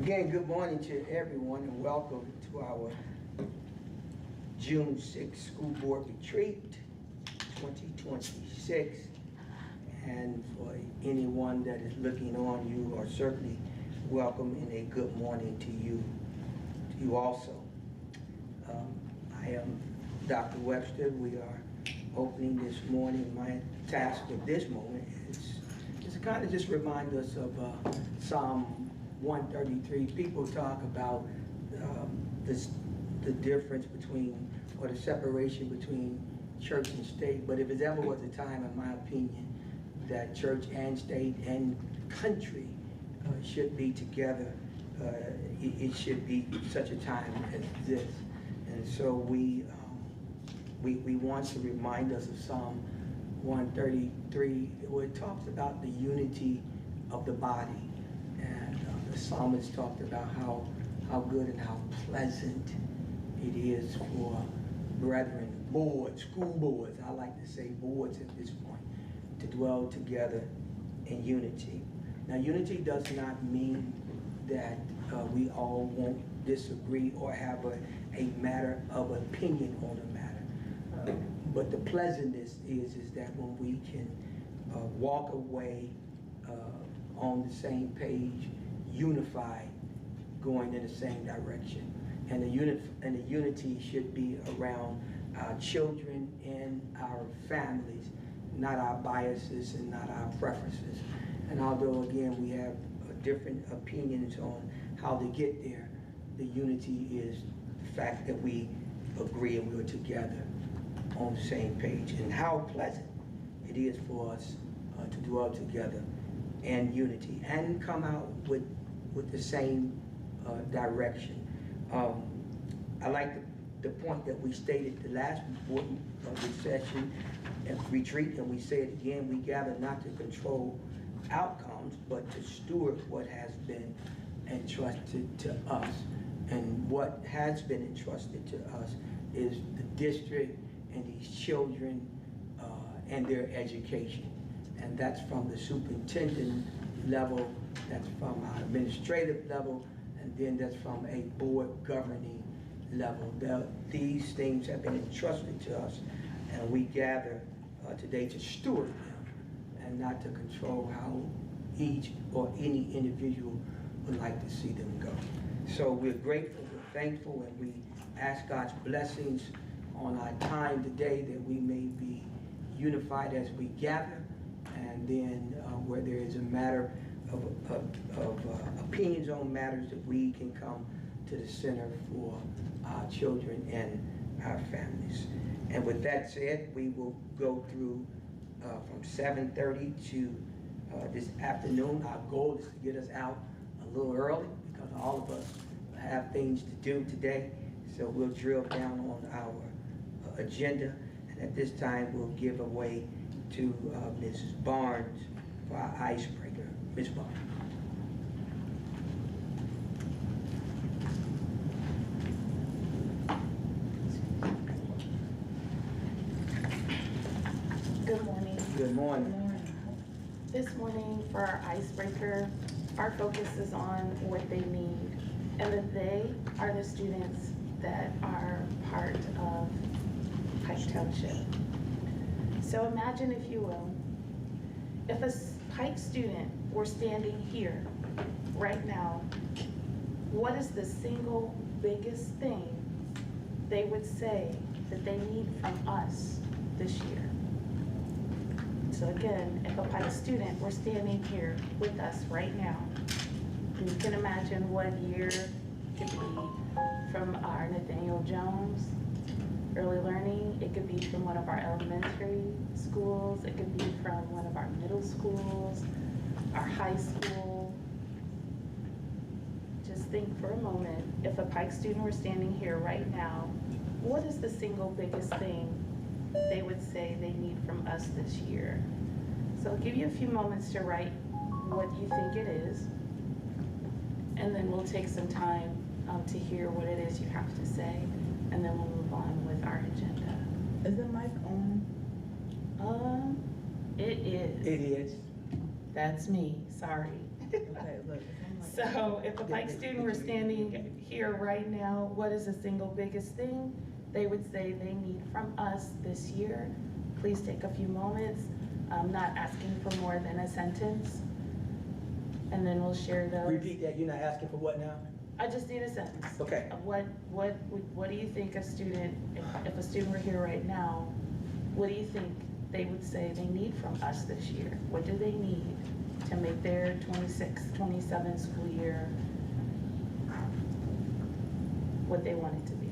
Again, good morning to everyone and welcome to our June 6th School Board Retreat 2026. And for anyone that is looking on, you are certainly welcome and a good morning to you also. I am Dr. Webster. We are opening this morning. My task with this moment is to kind of just remind us of Psalm 133. People talk about the difference between, or the separation between church and state. But if it ever was a time, in my opinion, that church and state and country should be together, it should be such a time as this. And so we want to remind us of Psalm 133, where it talks about the unity of the body. And the psalmist talked about how good and how pleasant it is for brethren, boards, school boards, I like to say boards at this point, to dwell together in unity. Now, unity does not mean that we all won't disagree or have a matter of opinion on a matter. But the pleasantness is that when we can walk away on the same page, unified, going in the same direction. And the unity should be around our children and our families, not our biases and not our preferences. And although, again, we have different opinions on how to get there, the unity is the fact that we agree and we're together on the same page. And how pleasant it is for us to dwell together in unity and come out with the same direction. I like the point that we stated the last session and retreat, and we say it again: we gather not to control outcomes, but to steward what has been entrusted to us. And what has been entrusted to us is the district and these children and their education. And that's from the superintendent level, that's from our administrative level, and then that's from a board governing level. These things have been entrusted to us, and we gather today to steward them and not to control how each or any individual would like to see them go. So we're grateful, we're thankful, and we ask God's blessings on our time today, that we may be unified as we gather, and then where there is a matter of opinions on matters, that we can come to the center for our children and our families. And with that said, we will go through from 7:30 to this afternoon. Our goal is to get us out a little early, because all of us have things to do today. So we'll drill down on our agenda, and at this time we'll give away to Mrs. Barnes for our icebreaker. Ms. Barnes. Good morning. Good morning. Good morning. This morning for our icebreaker, our focus is on what they need, and that they are the students that are part of Pike Township. So imagine, if you will, if a Pike student were standing here right now, what is the single biggest thing they would say that they need from us this year? So again, if a Pike student were standing here with us right now, you can imagine what year it could be from our Nathaniel Jones early learning. It could be from one of our elementary schools. It could be from one of our middle schools, our high school. Just think for a moment, if a Pike student were standing here right now, what is the single biggest thing they would say they need from us this year? So I'll give you a few moments to write what you think it is, and then we'll take some time to hear what it is you have to say, and then we'll move on with our agenda. Is the mic on? It is. It is. That's me, sorry. Okay, look. So if a Pike student were standing here right now, what is the single biggest thing they would say they need from us this year? Please take a few moments. I'm not asking for more than a sentence. And then we'll share those. Repeat that, you're not asking for what now? I just need a sentence. Okay. Of what do you think a student, if a student were here right now, what do you think they would say they need from us this year? What do they need to make their 26, 27 school year what they want it to be?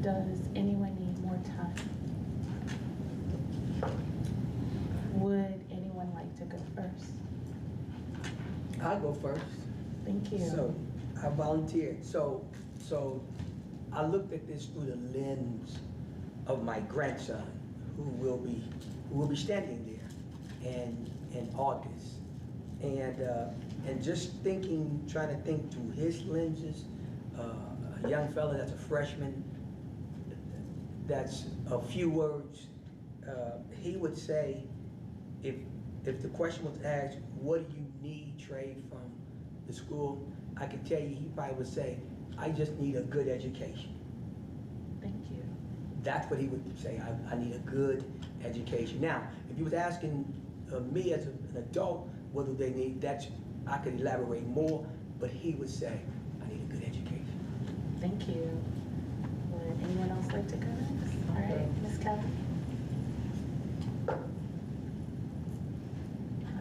Does anyone need more time? Would anyone like to go first? I'll go first. Thank you. So, I volunteered. So I looked at this through the lens of my grandson, who will be standing there in August. And just trying to think through his lenses, a young fella that's a freshman, that's a few words. He would say, if the question was asked, what do you need, Trey, from the school? I could tell you, he probably would say, I just need a good education. Thank you. That's what he would say, I need a good education. Now, if you was asking me as an adult, what do they need, I could elaborate more, but he would say, I need a good education. Thank you. Would anyone else like to go next? All right, Ms. Kelly.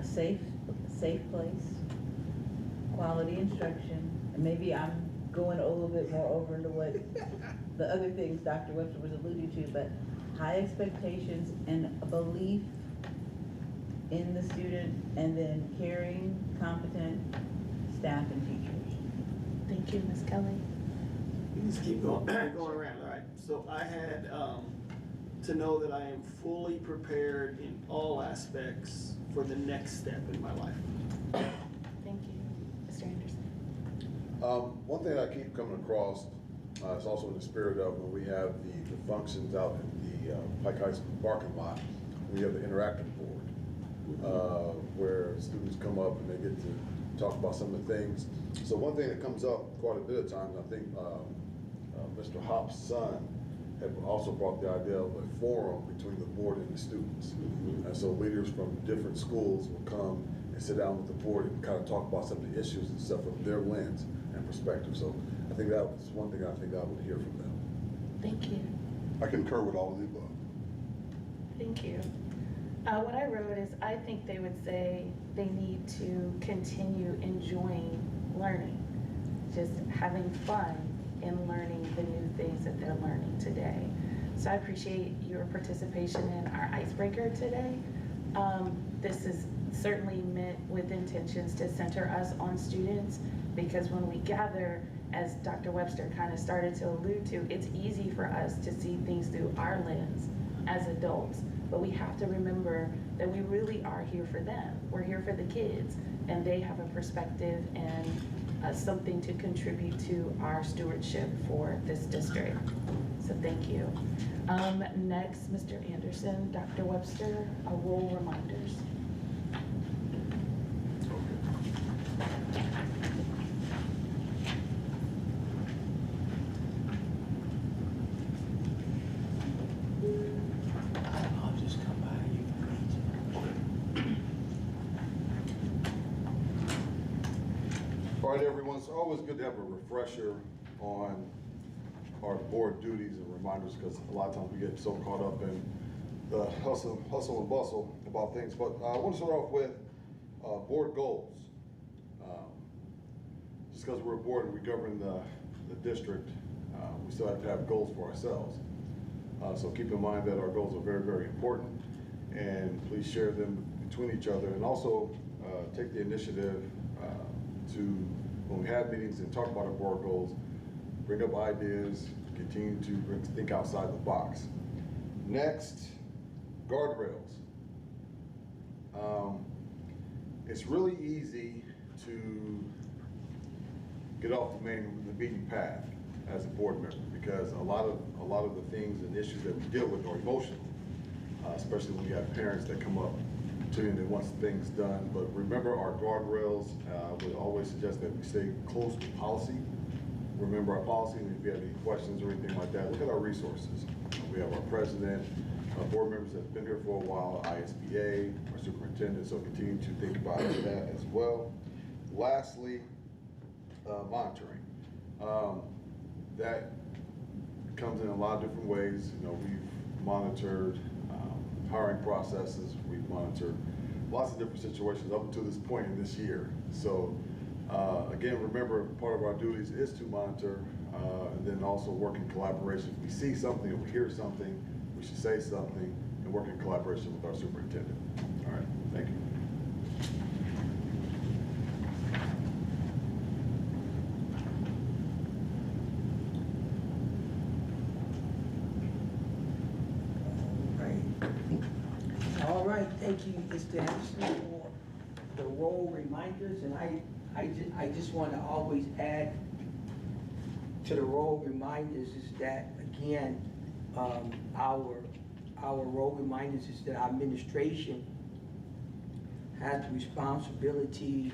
A safe place, quality instruction, and maybe I'm going a little bit more over into what the other things Dr. Webster was alluding to, but high expectations and a belief in the student, and then caring, competent staff and teachers. Thank you, Ms. Kelly. You just keep going, going around, all right? So I had to know that I am fully prepared in all aspects for the next step in my life. Thank you. Mr. Anderson? One thing I keep coming across, is also in the spirit of when we have the functions out in the Pike High School parking lot, we have the interactive board, where students come up and they get to talk about some of the things. So one thing that comes up quite a bit of times, I think Mr. Hop's son had also brought the idea of a forum between the board and the students. And so leaders from different schools will come and sit down with the board and kind of talk about some of the issues and stuff from their lens and perspective. So I think that was one thing I think I would hear from them. Thank you. I concur with all of the above. Thank you. What I wrote is I think they would say they need to continue enjoying learning, just having fun in learning the new things that they're learning today. So I appreciate your participation in our icebreaker today. This is certainly meant with intentions to center us on students, because when we gather, as Dr. Webster kind of started to allude to, it's easy for us to see things through our lens as adults, but we have to remember that we really are here for them. We're here for the kids, and they have a perspective and something to contribute to our stewardship for this district. So thank you. Next, Mr. Anderson, Dr. Webster, role reminders. I'll just come by you. All right, everyone, it's always good to have a refresher on our board duties and reminders, because a lot of times we get so caught up in the hustle and bustle about things. But I want to start off with board goals. Just because we're a board and we govern the district, we still have to have goals for ourselves. So keep in mind that our goals are very, very important, and please share them between each other, and also take the initiative to, when we have meetings and talk about our board goals, bring up ideas, continue to think outside the box. Next, guardrails. It's really easy to get off the beaten path as a board member, because a lot of the things and issues that we deal with are emotional, especially when you have parents that come up to you and they want things done. But remember our guardrails. We always suggest that we stay close to policy. Remember our policy, and if you have any questions or anything like that, look at our resources. We have our president, our board members that have been here for a while, ISBA, our superintendent, so continue to think about that as well. Lastly, monitoring. That comes in a lot of different ways. You know, we've monitored hiring processes, we've monitored lots of different situations up until this point in this year. So again, remember, part of our duties is to monitor and then also work in collaboration. If we see something or we hear something, we should say something and work in collaboration with our superintendent. All right, thank you. All right, thank you, Mr. Anderson, for the role reminders, and I just want to always add to the role reminders is that, again, our role reminders is that our administration has the responsibility,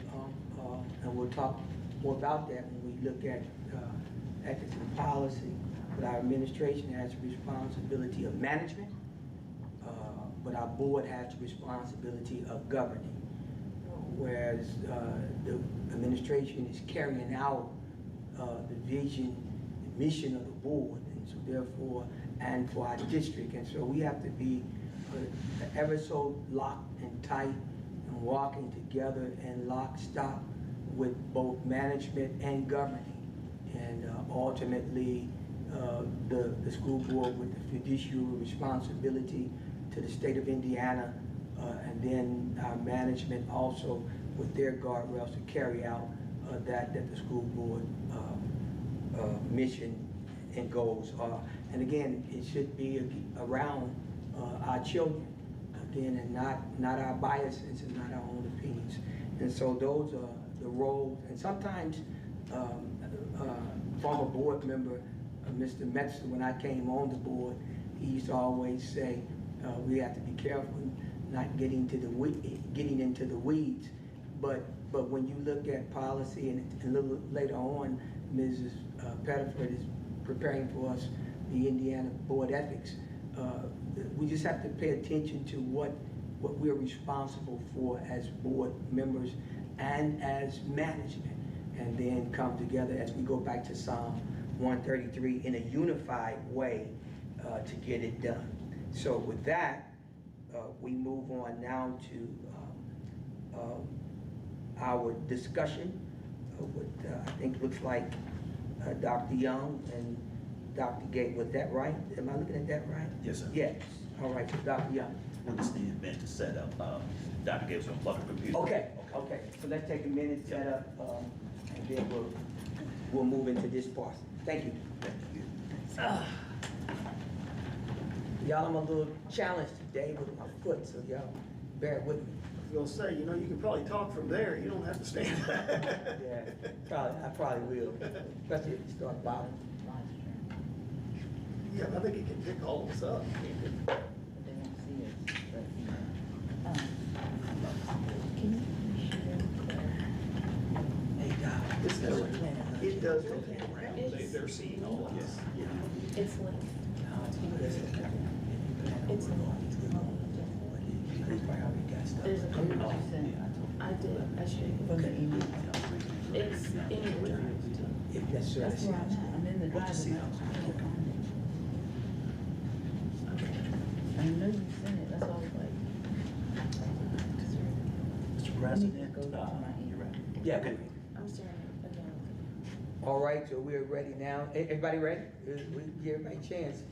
and we'll talk more about that when we look at ethics and policy, but our administration has the responsibility of management, but our board has the responsibility of governing, whereas the administration is carrying out the vision and mission of the board, and so therefore, and for our district, and so we have to be ever so locked and tight and walking together in lockstep with both management and governing, and ultimately the school board with the fiduciary responsibility to the state of Indiana, and then our management also with their guardrails to carry out that the school board mission and goals are. And again, it should be around our children, again, and not our biases and not our own opinions. And so those are the roles, and sometimes former board member, Mr. Metzler, when I came on the board, he used to always say, we have to be careful not getting into the weeds. But when you look at policy, and a little later on, Mrs. Pettiford is preparing for us the Indiana Board Ethics. We just have to pay attention to what we're responsible for as board members and as management, and then come together as we go back to Psalm 133 in a unified way to get it done. So with that, we move on now to our discussion with, I think looks like Dr. Young and Dr. Gate. Was that right? Am I looking at that right? Yes, sir. Yes. All right, so Dr. Young. We'll just need a minute to set up. Dr. Gates will plug a computer. Okay, okay. So let's take a minute, set up, and then we'll move into this part. Thank you. Thank you. Y'all, I'm a little challenged today with my foot, so y'all bear with me. I was gonna say, you know, you can probably talk from there, you don't have to stand. Yeah, I probably will, especially if you start bobbing. Yeah, I think it can pick all of us up. But they won't see us, but, can you share? Hey, Doc. It does rotate around, they're seeing all of us. Yeah. It's linked. It's There's a computer. I did, I showed From you. the email. It's in your draft. If necessary. That's where I'm at, I'm in the drive. I know you sent it, that's why I was like. Mr. President, you're right. Yeah, Okay. I'm staring at again. all right, so we're ready now. Everybody ready? We give everybody a chance.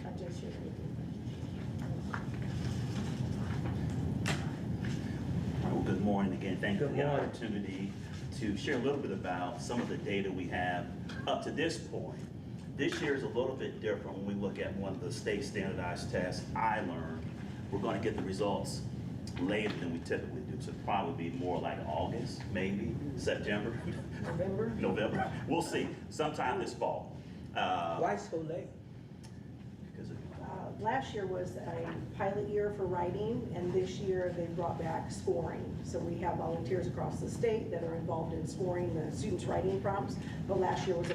I just shared it with you. Well, good morning again. Thank you for Good the morning. opportunity to share a little bit about some of the data we have up to this point. This year is a little bit different when we look at one of the state standardized tests, iLearn. We're going to get the results later than we typically do, so it'll probably be more like August, maybe September, November. We'll see, sometime this fall. Why so late? Because of Last year was a pilot year for writing, and this year they brought back scoring. So we have volunteers across the state that are involved in scoring the students' writing prompts, but last year was a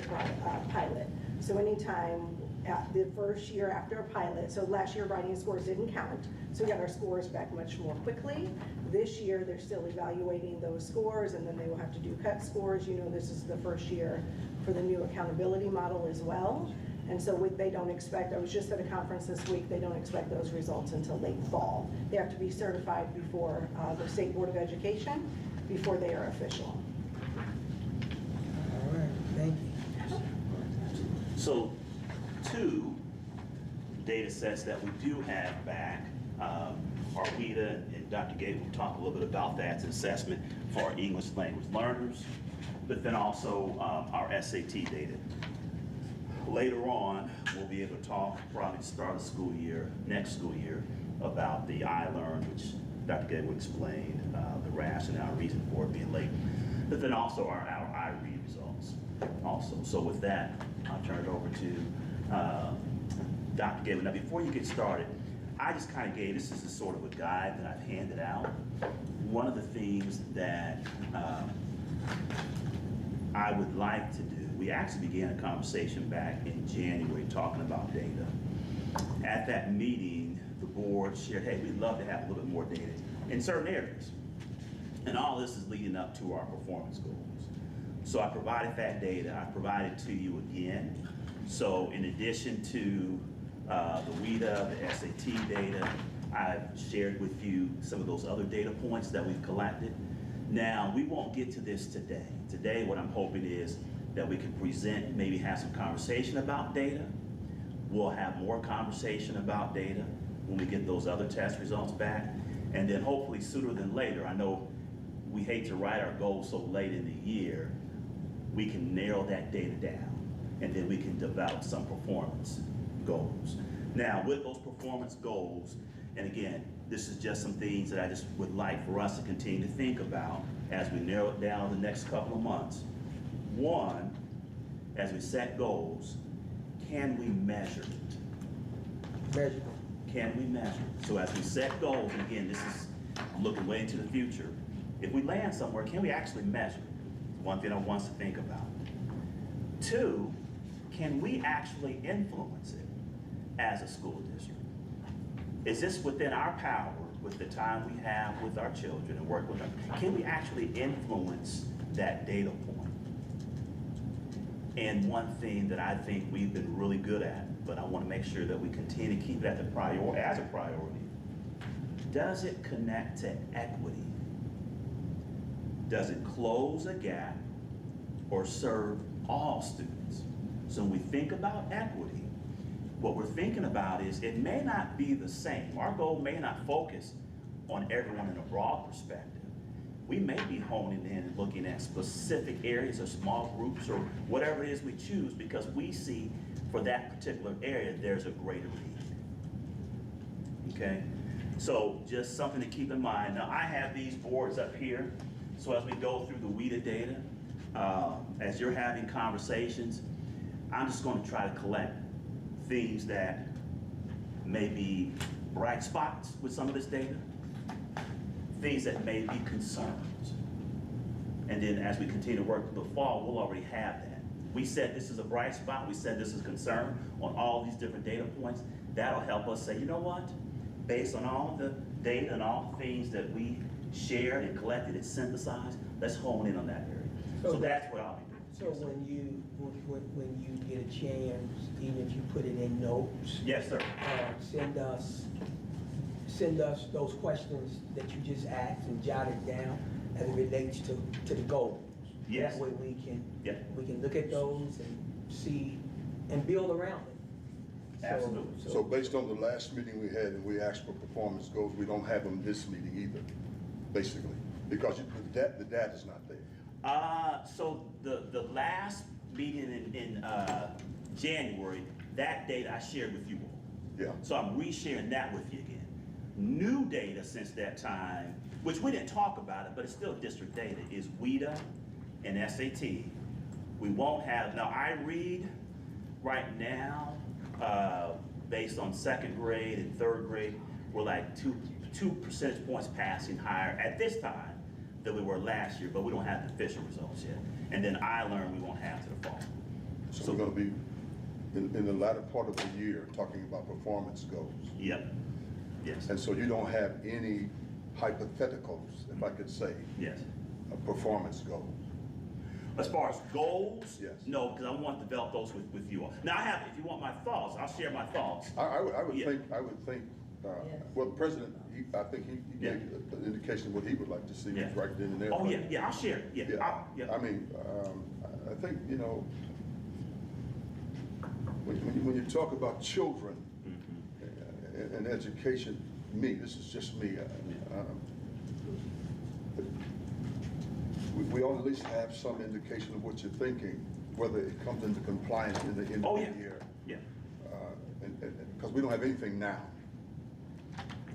pilot. So anytime at the first year after a pilot, so last year writing scores didn't count, so we got our scores back much more quickly. This year, they're still evaluating those scores, and then they will have to do cut scores. You know, this is the first year for the new accountability model as well. And so they don't expect, I was just at a conference this week, they don't expect those results until late fall. They have to be certified before the State Board of Education, before they are official. All right, thank you. So, two data sets that we do have back are WIDA, and Dr. Gate will talk a little bit about that. It's an assessment for our English language learners, but then also our SAT data. Later on, we'll be able to talk, probably start of school year, next school year, about the iLearn, which Dr. Gate will explain the rationale, reason for it being late, but then also our iRead results also. So with that, I'll turn it over to Dr. Gate. Now, before you get started, I just kind of gave this as a sort of a guide that I've handed out. One of the things that I would like to do, we actually began a conversation back in January talking about data. At that meeting, the board shared, hey, we'd love to have a little bit more data in certain areas. And all this is leading up to our performance goals. So I provided that data, I provided to you again. So in addition to the WIDA, the SAT data, I've shared with you some of those other data points that we've collected. Now, we won't get to this today. Today, what I'm hoping is that we can present, maybe have some conversation about data. We'll have more conversation about data when we get those other test results back. And then hopefully sooner than later, I know we hate to write our goals so late in the year, we can narrow that data down. and then we can develop some performance goals. Now, with those performance goals, and again, this is just some things that I just would like for us to continue to think about as we narrow it down the next couple of months. One, as we set goals, can we measure it? Measurable. Can we measure it? So as we set goals, and again, this is looking way into the future, if we land somewhere, can we actually measure it? One thing I want us to think about. Two, can we actually influence it as a school district? Is this within our power, with the time we have with our children and work with them? Can we actually influence that data point? And one thing that I think we've been really good at, but I want to make sure that we continue to keep it as a priority. Does it connect to equity? Does it close a gap or serve all students? So when we think about equity, what we're thinking about is it may not be the same. Our goal may not focus on everyone in a broad perspective. We may be honing in and looking at specific areas or small groups or whatever it is we choose, because we see for that particular area there's a greater need. Okay? So just something to keep in mind. Now I have these boards up here, so as we go through the WIDA data, as you're having conversations, I'm just going to try to collect things that may be bright spots with some of this data, things that may be concerns. And then as we continue to work through the fall, we'll already have that. We said this is a bright spot, we said this is a concern on all these different data points. That'll help us say, you know what? Based on all of the data and all the things that we shared and collected and synthesized, let's hone in on that area. So that's what I'll be doing. So when you get a chance, even if you put it in notes, Yes, sir. send us those questions that you just asked and jot it down as it relates to the goals. Yes. That way we can look at those and see and build around it. Absolutely. So based on the last meeting we had and we asked for performance goals, we don't have them this meeting either, basically, because the data's not there. So the last meeting in January, that data I shared with you all. Yeah. So I'm resharing that with you again. New data since that time, which we didn't talk about it, but it's still district data, is WIDA and SAT. We won't have, now I read right now, based on second grade and third grade, we're like two percentage points passing higher at this time than we were last year, but we don't have the official results yet. And then I learned we won't have to the fall. So we're gonna be in the latter part of the year talking about performance goals. Yep, yes, And so you don't have any hypotheticals, if I could say, yes. performance goals. As far as goals, Yes. no, because I want to develop those with you all. Now I have, if you want my thoughts, I'll share my thoughts. I would Yeah. think, Yes. well, the president, I think he Yeah. gave an indication of what he would like to see Yeah. right then and there. Oh, yeah, I'll share it, yeah. Yeah, I mean, I think, you know, when you talk about children and education, this is just me, we ought to at least have some indication of what you're thinking, whether it comes into compliance in the end Oh, of yeah. the year. Yeah, Because we don't have anything now,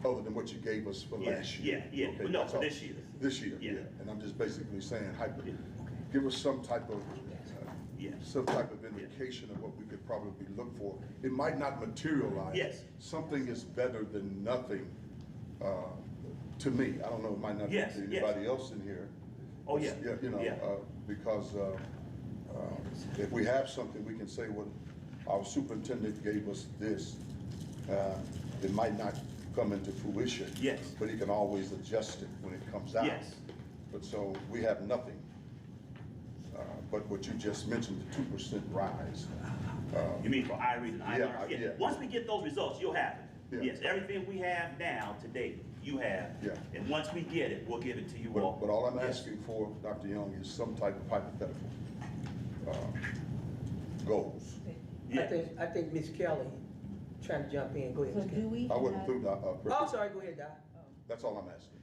other than what you gave us for last year. Yeah, Okay, no, that's for all. this year. This year, Yeah. yeah. And I'm just basically saying, Yeah. give us some type of, Yes. some type of indication of what we could probably look for. It might not materialize. Yes. Something is better than nothing, to me. I don't know, it might not be Yes, to yes. anybody else in here. Oh, yeah. Yeah, you know, Yeah. because if we have something, we can say, well, our superintendent gave us this. It might not come into fruition. Yes. But he can always adjust it when it comes out. Yes. But so we have nothing. But what you just mentioned, the 2% rise. You mean for I read and I Yeah, learn? yeah. Once we get those results, you'll have it. Yeah. Yes, everything we have now to date, you have. Yeah. And once we get it, we'll give it to you all. But all I'm Yes. asking for, Dr. Young, is some type of hypothetical goals. Yeah. I think Ms. Kelly trying to jump in. Go ahead, So Ms. do Kelly. we I wasn't have- through, Oh, I'm sorry, go ahead, Doc. that's all I'm asking.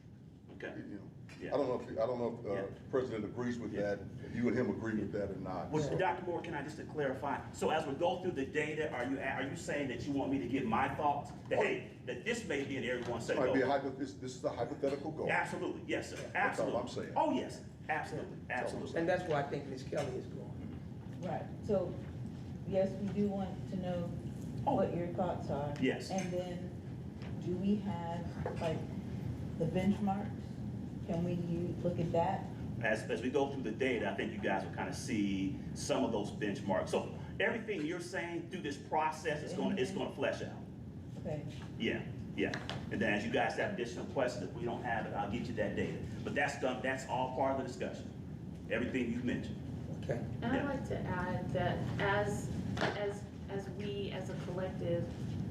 Okay. You know, Yeah. I don't know if Yeah. President agrees with that, you and him agree with that or not. Well, Dr. Moore, can I just to clarify? So as we go through the data, are you saying that you want me to give my thoughts? That, hey, that this may be an area we want to set a Might be goal? this is a hypothetical goal. Absolutely, yes, sir, That's all absolutely. I'm saying. Oh, yes, absolutely, absolutely. And that's where I think Ms. Kelly is going. Right, so, yes, we do want to know what your thoughts are. Yes. And then, do we have, like, the benchmarks? Can we look at that? As we go through the data, I think you guys will kind of see some of those benchmarks. So everything you're saying through this process is going to flesh out. Okay, Yeah, yeah. And then as you guys have additional questions, if we don't have it, I'll get you that data. But that's done, that's all part of the discussion. Everything you've mentioned. Okay. And I'd Yeah. like to add that as we as a collective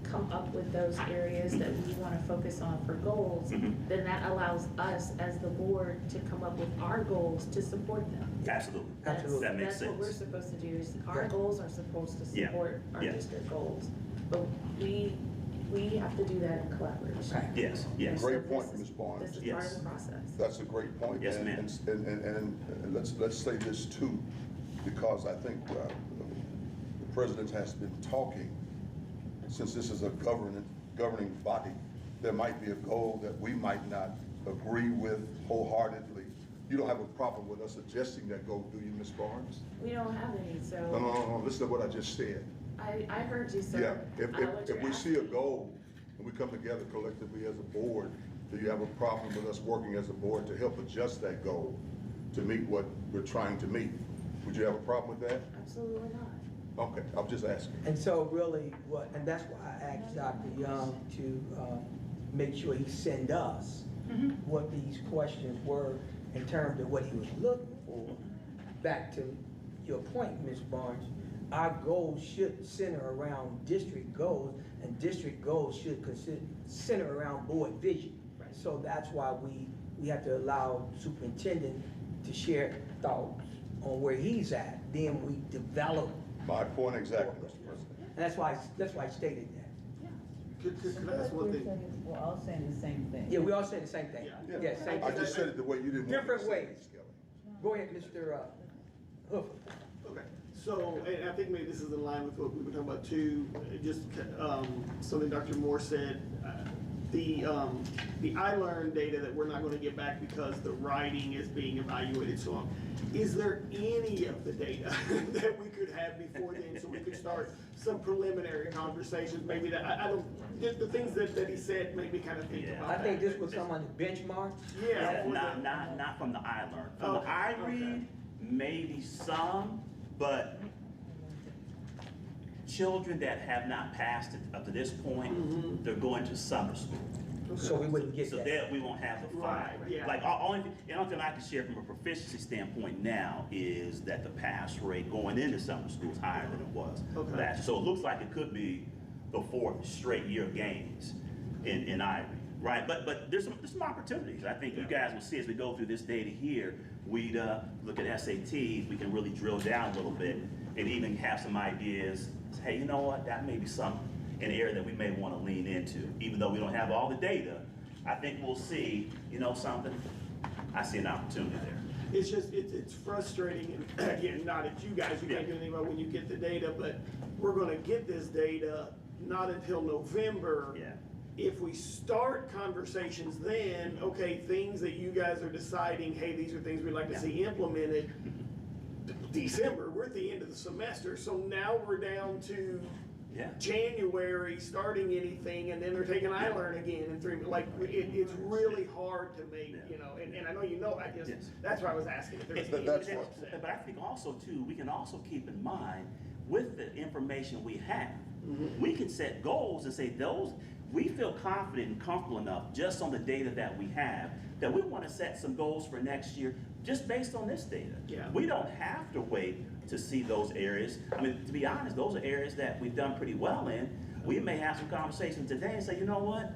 come up with those areas that we want to focus on for goals, Mhm. then that allows us as the board to come up with our goals to support them. Absolutely. Absolutely. That makes That's what we're sense. supposed to do, is our Yeah. goals are supposed to Yeah. support our Yeah. district goals. But we have to do that in collaboration. Okay. Yes, yes. Great So point, this is- Ms. Barnes. This is part Yes. of the process. That's a great point. Yes, And- ma'am. And let's say this too, because I think the president has been talking, since this is a governing body, there might be a goal that we might not agree with wholeheartedly. You don't have a problem with us suggesting that goal, do you, Ms. Barnes? We don't have any, No, so no, no, listen to what I just said. I heard you, sir. Yeah, I know what if you're we see a asking. goal and we come together collectively as a board, do you have a problem with us working as a board to help adjust that goal to meet what we're trying to meet? Would you have a problem with that? Absolutely not. Okay, I'm just asking. And so really and that's why I asked Dr. Young to make sure he send us what these questions were in terms of what he was looking for. Back to your point, Ms. Barnes, our goals should center around district goals, and district goals should center around board vision. Right. So that's why we have to allow superintendent to share thoughts on where he's at. Then we develop. My point exactly, Mr. President. And that's why I stated that. Could I ask one thing? We're all saying the same thing. Yeah, we all say the same thing. Yeah. Yes, same I thing. just said it the way you didn't want me to Different say it, ways. Ms. Kelly. Go ahead, Mr. Hoofer. Okay, so, and I think maybe this is in line with what we were talking about too, just, something Dr. Moore said, the I-Learn data that we're not gonna get back because the writing is being evaluated so on. Is there any of the data that we could have before then, so we could start some preliminary conversations, maybe that, I don't, just the things that he said made me kind of think Yeah. about I that. think this was some on the benchmark. Yeah. Not from the I-Learn. From the Okay, I-Read, maybe some, but children that have not passed it up to this point, they're going to summer school. So we wouldn't get So that. there, we won't have the Right, five. yeah. Like, only thing I can share from a proficiency standpoint now is that the pass rate going into summer school is higher than it was Okay. last year. So it looks like it could be the fourth straight year of gains in Ivy, right? But there's some opportunities. I think you guys will see as we go through this data here, we'd look at SATs, we can really drill down a little bit and even have some ideas. Hey, you know what, that may be an area that we may want to lean into. Even though we don't have all the data, I think we'll see, something, I see an opportunity there. It's just, it's frustrating, and again, not at you guys, you can't do anything about when you get the data, but we're gonna get this data not until November. Yeah. If we start conversations then, okay, things that you guys are deciding, hey, these are things we'd like to see implemented, December, we're at the end of the semester, so now we're down to Yeah. January, starting anything, and then they're taking I-Learn again in 3 months. Like, it's really hard to make, and I know I just, Yes. that's why I was asking if there was any. That's But I think also too, we can also keep in mind, with the information we have, we can set goals and say we feel confident and comfortable enough just on the data that we have, that we want to set some goals for next year just based on this data. Yeah. We don't have to wait to see those areas. I mean, to be honest, those are areas that we've done pretty well in. We may have some conversations today and say, you know what?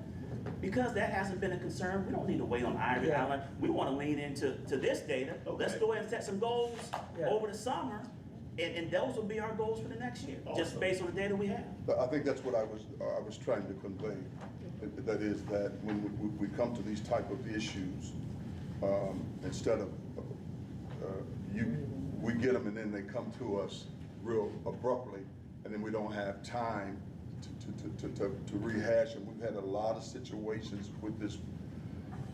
Because that hasn't been a concern, we don't need to wait on Ivory Yeah. Island. We want to lean into this data. Let's Okay. go ahead and set some goals Yeah. over the summer, and those will be our goals for the next year, just Awesome. based on the data we have. But I think that's what I was trying to convey. That is that when we come to these type of issues, instead of, we get them and then they come to us real abruptly, and then we don't have time to rehash them. We've had a lot of situations with this,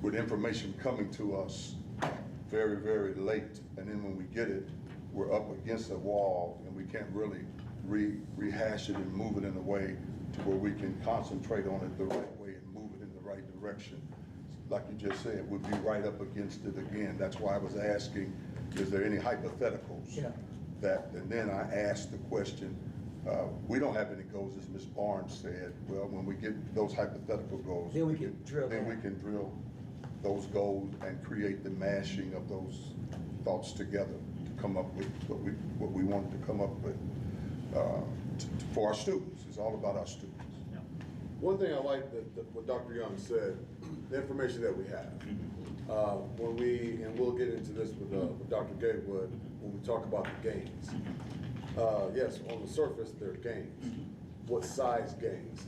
with information coming to us very, very late, and then when we get it, we're up against a wall and we can't really rehash it and move it in a way to where we can concentrate on it the right way and move it in the right direction. Like you just said, we'd be right up against it again. That's why I was asking, is there any hypotheticals? Yeah. That, and then I asked the question, we don't have any goals, as Ms. Barnes said. Well, when we get those hypothetical goals, Then we can drill Then down. we can drill those goals and create the mashing of those thoughts together to come up with what we wanted to come up with for our students. It's all about our students. One thing I like that what Dr. Young said, the information that we have. When we, and we'll get into this with Dr. Gatewood, when we talk about the gains. Yes, on the surface, they're gains. What size gains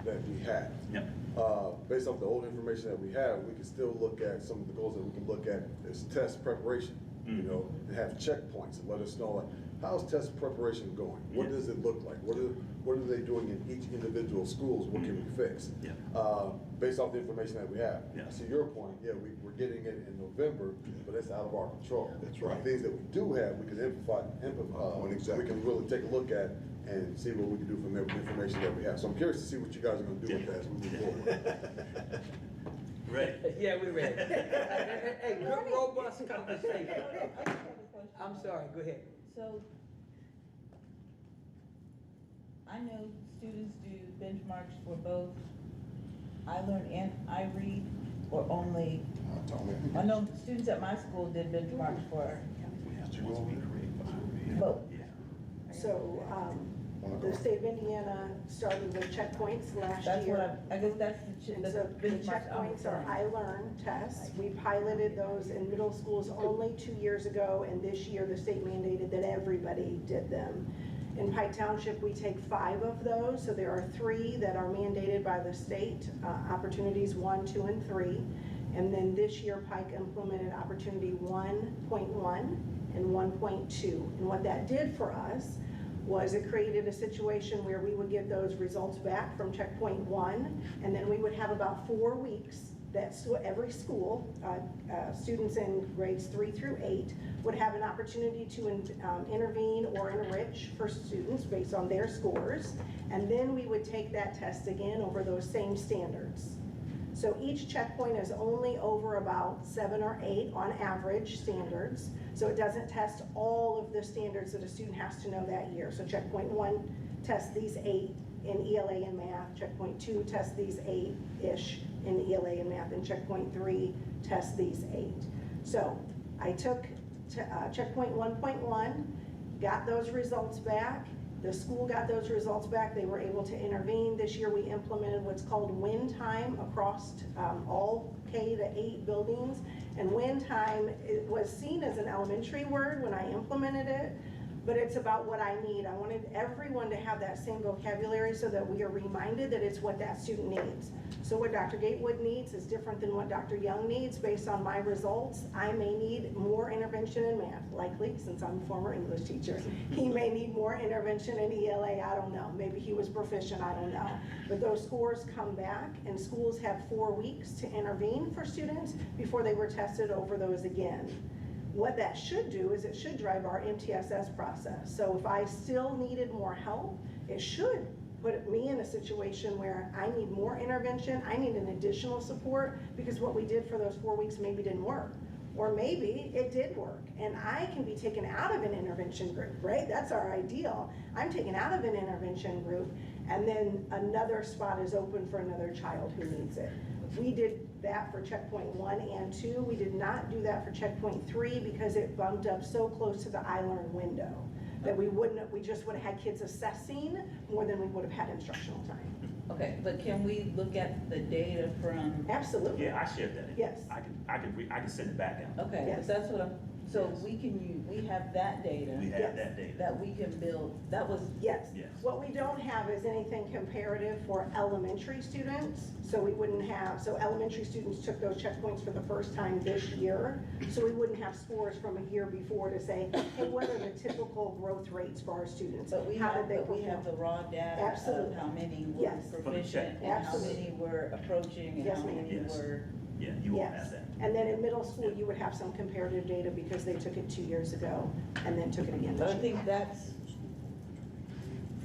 that we have. Yep. Based off the old information that we have, we can still look at some of the goals that we can look at as test preparation, you know, and have checkpoints and let us know, like, how's test preparation going? What Yes. does it look like? What are they doing in each individual schools? What can we fix? Yeah. Based off the information that we have. Yeah. To your point, yeah, we're getting it in November, but that's out of our control. That's right. The things that we do have, we can Exactly. we can really take a look at and see what we can do from there with the information that we have. So I'm curious to see what you guys are gonna do with that as we move forward. Ready? Yeah, we're ready. Hey, good robust conversation. I just have a question. I'm sorry, go ahead. So, I know students do benchmarks for both I Learn and I Read, or only, I know students at my school did benchmarks for We have to be creative. both. Yeah. So, the state of Indiana started with checkpoints last That's what year. I guess that's the And so the benchmarks I'm checkpoints are referring. I Learn tests. We piloted those in middle schools only 2 years ago, and this year the state mandated that everybody did them. In Pike Township, we take 5 of those, so there are 3 that are mandated by the state, opportunities 1, 2, and 3. And then this year, Pike implemented opportunity 1.1 and 1.2. And what that did for us was it created a situation where we would get those results back from checkpoint 1, and then we would have about 4 weeks that every school, students in grades 3 through 8, would have an opportunity to intervene or enrich for students based on their scores, and then we would take that test again over those same standards. So each checkpoint is only over about 7 or 8 on average standards, so it doesn't test all of the standards that a student has to know that year. So checkpoint 1 tests these 8 in ELA and math, checkpoint 2 tests these 8-ish in ELA and math, and checkpoint 3 tests these 8. So I took checkpoint 1.1, got those results back. The school got those results back. They were able to intervene. This year we implemented what's called win time across all K to 8 buildings. And win time, it was seen as an elementary word when I implemented it, but it's about what I need. I wanted everyone to have that same vocabulary so that we are reminded that it's what that student needs. So what Dr. Gatewood needs is different than what Dr. Young needs based on my results. I may need more intervention in math, likely, since I'm a former English teacher. He may need more intervention in ELA, I don't know. Maybe he was proficient, I don't know. But those scores come back, and schools have 4 weeks to intervene for students before they were tested over those again. What that should do is it should drive our MTSS process. So if I still needed more help, it should put me in a situation where I need more intervention, I need an additional support, because what we did for those 4 weeks maybe didn't work. Or maybe it did work, and I can be taken out of an intervention group, right? That's our ideal. I'm taken out of an intervention group, and then another spot is open for another child who needs it. We did that for checkpoint 1 and 2. We did not do that for checkpoint 3 because it bumped up so close to the I Learn window that we just would have had kids assessing more than we would have had instructional time. Okay, but can we look at the data from, Absolutely. Yeah, I shared that. Yes. I can send it back out. okay, Yes. that's what I'm So we have that data. We have that data. That we can build, that was. Yes. Yes. What we don't have is anything comparative for elementary students. So we wouldn't have, so elementary students took those checkpoints for the first time this year. So we wouldn't have scores from a year before to say, hey, what are the typical growth rates for our students? But we How have, did they but we have the perform? raw data Absolutely. of how many were Yes. proficient and how Absolutely. many were approaching and Yes, how ma'am. many Yes. were. Yeah, you won't Yes. have that. And then in middle school, you would have some comparative data because they took it 2 years ago and then took it again So I this year. think that's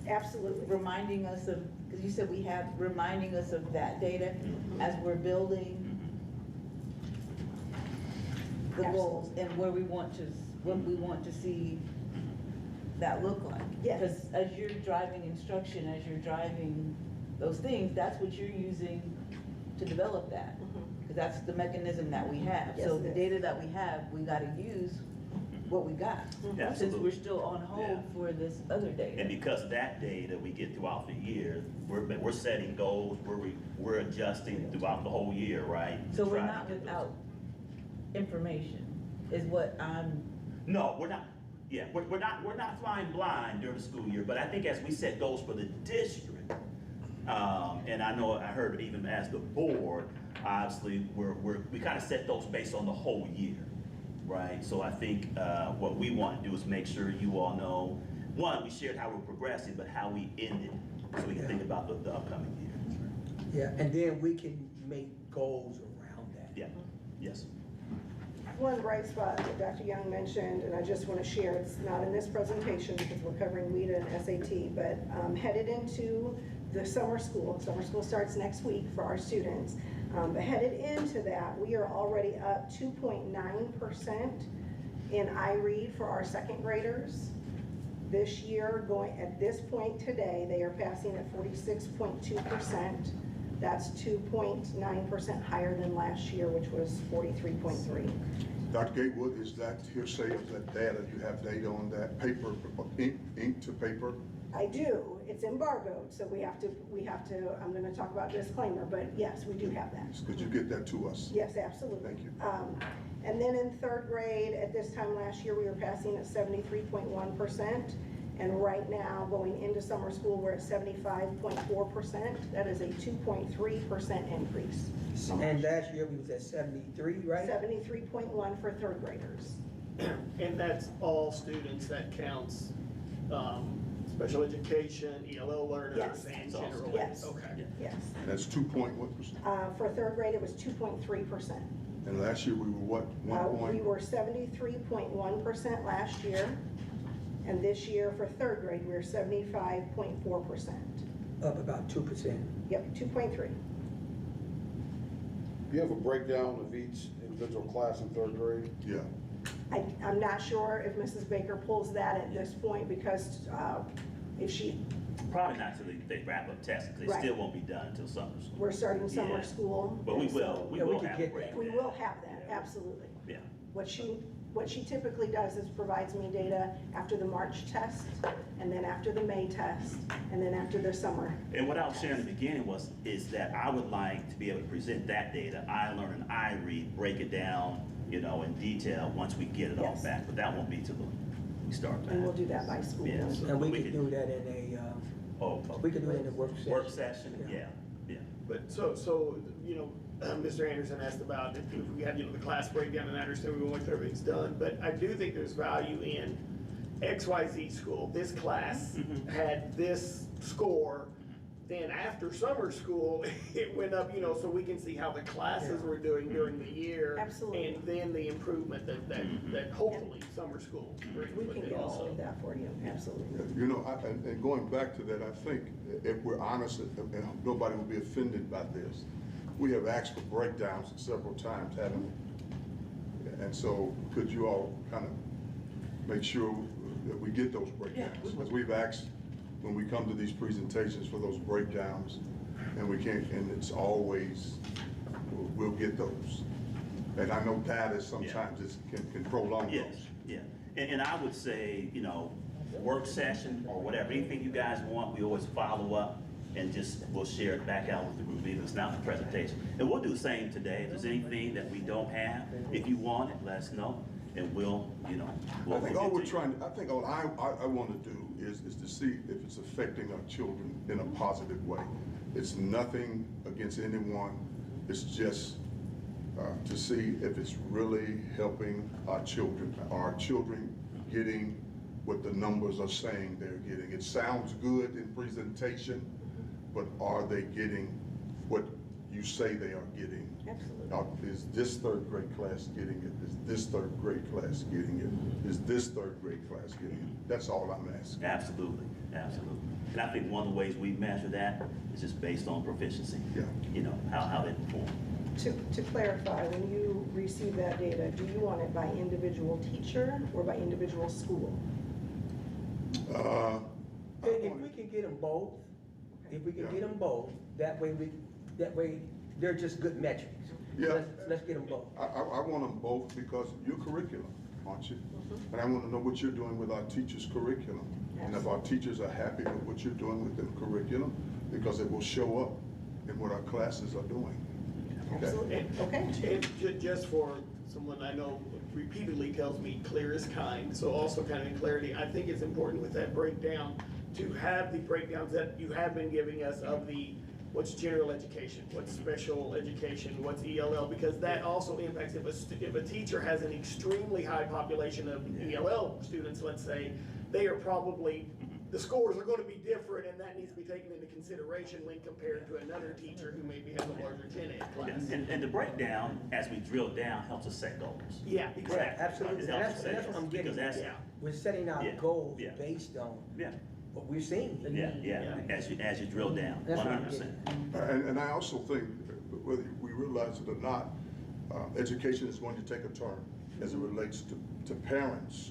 Absolutely. reminding us of, because you said we have, reminding us of that data as we're building the goals and where we want to, what we want to see that look like. Yes. Because as you're driving instruction, as you're driving those things, that's what you're using to develop that. Because that's the mechanism that we have. Yes, So it the is. data that we have, we gotta use what we got. Yeah, Since absolutely. we're still on hold Yeah. for this other data. And because of that data we get throughout the year, we're setting goals, we're adjusting throughout the whole year, right? So we're Trying to not get those. without information, is what I'm, No, we're not, yeah, we're not flying blind during the school year, but I think as we set goals for the district, and I know I heard it even as the board, obviously, we kind of set those based on the whole year, right? So I think, what we want to do is make sure you all know, one, we shared how we're progressing, but how we ended, so we can think about the upcoming year. Yeah, and then we can make goals around that. Yeah, yes. One bright spot that Dr. Young mentioned, and I just want to share, it's not in this presentation because we're covering WIDA and SAT, but headed into the summer school starts next week for our students. But headed into that, we are already up 2.9% in iRead for our second graders. This year, at this point today, they are passing at 46.2%. That's 2.9% higher than last year, which was 43.3. Dr. Gatewood, is that hearsay, is that data, you have data on that paper, ink to paper? I do, it's embargoed, so we have to, I'm gonna talk about disclaimer, but yes, we do have that. Could you get that to us? Yes, absolutely. Thank you. And then in third grade, at this time last year, we were passing at 73.1%. And right now, going into summer school, we're at 75.4%. That is a 2.3% increase. And last year we was at 73, right? 73.1 for third graders. And that's all students, that counts, special education, ELL learners, Yes. and It's all general. Yes. Okay. Yes. That's 2.1%. For third grade, it was 2.3%. And last year we were what, 1 We point? were 73.1% last year. And this year for third grade, we're 75.4%. Up about 2%. Yep, 2.3. Do you have a breakdown of each individual class in third grade? Yeah. I'm not sure if Mrs. Baker pulls that at this point because if she, Probably not till they wrap up tests, because they Right. still won't be done until summer school. we're starting summer Yeah. school. But we and so will, we Yeah, we will can have a get break. that. We will have that, absolutely. Yeah. What she typically does is provides me data after the March test, and then after the May test, and then after the summer. And what I was sharing in the beginning is that I would like to be able to present that data, I learn and I read, break it down, in detail, once we get it all Yes. back, but that won't be till we start back. And we'll do that by school. Yeah. And we We could could- do that in a, Oh, we could do it in a work session. work session, yeah. But Mr. Anderson asked about if we had, the class breakdown, and I understand we won't wait till everything's done, but I do think there's value in XYZ school. This class had this score, then after summer school, it went up, so we can see how the classes were doing during the year. Absolutely. And then the improvement that hopefully summer school brings We with can it get all also. of that for you, absolutely. And going back to that, I think if we're honest, and nobody will be offended by this, we have asked for breakdowns several times, haven't we? And so could you all kind of make sure that we get those breakdowns? Because we've asked, when we come to these presentations, for those breakdowns, and we can't, and it's always, we'll get those. And I know data sometimes can prolong Yes, those. yeah. And I would say, work session or whatever, anything you guys want, we always follow up and we'll share it back out with the group, even if it's not the presentation. And we'll do the same today. If there's anything that we don't have, if you want it, let us know. and we'll, you know, I think all we're continue. trying, I think all I want to do is to see if it's affecting our children in a positive way. It's nothing against anyone, it's just to see if it's really helping our children. Are our children getting what the numbers are saying they're getting? It sounds good in presentation, but are they getting what you say they are getting? Absolutely. Is this third grade class getting it? Is this third grade class getting it? Is this third grade class getting it? That's all I'm asking. Absolutely, absolutely. And I think one of the ways we measure that is just based on proficiency. Yeah. You know, how they perform. To clarify, when you receive that data, do you want it by individual teacher or by individual school? If we can get them both, if we can get them both, that way they're just good metrics. Yeah. Let's get them both. I want them both because you're curriculum, aren't you? And I want to know what you're doing with our teachers' curriculum. And if our teachers are happy with what you're doing with their curriculum, because it will show up in what our classes are doing. Okay? Absolutely. Okay. And just for someone I know repeatedly tells me clear is kind, so also kind of in clarity, I think it's important with that breakdown to have the breakdowns that you have been giving us of the what's general education, what's special education, what's ELL, because that also impacts if a teacher has an extremely high population of ELL students, let's say, they are probably, the scores are going to be different, and that needs to be taken into consideration when compared to another teacher who maybe has a larger 10 class. And the breakdown, as we drill down, helps us set goals. Yeah, Yeah, exactly. absolutely. It And helps us set that's what I'm goals, getting because at. that's- We're setting our Yeah, goals yeah. based on Yeah, what we're seeing. yeah, as you drill down, That's what I'm 100%. And I also think, whether we realize it or not, education is going to take a turn as it relates to parents.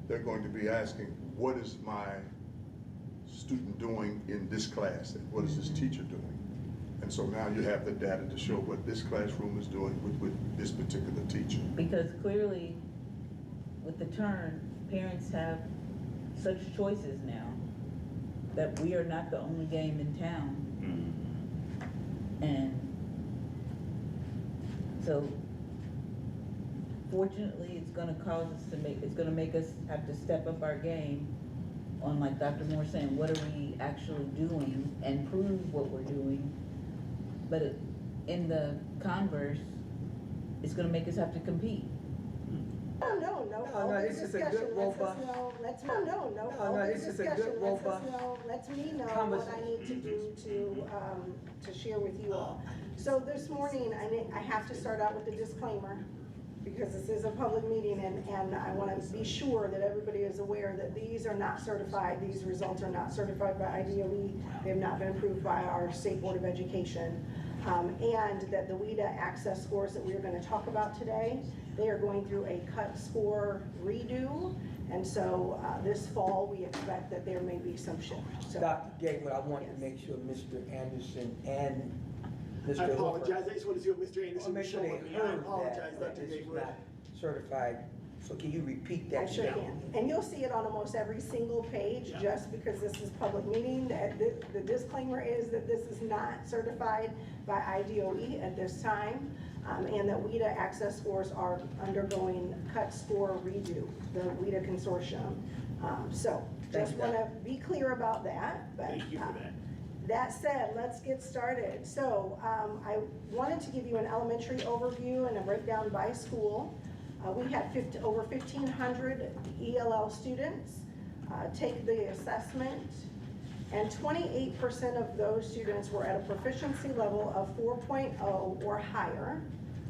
They're going to be asking, what is my student doing in this class? And what is this teacher doing? And so now you have the data to show what this classroom is doing with this particular teacher. Because clearly, with the turn, parents have such choices now that we are not the only game in town. And so fortunately, it's gonna cause us to it's gonna make us have to step up our game on, like Dr. Moore saying, what are we actually doing and prove what we're doing. But in the converse, it's gonna make us have to compete. No, this is a good, robust. This is a good, robust. Let me know what I need to do to share with you all. So this morning, I have to start out with a disclaimer, because this is a public meeting, and I want to be sure that everybody is aware that these are not certified, these results are not certified by IDOE, they have not been approved by our State Board of Education, and that the WIDA access scores that we are going to talk about today, they are going through a cut score redo, and so this fall we expect that there may be some shift. So, Dr. Gatewood, I want to make sure Mr. Anderson and Mr. I Hooper- apologize, I just want to see what Mr. I'll Anderson make was sure showing they me. I heard apologize, that Dr. this is Gatewood. not certified. So can you repeat that? I sure can. And you'll see it on almost every single page, Yeah. just because this is public meeting. The disclaimer is that this is not certified by IDOE at this time, and that WIDA access scores are undergoing cut score redo, the WIDA consortium. So Thank just you, want to be clear about that. But, Thank you for that. that said, let's get started. So I wanted to give you an elementary overview and a breakdown by school. We had over 1,500 ELL students take the assessment, and 28% of those students were at a proficiency level of 4.0 or higher.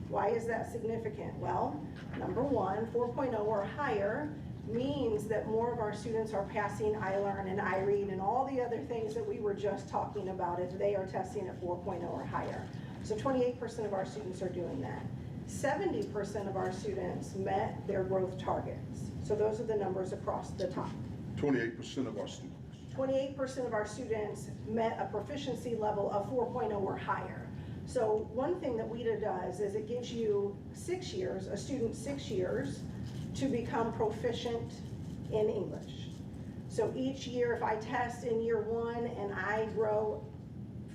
Why is that significant? Well, number one, 4.0 or higher means that more of our students are passing iLearn and iRead and all the other things that we were just talking about if they are testing at 4.0 or higher. So 28% of our students are doing that. 70% of our students met their growth targets. So those are the numbers across the top. 28% of our students. 28% of our students met a proficiency level of 4.0 or higher. So one thing that WIDA does is it gives you 6 years, a student 6 years, to become proficient in English. So each year, if I test in year 1 and I grow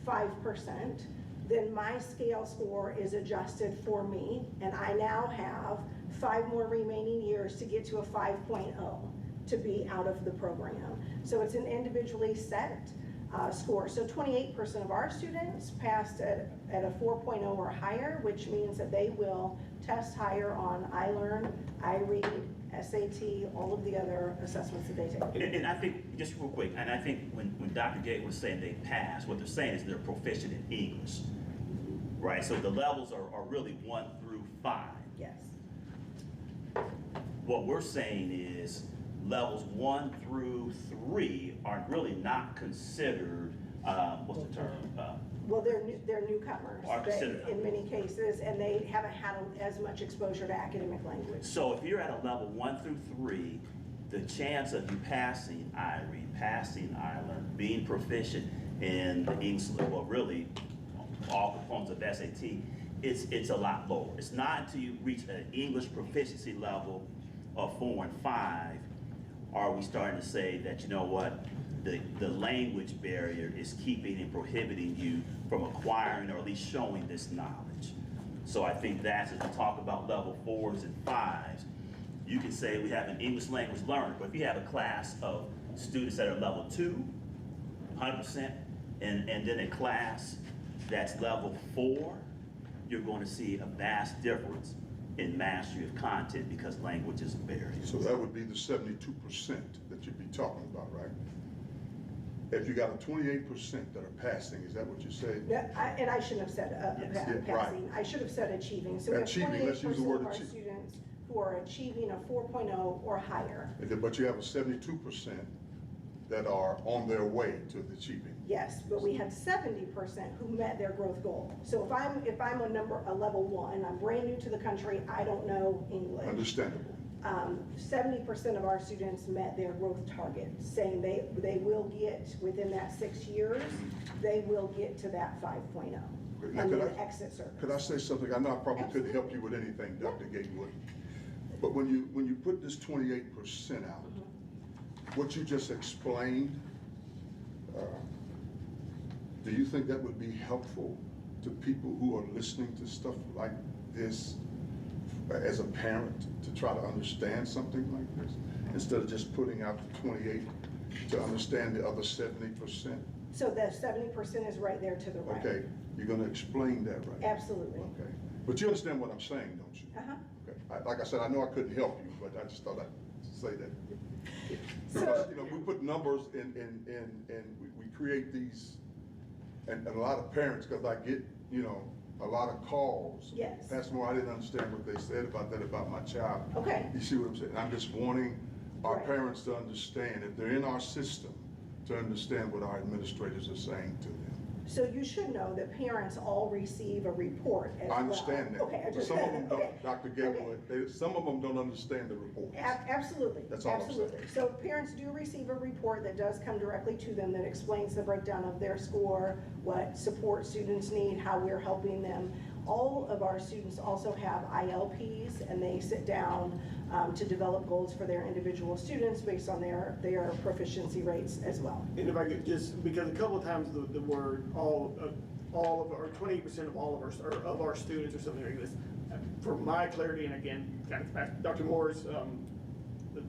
5%, then my scale score is adjusted for me, and I now have 5 more remaining years to get to a 5.0 to be out of the program. So it's an individually set score. So 28% of our students passed at a 4.0 or higher, which means that they will test higher on iLearn, iRead, SAT, all of the other assessments that they take. And I think, just real quick, and I think when Dr. Gay was saying they passed, what they're saying is they're proficient in English, right? So the levels are really 1 through 5. Yes. What we're saying is levels 1 through 3 are really not considered, what's the term? Well, they're newcomers Are considered. in many cases, and they haven't had as much exposure to academic language. So if you're at a level 1 through 3, the chance of you passing iRead, passing iLearn, being proficient in the English, well, really all components of SAT, it's a lot lower. It's not until you reach an English proficiency level of 4 and 5 are we starting to say that, you know what, the language barrier is keeping and prohibiting you from acquiring or at least showing this knowledge. So I think that's, as we talk about level 4s and 5s, you can say we have an English language learner, but if you have a class of students that are level 2, 100%, and then a class that's level 4, you're going to see a vast difference in mastery of content because language is a barrier. So that would be the 72% that you'd be talking about, right? If you got a 28% that are passing, is that what you said? Yeah, and I shouldn't have said Yes. Yeah, right. passing. I should have said achieving. So we have Achieving, let's use the 28% word of our achieve. students who are achieving a 4.0 or higher. But you have a 72% that are on their way to the achieving. Yes, but we had 70% who met their growth goal. So if I'm a level 1, I'm brand new to the country, I don't know English. Understandable. 70% of our students met their growth target, saying they will get, within that 6 years, they will get to that 5.0 Now, and could then I- exit service. Could I say something? I know I probably couldn't help you with anything, Dr. Gatewood. But when you put this 28% out, what you just explained, do you think that would be helpful to people who are listening to stuff like this as a parent to try to understand something like this? Instead of just putting out the 28 to understand the other 70%? So that 70% is right there to the right. Okay, you're gonna explain that, right? Absolutely. Okay, but you understand what I'm saying, don't you? Uh-huh. Okay. Like I said, I know I couldn't help you, but I just thought I'd say that. Because, you know, we put numbers in we create these, and a lot of parents, because I get, you know, a lot of calls. Yes. Pastor Moore, I didn't understand what they said about that, about my child. Okay. You see what I'm saying? I'm just wanting our Right. parents to understand, if they're in our system, to understand what our administrators are saying to them. So you should know that parents all receive a report as well. I understand that. Okay, I But just. some of them okay. don't, Dr. Gatewood, some of them don't understand the reports. Absolutely. That's all I'm saying. Absolutely. So parents do receive a report that does come directly to them that explains the breakdown of their score, what support students need, how we're helping them. All of our students also have ILPs, and they sit down to develop goals for their individual students based on their proficiency rates as well. And if I could just, because a couple of times the word all of or 28% of all of our students or something like this, for my clarity, and again, kind of back to Dr. Moore's,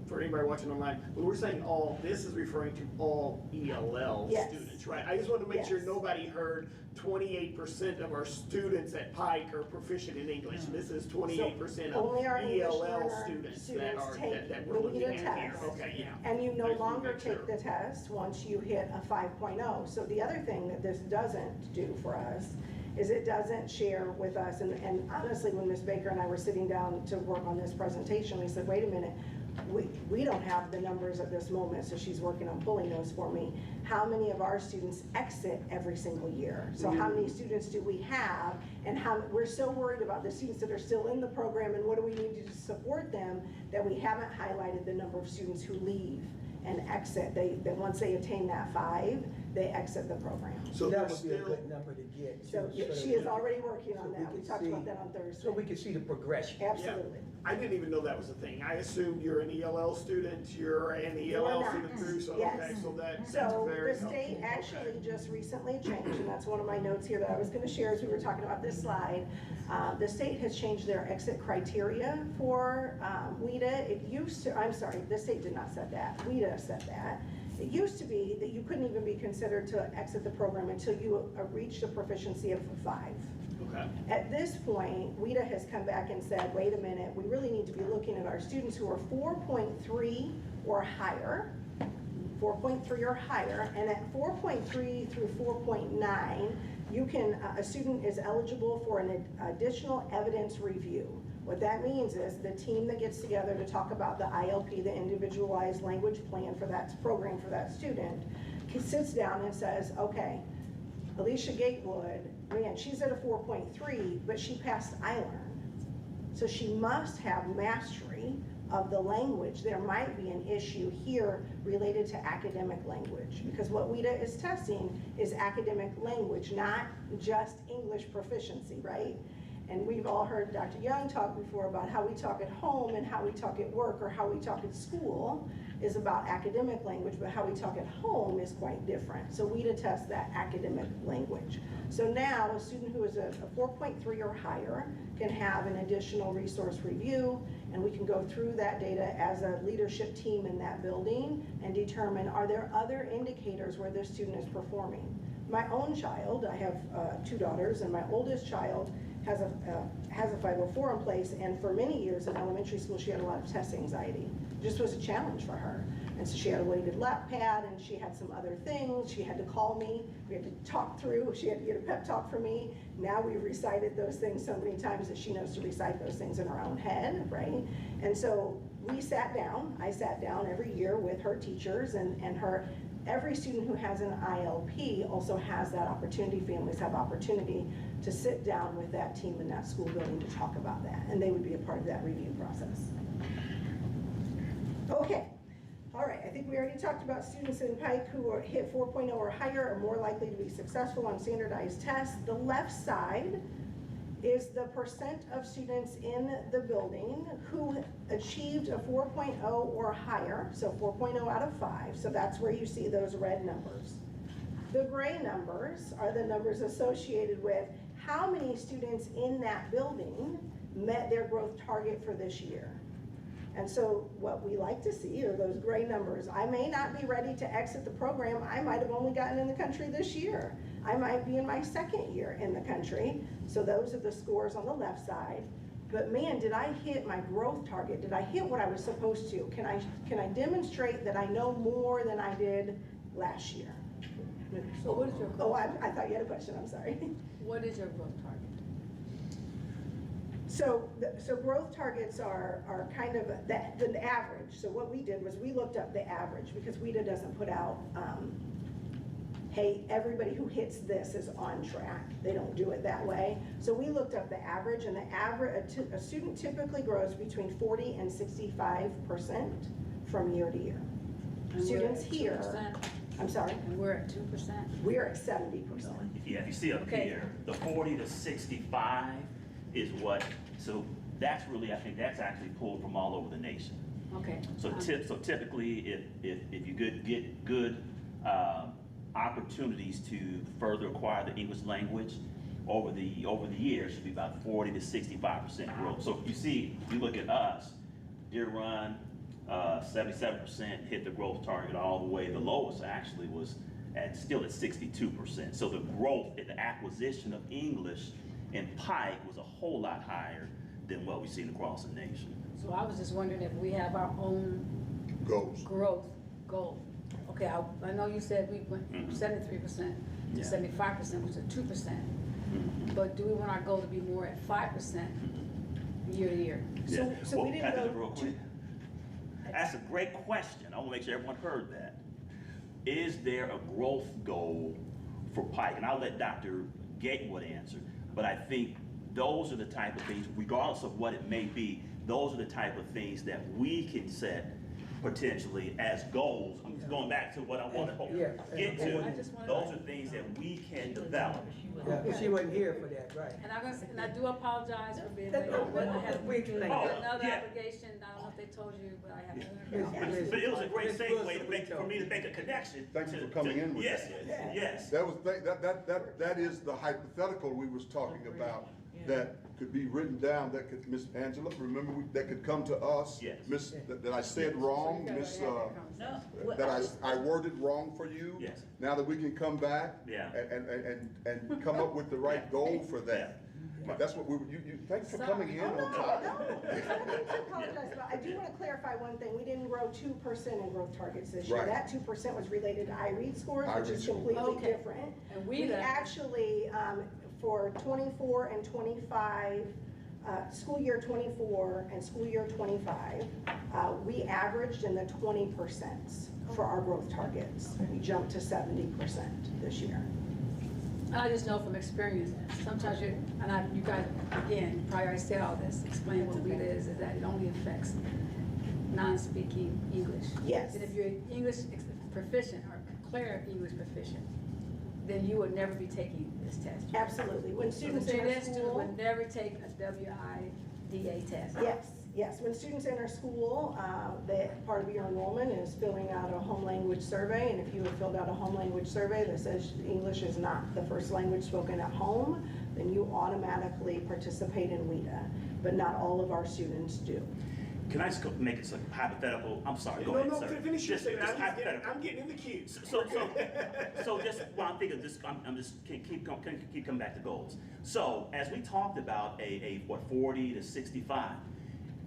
for anybody watching online, when we're saying all, this is referring to all ELL Yes. students, right? I just want to make sure Yes. nobody heard 28% of our students at Pike are proficient in English. This is 28% of Only our English ELL learner students that students are, take that we're the looking LEADER at here. test. Okay, yeah. And you I no just wanna longer make sure. take the test once you hit a 5.0. So the other thing that this doesn't do for us is it doesn't share with us, and honestly, when Ms. Baker and I were sitting down to work on this presentation, we said, wait a minute, we don't have the numbers at this moment, so she's working on pulling those for me. How many of our students exit every single year? So how many students do we have, and we're so worried about the students that are still in the program, and what do we need to do to support them, that we haven't highlighted the number of students who leave and exit. That once they attain that 5, they exit the program. So That there's would be a still, good number to get. So too, yeah, that she we- is already working so on we that. We can talked see- about that on Thursday. So we can see the progression. Absolutely. I didn't even know that was a thing. I assumed you're an ELL student, you're an ELL not. student through, so, Yes. okay, so that's So very the helpful. state actually Okay. just recently changed, and that's one of my notes here that I was gonna share as we were talking about this slide. The state has changed their exit criteria for WIDA. It used to, I'm sorry, the state did not set that, WIDA set that. It used to be that you couldn't even be considered to exit the program until you reached a proficiency of 5. Okay. At this point, WIDA has come back and said, wait a minute, we really need to be looking at our students who are 4.3 or higher, 4.3 or higher, and at 4.3 through 4.9, you can, a student is eligible for an additional evidence review. What that means is the team that gets together to talk about the ILP, the individualized language plan for that program for that student, sits down and says, okay, Alicia Gatewood, man, she's at a 4.3, but she passed iLearn. So she must have mastery of the language. There might be an issue here related to academic language, because what WIDA is testing is academic language, not just English proficiency, right? And we've all heard Dr. Young talk before about how we talk at home and how we talk at work or how we talk at school is about academic language, but how we talk at home is quite different. So WIDA tests that academic language. So now a student who is a 4.3 or higher can have an additional resource review, and we can go through that data as a leadership team in that building and determine, are there other indicators where this student is performing? My own child, I have 2 daughters, and my oldest child has a 504 in place, and for many years in elementary school, she had a lot of test anxiety. It just was a challenge for her. And so she had a weighted lap pad, and she had some other things. She had to call me. We had to talk through. She had to get a pep talk from me. Now we've recited those things so many times that she knows to recite those things in her own head, right? And so we sat down. I sat down every year with her teachers and her. Every student who has an ILP also has that opportunity, families have opportunity to sit down with that team in that school building to talk about that, and they would be a part of that review process. Okay, all right, I think we already talked about students in Pike who are hit 4.0 or higher are more likely to be successful on standardized tests. The left side is the percent of students in the building who achieved a 4.0 or higher, so 4.0 out of 5, so that's where you see those red numbers. The gray numbers are the numbers associated with how many students in that building met their growth target for this year. And so what we like to see are those gray numbers. I may not be ready to exit the program. I might have only gotten in the country this year. I might be in my 2nd year in the country. So those are the scores on the left side. But man, did I hit my growth target? Did I hit what I was supposed to? Can I demonstrate that I know more than I did last year? So what is your growth? Oh, I thought you had a question, I'm sorry. What is your growth target? So growth targets are kind of the average. So what we did was we looked up the average, because WIDA doesn't put out, hey, everybody who hits this is on track. They don't do it that way. So we looked up the average, and the average, a student typically grows between 40 and 65% from year to year. And Students we're at here, 2%? I'm sorry, And we're at 2%? we're at 70%. Yeah, if you see up Okay. here, the 40 to 65 is what, so that's really, I think that's actually pulled from all over the nation. Okay. So typically, if you get good opportunities to further acquire the English language, over the years, should be about 40 to 65% growth. So if you see, you look at us, Deer Run, 77% hit the growth target all the way. The lowest actually was still at 62%. So the growth in the acquisition of English in Pike was a whole lot higher than what we've seen across the nation. So I was just wondering if we have our own Goals. growth goal. Okay, I know you said we went from 73% to Yeah. 75%, which is 2%. But do we want our goal to be more at 5% year to year? So Well, we didn't can I go just real quick? That's a great question. I want to make sure everyone heard that. Is there a growth goal for Pike? And I'll let Dr. Gatewood answer, but I think those are the type of things, regardless of what it may be, those are the type of things that we can set potentially as goals. going back to what I want to Yeah. get I to, just wanna- those are things that we can develop. Yeah, she wasn't here for that, right? And and I do apologize for being late. I had We explained that. another yeah. obligation, I don't know if they told you, but I have another Yes, obligation. yes. But it was a great Ms. segue Wilson, for me to make a connection. Thank you to- for coming to- in with yes, that. Yes, That was, that is the hypothetical we was talking about, that could be written down, that could, Miss Angela, remember, that could come to us? Yes. Miss, that I said wrong, Miss, No, that I worded wrong for you? Yes. Now that we can come back? Yeah. And come up with the right goal for that. That's what thanks for coming in on time. No, there's nothing to apologize about. I do want to clarify one thing. We didn't grow 2% in growth targets this year. Right. That 2% was related to iRead scores, which iRead is scores. completely Okay. different. And We we actually, for 24 and 25, school year 24 and school year 25, we averaged in the 20% for our growth targets. We jumped to 70% this year. I just know from experience, sometimes you guys, again, prior I said all this, explain what WIDA is that it only affects non-speaking English. Yes. And if you're English proficient or clear English proficient, then you would never be taking this test. Absolutely. When So students the enter GED student school. would never take a WIDA test. Yes. When students enter school, part of your enrollment is filling out a home language survey. And if you have filled out a home language survey that says English is not the first language spoken at home, then you automatically participate in WIDA. But not all of our students do. Can I just make it a hypothetical? I'm sorry, go No, ahead, no, sir. finish your statement. Just hypothetical. I'm getting in the queue. So just while I'm thinking, I'm just keep coming back to goals. So as we talked about what 40 to 65,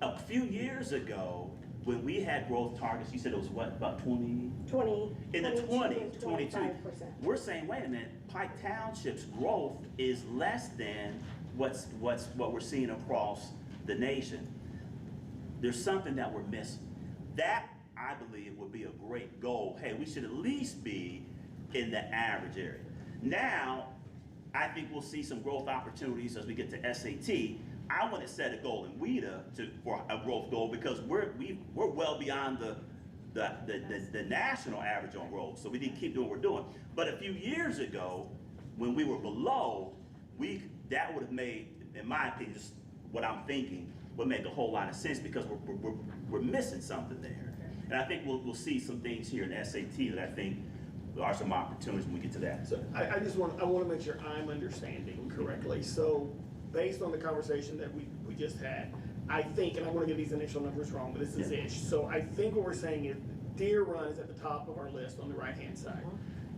a few years ago when we had growth targets, you said it was what, about 20? 20, In the 20s, 22. 25%. We're saying, wait a minute, Pike Township's growth is less than what we're seeing across the nation. There's something that we're missing. That, I believe, would be a great goal. Hey, we should at least be in the average area. Now, I think we'll see some growth opportunities as we get to SAT. I want to set a goal in WIDA for a growth goal because we're well beyond the national average on growth. So we need to keep doing what we're doing. But a few years ago, when we were below, that would have made, in my opinion, just what I'm thinking, would make a whole lot of sense because we're missing something there. And I think we'll see some things here in SAT that I think are some opportunities when we get to that. So I want to make sure I'm understanding correctly. So based on the conversation that we just had, I think, and I'm going to get these initial numbers wrong, but this is Yeah. ish. So I think what we're saying is Deer Run is at the top of our list on the right-hand side.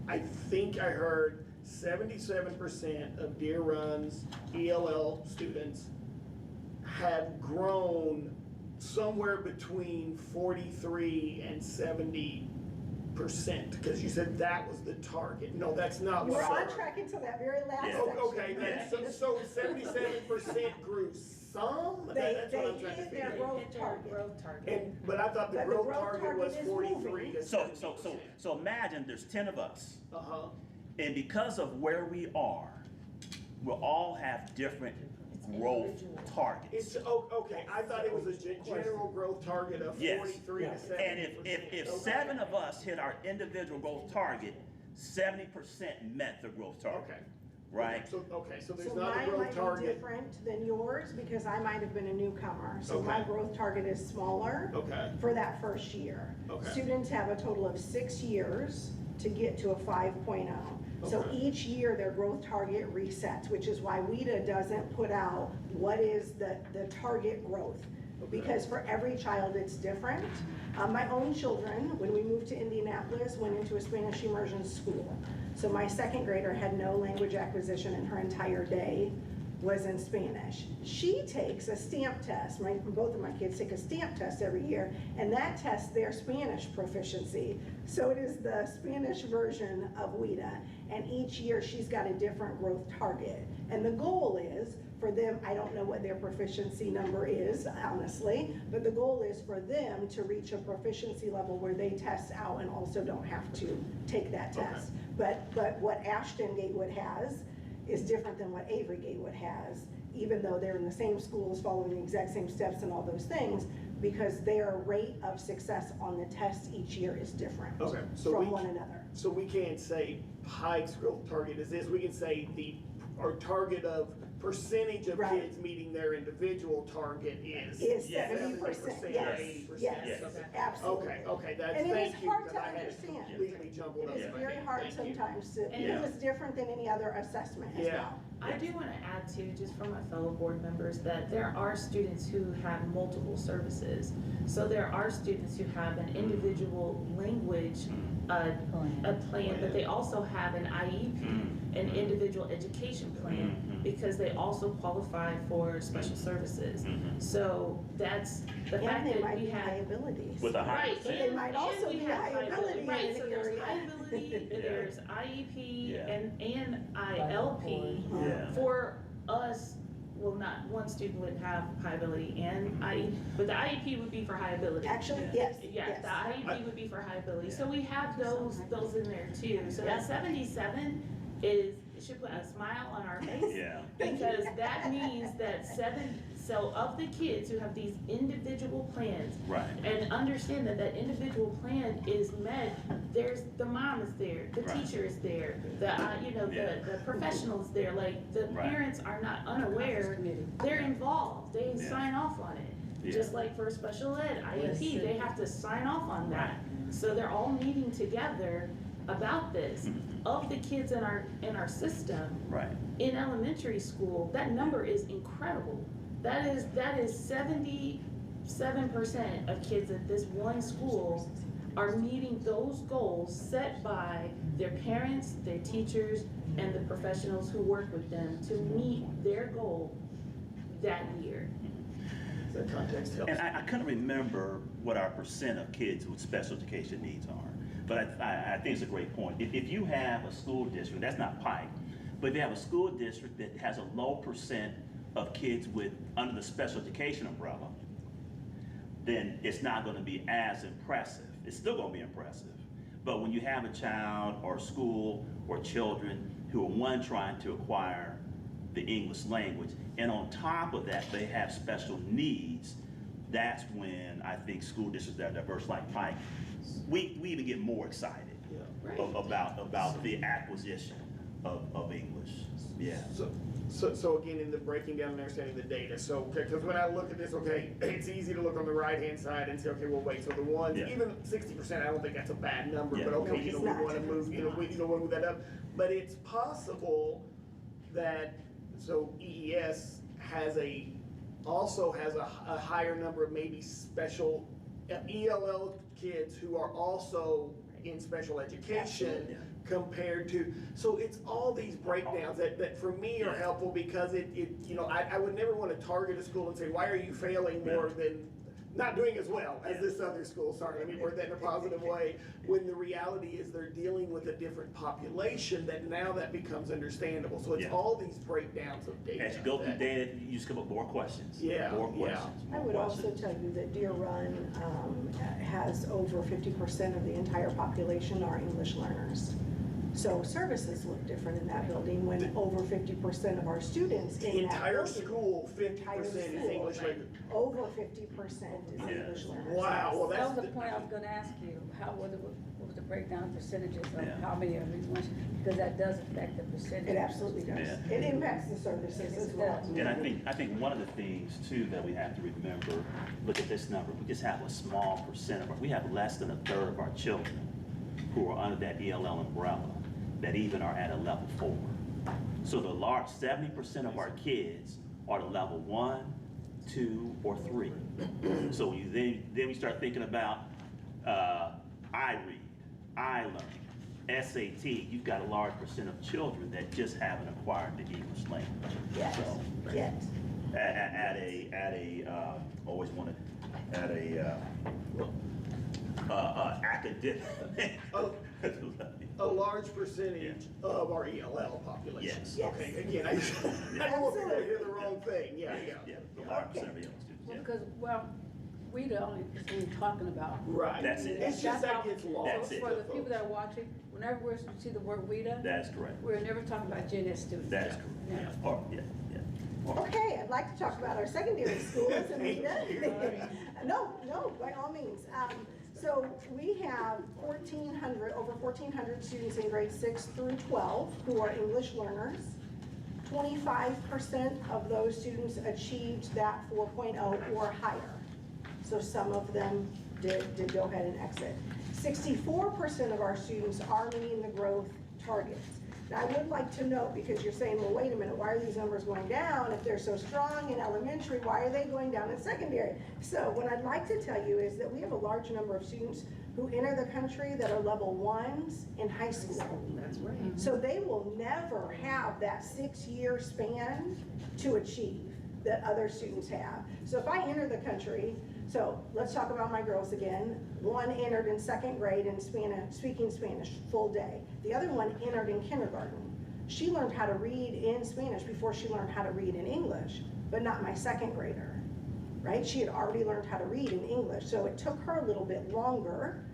I think I heard 77% of Deer Run's ELL students have grown somewhere between 43 and 70%, because you said that was the target. No, that's not You what were I on heard. track until that very last Yeah. section. Okay, so 77% grew some? They That's what I'm trying to hit their figure out. growth target. But I thought the But the growth growth target was target is 43 moving. to So 70%. imagine there's 10 of us, Uh-huh. and because of where we are, we'll all have different growth targets. It's, okay, I thought it was a general growth target of Yes. 43 to 70%. And if 7 of us hit our individual growth target, 70% met the growth target. Okay. Right? So there's So not a mine growth might be target. different than yours because I might have been a newcomer. So my Okay. growth target is smaller Okay. for that first year. Okay. Students have a total of 6 years to get to a 5.0. So Okay. each year their growth target resets, which is why WIDA doesn't put out what is the target growth. Because for every child it's different. My own children, when we moved to Indianapolis, went into a Spanish immersion school. So my second grader had no language acquisition in her entire day was in Spanish. She takes a stamp test. Both of my kids take a stamp test every year, and that tests their Spanish proficiency. So it is the Spanish version of WIDA, and each year she's got a different growth target. And the goal is for them, I don't know what their proficiency number is, honestly, but the goal is for them to reach a proficiency level where they test out and also don't have to take that test. But what Ashton Gatewood has is different than what Avery Gatewood has. even though they're in the same schools, following the exact same steps and all those things, because their rate of success on the tests each year is different Okay, so from we- one another. So we can't say Pike's growth target is this, we can say our target of percentage of Right. kids meeting their individual target is. Is Yes. 70%, 70% or yes, 80%. yes, Okay. absolutely. Okay, that's, And it thank is you, hard because to I had understand. completely jumbled It up. is in my very head. hard Thank you. sometimes to, Yeah. because it's different than any other assessment as Yeah. well. I do want to add too, just from my fellow board members, that there are students who have multiple services. So there are students who have an individual language a plan, but they also have an IEP, an individual education plan, because they also qualify for special services. So that's the And fact they that might we be high have. abilities. With a high Right, percent. They might also and we be have high ability in right, an so there's area. high ability, Yeah. there's IEP Yeah. and ILP. Yeah. For us, well, not one student would have high ability and IEP, but the IEP would be for high ability. Actually, Yeah. yes, Yeah, yes. the IEP would be for high ability, so we have those in there too. So that 77 it should put a smile on our face. Yeah. Because that means that so of the kids who have these individual plans, Right. and understand that that individual plan is met, the mom is there, the Right. teacher is there, Yeah. the professional is there, like, the Right. parents are not unaware, they're involved, they Yeah. sign off on it. Yeah. Just like for special ed, IEP, Yes. they have to sign off on that. So they're all meeting together about this. Mhm. Of the kids in our system, Right. in elementary school, that number is incredible. That is 77% of kids at this one school are meeting those goals set by their parents, their teachers, and the professionals who work with them to meet their goal that year. That context helps. And I couldn't remember what our percent of kids with special education needs are, but I think it's a great point. If you have a school district, that's not Pike, but if you have a school district that has a low percent of kids under the special education umbrella, then it's not going to be as impressive. It's still going to be impressive. But when you have a child or school or children who are trying to acquire the English language, and on top of that, they have special needs, that's when I think school districts that are diverse like Pike, we even get more excited Right. about the acquisition of English. Yeah. So again, in the breaking down and understanding the data, so, okay, because when I look at this, okay, it's easy to look on the right-hand side and say, okay, well, wait, so the ones, Yeah. even 60%, I don't think that's a bad number, Yeah. but No, okay, it's we not. want to move, we want to move that up. But it's possible that, so EES also has a higher number of maybe special, ELL kids who are also in special education Yeah. compared to, so it's all these breakdowns that for me are Yeah. helpful because I would never want to target a school and say, why are you failing more than, not doing as well as this other school, sorry, let me word that in a positive way, when the reality is they're dealing with a different population, that now that becomes understandable. So it's Yeah. all these breakdowns of data. As you go through that- data, you just come up with more questions. Yeah, More yeah. questions. I more would also questions. tell you that Deer Run has over 50% of the entire population are English learners. So services look different in that building when over 50% of our students The in that entire building. school, Entire 50% is school, English language. Over 50% is Yeah. English learners. Wow, well, That was that's, the point I was gonna ask you, what was the breakdown percentages of Yeah. how many of these ones, because that does affect the percentage. It absolutely does. Yeah. It impacts the services as well. And I think one of the things too that we have to remember, look at this number, we just have a small percent we have less than a third of our children who are under that ELL umbrella that even are at a level 4. So the large 70% of our kids are to level 1, 2, or 3. So when you then we start thinking about iRead, iLearn, SAT, you've got a large percent of children that just haven't acquired the English language. Yes, So, yes. always wanted at academic. a large percentage of our ELL population. Yes. Yes. Okay, again, I don't want people to hear the wrong thing, yeah. Yeah, the large percent of young students, Well, yeah. because, we the only is who we're talking about. Right. That's it. It's just That's that how- gets so lost. That's it. For the people that are watching, whenever we see the word WIDA, That's correct. we're never talking about Gen Ed students. That's correct. Yeah. Yeah. Or, yeah, yeah. Or- Okay, like to talk about our secondary schools, Anita. No, by all means. So we have over 1,400 students in grades 6 through 12 who are English learners. 25% of those students achieved that 4.0 or higher. So some of them did go ahead and exit. 64% of our students are meeting the growth targets. Now, I would like to note, because you're saying, well, wait a minute, why are these numbers going down? If they're so strong in elementary, why are they going down in secondary? So what I'd like to tell you is that we have a large number of students who enter the country that are level 1s in high school. That's right. So they will never have that 6-year span to achieve that other students have. So if I enter the country, so let's talk about my girls again. One entered in 2nd grade in Spanish, speaking Spanish full day. The other one entered in kindergarten. She learned how to read in Spanish before she learned how to read in English, but not my 2nd grader, right? She had already learned how to read in English, so it took her a little bit longer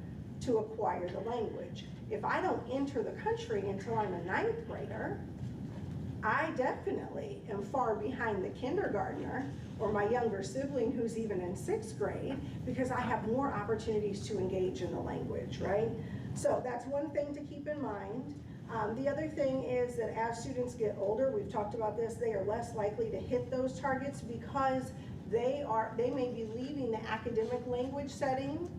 to acquire the language. If I don't enter the country until I'm a 9th grader, I definitely am far behind the kindergartner or my younger sibling who's even in 6th grade, because I have more opportunities to engage in the language, right? So that's one thing to keep in mind. The other thing is that as students get older, we've talked about this, they are less likely to hit those targets because they may be leaving the academic language setting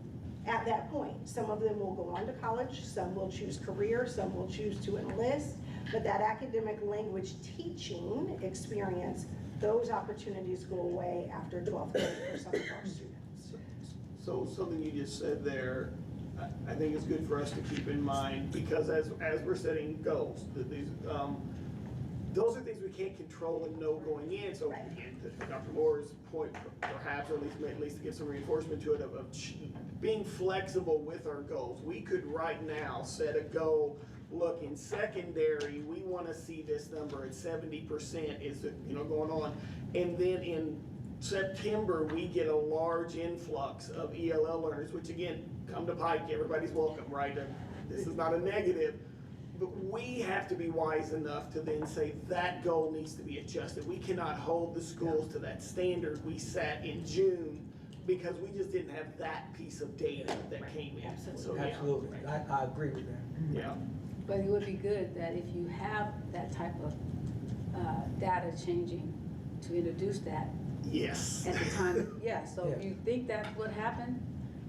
at that point. Some of them will go on to college, some will choose career, some will choose to enlist, but that academic language teaching experience, those opportunities go away after 12th grade for some of our students. So something you just said there, I think is good for us to keep in mind, because as we're setting goals, those are things we can't control and know going in. So again, to Dr. Moore's point, perhaps, or at least to give some reinforcement to it, of being flexible with our goals. We could right now set a goal. Look, in secondary, we want to see this number at 70% is going on, and then in September we get a large influx of ELL learners, which again, come to Pike, everybody's welcome, right? This is not a negative, but we have to be wise enough to then say that goal needs to be adjusted. We cannot hold the schools to that standard we set in June, because we just didn't have that piece of data that came in. So, yeah. Absolutely, I agree with that. Yeah. But it would be good that if you have that type of data changing, to introduce that Yes. at the time. Yeah, so if you think that's what happened,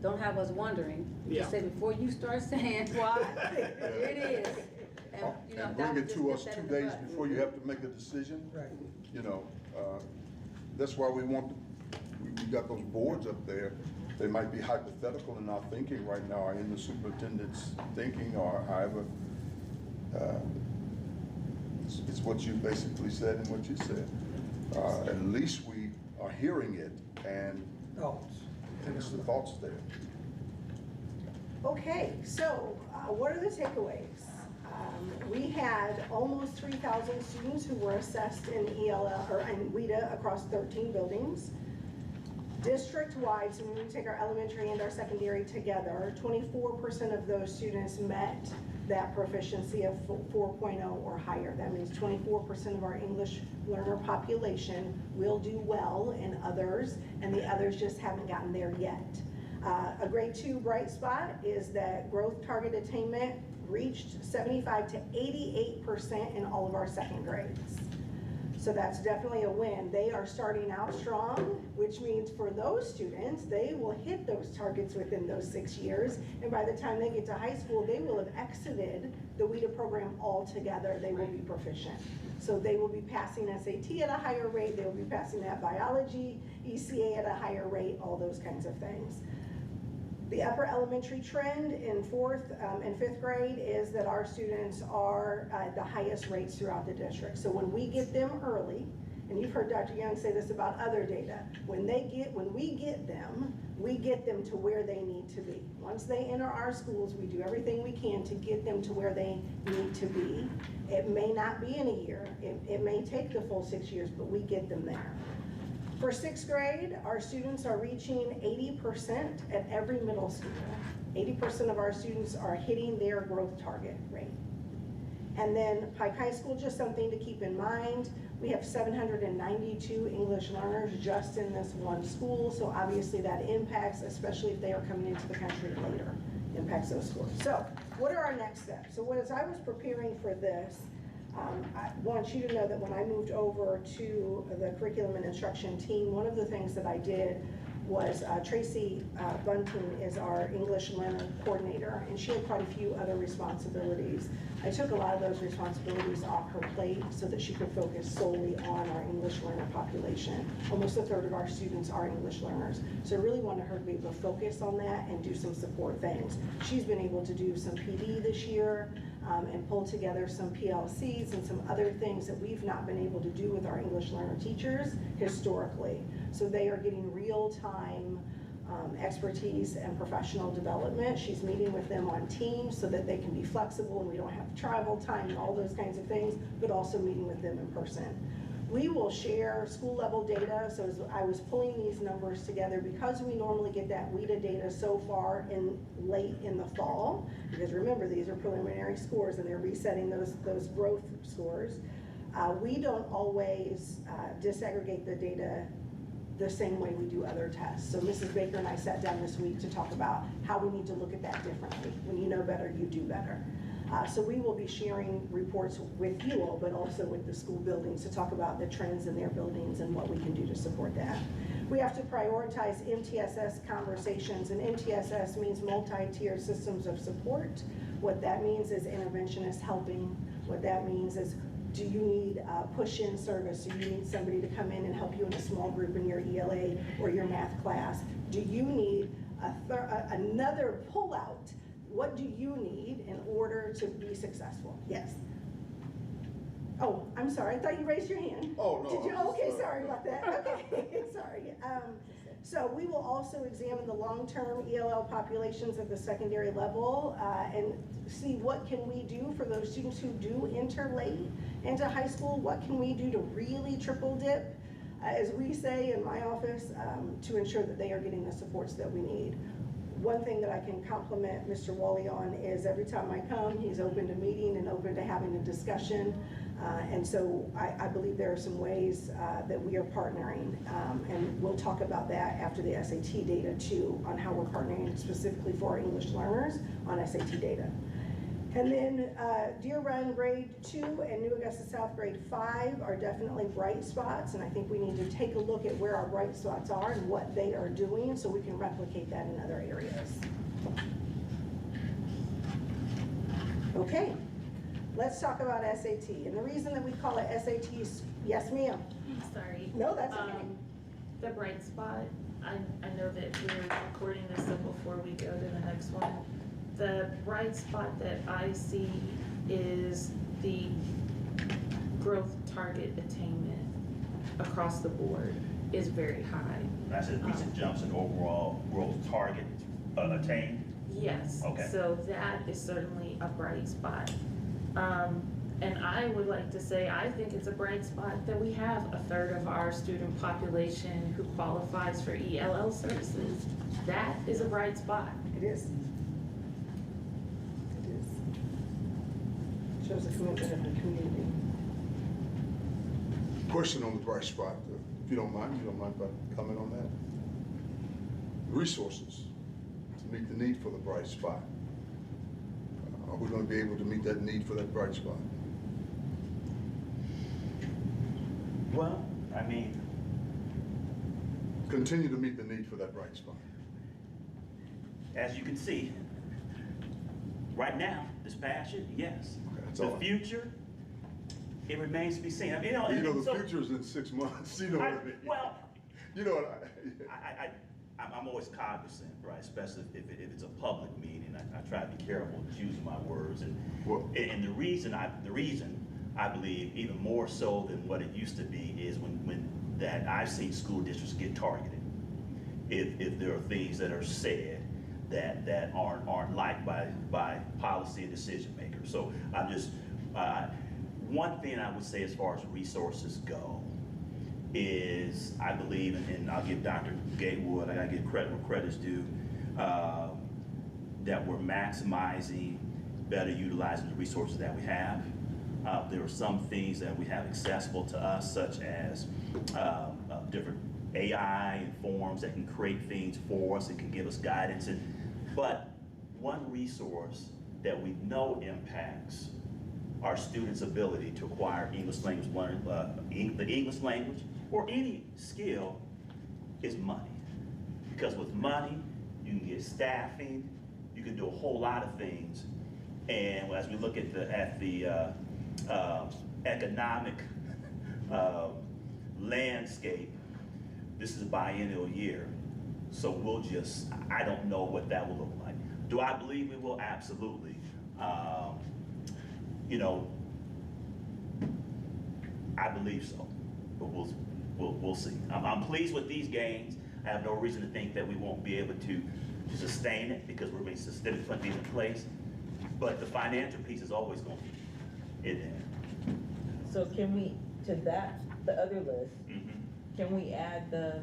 don't have us wondering. Yeah. Just say before you start saying why, here it is. And, you know, And that bring would it just to nip us that 2 in the days bud. before you have to make a decision. Right. You know, that's why we got those boards up there. They might be hypothetical in our thinking right now, or in the superintendent's thinking, or however. It's what you basically said and what you said. At least we are hearing it, and Thoughts? it's the thoughts there. Okay, so what are the takeaways? We had almost 3,000 students who were assessed in ELL or in WIDA across 13 buildings. District-wide, so when we take our elementary and our secondary together, 24% of those students met that proficiency of 4.0 or higher. That means 24% of our English learner population will do well in others, and the others just haven't gotten there yet. A grade 2 bright spot is that growth target attainment reached 75 to 88% in all of our 2nd grades. So that's definitely a win. They are starting out strong, which means for those students, they will hit those targets within those 6 years. And by the time they get to high school, they will have exited the WIDA program altogether. They will be proficient. So they will be passing SAT at a higher rate. They will be passing that biology, ECA at a higher rate, all those kinds of things. The upper elementary trend in 4th and 5th grade is that our students are at the highest rates throughout the district. So when we get them early, and you've heard Dr. Young say this about other data, when we get them to where they need to be. Once they enter our schools, we do everything we can to get them to where they need to be. It may not be in a year, it may take the full 6 years, but we get them there. For 6th grade, our students are reaching 80% at every middle school. 80% of our students are hitting their growth target rate. And then Pike High School, just something to keep in mind, We have 792 English learners just in this one school, so obviously that impacts, especially if they are coming into the country later, impacts those scores. So what are our next steps? So as I was preparing for this, I want you to know that when I moved over to the curriculum and instruction team, one of the things that I did was Tracy Bunting is our English learner coordinator, and she had quite a few other responsibilities. I took a lot of those responsibilities off her plate so that she could focus solely on our English learner population. Almost a third of our students are English learners. So I really wanted her to be able to focus on that and do some support things. She's been able to do some PD this year, and pull together some PLCs and some other things that we've not been able to do with our English learner teachers historically. So they are getting real-time expertise and professional development. She's meeting with them on Teams so that they can be flexible and we don't have travel time and all those kinds of things, but also meeting with them in person. We will share school level data. So as I was pulling these numbers together, because we normally get that WIDA data so far in late in the fall, because remember, these are preliminary scores and they're resetting those growth scores. We don't always disaggregate the data the same way we do other tests. So Mrs. Baker and I sat down this week to talk about how we need to look at that differently. When you know better, you do better. So we will be sharing reports with you all, but also with the school buildings to talk about the trends in their buildings and what we can do to support that. We have to prioritize MTSS conversations, and MTSS means multi-tier systems of support. What that means is interventionist helping. What that means is, do you need push-in service? Do you need somebody to come in and help you in a small group in your ELA or your math class? Do you need another pull-out? What do you need in order to be successful? Yes. Oh, I'm sorry, I thought you raised your hand. Oh, no. Did you? Okay, sorry about that. Okay, sorry. So we will also examine the long-term ELL populations at the secondary level and see what can we do for those students who do enter late into high school. What can we do to really triple dip, as we say in my office, to ensure that they are getting the supports that we need. One thing that I can compliment Mr. Wally on is every time I come, he's open to meeting and open to having a discussion. And so I believe there are some ways that we are partnering. And we'll talk about that after the SAT data too, on how we're partnering specifically for our English learners on SAT data. And then Deer Run grade 2 and New Augusta South grade 5 are definitely bright spots, and I think we need to take a look at where our bright spots are and what they are doing so we can replicate that in other areas. Okay, let's talk about SAT. And the reason that we call it SAT, yes ma'am? Sorry. No, that's okay. The bright spot, I know that we're recording this so before we go to the next one. The bright spot that I see is the growth target attainment across the board is very high. That's a recent jumps in overall growth target attained? Yes. Okay. So that is certainly a bright spot. And I would like to say, I think it's a bright spot that we have a third of our student population who qualifies for ELL services. That is a bright spot. It is. Shows a commitment of the community. Question on the bright spot, if you don't mind if I comment on that? Resources to meet the need for the bright spot. Are we going to be able to meet that need for that bright spot? Well, I mean, Continue to meet the need for that bright spot. as you can see, right now, this past year, yes. Okay, that's The all. future, it remains to be seen. I mean, You know, the so- future's in 6 months, you know what I mean? Well, You know what I'm always cognizant, right, especially if it's a public meeting. I try to be careful choosing my words. Well- And the reason I believe even more so than what it used to be is when that I've seen school districts get targeted. If there are things that are said that aren't liked by policy and decision makers. So I'm just, one thing I would say as far as resources go is I believe, and I'll give Dr. Gatewood, I gotta give credit where credit's due, that we're maximizing, better utilizing the resources that we have. There are some things that we have accessible to us, such as different AI and forms that can create things for us and can give us guidance. But one resource that we know impacts our students' ability to acquire English language learning, the English language, or any skill is money. Because with money, you can get staffing, you can do a whole lot of things. And as we look at the economic landscape, this is a biennial year. So I don't know what that will look like. Do I believe we will? Absolutely. You know, I believe so, but we'll see. I'm pleased with these gains. I have no reason to think that we won't be able to sustain it because we're being systemically in place. But the financial piece is always going to be in there. So can we, to that, the other list, can we add the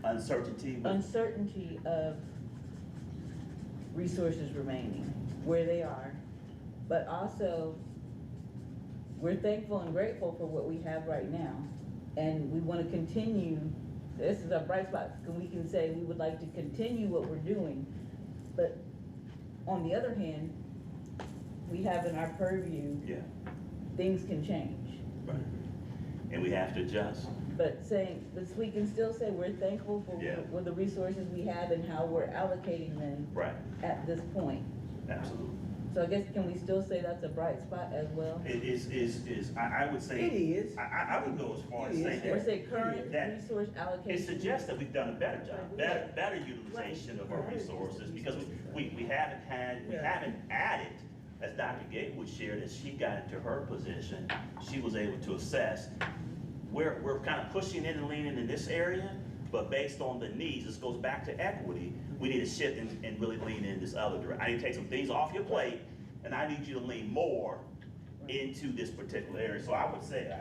Uncertainty. uncertainty of resources remaining where they are, but also we're thankful and grateful for what we have right now, and we want to continue. This is a bright spot, and we can say we would like to continue what we're doing, but on the other hand, we have in our purview, things can change. Right. And we have to adjust. But we can still say we're thankful for what the resources we have and how we're allocating them at this point. Absolutely. So I guess, can we still say that's a bright spot as well? It is, I would say. It is. I would go as far as It saying is. Or that. say current that resource It allocation? suggests that we've done a better job, better utilization of our resources, because we haven't added, as Dr. Gatewood shared, as she got into her position, she was able to assess, we're kind of pushing in and leaning in this area, but based on the needs, this goes back to equity, we need to shift and really lean in this other direction. I need to take some things off your plate, and I need you to lean more into this particular area. So I would say,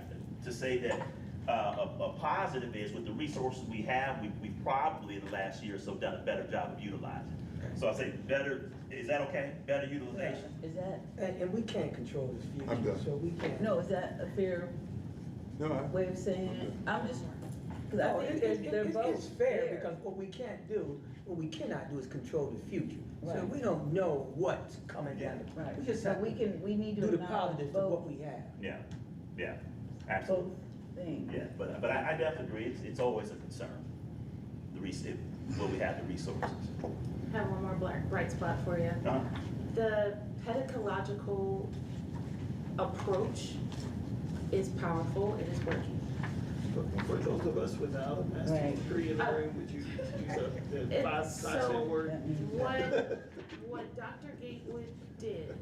to say that a positive is with the resources we have, we've probably in the last year or so done a better job of utilizing. So I say better, is that okay? Better utilization? Is that, And we can't control this future. I'm done. So we can't. no, is that a fair No, way of saying it? I'm just, because No, I think they're both it's fair, because what we cannot do is control the future. So Right. we don't know what's coming down the pipe. Right. We just So have we need to do the acknowledge positives of both- what we have. Yeah, both absolutely. things. Yeah, but I definitely agree, it's always a concern, what we have the resources. I have one more bright spot for you. The pedagogical approach is powerful, it is working. For those of us without a master's degree in the room, would you use a five-cent word? What Dr. Gatewood did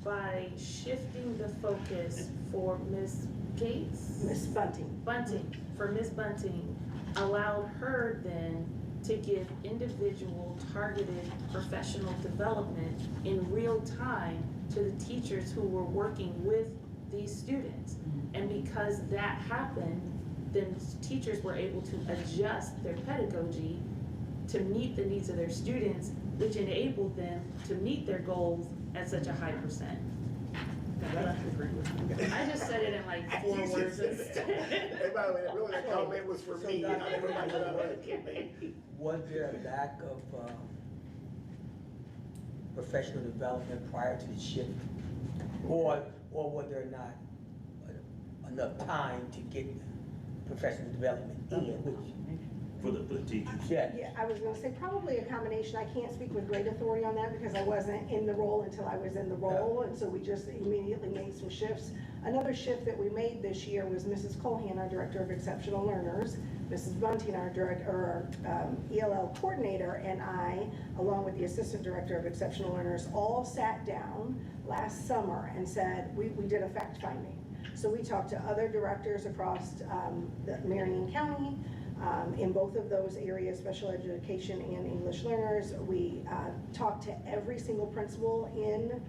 by shifting the focus for Ms. Gates? Miss Bunting. For Ms. Bunting, allowed her then to give individual targeted professional development in real time to the teachers who were working with these students. And because that happened, then teachers were able to adjust their pedagogy to meet the needs of their students, which enabled them to meet their goals at such a high percent. That I can agree with. I just said it in like 4 words instead. Hey, by the way, really, that comment was for me. So, Not everybody else. Was there a lack of professional development prior to the shift? Or was there not enough time to get professional development in, which? For the teachers. Yeah, I was gonna say probably a combination. I can't speak with great authority on that because I wasn't in the role until I was in the role. And so we just immediately made some shifts. Another shift that we made this year was Mrs. Colhan, our Director of Exceptional Learners, Mrs. Bunting, our ELL coordinator, and I, along with the Assistant Director of Exceptional Learners, all sat down last summer and said, we did a fact finding. So we talked to other directors across the Marion County, in both of those areas, special education and English learners. We talked to every single principal in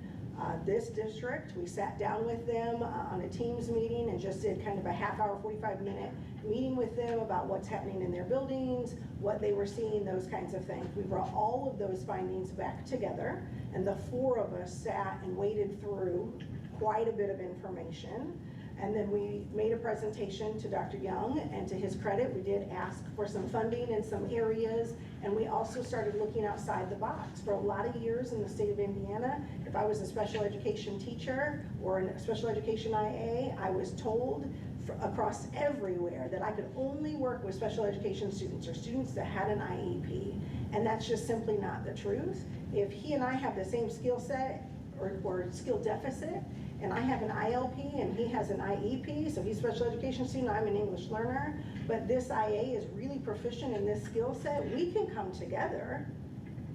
this district. We sat down with them on a Teams meeting and just did kind of a half-hour, 45-minute meeting with them about what's happening in their buildings, what they were seeing, those kinds of things. We brought all of those findings back together, and the 4 of us sat and waded through quite a bit of information. And then we made a presentation to Dr. Young, and to his credit, we did ask for some funding in some areas, and we also started looking outside the box. For a lot of years in the state of Indiana, if I was a special education teacher or a special education IA, I was told across everywhere that I could only work with special education students or students that had an IEP, and that's just simply not the truth. If he and I have the same skill set or skill deficit, and I have an ILP and he has an IEP, so he's a special education student, I'm an English learner, but this IA is really proficient in this skill set, we can come together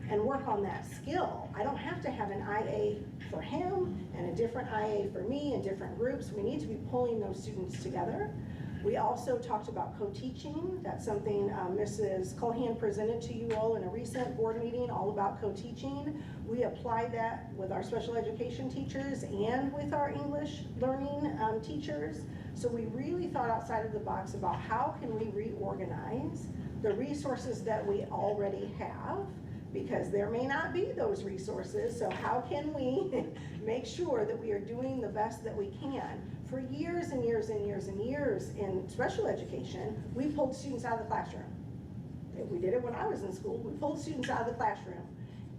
and work on that skill. I don't have to have an IA for him and a different IA for me and different groups. We need to be pulling those students together. We also talked about co-teaching. That's something Mrs. Culhan presented to you all in a recent board meeting, all about co-teaching. We apply that with our special education teachers and with our English learning teachers. So we really thought outside of the box about how can we reorganize the resources that we already have, because there may not be those resources, so how can we make sure that we are doing the best that we can? For years and years and years and years in special education, we pulled students out of the classroom. We did it when I was in school. We pulled students out of the classroom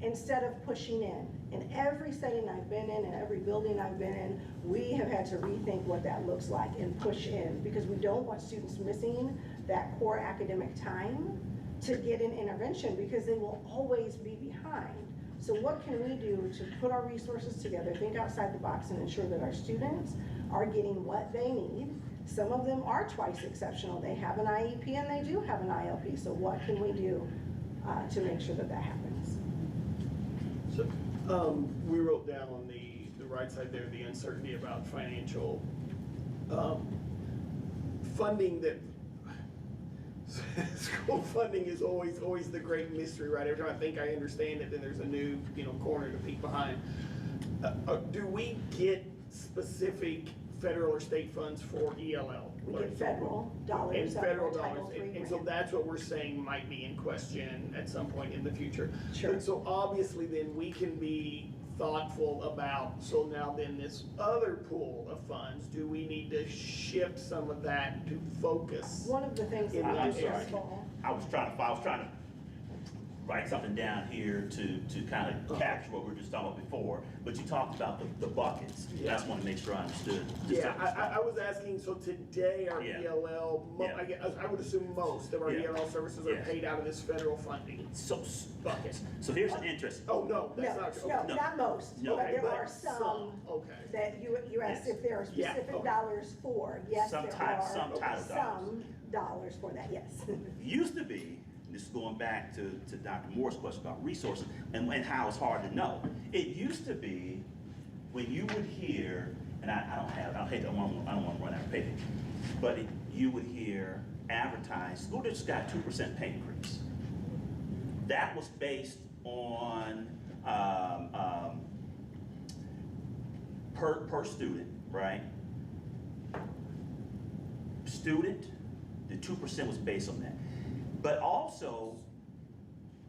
instead of pushing in. In every setting I've been in every building I've been in, we have had to rethink what that looks like and push in, because we don't want students missing that core academic time to get an intervention, because they will always be behind. So what can we do to put our resources together, think outside the box, and ensure that our students are getting what they need? Some of them are twice exceptional. They have an IEP and they do have an ILP. So what can we do to make sure that that happens? So, we wrote down on the right side there, the uncertainty about financial funding. That school funding is always the great mystery, right? Every time I think I understand it, then there's a new, corner to peek behind. Do we get specific federal or state funds for ELL? We get federal dollars. And federal Title dollars, III and so grant. that's what we're saying might be in question at some point in the future. Sure. And so obviously then we can be thoughtful about, so now then this other pool of funds, do we need to shift some of that to focus? One of the things that In we that do area. this fall. I was trying to write something down here to kind of capture what we were just talking about before, but you talked about the buckets. Yeah. I just want to make sure I understood. the Yeah, circumstance. I was asking, so today our Yeah. ELL, Yeah. I would assume most of our Yeah. ELL services are Yeah. paid out of this federal funding. Buckets. So here's an interesting. Oh, no, that's not true. No, not most, No. but there But are some Okay. that you asked Yes. if there are Yeah, specific okay. dollars for. Yes, Some there type- are some type of dollars. some dollars for that, yes. Used to be, this is going back to Dr. Moore's question about resources and how it's hard to know. It used to be when you would hear, and I don't want to run out of paper, but you would hear advertised, school districts got 2% pay increase. That was based on per student, right? Student, the 2% was based on that. But also,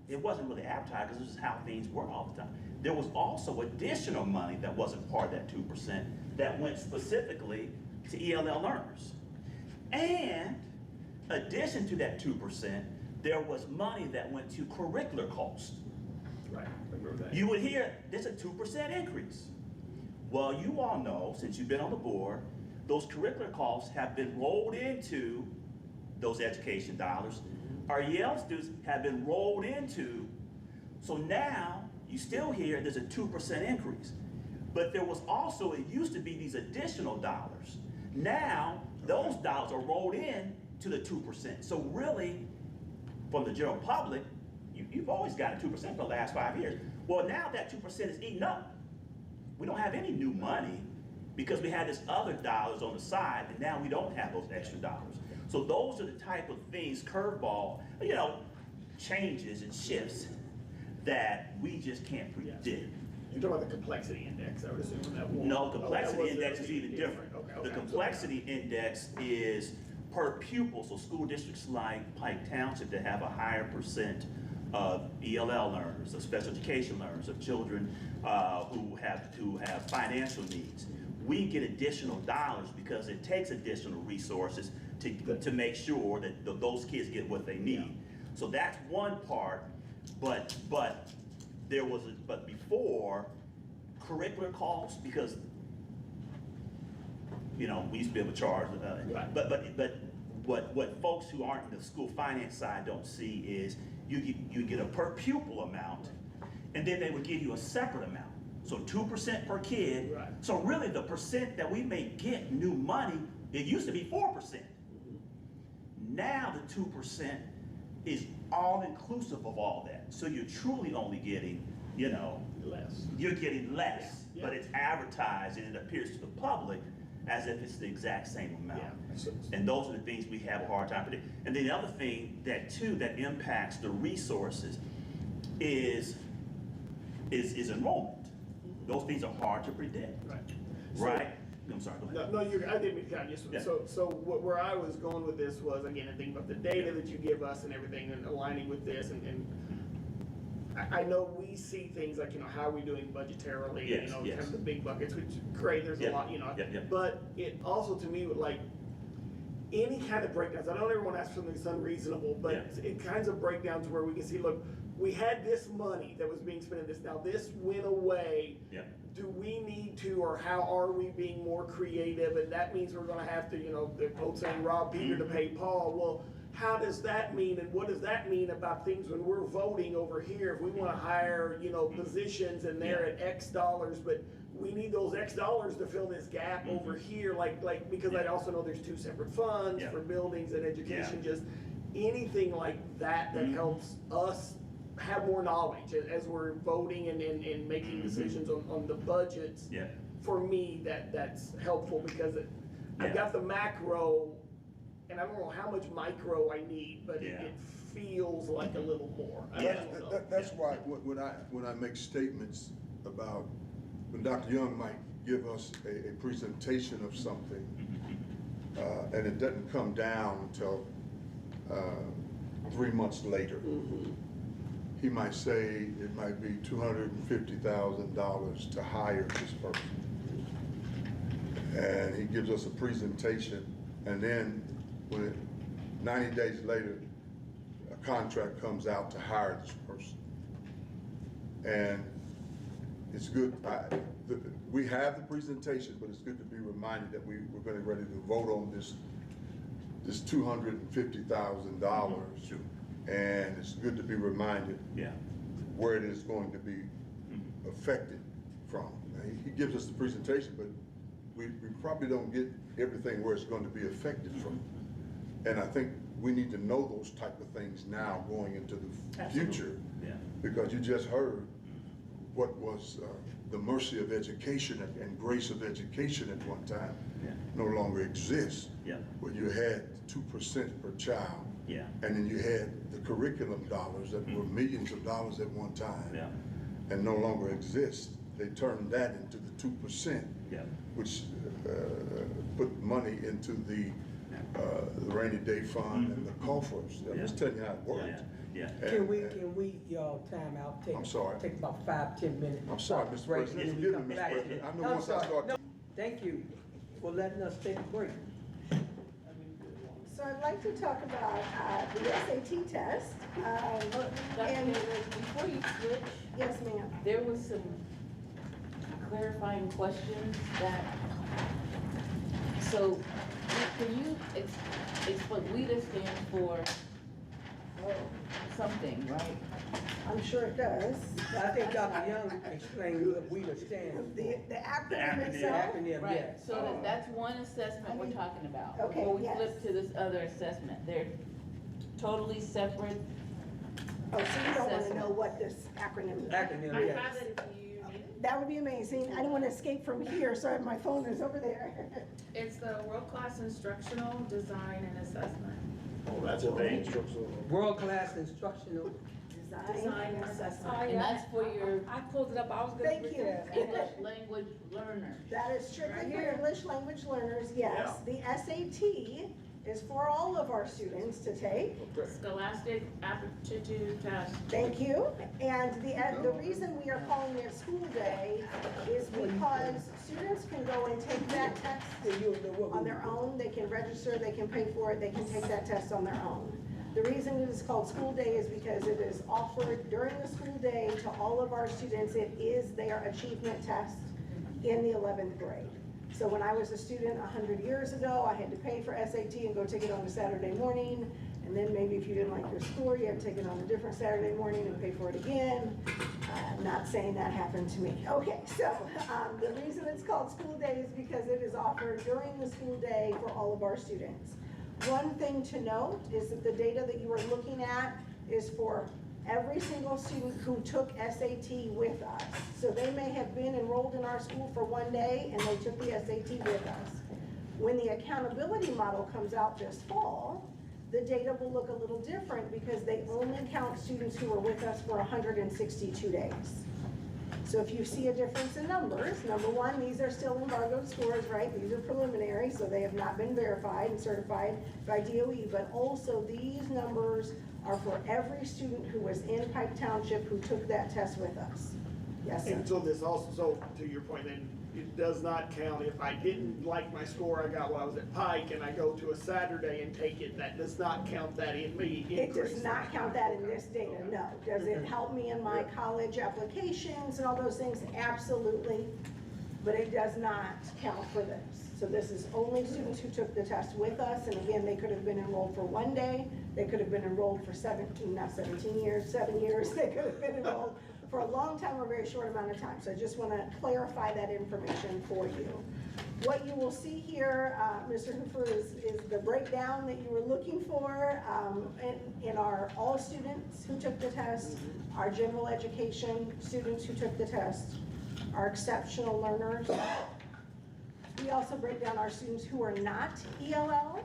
it wasn't really advertised because this is how things were all the time. There was also additional money that wasn't part of that 2% that went specifically to ELL learners. And addition to that 2%, there was money that went to curricular costs. Right, I remember that. You would hear, there's a 2% increase. Well, you all know, since you've been on the board, those curricular costs have been rolled into those education dollars. Our EL students have been rolled into, so now you still hear there's a 2% increase. But there was also, it used to be these additional dollars. Now, those dollars are rolled in to the 2%. So really, from the general public, you've always gotten 2% for the last 5 years. Well, now that 2% is eaten up. We don't have any new money because we had this other dollars on the side, and now we don't have those extra dollars. So those are the type of things, curveball, changes and shifts that we just can't predict. You're talking about the complexity index, I would assume that one. No, complexity index is even different. Okay. The complexity index is per pupil, so school districts like Pike Township that have a higher percent of ELL learners, of special education learners, of children who have financial needs. we get additional dollars because it takes additional resources to make sure that those kids get what they need. So that's one part, but before, curricular costs, because, you know, we used to be able to charge, but what folks who aren't in the school finance side don't see is you get a per pupil amount, and then they would give you a separate amount. So 2% per kid. Right. So really the percent that we may get new money, it used to be 4%. Now the 2% is all inclusive of all that. So you're truly only getting, you know, Less. you're getting less, Yeah. but it's advertised and it appears to the public as if it's the exact same amount. Yeah. And those are the things we have a hard time predicting. And then the other thing that impacts the resources is enrollment. Those things are hard to predict. Right. Right? I'm sorry, go ahead. No, I didn't mean to cut you. Yeah. So where I was going with this was, again, I think about the data that you give us and everything and aligning with this and I know we see things like, you know, how are we doing budgetarily, Yes, you know, yes. kind of the big buckets, which great, there's Yeah, a lot, you know. yeah. But it also to me would like, any kind of breakdowns, I don't ever want to ask for something that's unreasonable, but Yeah. it kinds of breakdowns where we can see, look, we had this money that was being spent in this, now this went away. Yeah. Do we need to, or how are we being more creative? And that means we're gonna have to, you know, the old saying, rob Peter to pay Paul. Well, how does that mean, and what does that mean about things when we're voting over here? If we wanna hire, you know, positions and they're at X dollars, but we need those X dollars to fill this gap over here, like, because I also know there's two separate funds Yeah. for buildings and education, just anything like that that helps us have more knowledge as we're voting and making decisions on the budgets. Yeah. For me, that's helpful because I've Yeah. got the macro, and I don't know how much micro I need, but Yeah. it feels like a little more. I Yeah. don't know. That's why when I make statements about, when Dr. Young might give us a presentation of something, and it doesn't come down until 3 months later. He might say it might be $250,000 to hire this person. And he gives us a presentation, and then 90 days later, a contract comes out to hire this person. And it's good, we have the presentation, but it's good to be reminded that we're getting ready to vote on this $250,000. Sure. And it's good to be reminded Yeah. where it is going to be affected from. Now, he gives us the presentation, but we probably don't get everything where it's going to be affected from. And I think we need to know those type of things now going into the Absolutely. future. Yeah. Because you just heard what was the mercy of education and grace of education at one time no longer exists. Yeah. Where you had 2% per child. Yeah. And then you had the curriculum dollars that were millions of dollars at one time. Yeah. And no longer exist. They turned that into the 2%. Yeah. Which put money into the rainy day fund and the coffers. I'm just telling you how it worked. Yeah. Can we, y'all, time out? I'm sorry. Take about 5-10 minutes. I'm sorry, Mr. break, President. and then we Forgive come me, Mr. back to President. it. I know No, once I sorry. start- No, thank you for letting us take a break. So I'd like to talk about the SAT test. Dr. And, Davis, before you switch, yes, ma'am. there was some clarifying questions that, so can you explain, WIDA stands for something, right? I'm sure it does. I think Dr. Young explained what we stand The for. acronym acronym. The itself. acronym, Right, yes. so that's one assessment we're talking about. Okay, Before we yes. flip to this other assessment, they're totally separate. Oh, so you don't want to Assessment. know what this acronym is? Acronym, I yes. have it if you need it. That would be amazing. I don't want to escape from here, so my phone is over there. It's the world-class instructional design and assessment. Oh, that's a thing. World-class instructional. Design and assessment. And that's for your I pulled it up, I was gonna. Thank you. English language learners. That is strictly for English language learners, yes. The SAT is for all of our students to take. Scholastic aptitude test. Thank you. And the reason we are calling it school day is because students can go and take that test on their own. They can register, they can pay for it, they can take that test on their own. The reason it is called school day is because it is offered during the school day to all of our students. It is their achievement test in the 11th grade. So when I was a student 100 years ago, I had to pay for SAT and go take it on a Saturday morning. And then maybe if you didn't like your score, you had to take it on a different Saturday morning and pay for it again. I'm not saying that happened to me. Okay, so the reason it's called school day is because it is offered during the school day for all of our students. One thing to note is that the data that you are looking at is for every single student who took SAT with us. So they may have been enrolled in our school for one day and they took the SAT with us. When the accountability model comes out this fall, the data will look a little different because they only count students who were with us for 162 days. So if you see a difference in numbers, number one, these are still embargoed scores, right? These are preliminary, so they have not been verified and certified by DOE, but also these numbers are for every student who was in Pike Township who took that test with us. Yes, sir. And so this also, so to your point, then it does not count if I didn't like my score I got while I was at Pike and I go to a Saturday and take it, that does not count that in me. It does not count that in this data, no. Does it help me in my college applications and all those things? Absolutely, but it does not count for this. So this is only students who took the test with us, and again, they could have been enrolled for one day, they could have been enrolled for 7 years, they could have been enrolled for a long time or a very short amount of time. So I just want to clarify that information for you. What you will see here, Mr. Hooper, is the breakdown that you were looking for in our all students who took the test, our general education students who took the test, our exceptional learners. We also break down our students who are not ELL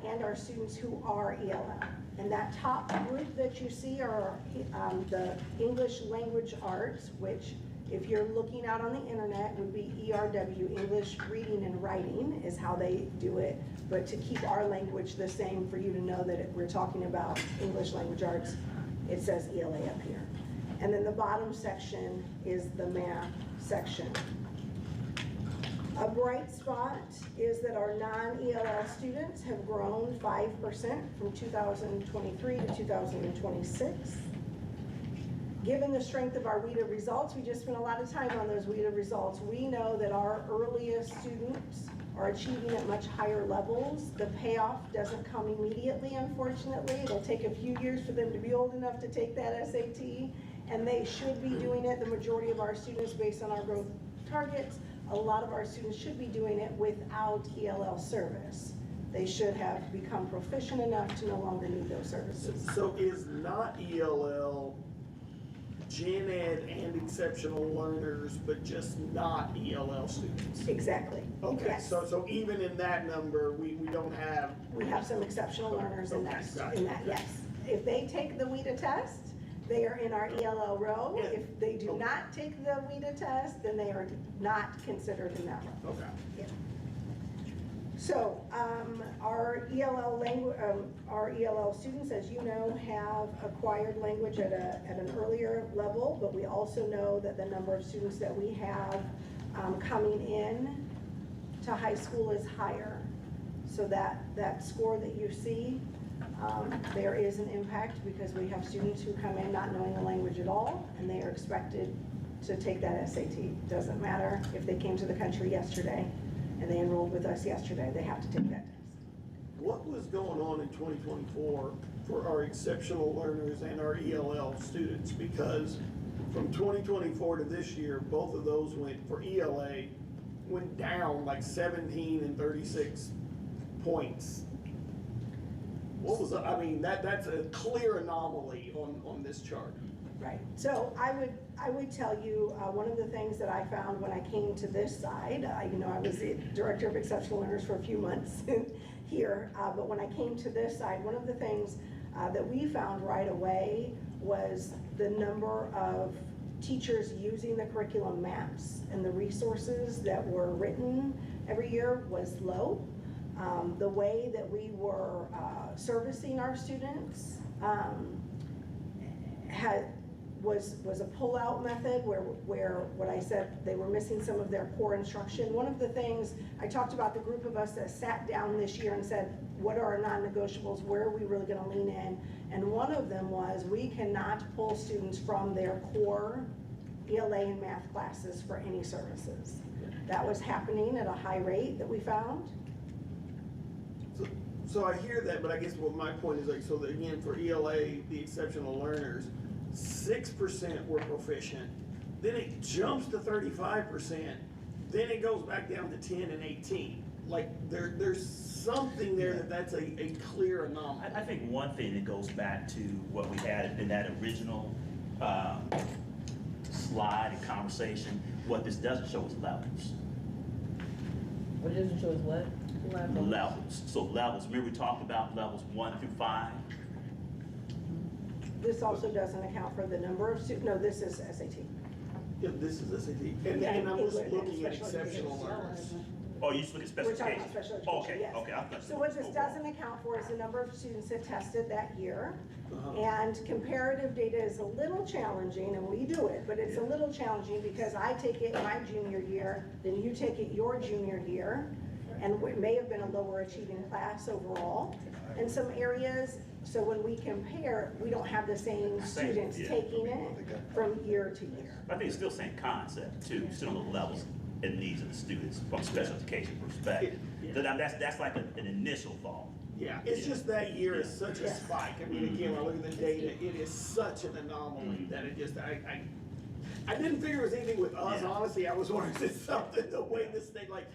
and our students who are ELL. And that top group that you see are the English language arts, which if you're looking out on the internet would be ERW, English reading and writing is how they do it. But to keep our language the same for you to know that we're talking about English language arts, it says ELA up here. And then the bottom section is the math section. A bright spot is that our non-ELL students have grown 5% from 2023 to 2026. Given the strength of our WIDA results, we just spent a lot of time on those WIDA results. We know that our earliest students are achieving at much higher levels. The payoff doesn't come immediately, unfortunately. It'll take a few years for them to be old enough to take that SAT, and they should be doing it. The majority of our students, based on our growth targets, a lot of our students should be doing it without ELL service. They should have become proficient enough to no longer need those services. So is not ELL gen ed and exceptional learners, but just not ELL students? Exactly. Okay, Yes. so even in that number, we don't have. We have some exceptional learners in that, Okay, got it. yes. If they take the WIDA test, they are in our ELL row. Yeah. If they do not take the WIDA test, then they are not considered in that row. Okay. Yeah. So, our ELL students, as you know, have acquired language at an earlier level, but we also know that the number of students that we have coming in to high school is higher. So that score that you see, there is an impact because we have students who come in not knowing the language at all, and they are expected to take that SAT. Doesn't matter if they came to the country yesterday and they enrolled with us yesterday, they have to take that test. What was going on in 2024 for our exceptional learners and our ELL students? Because from 2024 to this year, both of those for ELA went down like 17 and 36 points. What was, I mean, that's a clear anomaly on this chart. Right. So I would tell you, one of the things that I found when I came to this side, I was the director of exceptional learners for a few months here, but when I came to this side, one of the things that we found right away was the number of teachers using the curriculum maps and the resources that were written every year was low. The way that we were servicing our students was a pull-out method where what I said, they were missing some of their core instruction. One of the things, I talked about the group of us that sat down this year and said, what are our non-negotiables? Where are we really gonna lean in? And one of them was, we cannot pull students from their core ELA and math classes for any services. That was happening at a high rate that we found. So I hear that, but I guess what my point is like, so that again, for ELA, the exceptional learners, 6% were proficient, then it jumps to 35%, then it goes back down to 10 and 18. Like, there's something there that's a clear anomaly. I think one thing that goes back to what we had in that original slide and conversation, what this doesn't show is levels. What it doesn't show is what? Levels. So levels, remember we talked about levels 1 through 5? This also doesn't account for the number of students, no, this is SAT. Yeah, this is SAT, and I was looking at exceptional learners. Oh, you just look at special We're talking education? about special education, Okay, yes. okay. I thought So what this doesn't account for is the number of students that tested that year. Uh-huh. And comparative data is a little challenging, and we do it, but it's a little challenging because I take it my junior year, then you take it your junior year, and it may have been a lower achieving class overall in some areas. So when we compare, we don't have the same students yeah. taking it from year to year. But I think it's still the same concept too, still on the levels and needs of the students from a special education perspective. So that's like an initial thought. Yeah, it's just that year is such a Yes. spike. I mean, again, when I look at the data, it is such an anomaly that it just, I didn't figure it was anything with us, Yeah. honestly. I was wondering if it's something, the way this thing, like,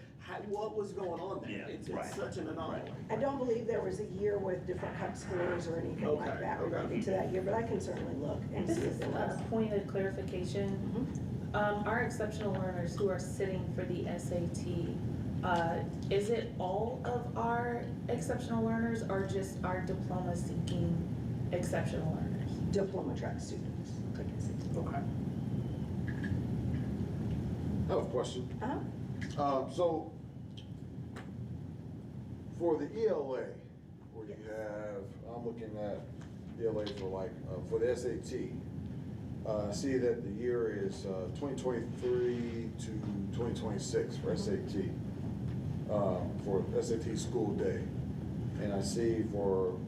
what was going on there? Yeah, It's right. such an anomaly. I don't believe there was a year with different cut scores or anything like Okay, that okay. related to that year, but I can certainly look and This see is if there was. a point of clarification. Our exceptional learners who are sitting for the SAT, is it all of our exceptional learners or just our diploma seeking exceptional learners? Diploma track students. Okay. I have a question. So, for the ELA, where you have, I'm looking at ELA for like, for the SAT, I see that the year is 2023 to 2026 for SAT, for SAT school day. And I see for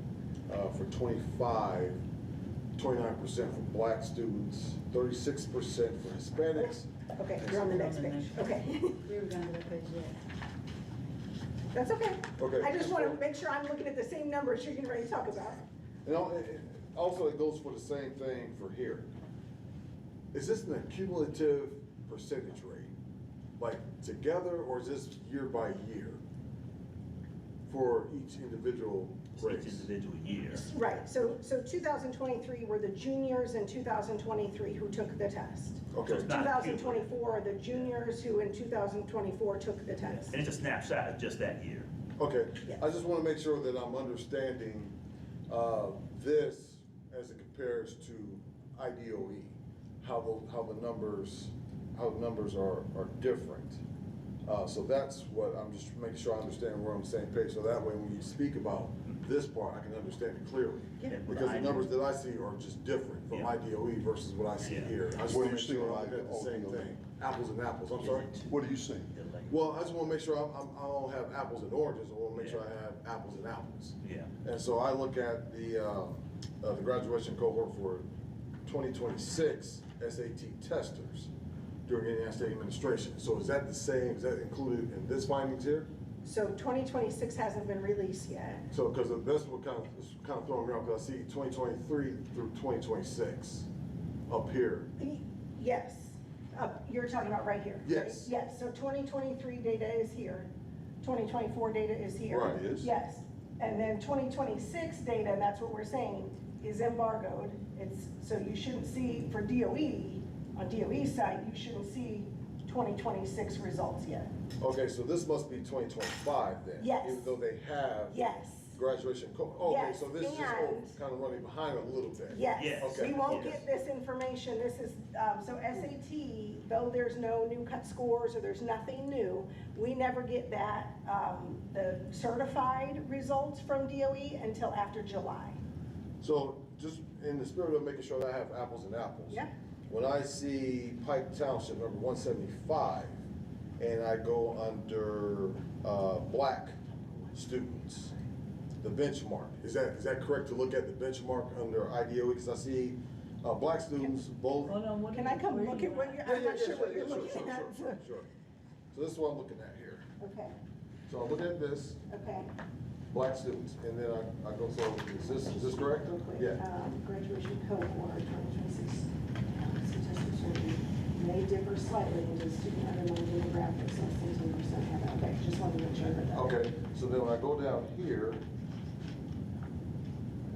25, 29% for black students, 36% for Hispanics. Okay, you're on the next page, okay. We were going to that page yet. That's okay. Okay. I just want to make sure I'm looking at the same numbers you're getting ready to talk about. And also, it goes for the same thing for here. Is this an accumulative percentage rate? Like together, or is this year by year? For each individual Each race? individual year. Right, so 2023 were the juniors in 2023 who took the test. Okay, It's not 2024 are the juniors who in 2024 took the test. And it's a snapshot of just that year. okay. Yes. I just want to make sure that I'm understanding this as it compares to IDOE, how the numbers are different. So that's what I'm just making sure I understand we're on the same page. So that way, when you speak about this part, I can understand it clearly. Yeah. Because the numbers that I see are just different from Yeah. IDOE versus what I see Yeah. here. I just What want do to you make sure see I'm in looking at the same IDOE? thing. Apples and apples, I'm sorry. What are you saying? Well, I just want to make sure I don't have apples and oranges. I want to make sure I have apples and apples. Yeah. And so I look at the graduation cohort for 2026 SAT testers during Indiana State administration. So is that the same, is that included in this findings here? So 2026 hasn't been released yet. So, because that's what is kind of throwing me off, because I see 2023 through 2026 up here. Yes, you're talking about right here. Yes. Yes, so 2023 data is here, 2024 data is here. Right, it is. Yes, and then 2026 data, that's what we're saying, is embargoed. So you shouldn't see, for DOE, on DOE's side, you shouldn't see 2026 results yet. Okay, so this must be 2025 then? Yes. Even though they have Yes. graduation, okay, Yes, so this is just and- kind of running behind a little bit. Yes, Yes. Okay. we won't Yes. get this information, this is, so SAT, though there's no new cut scores or there's nothing new, we never get that, the certified results from DOE until after July. So just in the spirit of making sure that I have apples and apples. Yeah. When I see Pike Township, number 175, and I go under black students, the benchmark, is that correct to look at the benchmark under IDOE? Because I see black students both. Hold on, what Can are I come where look you at what you're, I'm not sure what you're looking at. Sure. So this is what I'm looking at here. Okay, So I'm looking at this, okay. black students, and then I go, so is this correct? Real quick, Yeah. graduation cohort, 2026, statistics review may differ slightly into student underlying demographics, less than 10% have it. Okay, just wanted to make sure that that. Okay, so then when I go down here,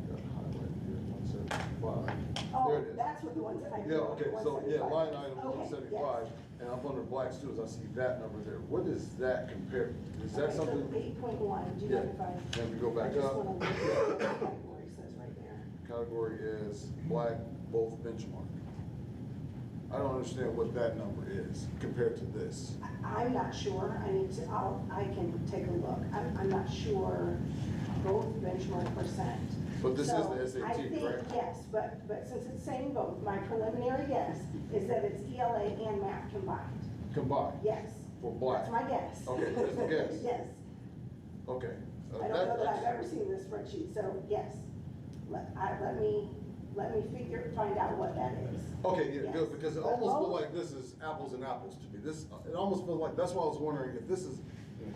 got it highlighted here, 175. There Oh, it is. that's what the ones that I. Yeah, okay, so, yeah, 175. line item Okay, 175, and up under black students, I see that number there. What is that compared, is that Okay, so something? 8.1, do you Yeah, mind if I? then we go back I just up. want to look at what the category says right there. Category is black, both benchmark. I don't understand what that number is compared to this. I'm not sure, I can take a look. I'm not sure both benchmark percent. But this is So, the SAT, I think, correct? yes, but since it's saying both, my preliminary guess is that it's ELA and math combined. Combined? Yes. For black? That's my guess. Okay, that's the guess? Yes. Okay. I don't know that I've ever seen this spreadsheet, so yes. Let me find out what that is. Okay, yeah, Yes. good, because it But almost feels both- like this is apples and apples to me. It almost feels like, that's why I was wondering if this is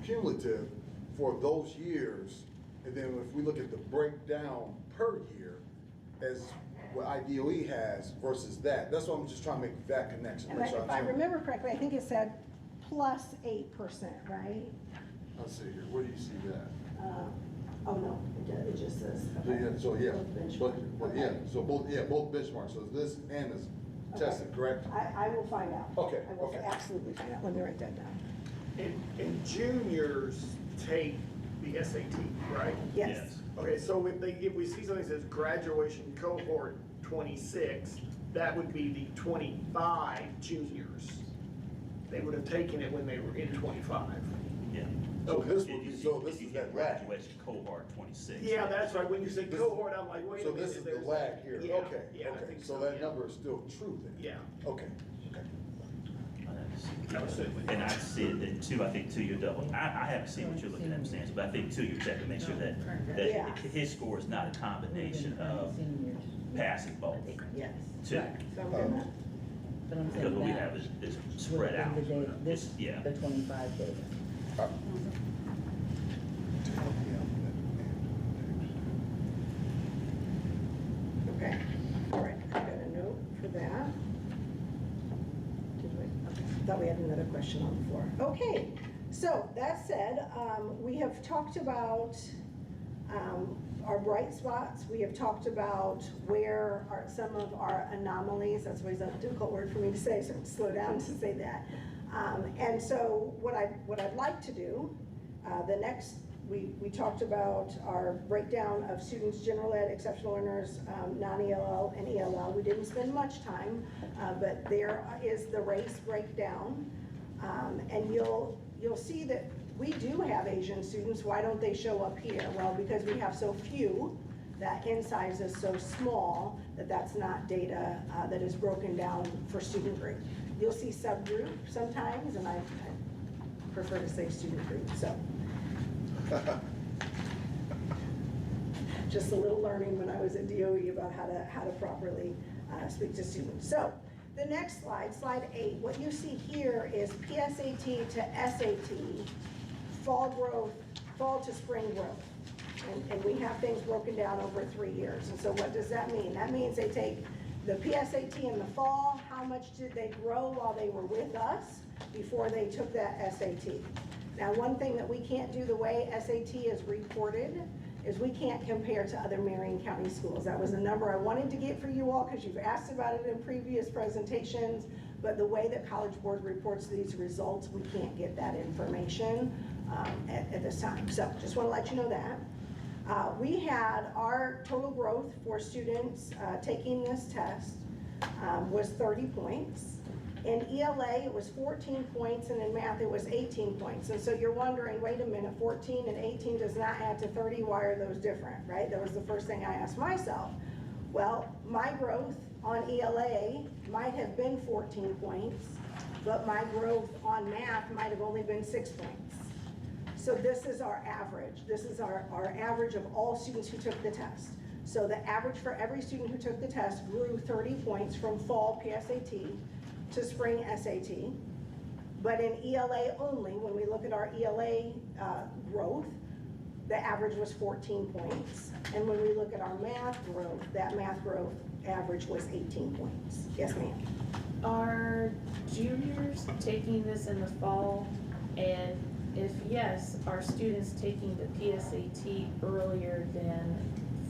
cumulative for those years, and then if we look at the breakdown per year as what IDOE has versus that. That's why I'm just trying to make that connection. And make sure if I understand. remember correctly, I think it said plus 8%, right? Let's see here, where do you see that? Oh, no, it just says. So, yeah, so, yeah, Both benchmark. but, yeah, so both benchmarks, so this and this tested, correct? I will find out. Okay, I will okay. absolutely find out. Let me write that down. And juniors take the SAT, right? Yes. Okay, so if we see something that says graduation cohort 26, that would be the 25 juniors. They would have taken it when they were in 25. Yeah. So this would If you be, see- so this if you is get that lag. graduation cohort 26. Yeah, that's right, when you say cohort, I'm like, wait a So minute. this is the there's- lag here, Yeah, okay, yeah, I okay, think so that yeah. number is still true then? Yeah. Okay, okay. I was saying- And I see it that too, I think too, you're double, I haven't seen what you're looking at, Stance, but I think too, you're checking to make sure that Yeah. his score is not a combination of Seniors. passing both, Yes. too. Right. So I'm gonna, But I'm Because saying what we that have is spread within out. the data, this, Yeah. the 25 data. okay. All right, I got a note for that. Did we? Okay. Thought we had another question on the floor. Okay, so that said, we have talked about our bright spots. We have talked about where are some of our anomalies. That's always a difficult word for me to say, so I'm gonna slow down to say that. And so what I'd like to do, the next, we talked about our breakdown of students, general ed, exceptional learners, non-ELL and ELL. We didn't spend much time, but there is the race breakdown. And you'll see that we do have Asian students. Why don't they show up here? Well, because we have so few, that in size is so small that that's not data that is broken down for student group. You'll see subgroup sometimes, and I prefer to say student group, so. Just a little learning when I was at DOE about how to properly speak to students. So the next slide, slide 8, what you see here is PSAT to SAT, fall to spring growth. And we have things broken down over 3 years. And so what does that mean? That means they take the PSAT in the fall, how much did they grow while they were with us before they took that SAT? Now, one thing that we can't do the way SAT is reported is we can't compare to other Marion County schools. That was a number I wanted to get for you all because you've asked about it in previous presentations, but the way that College Board reports these results, we can't get that information at this time. So just want to let you know that. We had our total growth for students taking this test was 30 points. In ELA, it was 14 points, and in math, it was 18 points. And so you're wondering, wait a minute, 14 and 18 does not add to 30, why are those different, right? That was the first thing I asked myself. Well, my growth on ELA might have been 14 points, but my growth on math might have only been 6 points. So this is our average. This is our average of all students who took the test. So the average for every student who took the test grew 30 points from fall PSAT to spring SAT. But in ELA only, when we look at our ELA growth, the average was 14 points. And when we look at our math growth, that math growth average was 18 points. Yes, ma'am. Are juniors taking this in the fall? And if yes, are students taking the PSAT earlier than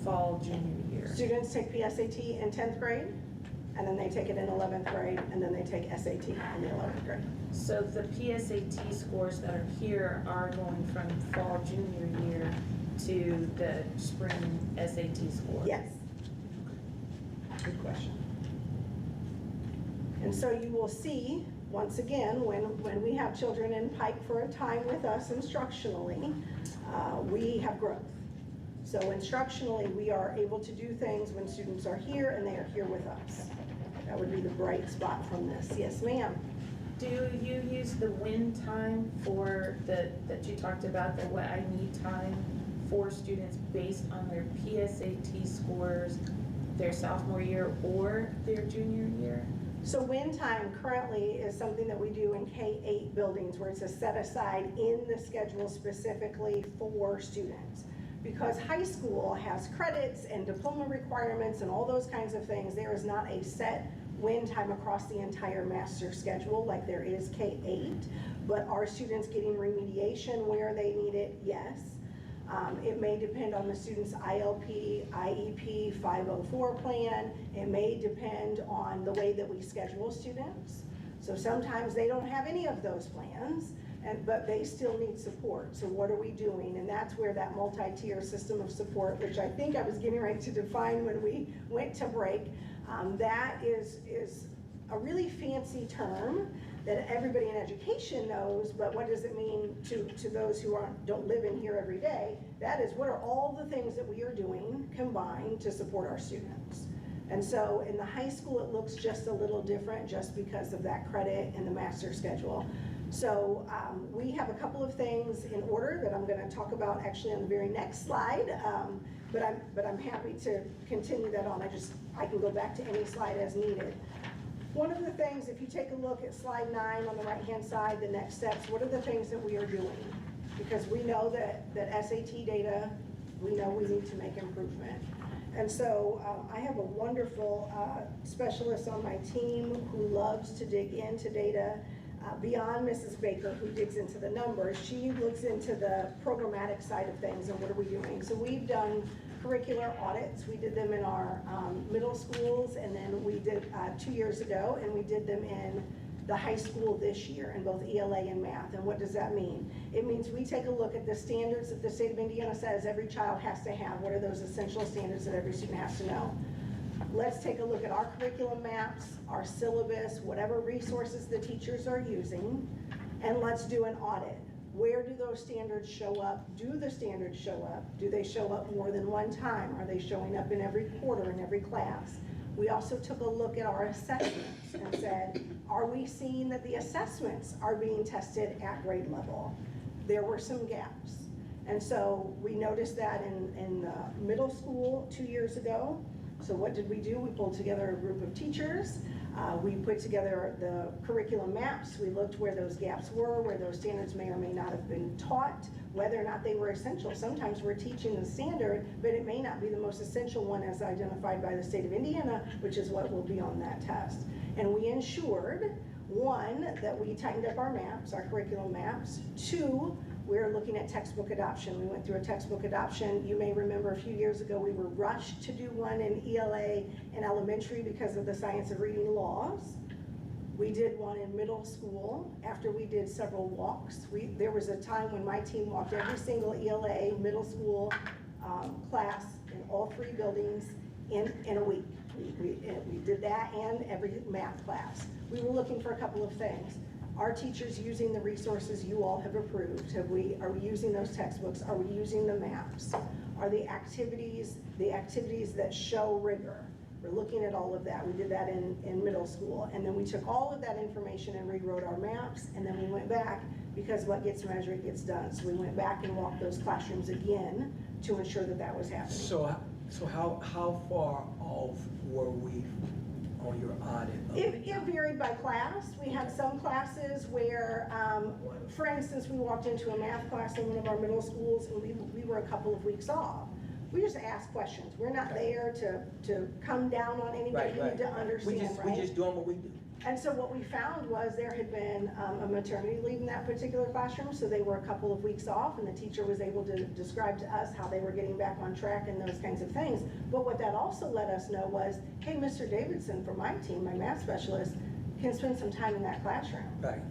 fall junior year? Students take PSAT in 10th grade, and then they take it in 11th grade, and then they take SAT in the 11th grade. So the PSAT scores that are here are going from fall junior year to the spring SAT score? Yes. Good question. And so you will see, once again, when we have children in Pike for a time with us instructionally, we have growth. So instructionally, we are able to do things when students are here and they are here with us. That would be the bright spot from this. Yes, ma'am. Do you use the win time for that you talked about, the what I need time for students based on their PSAT scores their sophomore year or their junior year? So win time currently is something that we do in K-8 buildings where it's a set aside in the schedule specifically for students. Because high school has credits and diploma requirements and all those kinds of things, there is not a set win time across the entire master schedule like there is K-8. But are students getting remediation where they need it? Yes. It may depend on the student's ILP, IEP, 504 plan. It may depend on the way that we schedule students. So sometimes they don't have any of those plans, but they still need support. So what are we doing? And that's where that multi-tier system of support, which I think I was getting ready to define when we went to break, that is a really fancy term that everybody in education knows, but what does it mean to those who don't live in here every day? That is, what are all the things that we are doing combined to support our students? And so in the high school, it looks just a little different just because of that credit and the master schedule. So we have a couple of things in order that I'm going to talk about actually on the very next slide, but I'm happy to continue that on. I can go back to any slide as needed. One of the things, if you take a look at slide 9 on the right-hand side, the next steps, what are the things that we are doing? Because we know that SAT data, we know we need to make improvement. And so I have a wonderful specialist on my team who loves to dig into data. Beyond Mrs. Baker, who digs into the numbers, she looks into the programmatic side of things and what are we doing. So we've done curricular audits. We did them in our middle schools, and then we did 2 years ago, and we did them in the high school this year in both ELA and math. And what does that mean? It means we take a look at the standards that the state of Indiana says every child has to have. What are those essential standards that every student has to know? Let's take a look at our curriculum maps, our syllabus, whatever resources the teachers are using, and let's do an audit. Where do those standards show up? Do the standards show up? Do they show up more than one time? Are they showing up in every quarter, in every class? We also took a look at our assessments and said, are we seeing that the assessments are being tested at grade level? There were some gaps. And so we noticed that in middle school 2 years ago. So what did we do? We pulled together a group of teachers. We put together the curriculum maps. We looked where those gaps were, where those standards may or may not have been taught, whether or not they were essential. Sometimes we're teaching the standard, but it may not be the most essential one as identified by the state of Indiana, which is what will be on that test. And we ensured, 1, that we tightened up our maps, our curriculum maps. 2, we're looking at textbook adoption. We went through a textbook adoption. You may remember a few years ago we were rushed to do one in ELA in elementary because of the science of reading laws. We did one in middle school after we did several walks. There was a time when my team walked every single ELA middle school class in all 3 buildings in a week. We did that and every math class. We were looking for a couple of things. Are teachers using the resources you all have approved? Are we using those textbooks? Are we using the maps? Are the activities that show rigor? We're looking at all of that. We did that in middle school. And then we took all of that information and rewrote our maps, and then we went back, because what gets measured gets done. So we went back and walked those classrooms again to ensure that that was happening. So how far off were we on your audit? It varied by class. We had some classes where, for instance, we walked into a math class in one of our middle schools and we were a couple of weeks off. We just ask questions. We're not there to come down on anybody. We need to understand, right? We're just doing what we do. And so what we found was there had been a maternity leave in that particular classroom, so they were a couple of weeks off, and the teacher was able to describe to us how they were getting back on track and those kinds of things. But what that also let us know was, hey, Mr. Davidson from my team, my math specialist, can spend some time in that classroom. Right.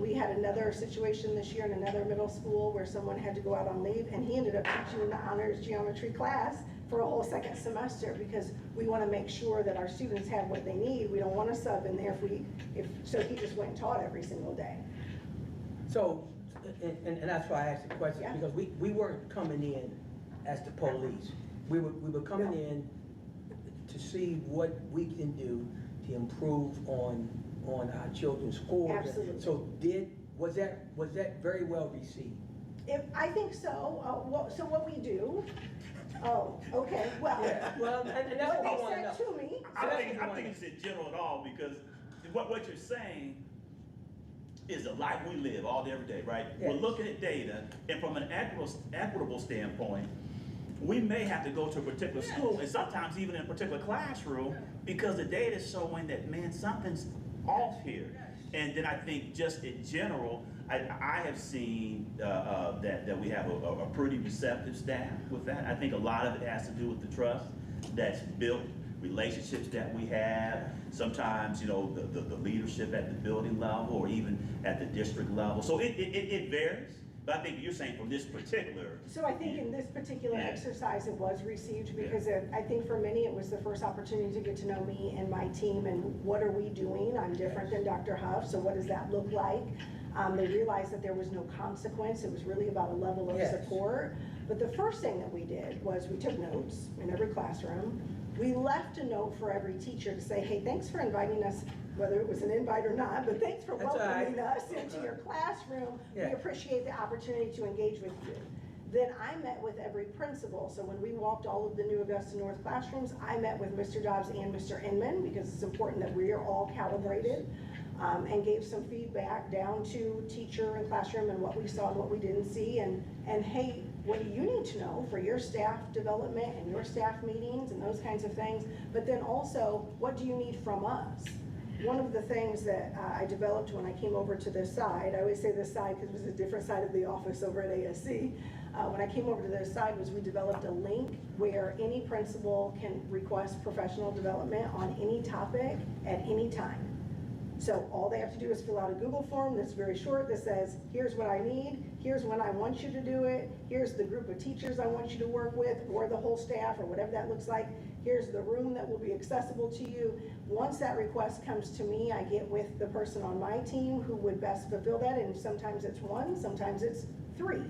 We had another situation this year in another middle school where someone had to go out on leave, and he ended up teaching the honors geometry class for a whole second semester, because we want to make sure that our students have what they need. We don't want to sub in there so he just went and taught every single day. So, and that's why I asked the question, Yeah. because we weren't coming in as the police. We were coming in to see what we can do to improve on our children's scores. Absolutely. So was that very well received? I think so. So what we do, okay, well. Yeah, well, and that's what I What want they to know. said to me, I think it's in general at all, because what you're saying is the life we live all day, every day, right? Yes. We're looking at data, and from an equitable standpoint, we may have to go to a particular school, and sometimes even in a particular classroom, because the data is showing that, man, something's off here. And then I think just in general, I have seen that we have a pretty receptive staff with that. I think a lot of it has to do with the trust that's built, relationships that we have. Sometimes, you know, the leadership at the building level or even at the district level. So it varies. But I think you're saying from this particular. so I think in this particular Yeah. exercise, it was received because I think for many, it was the first opportunity to get to know me and my team and what are we doing? I'm different than Dr. Huff, so what does that look like? They realized that there was no consequence. It was really about a level of Yes. support. But the first thing that we did was we took notes in every classroom. We left a note for every teacher to say, hey, thanks for inviting us, whether it was an invite or not, but thanks for That's all welcoming right. us into your classroom. Yeah. We appreciate the opportunity to engage with you. Then I met with every principal. So when we walked all of the new Augusta North classrooms, I met with Mr. Dobbs and Mr. Inman, because it's important that we are all calibrated, and gave some feedback down to teacher and classroom and what we saw and what we didn't see. And hey, what do you need to know for your staff development and your staff meetings and those kinds of things? But then also, what do you need from us? One of the things that I developed when I came over to this side, I always say this side because it was a different side of the office over at ASC. When I came over to this side was we developed a link where any principal can request professional development on any topic at any time. So all they have to do is fill out a Google form that's very short that says, here's what I need, here's when I want you to do it, here's the group of teachers I want you to work with, or the whole staff, or whatever that looks like, here's the room that will be accessible to you. Once that request comes to me, I get with the person on my team who would best fulfill that, and sometimes it's 1, sometimes it's 3.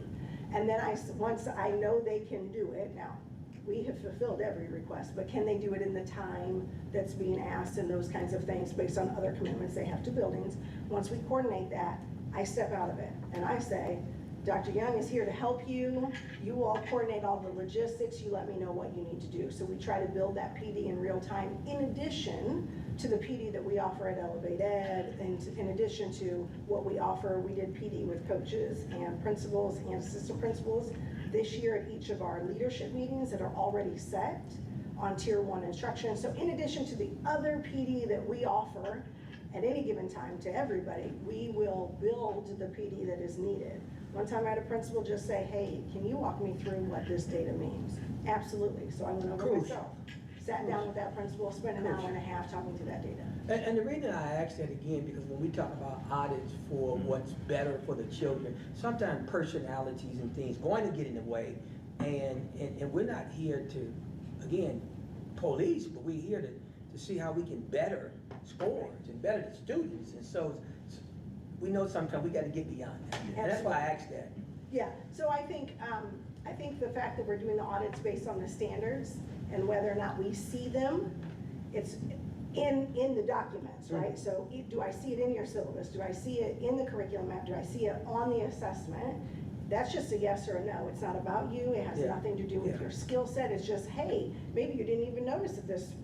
And then once I know they can do it, now, we have fulfilled every request, but can they do it in the time that's being asked and those kinds of things based on other commitments they have to buildings? Once we coordinate that, I step out of it and I say, Dr. Young is here to help you. You all coordinate all the logistics. You let me know what you need to do. So we try to build that PD in real time in addition to the PD that we offer at Elevate Ed, and in addition to what we offer, we did PD with coaches and principals and assistant principals this year at each of our leadership meetings that are already set on Tier 1 instruction. So in addition to the other PD that we offer at any given time to everybody, we will build the PD that is needed. One time I had a principal just say, hey, can you walk me through what this data means? Absolutely. So I went over Crucial. myself, sat down with that principal, spent an hour and a half talking to that data. And the reason I ask that again, because when we talk about audits for what's better for the children, sometimes personalities and things going to get in the way, And we're not here to, again, police, but we're here to see how we can better scores and better the students. And so we know sometimes we gotta get beyond that. And that's why I asked that. Yeah, so I think the fact that we're doing the audits based on the standards and whether or not we see them, it's in the documents, right? So do I see it in your syllabus? Do I see it in the curriculum map? Do I see it on the assessment? That's just a yes or a no. It's not about you. It has nothing to do with your skill set. It's just, hey, maybe you didn't even notice that this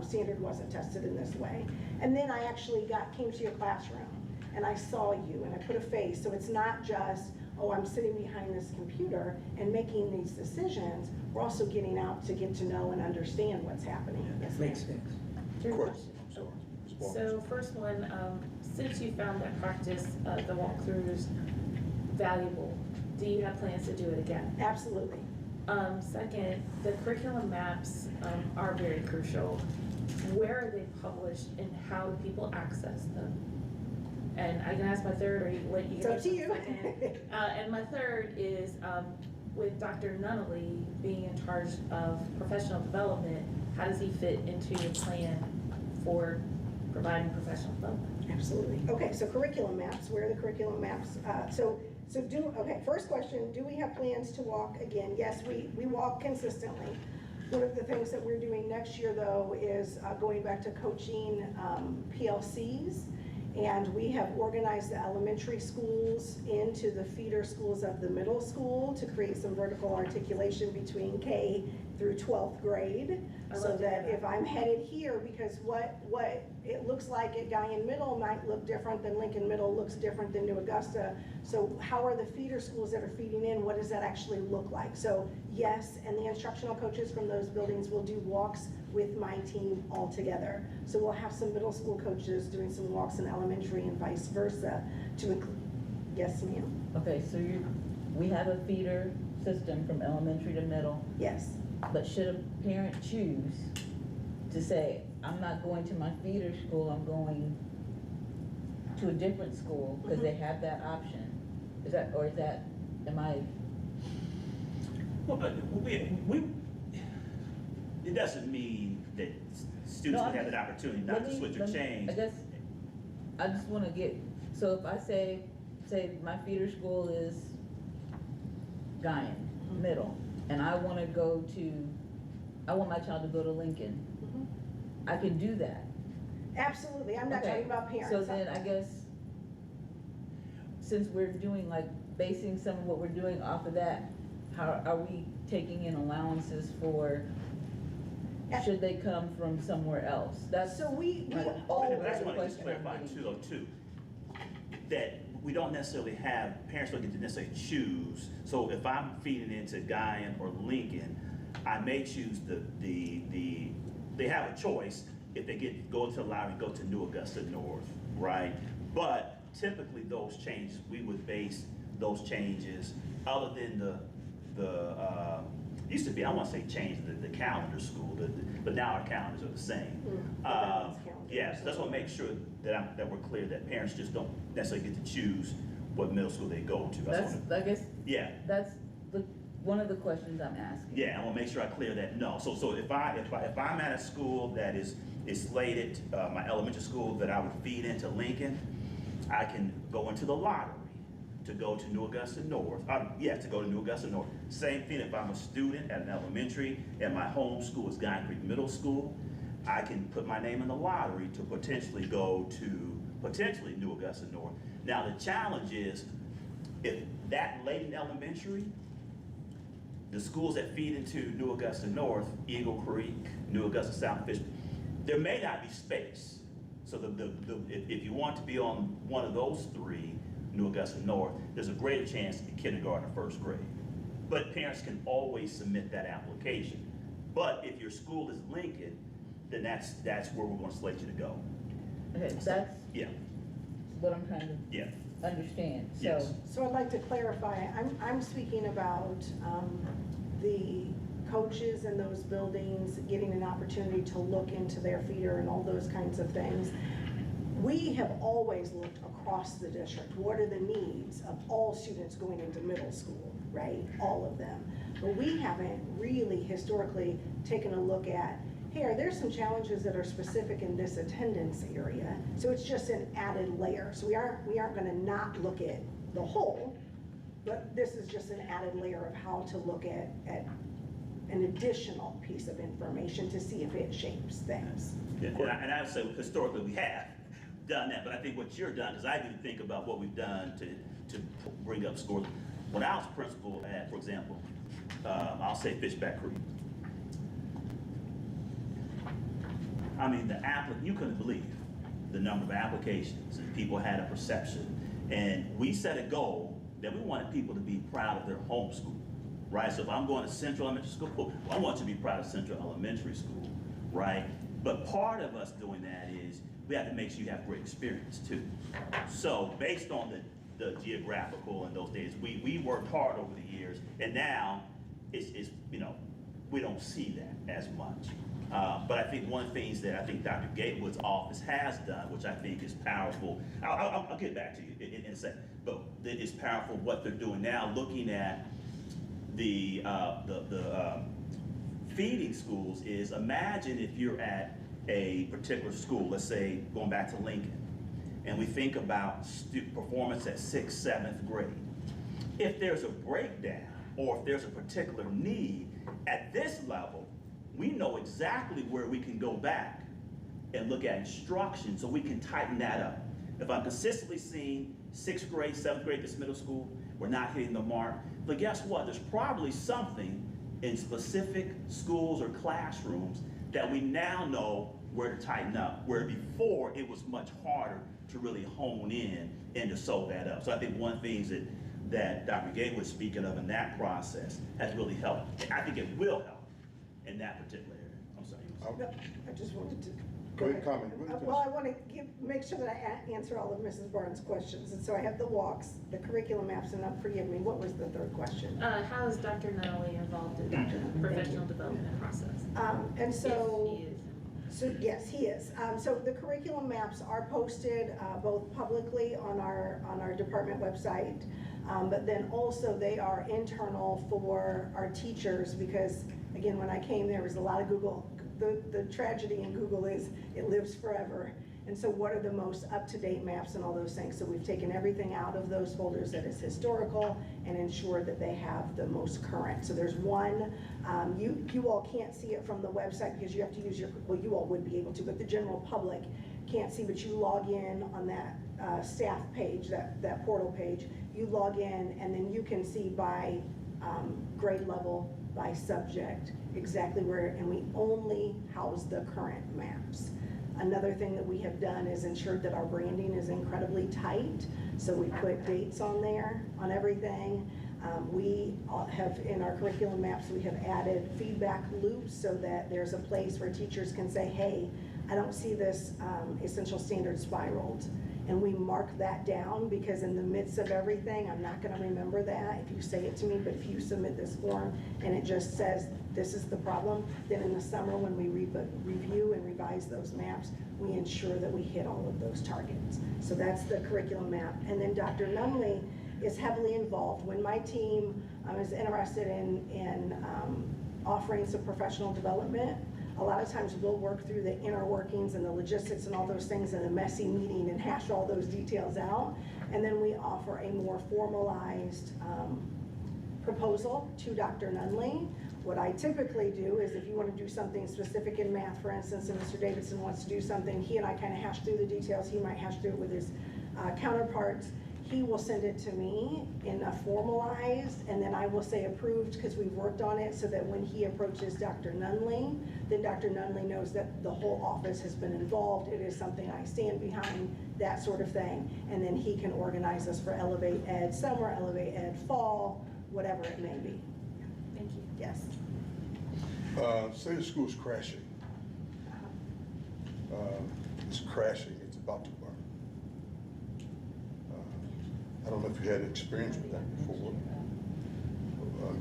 standard wasn't tested in this way. And then I actually came to your classroom and I saw you and I put a face. So it's not just, oh, I'm sitting behind this computer and making these decisions. We're also getting out to get to know and understand what's happening. Yes, Makes sense. Of course, I'm sorry. Ms. Barnes. So first one, since you found that practice of the walkthroughs valuable, do you have plans to do it again? Absolutely. Second, the curriculum maps are very crucial. Where are they published and how do people access them? And I can ask my third, or you let you. It's up to you. And my third is with Dr. Nunnally being in charge of professional development, how does he fit into your plan for providing professional development? Absolutely. Okay, so curriculum maps, where are the curriculum maps? First question, do we have plans to walk again? Yes, we walk consistently. One of the things that we're doing next year though is going back to coaching PLCs. And we have organized the elementary schools into the feeder schools of the middle school to create some vertical articulation between K through 12th grade. So that if I'm headed here, because what it looks like at Guyan Middle might look different than Lincoln Middle looks different than New Augusta. So how are the feeder schools that are feeding in, what does that actually look like? So yes, and the instructional coaches from those buildings will do walks with my team all together. So we'll have some middle school coaches doing some walks in elementary and vice versa to include, yes ma'am? Okay, so we have a feeder system from elementary to middle, Yes. but should a parent choose to say, I'm not going to my feeder school, I'm going to a different school, because they have that option? Am I? Well, but it doesn't mean that students would have that opportunity not to switch or change. I just want to get, so if I say my feeder school is Guyan Middle, and I want my child to go to Lincoln, I can do that. Absolutely, I'm not talking about parents. So then I guess, since we're doing basing some of what we're doing off of that, how are we taking in allowances for, should they come from somewhere else? So we That's always, what I want to clarify too, that we don't necessarily have, parents don't get to necessarily choose. So if I'm feeding into Guyan or Lincoln, I may choose they have a choice if they go to the library, go to New Augusta North, right? But typically those changes, we would base those changes, other than used to be, I want to say change the calendar school, but now our calendars are the same. Yes, that's what makes sure that we're clear that parents just don't necessarily get to choose what middle school they go to. I guess. Yeah. That's one of the questions I'm asking. Yeah, I want to make sure I clear that. No, so if I'm at a school that is slated, my elementary school that I would feed into Lincoln, I can go into the lottery to go to New Augusta North. To go to New Augusta North. Same thing if I'm a student at an elementary and my home school is Guyan Creek Middle School, I can put my name in the lottery to potentially go to New Augusta North. Now the challenge is, if that late in elementary, the schools that feed into New Augusta North, Eagle Creek, New Augusta South Fish, there may not be space. So if you want to be on one of those three, New Augusta North, there's a greater chance to be kindergarten or first grade. But parents can always submit that application. But if your school is Lincoln, then that's where we're going to select you to go. Okay, that's Yeah. what I'm trying to understand. So, Yes. so I'd like to clarify, I'm speaking about the coaches in those buildings getting an opportunity to look into their feeder and all those kinds of things. We have always looked across the district. What are the needs of all students going into middle school, right? All of them. But we haven't really historically taken a look at, here, there's some challenges that are specific in this attendance area. So it's just an added layer. So we aren't gonna not look at the whole, but this is just an added layer of how to look at an additional piece of information to see if it shapes things. Yeah, and I would say historically we have done that, but I think what you're done, because I didn't think about what we've done to bring up scores. When I was principal at, for example, I'll say Fishback Creek. I mean, you couldn't believe the number of applications, and people had a perception. And we set a goal that we wanted people to be proud of their home school, right? So if I'm going to Central Elementary School, I want you to be proud of Central Elementary School, right? But part of us doing that is we have to make sure you have great experience too. So based on the geographical and those days, we worked hard over the years, and now it's we don't see that as much. But I think one of the things that I think Dr. Gatewood's office has done, which I think is powerful, I'll get back to you in a second, but it is powerful what they're doing now, looking at the feeding schools is, imagine if you're at a particular school, let's say going back to Lincoln, and we think about performance at 6th, 7th grade. If there's a breakdown or if there's a particular need at this level, we know exactly where we can go back and look at instruction so we can tighten that up. If I'm consistently seeing 6th grade, 7th grade, this middle school, we're not hitting the mark. But guess what? There's probably something in specific schools or classrooms that we now know where to tighten up, where before it was much harder to really hone in and to sew that up. So I think one of the things that Dr. Gay was speaking of in that process has really helped. I think it will help in that particular area. I'm sorry. No, I just wanted to. Go ahead, comment. Well, I want to make sure that I answer all of Mrs. Barnes' questions. And so I have the walks, the curriculum maps, and forgive me, what was the third question? How is Dr. Nunnally involved in the professional development process? And so. If he is. So yes, he is. So the curriculum maps are posted both publicly on our department website, but then also they are internal for our teachers because, again, when I came there was a lot of Google. The tragedy in Google is it lives forever. And so what are the most up-to-date maps and all those things? So we've taken everything out of those folders that is historical and ensured that they have the most current. So there's one, you all can't see it from the website because you have to use well, you all would be able to, but the general public can't see, but you log in on that staff page, that portal page, you log in and then you can see by grade level, by subject, exactly where, and we only house the current maps. Another thing that we have done is ensured that our branding is incredibly tight. So we put dates on there, on everything. We have, in our curriculum maps, we have added feedback loops so that there's a place where teachers can say, hey, I don't see this essential standard spiraled. And we mark that down because in the midst of everything, I'm not gonna remember that if you say it to me, but if you submit this form and it just says, this is the problem, then in the summer when we review and revise those maps, we ensure that we hit all of those targets. So that's the curriculum map. And then Dr. Nunnally is heavily involved. When my team is interested in offering some professional development, a lot of times we'll work through the inner workings and the logistics and all those things in a messy meeting and hash all those details out. And then we offer a more formalized proposal to Dr. Nunnally. What I typically do is if you want to do something specific in math, for instance, and Mr. Davidson wants to do something, he and I kind of hash through the details. He might hash through it with his counterparts. He will send it to me in a formalized, and then I will say approved because we've worked on it so that when he approaches Dr. Nunnally, then Dr. Nunnally knows that the whole office has been involved. It is something I stand behind, that sort of thing. And then he can organize us for Elevate Ed summer, Elevate Ed fall, whatever it may be. Thank you. Yes. Say the school's crashing. It's crashing, it's about to burn. I don't know if you had experience with that before.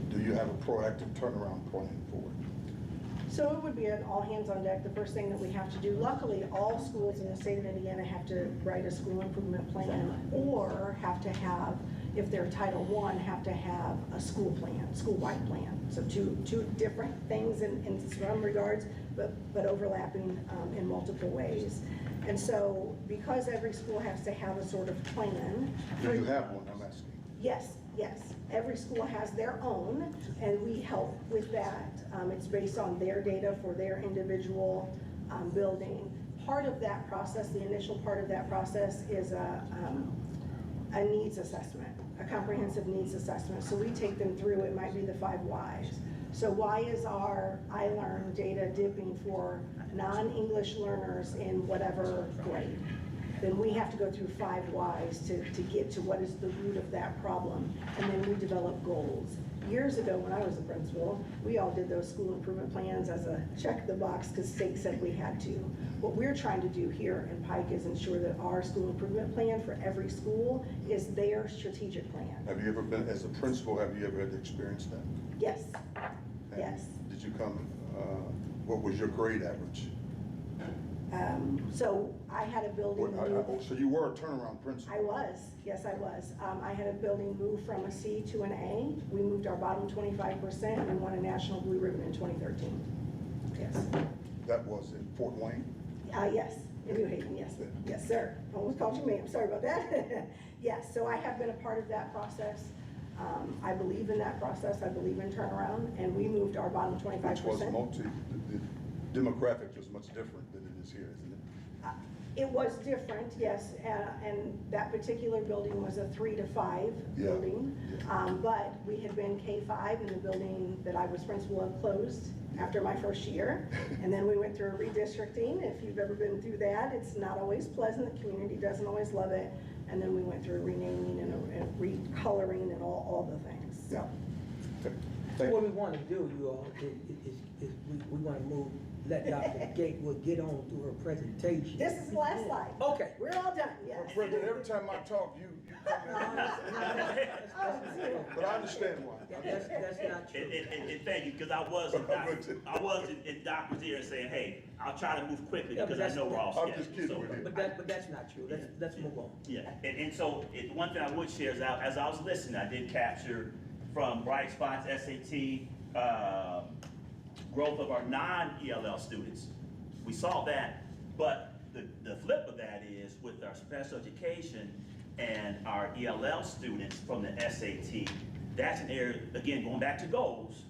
Do you have a proactive turnaround plan for it? So it would be an all hands on deck, the first thing that we have to do. Luckily, all schools in the state of Indiana have to write a school improvement plan or have to have if they're Title I, have to have a school plan, school-wide plan. So two different things in some regards, but overlapping in multiple ways. And so because every school has to have a sort of plan. Do you have one, I'm asking? Yes, yes. Every school has their own, and we help with that. It's based on their data for their individual building. Part of that process, the initial part of that process is a needs assessment, a comprehensive needs assessment. So we take them through, it might be the 5 whys. So why is our iLearn data dipping for non-English learners in whatever grade? Then we have to go through 5 whys to get to what is the root of that problem, and then we develop goals. Years ago, when I was a principal, we all did those school improvement plans as a check the box because state said we had to. What we're trying to do here in Pike is ensure that our school improvement plan for every school is their strategic plan. Have you ever been, as a principal, have you ever had to experience that? Yes, And yes. Did you come, what was your grade average? So I had a building move. So you were a turnaround principal? I was, yes, I was. I had a building move from a C to an A. We moved our bottom 25%, and we won a national blue ribbon in 2013. Yes. That was in Fort Wayne? Yes, in New Haven, yes. Yes, sir. Almost called you ma'am, sorry about that. Yes, so I have been a part of that process. I believe in that process. I believe in turnaround, and we moved our bottom 25%. Which was the demographic was much different than it is here, isn't it? It was different, yes, and that particular building was a 3 to 5 Yeah, building. yeah. But we had been K-5, and the building that I was principal of closed after my first year. And then we went through a redistricting. If you've ever been through that, it's not always pleasant. The community doesn't always love it. And then we went through renaming and recoloring and all the things. So. Thank What you. we want to do, you all, is we want to move, let Dr. Gatewood get on through her presentation. This is the last slide. Okay. We're all done, yes. President, every time I talk, you come in. But I understand why. That's not true. And thank you, because I was in Doc's ear saying, hey, I'll try to move quickly Yeah, but because I know we're all I'm scheduled. just kidding So- with you. But that's not true. Let's move on. Yeah, and so one thing I would share is as I was listening, I did capture from Bright Spots SAT, growth of our non-ELL students. We saw that, but the flip of that is with our special education and our ELL students from the SAT, that's an area, again, going back to goals,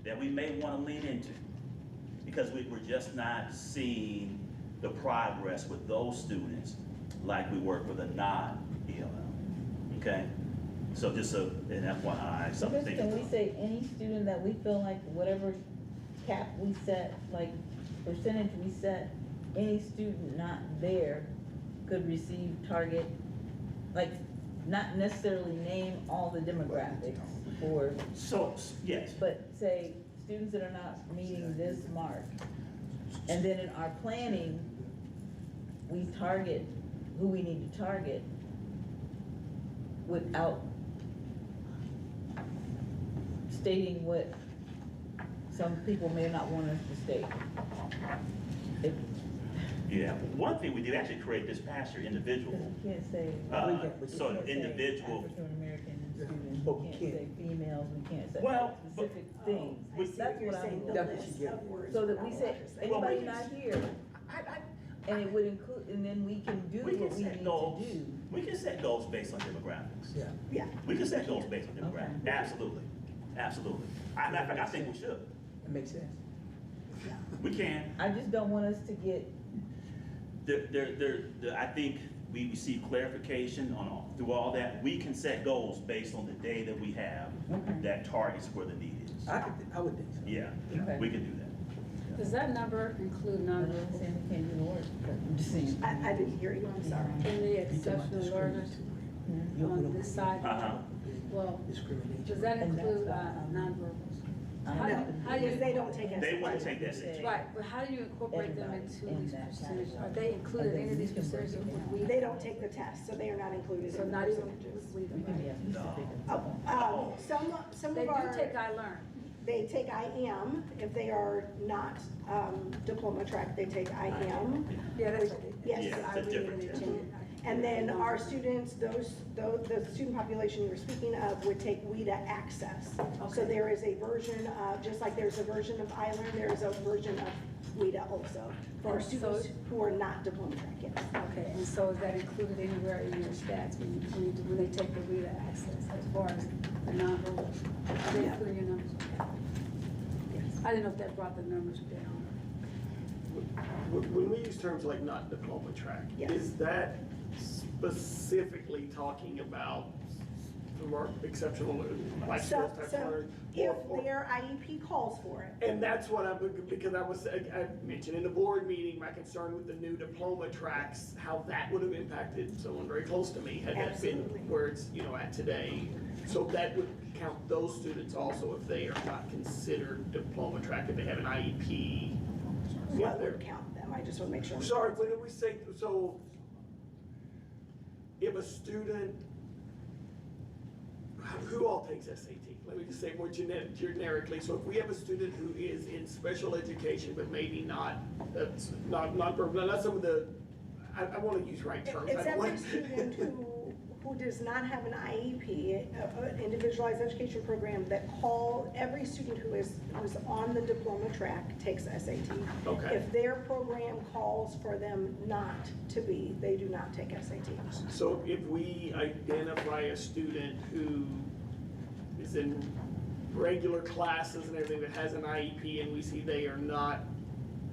that we may want to lean into. Because we're just not seeing the progress with those students like we work with a non-ELL, okay? So just an FYI, something to think Can we about. say any student that we feel like whatever cap we set, like percentage we set, any student not there could receive target, like not necessarily name all the demographics or, So, yes, but say students that are not meeting this mark. And then in our planning, we target who we need to target without stating what some people may not want us to state. If, yeah. One thing we did actually create this past year, individual. we can't say. So we can't say individual. African-American students, But we we can't can't. say females, we can't say Well, specific things. I see That's what you're what saying, I'm. the That's what list you get. of words. So that we're we not say, allowed to say. Well, we anybody can- not here, and it would include, and then we can do We what can we set need to goals. do. We can set goals based on demographics. Yeah. Yeah. We can set goals based on demographics. Okay. Absolutely, absolutely. Matter of fact, I think we should. That makes sense. We can. I just don't want us to get, I think we receive clarification on through all that. We can set goals based on the data we have Okay. that targets where the need is. I would think so. Yeah, Okay. we can do that. Does that number include I'm not non-verbal? saying we can't do the work, but I'm just saying. I didn't hear you, I'm sorry. In the You talking about exceptional learners discrimination. on this side? Uh-huh. Well, Discrimination. does that And that's include why I'm- non-verbals? I'm How do not you- gonna how do do you- Because they don't take it. They wouldn't take that SAT. Right, but how do you incorporate them Everybody into in these that percentages? Are category. they included in any of these And then we can percentages? break it Would we- They don't take the test, so they are not included So in the not even, percentages. we, We can be right. specific. Some They of do our, take I Learn. they take IM, if they are not diploma track, they take IM. Yeah, that's right. Yes. Yeah, I it's a read it different and it test. changed. And then our students, the student population you were speaking of would take WIDA Access. So Okay. there is a version of, just like there's a version of iLearn, there is a version of WIDA also for our And so- students who are not diploma track, yes. Okay, and so is that included anywhere in your stats when they take the reader access as far as the non-verbal? Are they Yeah. including your numbers? I didn't know if that brought the numbers down. When we use terms like not diploma track, Yes. is that specifically talking about some more exceptional life skills type So learning? if Or- their IEP calls for it, And that's what because I mentioned in the board meeting, my concern with the new diploma tracks, how that would have impacted someone very close to me, had that been Absolutely. where it's, at today. So that would count those students also if they are not considered diploma track, if they have an IEP. what If they're- would count them? I just want to make sure. Sorry, when did we say, so if a student, who all takes SAT? Let me just say more generically, so if we have a student who is in special education, but maybe not some of the, I want to use right terms. It's I don't every want- student who does not have an IEP, an individualized education program, every student who's on the diploma track takes SAT. Okay. If their program calls for them not to be, they do not take SAT. So if we identify a student who is in regular classes and everything that has an IEP and we see they are not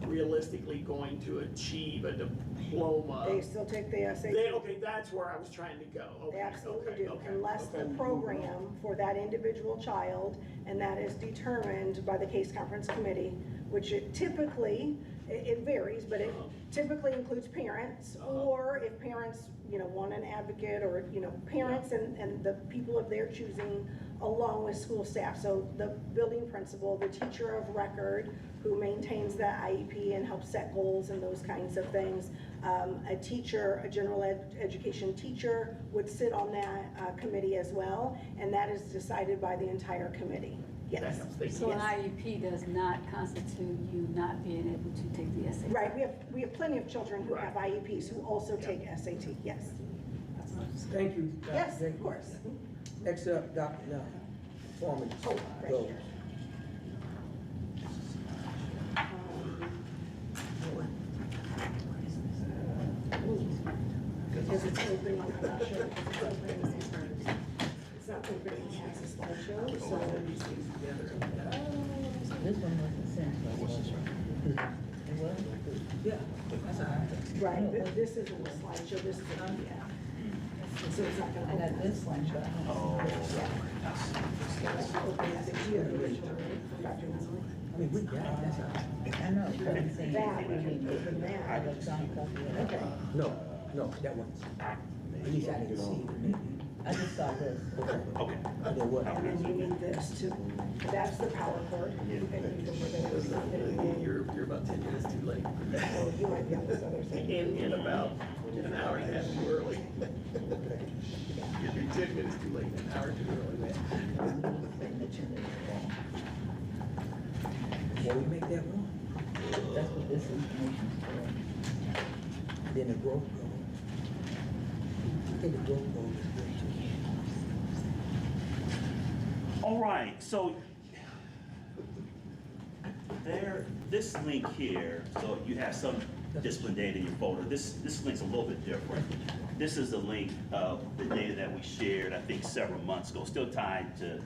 realistically going to achieve a diploma. They still take the SAT. Okay, that's where I was trying to go. Okay, They absolutely okay, do, okay, unless the okay. program for that individual child, and that is determined by the case conference committee, which it typically, it varies, but it typically includes parents, or if parents, want an advocate, or, parents and the people of their choosing, along with school staff. So the building principal, the teacher of record who maintains that IEP and helps set goals and those kinds of things. A teacher, a general education teacher would sit on that committee as well, and that is decided by the entire committee. That Yes. helps. Thank you. So an IEP does not constitute you not being able to take the SAT? Right, we have plenty of children who have Right. IEPs who also take SAT, yes. Thank you, Dr. Yes, Jacobs. of course. Next up, Dr. Young, Foreman. Oh, right Go. here. Because it's open, I'm not sure, because it's open. It's not open, it has a slideshow, so. This one wasn't sent to us. It was? Yeah, that's all right. Right, this isn't a slideshow, this is a PDF. So it's not gonna I open. got this one, but I don't. Open as a PDF original from Dr. Nunley. I mean, we got it, that's all right. I know, but I'm saying. That, we can open that. Electronic copy of it. Okay. No, that one's, at least I didn't see it, maybe. I just saw this. Okay. Okay. And then what? And then you need this too. That's the power cord. And you can go over there. You're about 10 minutes too late. So you might get this other thing. In about an hour and a half too early. You're 10 minutes too late, an hour too early. Before we make that one, That's what this information is for. then the growth goal. I think the growth goal is good too. All right, so this link here, so you have some discipline data in your folder. This link's a little bit different. This is the link of the data that we shared, I think, several months ago, still tied to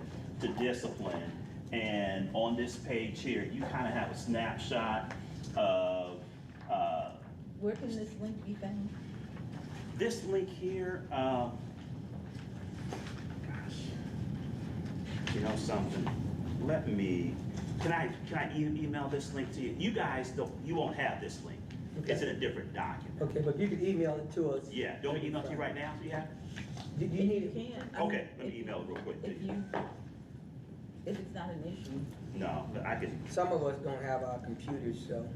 discipline. And on this page here, you kind of have a snapshot of Where can this link be found? this link here. Gosh, you know something? Let me. Can I email this link to you? You guys you won't have this link. It's in a different document. Okay, but you can email it to us. Yeah, do you want me to email it to you right now? Do you have it? You need it? Can. Okay, let me email it real quick to you. If it's not an issue. No, but I can. Some of us don't have our computers, so.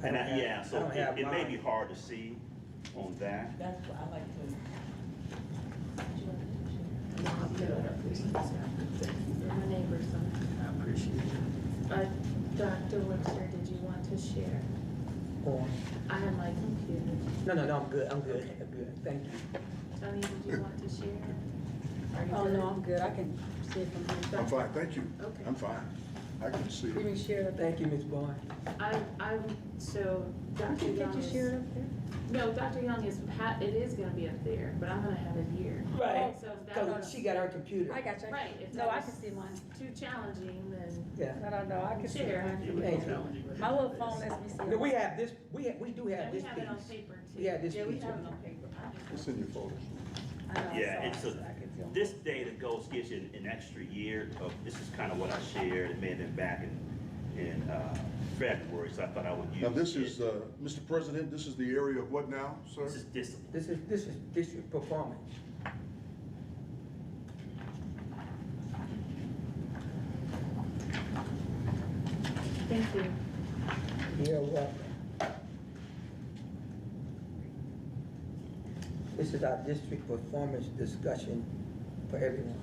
I And don't have- yeah, I so don't have it may mine. be hard to see on that. That's what I like to. My neighbor's son. I appreciate it. Dr. Webster, did you want to share? Or, I have my computer. no, I'm good, thank you. Tony, did you want to share? Are you Oh, good? no, I'm good, I can see it from here. I'm fine, thank you. Okay. I'm fine. I can see You it. can share it. Thank you, Ms. Boyd. So Dr. Young Can't you is, share it up there? no, Dr. Young is, it is gonna be up there, but I'm gonna have it here. Right, So if that because was, she got her computer. I got you. right, if No, that I was can see mine. too challenging, then Yeah. No, I can see share. mine. Thank you. My little phone lets me see. No, we have this, we do Yeah, have we this have it on piece. paper too. We have this Yeah, we piece. have it on paper. It's in your folder. I know, I Yeah, saw and it, so I could tell. this data gives you an extra year of, this is kind of what I shared, it may have been back in February, so I thought I would use. Now, this it. is, Mr. President, this is the area of what now, sir? This is discipline. This is district performance. Thank you. You're welcome. This is our district performance discussion for everyone.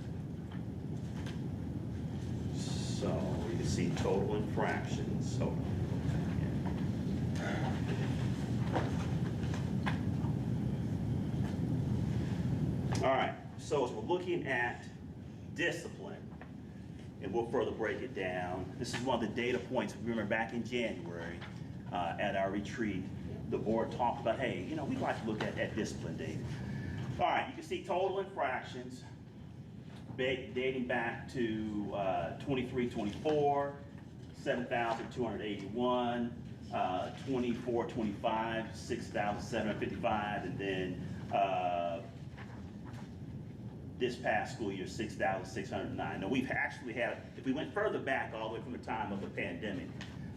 So you can see total infractions, so. All right, so as we're looking at discipline, and we'll further break it down, this is one of the data points, remember back in January, at our retreat, the board talked about, hey, you know, we'd like to look at discipline data. All right, you can see total infractions dating back to 23-24, 7,281, 24-25, 6,755, and then this past school year, 6,609. Now, we've actually had, if we went further back, all the way from the time of the pandemic,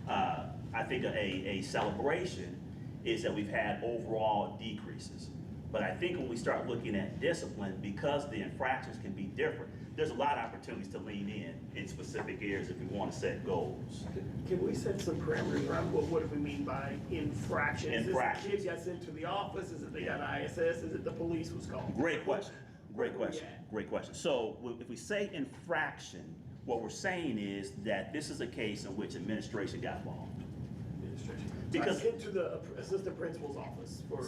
I think a celebration is that we've had overall decreases. But I think when we start looking at discipline, because the infractions can be different, there's a lot of opportunities to lean in specific areas if we want to set goals. Can we set some parameters around what do we mean by infractions? Infractions. Is it kids got sent to the office? Is it they got ISS? Is it the police was called? Great question, great question, Yeah. great question. So if we say infraction, what we're saying is that this is a case in which administration got involved. Administration. Because- Sent to the assistant principal's office for.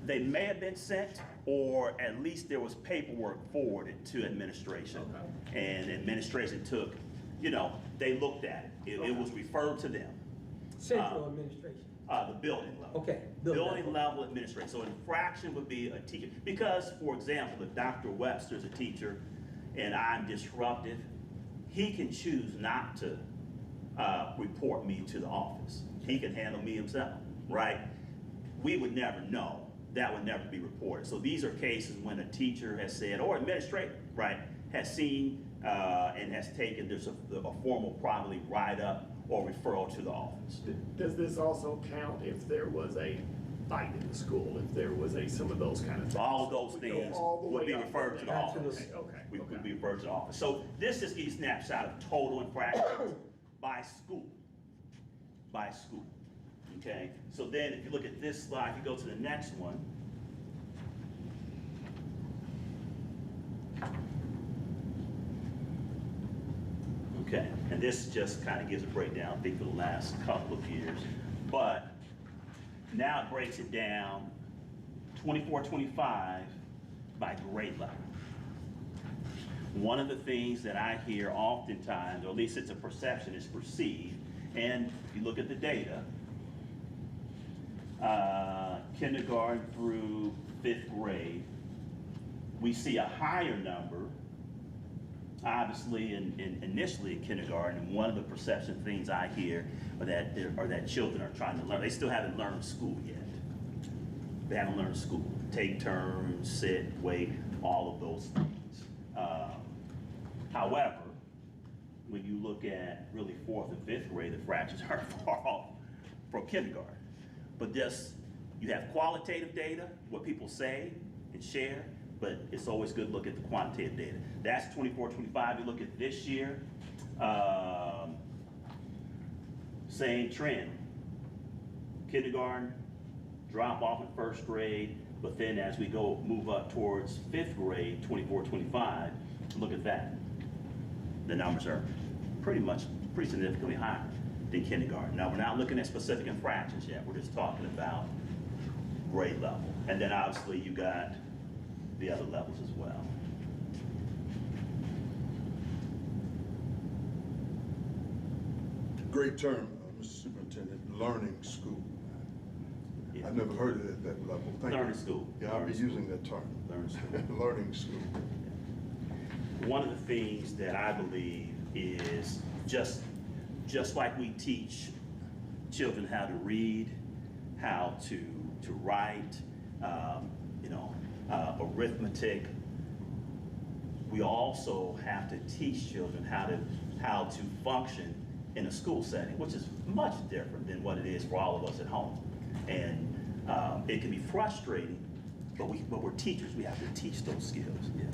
They may have been sent, or at least there was paperwork forwarded to administration. Okay. And administration took, you know, they looked at it. It was referred to them, Central administration. the building level. Okay, Building level administration. So infraction would be a teacher. Because, for example, if Dr. Webster is a teacher and I'm disruptive, he can choose not to report me to the office. He can handle me himself, right? We would never know. That would never be reported. So these are cases when a teacher has said, or administrator, right, has seen and has taken, there's a formal probably write-up or referral to the office. Does this also count if there was a fight in the school, if there was some of those kind of things? All of those We go things all the would way be up referred from to the there. office. Absolutely. Okay, Would be referred to the office. So this just gives you a snapshot of total infractions by school. By school. Okay? So then if you look at this slide, if you go to the next one. Okay, and this just kind of gives a breakdown, I think, for the last couple of years. But now it breaks it down 24-25 by grade level. One of the things that I hear oftentimes, or at least it's a perception, is perceived, and if you look at the data, kindergarten through 5th grade, we see a higher number, obviously, initially in kindergarten, and one of the perception things I hear are that children are trying to learn. They still haven't learned school yet. They haven't learned school. Take turns, sit, wait, all of those things. However, when you look at really 4th and 5th grade, the fractions are far off from kindergarten. But just, you have qualitative data, what people say and share, but it's always good to look at the quantitative data. That's 24-25. You look at this year, same trend. Kindergarten, drop off in 1st grade, but then as we move up towards 5th grade, 24-25, look at that. The numbers are pretty significantly higher. than kindergarten. Now, we're not looking at specific infractions yet, we're just talking about grade level. And then obviously you got the other levels as well. Great term, Mr. Superintendent, learning school. Yeah. I've never heard it at that level. Thank you. Learning school. Yeah, I'll be Learning school. using that term. Learning school. Learning school. One of the things that I believe is just like we teach children how to read, how to write, arithmetic, we also have to teach children how to function in a school setting, which is much different than what it is for all of us at home. And it can be frustrating, but we're teachers. We have to teach those skills. Yeah.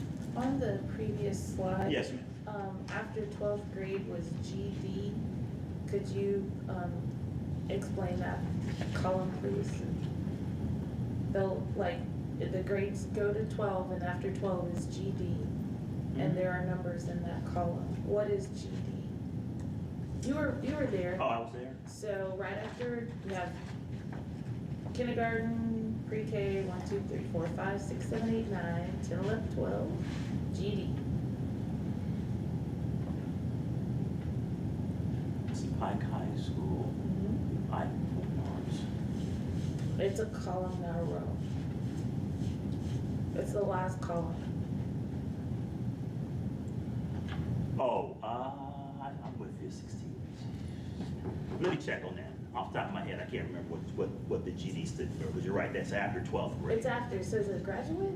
On the previous slide. Yes, ma'am. After 12th grade was GD. Could you explain that column, please? The grades go to 12, and after 12 is GD, and there are numbers in that column. What is GD? You were there. Oh, I was there. So right after you have kindergarten, pre-K, 1, 2, 3, 4, 5, 6, 7, 8, 9, 10, 11, 12, GD. It's Pike High School. Pike Boards. It's a column, not a row. It's the last column. Oh, I'm with you, 16. Let me check on that. Off the top of my head, I can't remember what the GD stood for, but you're right, that's after 12th grade. It's after, so is it graduate?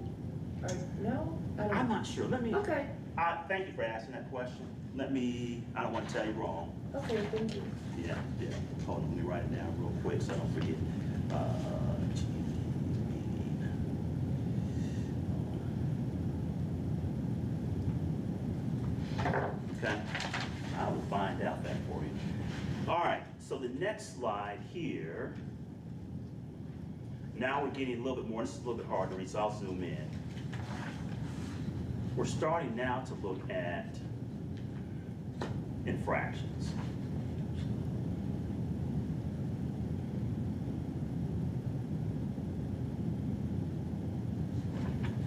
Or no? I don't I'm know. not sure. Let me, Okay, thank you for asking that question. I don't want to tell you wrong. okay, thank you. Yeah. Hold on, let me write it down real quick so I don't forget. Okay, I will find out that for you. All right, so the next slide here, now we're getting a little bit more, this is a little bit hard to read, so I'll zoom in. We're starting now to look at infractions.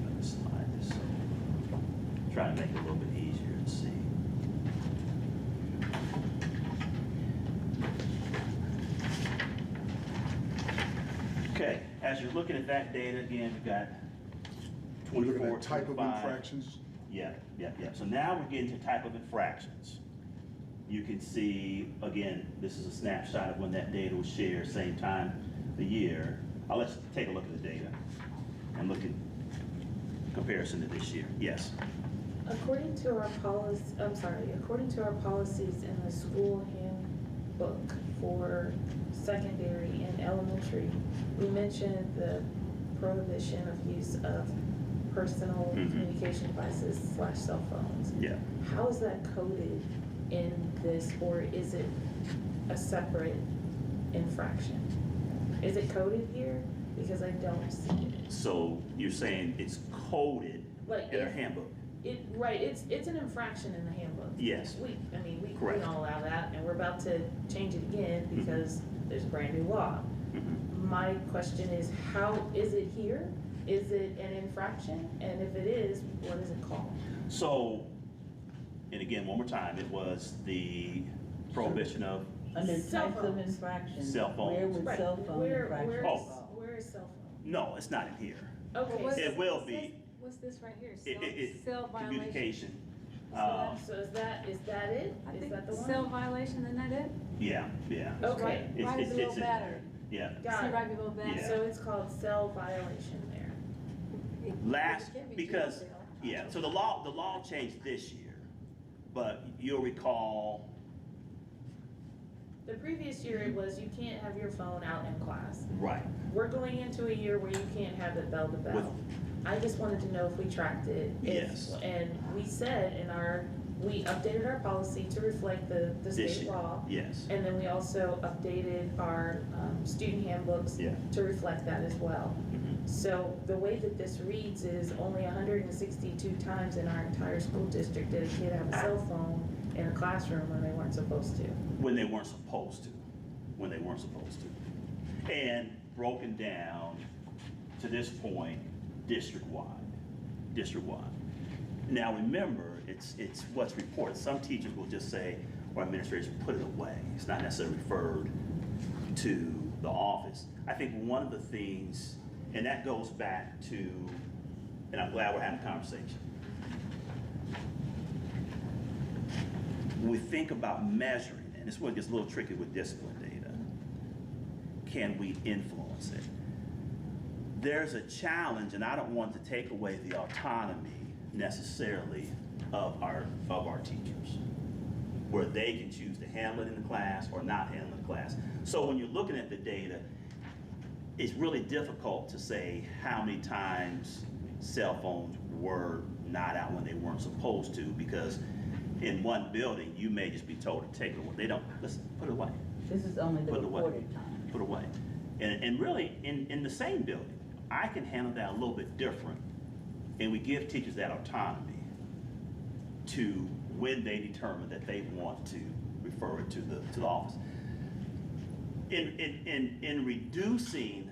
Let me slide this over. Try to make it a little bit easier to see. Okay, as you're looking at that data, again, you've got We're looking 24, at type of 25. infractions. Yeah. So now we're getting to type of infractions. You can see, again, this is a snapshot of when that data was shared, same time of the year. Let's take a look at the data and look at comparison to this year. Yes. According to our policies in the school handbook for secondary and elementary, we mentioned the prohibition of use of personal communication devices / cell phones. Yeah. How is that coded in this, or is it a separate infraction? Is it coded here? Because I don't see it. So you're saying it's coded Like in our if- handbook? Right, it's an infraction in the handbook. Yes. We Correct. don't allow that, and we're about to change it again because there's a brand new law. My question is, how is it here? Is it an infraction? And if it is, what is it called? So, and again, one more time, it was the prohibition of, Under Cell types of phones. infractions. Cell phones. Where would Right, cell phone infractions where fall? where is cell phone? no, it's not in here. Okay, what's- It will be. What's this right here? It's Cell violation? communication. so is that it? I Is think that the one? cell violation, isn't that it? Yeah. Okay, It's- Right it's- below it's in battery. there. Yeah. got See it. right below that? Yeah. So it's called cell violation there. Last, It can be because, jail. yeah, so the law changed this year, but you'll recall, The previous year it was you can't have your phone out in class. right, We're going into a year where you can't have it bell to With- bell. I just wanted to know if we tracked it. Yes. And we said we updated our policy to reflect the this state year, law. yes. And then we also updated our student handbooks Yeah. to reflect that as well. Mhm. So the way that this reads is only 162 times in our entire school district did a kid have a cell phone in a classroom when they weren't supposed to. When they weren't supposed to, when they weren't supposed to. And broken down to this point, district-wide. Now remember, it's what's reported. Some teachers will just say, or administrators, put it away. It's not necessarily referred to the office. I think one of the things, and that goes back to, and I'm glad we're having a conversation. When we think about measuring, and this one gets a little tricky with discipline data, can we influence it? There's a challenge, and I don't want to take away the autonomy necessarily of our teachers, where they can choose to handle it in the class or not handle it in the class. So when you're looking at the data, it's really difficult to say how many times cell phones were not out when they weren't supposed to, because in one building, you may just be told to take it away. They don't, let's put it away. This is only the Put it away. reported time. Put away. And really, in the same building, I can handle that a little bit different, and we give teachers that autonomy to when they determine that they want to refer it to the office. In reducing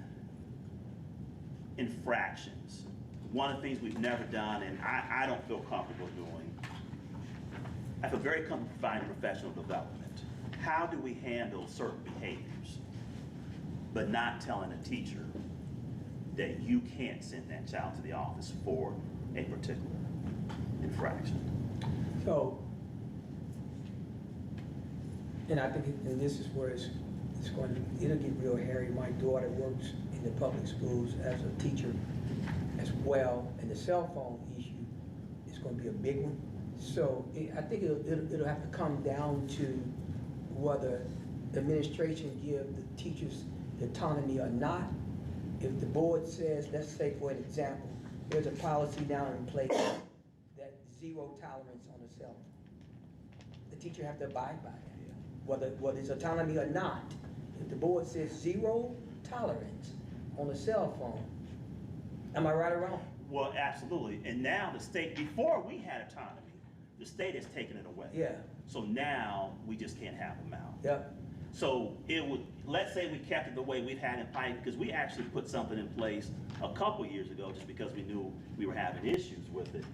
infractions, one of the things we've never done, and I don't feel comfortable doing, I feel very comfortable providing professional development. How do we handle certain behaviors, but not telling a teacher that you can't send that child to the office for a particular infraction? So, and I think and this is where it's going to, it'll get real hairy. My daughter works in the public schools as a teacher as well, and the cell phone issue is going to be a big one. So I think it'll have to come down to whether the administration give the teachers the autonomy or not. If the board says, let's say for an example, there's a policy now in place that 0 tolerance on a cell phone. The teacher have to abide by that, whether it's autonomy or not. If the board says 0 tolerance on a cell phone, am I right or wrong? Well, absolutely. And now the state, before we had autonomy, the state has taken it away. Yeah. So now we just can't have them out. Yep. So it would, let's say we kept it the way we've had in Pike, because we actually put something in place a couple years ago just because we knew we were having issues with it.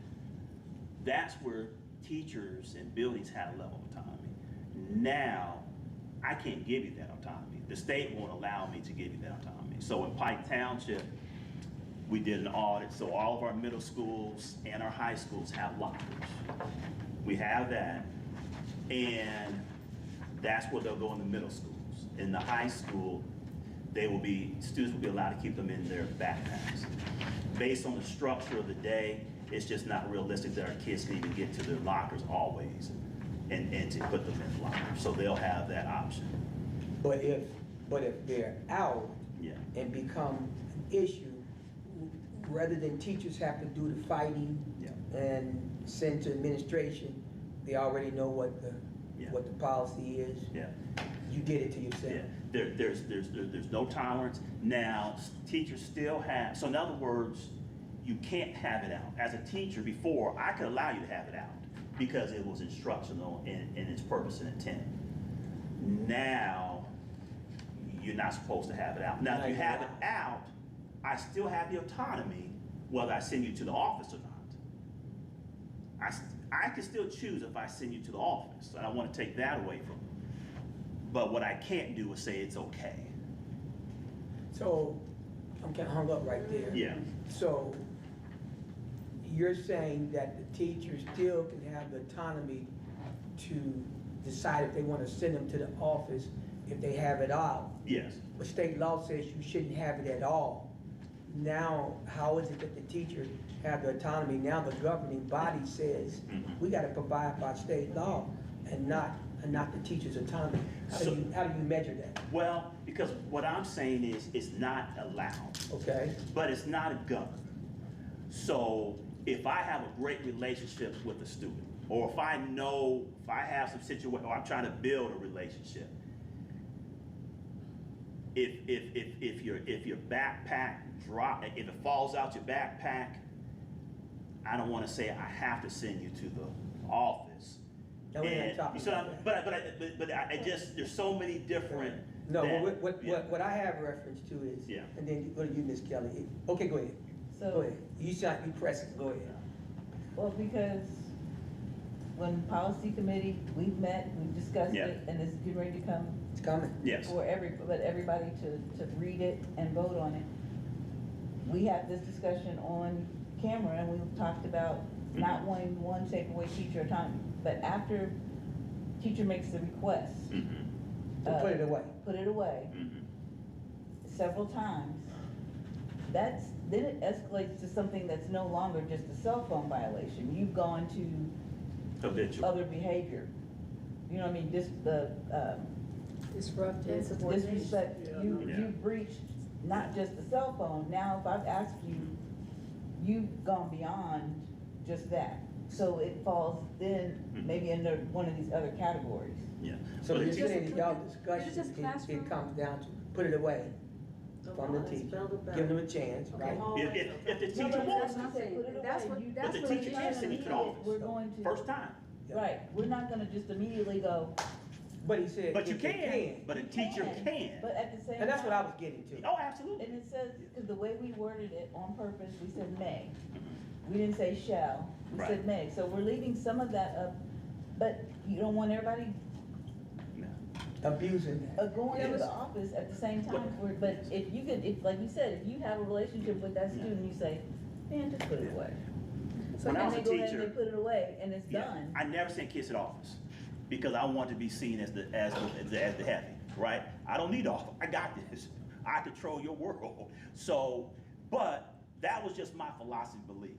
That's where teachers and buildings had a level of autonomy. Now, I can't give you that autonomy. The state won't allow me to give you that autonomy. So in Pike Township, we did an audit, so all of our middle schools and our high schools have lockers. We have that, and that's where they'll go in the middle schools. In the high school, students will be allowed to keep them in their backpacks. Based on the structure of the day, it's just not realistic that our kids can even get to their lockers always and to put them in the lockers. So they'll have that option. But if they're out Yeah. and become an issue, rather than teachers have to do the fighting Yeah. and send to administration, they already know what the policy is. Yeah. You get it to yourself. Yeah. There's no tolerance. Now, teachers still have, so in other words, you can't have it out. As a teacher before, I could allow you to have it out because it was instructional in its purpose and intent. Now, you're not supposed to have it out. Now, if you have it out, I still have the autonomy whether I send you to the office or not. I can still choose if I send you to the office, and I want to take that away from you. But what I can't do is say it's okay. So, I'm kind of hung up right there. Yeah. So, you're saying that the teachers still can have the autonomy to decide if they want to send them to the office if they have it out. Yes. But state law says you shouldn't have it at all. Now, how is it that the teachers have the autonomy? Now the governing body says, we got to provide by state law and not the teacher's autonomy. How do you measure that? Well, because what I'm saying is it's not allowed. Okay. But it's not a government. So if I have a great relationship with a student, or if I have some situation, or I'm trying to build a relationship, if your backpack if it falls out your backpack, I don't want to say I have to send you to the office. No, we're not And talking you saw, about that. but I just, there's so many different. No, that- yeah. what I have reference to is, Yeah. and then go to you, Ms. Kelly. Okay, go ahead. So- Go ahead. You shot, you pressing, go ahead. Well, because when policy committee, we've met, we've discussed Yeah. it, and it's getting ready to come It's coming. Yes. for everybody to read it and vote on it. We had this discussion on camera, and we talked about not wanting one take away teacher at a time, but after teacher makes the request. So put it away. Put it away several times. Then it escalates to something that's no longer just a cell phone violation. You've gone to Habitual. other behavior. You know what I mean, Disruptive. disrespect, Yeah. you breached not just the cell phone. Now, if I've asked you, you've gone beyond just that. So it falls then maybe under one of these other categories. Yeah. So But you're it's just- saying that y'all is it discussion, just classroom? it comes down to, put it away from the teacher. Give them a chance, right? If the No, teacher but wants that's to, what I'm saying. Put it That's away. what, You- that's But what the it teacher is. can't send you to the office. We're going to. first time. Right, we're not gonna just immediately go. But he said. But you if they can, but a teacher can. But at the same time. And that's what I was getting to. Oh, absolutely. And it says, because the way we worded it on purpose, we said may. We didn't say shall, we Right. said may. So we're leaving some of that up, but you don't want everybody No. Abusing that. going to the office at the same time. But if you could, if, like you said, if you have a relationship with that student, you say, man, just put it away. When I And was they a go ahead and teacher, they put it away and it's yeah, done. I never sent kids to the office because I want to be seen as the heavy, right? I don't need office. I got this. I control your world. So, but that was just my philosophy belief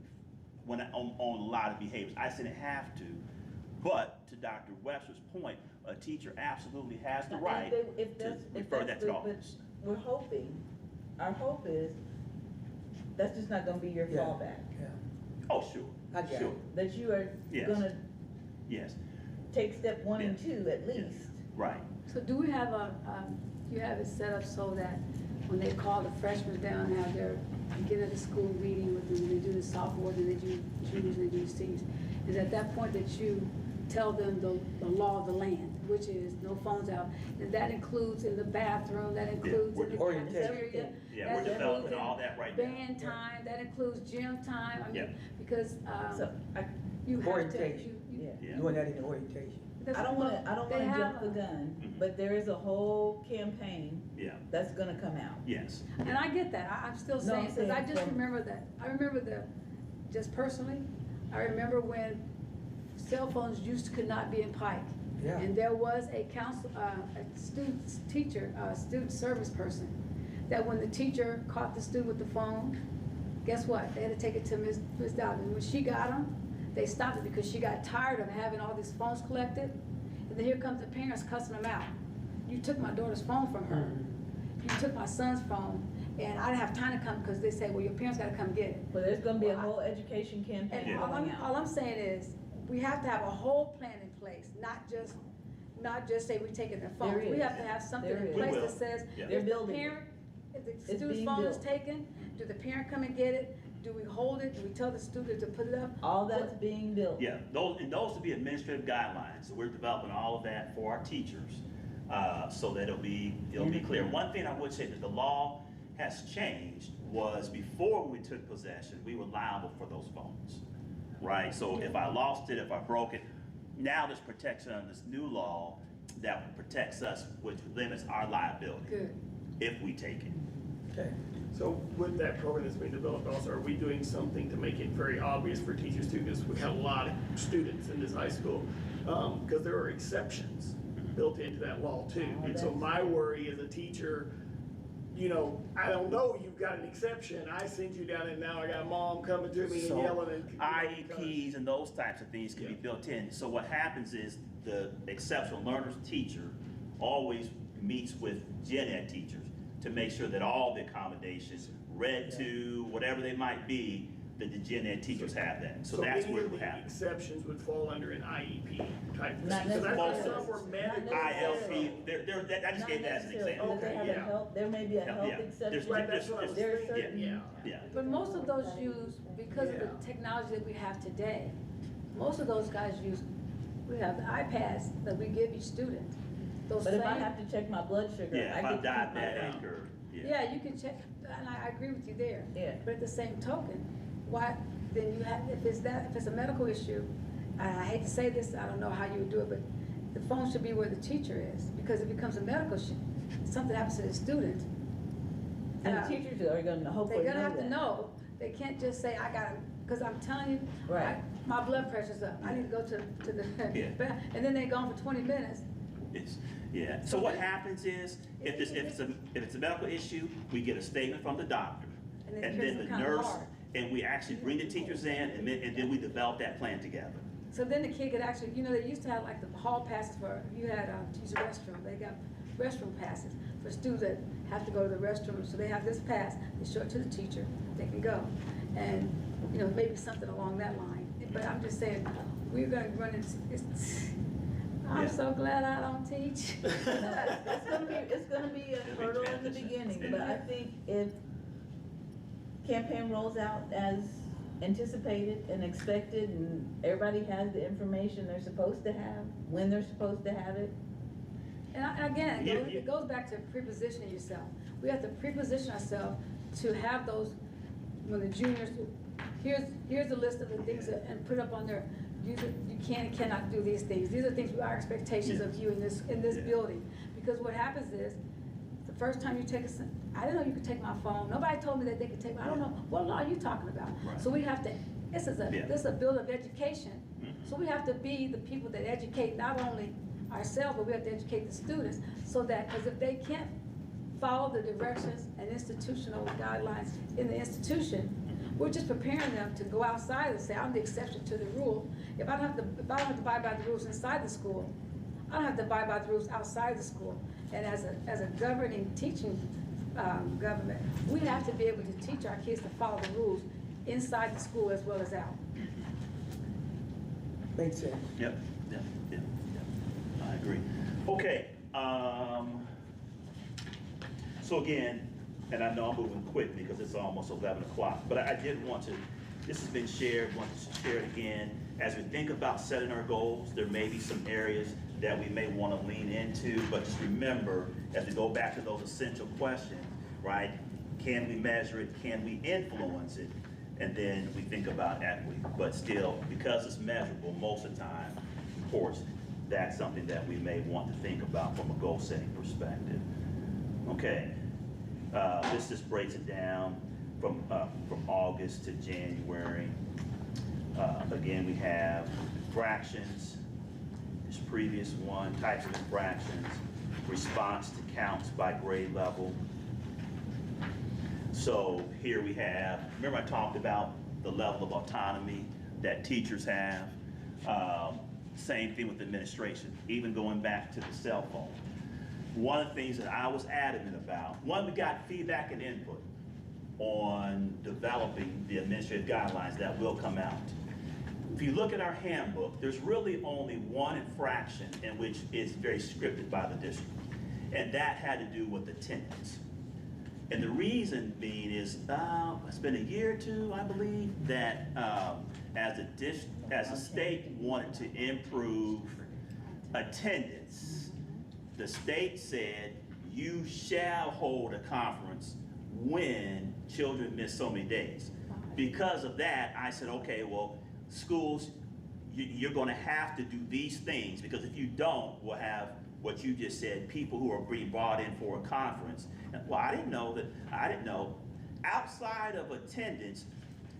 when on a lot of behaviors. I didn't have to. But to Dr. Webster's point, a teacher absolutely has the And right if to that's- if refer that's that to the but office. We're hoping, our hope is, that's just not gonna be your Yeah. fallback. Yeah. Oh, sure, I get it. sure, That you are Yes. gonna yes, take step one and Yeah. two at yes, least. right. So do we have you have it set up so that when they call the freshmen down, have their beginning of the school meeting with them, they do the sophomores, and they do juniors, and they do seniors, is at that point that you tell them the law of the land, which is no phones out, and that includes in the bathroom, that includes in the Orientation. cafeteria. Yeah, we're that developing includes in all that right now. Band time, that includes gym time, I Yeah. mean, because, So, you have to. Orientation. yeah. Yeah. Doing that in the orientation. I don't wanna They have jump the a- gun, Mhm. but there is a whole campaign Yeah, that's gonna come out. yes. And I get that, I'm still No, saying, I'm because I saying just from- remember that, just personally, I remember when cell phones could not be in Pike. Yeah. And there was a student service person, that when the teacher caught the student with the phone, guess what? They had to take it to Ms. Dobbins. When she got them, they stopped it because she got tired of having all these phones collected. And then here comes the parents cussing them out. You took my daughter's phone from her. You took my son's phone, and I didn't have time to come because they said, well, your parents gotta come get it. But there's gonna be a whole education campaign And going all out. I'm saying is, we have to have a whole plan in place, not just say we're taking their phones. There We is. have to have something There in is. place We will. that says, Yeah. They're if the building it. parent, if the It's student's being phone is built. taken, do the parent come and get it? Do we hold it? Do we tell the student to put it up? All that's being built. Yeah, those to be administrative guidelines, so we're developing all of that for our teachers, so that it'll be clear. One thing I would say that the law has changed was before we took possession, we were liable for those phones, right? So if I lost it, if I broke it, now there's protection under this new law that protects us, which limits our liability. Good. If we take it. Okay. So with that program that's being developed also, are we doing something to make it very obvious for teachers too? Because we have a lot of students in this high school, because there are exceptions built into that law too. And so my worry as a teacher, I don't know you've got an exception. I sent you down and now I got mom coming to me and So yelling and. IEPs and those types of things can be built in. So what happens is the exceptional learners teacher always meets with gen ed teachers to make sure that all the accommodations, read to, whatever they might be, that the gen ed teachers have that. So that's any where it of would the happen. exceptions would fall under an IEP type thing. Not So that's necessarily. some were mandatory. ILP, I just gave that as an Not necessarily, example. because they have Okay, a yeah. health, there may be a Yeah, health yeah. exception. Right, that's what I was There's thinking, certain- yeah. Yeah. But most of those use, because of the Yeah. technology that we have today, most of those guys use we have the iPads that we give each student. Those But if I same- have to check my blood sugar, Yeah, I if I'm get to keep my diabetic phone. or, Yeah, you can check, and I agree with you there. Yeah. But at the same token, why, then you have, if it's a medical issue, I hate to say this, I don't know how you would do it, but the phone should be where the teacher is, because it becomes a medical issue. Something happens to the student. And the teachers are gonna hopefully They're know gonna have to that. know. They can't just say, I got, because I'm telling you, Right. my blood pressure's up. I need to go to the, Yeah. and then they're gone for 20 minutes. Yeah, so what happens is, if it's a medical issue, we get a statement from the doctor. And then And kids then are the kinda nurse, hard. and we actually bring the teachers in, and then we develop that plan together. So then the kid could actually, you know, they used to have like the hall passes for, you had to use the restroom, they got restroom passes for students that have to go to the restroom, so they have this pass, they show it to the teacher, they can go. And, you know, maybe something along that line. But I'm just saying, we're gonna run into, I'm Yeah. so glad I don't teach. It's gonna be a hurdle in the beginning, but I think if campaign rolls out as anticipated and expected, and everybody has the information they're supposed to have, when they're supposed to have it. And again, Yeah, it goes back to prepositioning yourself. We have to preposition ourselves to have those, when the juniors, here's the list of the things that, and put up on there, you can and cannot do these things. These are things, our expectations of you in this Yeah. building. Because what happens is, the first time you take I didn't know you could take my phone. Nobody told me that they could take I don't know, what law are you talking about? Right. So we have to, this is a bill of education. Mhm. So we have to be the people that educate not only ourselves, but we have to educate the students, so that, because if they can't follow the directions and institutional guidelines in the institution, we're just preparing them to go outside and say, I'm the exception to the rule. If I don't have to abide by the rules inside the school, I don't have to abide by the rules outside the school. And as a governing, teaching government, we have to be able to teach our kids to follow the rules inside the school as well as out. Makes sense. Yep. I agree. Okay, so again, and I know I'm moving quick because it's almost 11 o'clock, but I did want to, this has been shared, want to share it again. As we think about setting our goals, there may be some areas that we may want to lean into, but just remember, as we go back to those essential questions, right? Can we measure it? Can we influence it? And then we think about equity. But still, because it's measurable most of the time, of course, that's something that we may want to think about from a goal-setting perspective. Okay, this just breaks it down from August to January. Again, we have infractions, this previous one, types of infractions, response to counts by grade level. So here we have, remember I talked about the level of autonomy that teachers have? Same thing with administration, even going back to the cell phone. One of the things that I was adamant about, one, we got feedback and input on developing the administrative guidelines that will come out. If you look at our handbook, there's really only one infraction in which is very scripted by the district, and that had to do with attendance. And the reason being is, it's been a year or two, I believe, that as the state wanted to improve attendance, the state said, you shall hold a conference when children miss so many days. Because of that, I said, okay, well, schools, you're gonna have to do these things, because if you don't, we'll have what you just said, people who are being brought in for a conference. Well, I didn't know. Outside of attendance,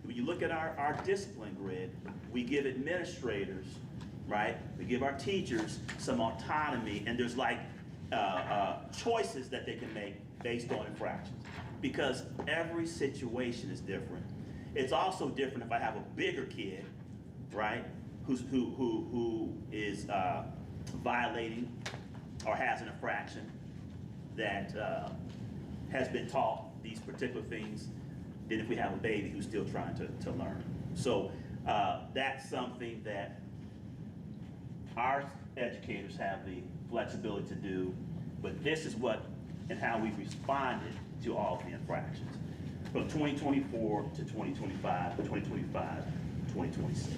when you look at our discipline grid, we give administrators, right? We give our teachers some autonomy, and there's like choices that they can make based on infractions, because every situation is different. It's also different if I have a bigger kid, right, who is violating or has an infraction that has been taught these particular things, than if we have a baby who's still trying to learn. So that's something that our educators have the flexibility to do, but this is what and how we responded to all of the infractions from 2024 to 2025, 2025, 2026.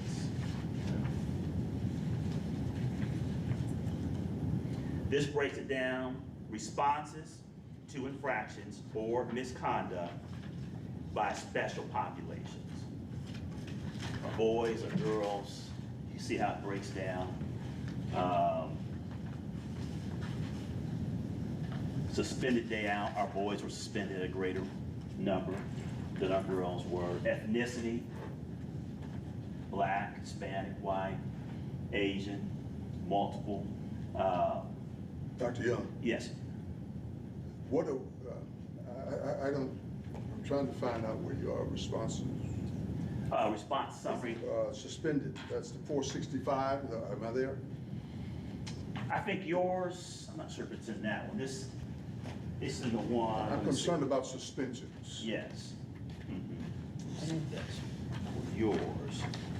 This breaks it down, responses to infractions or misconduct by special populations. Boys or girls, you see how it breaks down. Suspended day out, our boys were suspended at a greater number than our girls were. Ethnicity, Black, Hispanic, white, Asian, multiple. Dr. Young, Yes, what are, I'm trying to find out where your responses, response summary. suspended, that's the 465, am I there? I think yours, I'm not sure if it's in that one. This is in the one. I'm concerned about suspensions. Yes. Yes. Yours.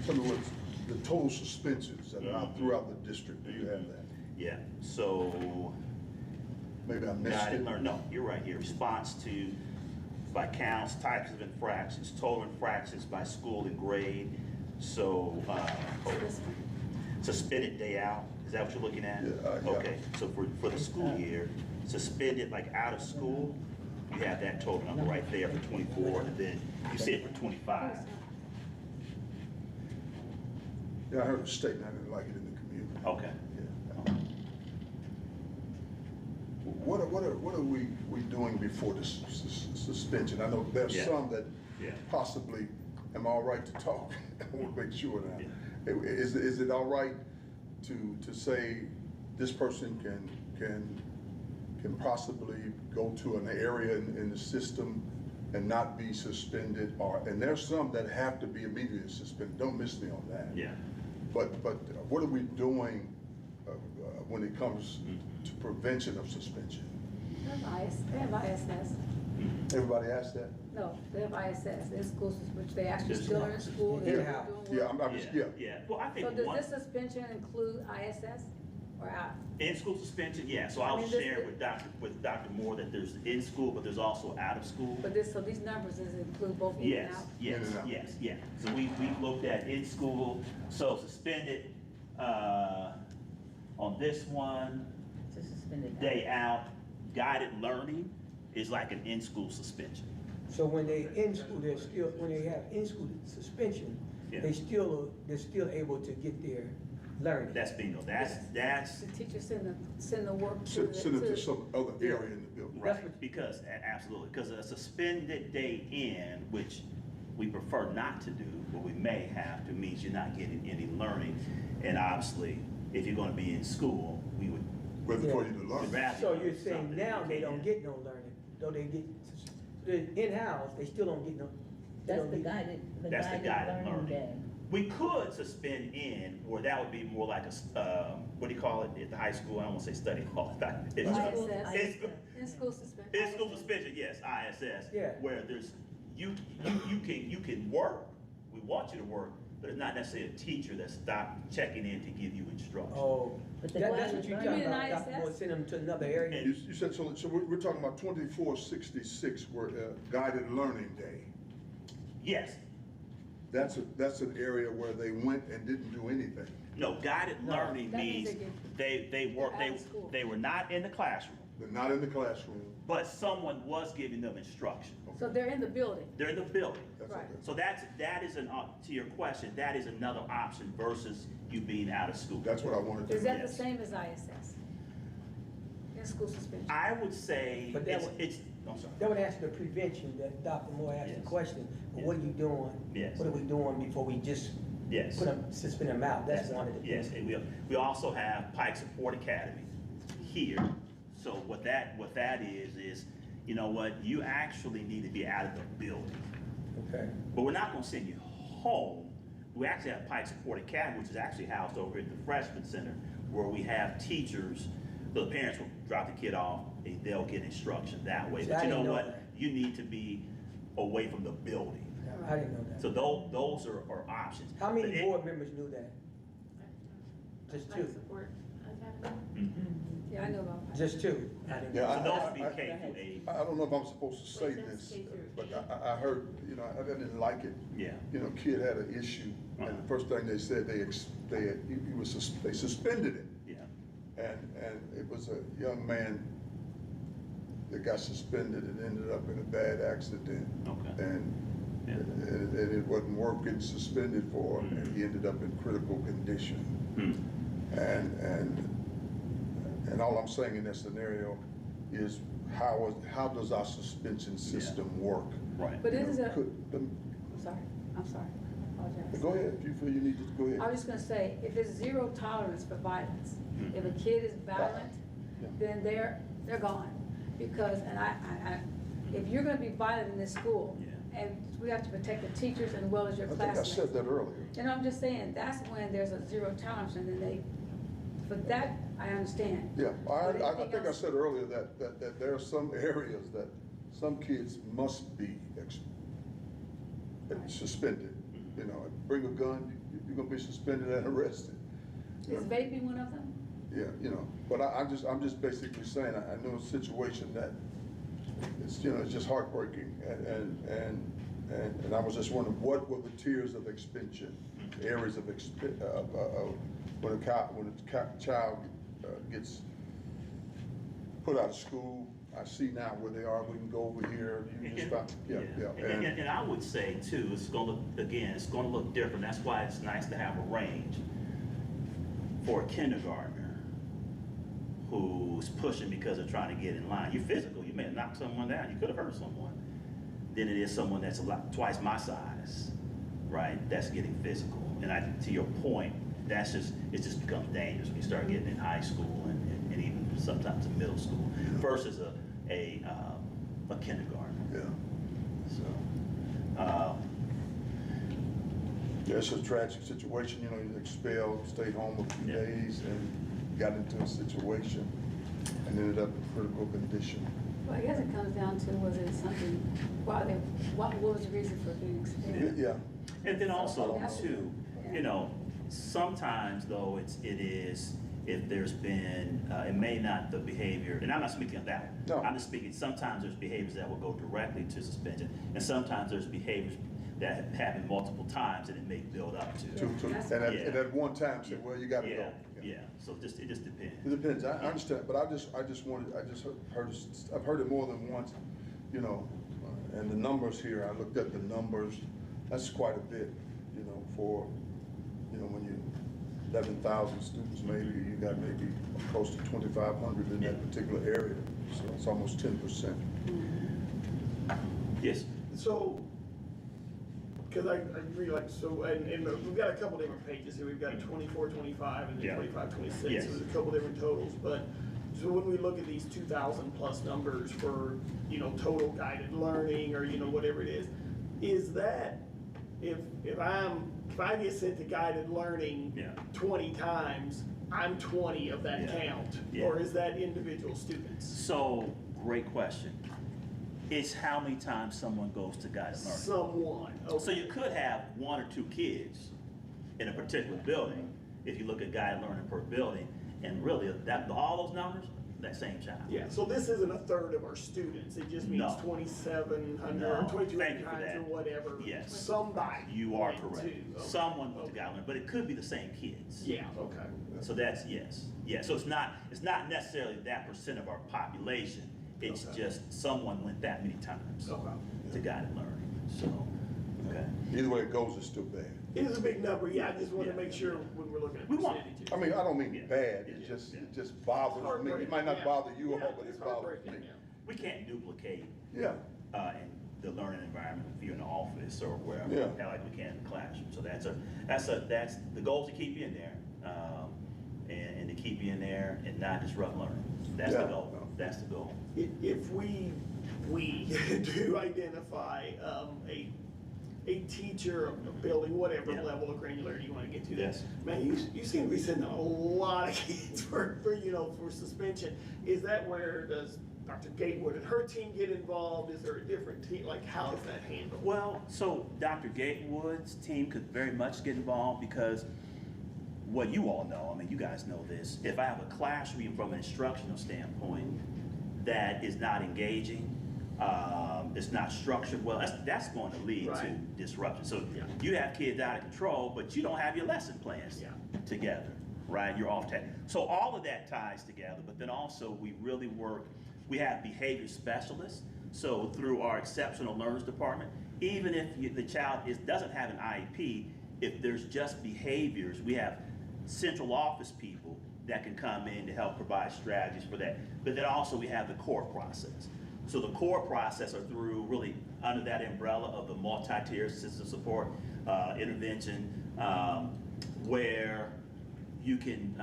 Tell me what the total suspensions that are out throughout the district, do you have that? Yeah, so. Maybe I missed Guided it. learn, no, you're right here. Response to, by counts, types of infractions, total infractions by school and grade. So, suspended day out, is that what you're looking at? Yeah. Okay, so for the school year, suspended like out of school, you have that total number right there for 24, and then you see it for 25. Yeah, I heard a statement, I didn't like it in the community. Okay. Yeah. What are we doing before the suspension? I know there's Yeah. some that Yeah. possibly, am I all right to talk? I want to make sure now. Yeah. Is it all right to say this person can possibly go to an area in the system and not be suspended, and there's some that have to be immediately suspended, don't miss me on that. Yeah. But what are we doing when it comes to prevention of suspension? They have ISS. Everybody asked that? No, they have ISS, there's schools which they actually Just- still are in school. they're Yeah. doing work. Yeah, I'm just, yeah. Yeah, well, I think So does one. this suspension include ISS or out? In-school suspension, yeah, so I I was mean, this- sharing with Dr. Moore that there's in-school, but there's also out-of-school. But so these numbers, does it include both in and Yes, out? yes, In and out. yes, yeah. So we looked at in-school, so suspended, on this one, It's a suspended. day out, guided learning is like an in-school suspension. So when they in school, when they have in-school suspension, Yeah. they're still able to get their learning. That's bingo, that's, The teacher send the work to Send it to the, some other area in the building. right, because, absolutely, because a suspended day in, which we prefer not to do, but we may have to, means you're not getting any learning. And obviously, if you're gonna be in school, we would Whether for you to learn. rather. So learn you're saying something now that they you don't can. get no learning, though they get, in-house, they still don't get no. they That's don't the get- guided, That's the guided learning day. learning. We could suspend in, or that would be more like a, what do you call it at the high school? I don't wanna say study hall. It's ISS, in-school suspension. in-school suspension, yes, ISS. Yeah. Where there's, you can work, we want you to work, but it's not necessarily a teacher that stopped checking in to give you instruction. Oh, But the that's what you're guided talking learning- about, You mean Dr. an Moore, ISS? send them to another area. And- You said, so we're talking about 2466, where guided learning day. Yes, That's an area where they went and didn't do anything. no, guided No. learning That means means they they were, they're out of school. they were not in the classroom, They're not in the classroom. but someone was giving them instruction. So they're in the building. They're in the building. That's Right. okay. So that is to your question, that is another option versus you being out of school. That's what I wanted to Is know. that the Yes. same as ISS? In-school suspension? I would say, But that would- I'm sorry. That would answer the prevention that Dr. Moore asked the Yes. question, but what are you doing? Yes. What are we doing before we just Yes. suspend them out? That's one of the Yes, things. and we also have Pike Support Academy here. So what that is, you know what, you actually need to be out of the building. Okay. But we're not gonna send you home. We actually have Pike Support Academy, which is actually housed over at the Freshman Center, where we have teachers, the parents will drop the kid off, and they'll get instruction that way. See, But I you know didn't know what? that. You need to be away from the building. I didn't know that. So those are options. How many But it- board members knew that? Just Pike two? Support Academy. Mhm. Yeah, I know about that. Just two? I didn't Yeah, know. So those would be I- K through 8. I don't know if I'm supposed to say Wait, that's this, K through but eight. I heard, I didn't like it. Yeah. Kid had an issue, and the first thing they said, they suspended it. Yeah. And it was a young man that got suspended and ended up in a bad accident. Okay. And it wasn't worth getting suspended for, and he ended up in critical condition. And all I'm saying in that scenario is how does our suspension system work? Right. But You it is know, a, I'm sorry, I apologize. Go ahead, if you feel you need to, go ahead. I was just gonna say, if there's zero tolerance for violence, if a kid is violent, then they're gone. Because, if you're gonna be violent in this school, and we have to protect the teachers as well as your I think I classmates. said that earlier. And I'm just saying, that's when there's a zero tolerance, and then for that, I understand. Yeah, But I anything think I else- said earlier that there are some areas that some kids must be suspended. You know, bring a gun, you're gonna be suspended and arrested. Is vaping one of them? Yeah, you know, but I'm just basically saying, I know a situation that it's, you know, it's just heartbreaking, and I was just wondering, what were the tiers of expansion, areas of when a child gets put out of school. I see now where they are, we can go over here, you can just stop, And I would say too, it's gonna look, again, it's gonna look different. That's why it's nice to have a range. For a kindergartner who's pushing because they're trying to get in line, you're physical, you may have knocked someone down, you could have hurt someone. Then it is someone that's twice my size, right, that's getting physical. And to your point, it just becomes dangerous when you start getting in high school and even sometimes in middle school versus a kindergartner. Yeah. So, Yeah, it's a tragic situation, you know, you expelled, stayed home a few days, and got into a situation and ended up in critical condition. Well, I guess it comes down to, was it something, what was the reason for being expelled? Yeah. and then also that's- too, you know, sometimes though it is, if there's been, it may not the behavior, and I'm not speaking of that. No. I'm just speaking, sometimes there's behaviors that will go directly to suspension, and sometimes there's behaviors that have happened multiple times and it may build up to. And at one time said, well, you gotta go. Yeah, so it just depends. It depends, I understand, but I've heard it more than once, you know, and the numbers here, I looked at the numbers, that's quite a bit, you know, for, you know, when you 11,000 students maybe, you got maybe close to 2,500 in that particular area, so it's almost 10%. Yes. So, because I really like, so, and we've got a couple different pages here. We've got 24, 25, and then Yeah. 25, 26. Yes. So there's a couple different totals. But, so when we look at these 2,000 plus numbers for, you know, total guided learning or, you know, whatever it is that, if I get sent to guided learning 20 times, I'm 20 of that count? Yeah. Or is that individual students? So, great question. It's how many times someone goes to guided learning. Someone. Okay. So you could have one or two kids in a particular building, if you look at guided learning per building, and really, all those numbers, that same child. Yeah, so this isn't a third of our students, it just means No. 2,700 No. or Thank you 2,200 for times that. or whatever. Yes. Somebody. You are went correct. to. Okay. Someone went to Okay. guided learning, but it could be the same kids. Yeah, okay. So that's, yes. Yeah, so it's not necessarily that percent of our population, it's Okay. just someone went that many times Okay. to guided learning, so, okay. Either way it goes, it's still bad. It is a big number, yeah, I just want to Yeah. make sure when we're looking at We want- percentages. I mean, I don't mean Yeah. bad, Yeah. it just bothers me. It might not Yeah. bother you all, Yeah, but it's it bothers heartbreaking, me. yeah. We can't duplicate Yeah, in the learning environment if you're in the office or wherever, Yeah. like we can in the classroom. So that's the goal, to keep you in there, and to keep you in there and not disrupt learning. That's the Yeah. goal. That's the goal. If we do identify a teacher, a building, whatever Yeah. level of granularity you want to get to. Yes. Man, you seem to be sending a lot of kids for suspension. Is that where does Dr. Gatewood and her team get involved? Is there a different team? Like, how is that handled? Well, so Dr. Gatewood's team could very much get involved because what you all know, I mean, you guys know this, if I have a classroom from an instructional standpoint that is not engaging, it's not structured well, that's going to lead to disruption. So Yeah. you have kids out of control, but you don't have your lesson plans Yeah. together. right? You're off task. So all of that ties together, but then also we really work, we have behavior specialists. So through our exceptional learners department, even if the child doesn't have an IEP, if there's just behaviors, we have central office people that can come in to help provide strategies for that. But then also we have the core process. So the core process are through really under that umbrella of the multi-tier system support intervention, where you can,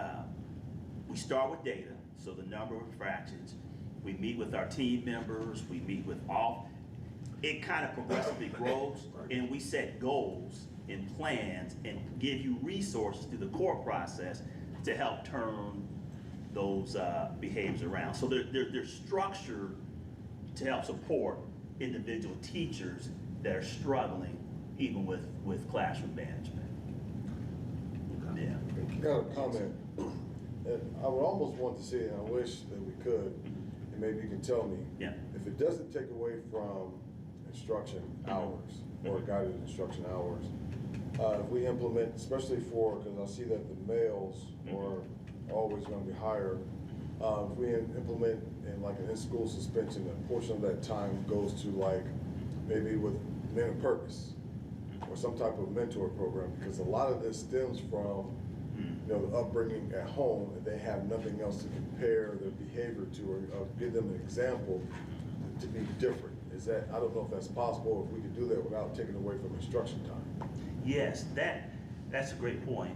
we start with data, so the number of infractions. We meet with our team members, we meet with all, it kind of progressively grows, and we set goals and plans and give you resources through the core process to help turn those behaviors around. So there's structure to help support individual teachers that are struggling even with classroom management. Yeah. Got a comment, and I would almost want to see it, and I wish that we could, and maybe you can tell me. Yeah. If it doesn't take away from instruction hours or guided instruction hours, if we implement, especially because I see that the males are always going to be higher, if we implement in like an in-school suspension, a portion of that time goes to like maybe with men of purpose or some type of mentor program, because a lot of this stems from the upbringing at home, and they have nothing else to compare their behavior to or give them an example to be different. Is that, I don't know if that's possible, if we could do that without taking away from instruction time. Yes, that's a great point.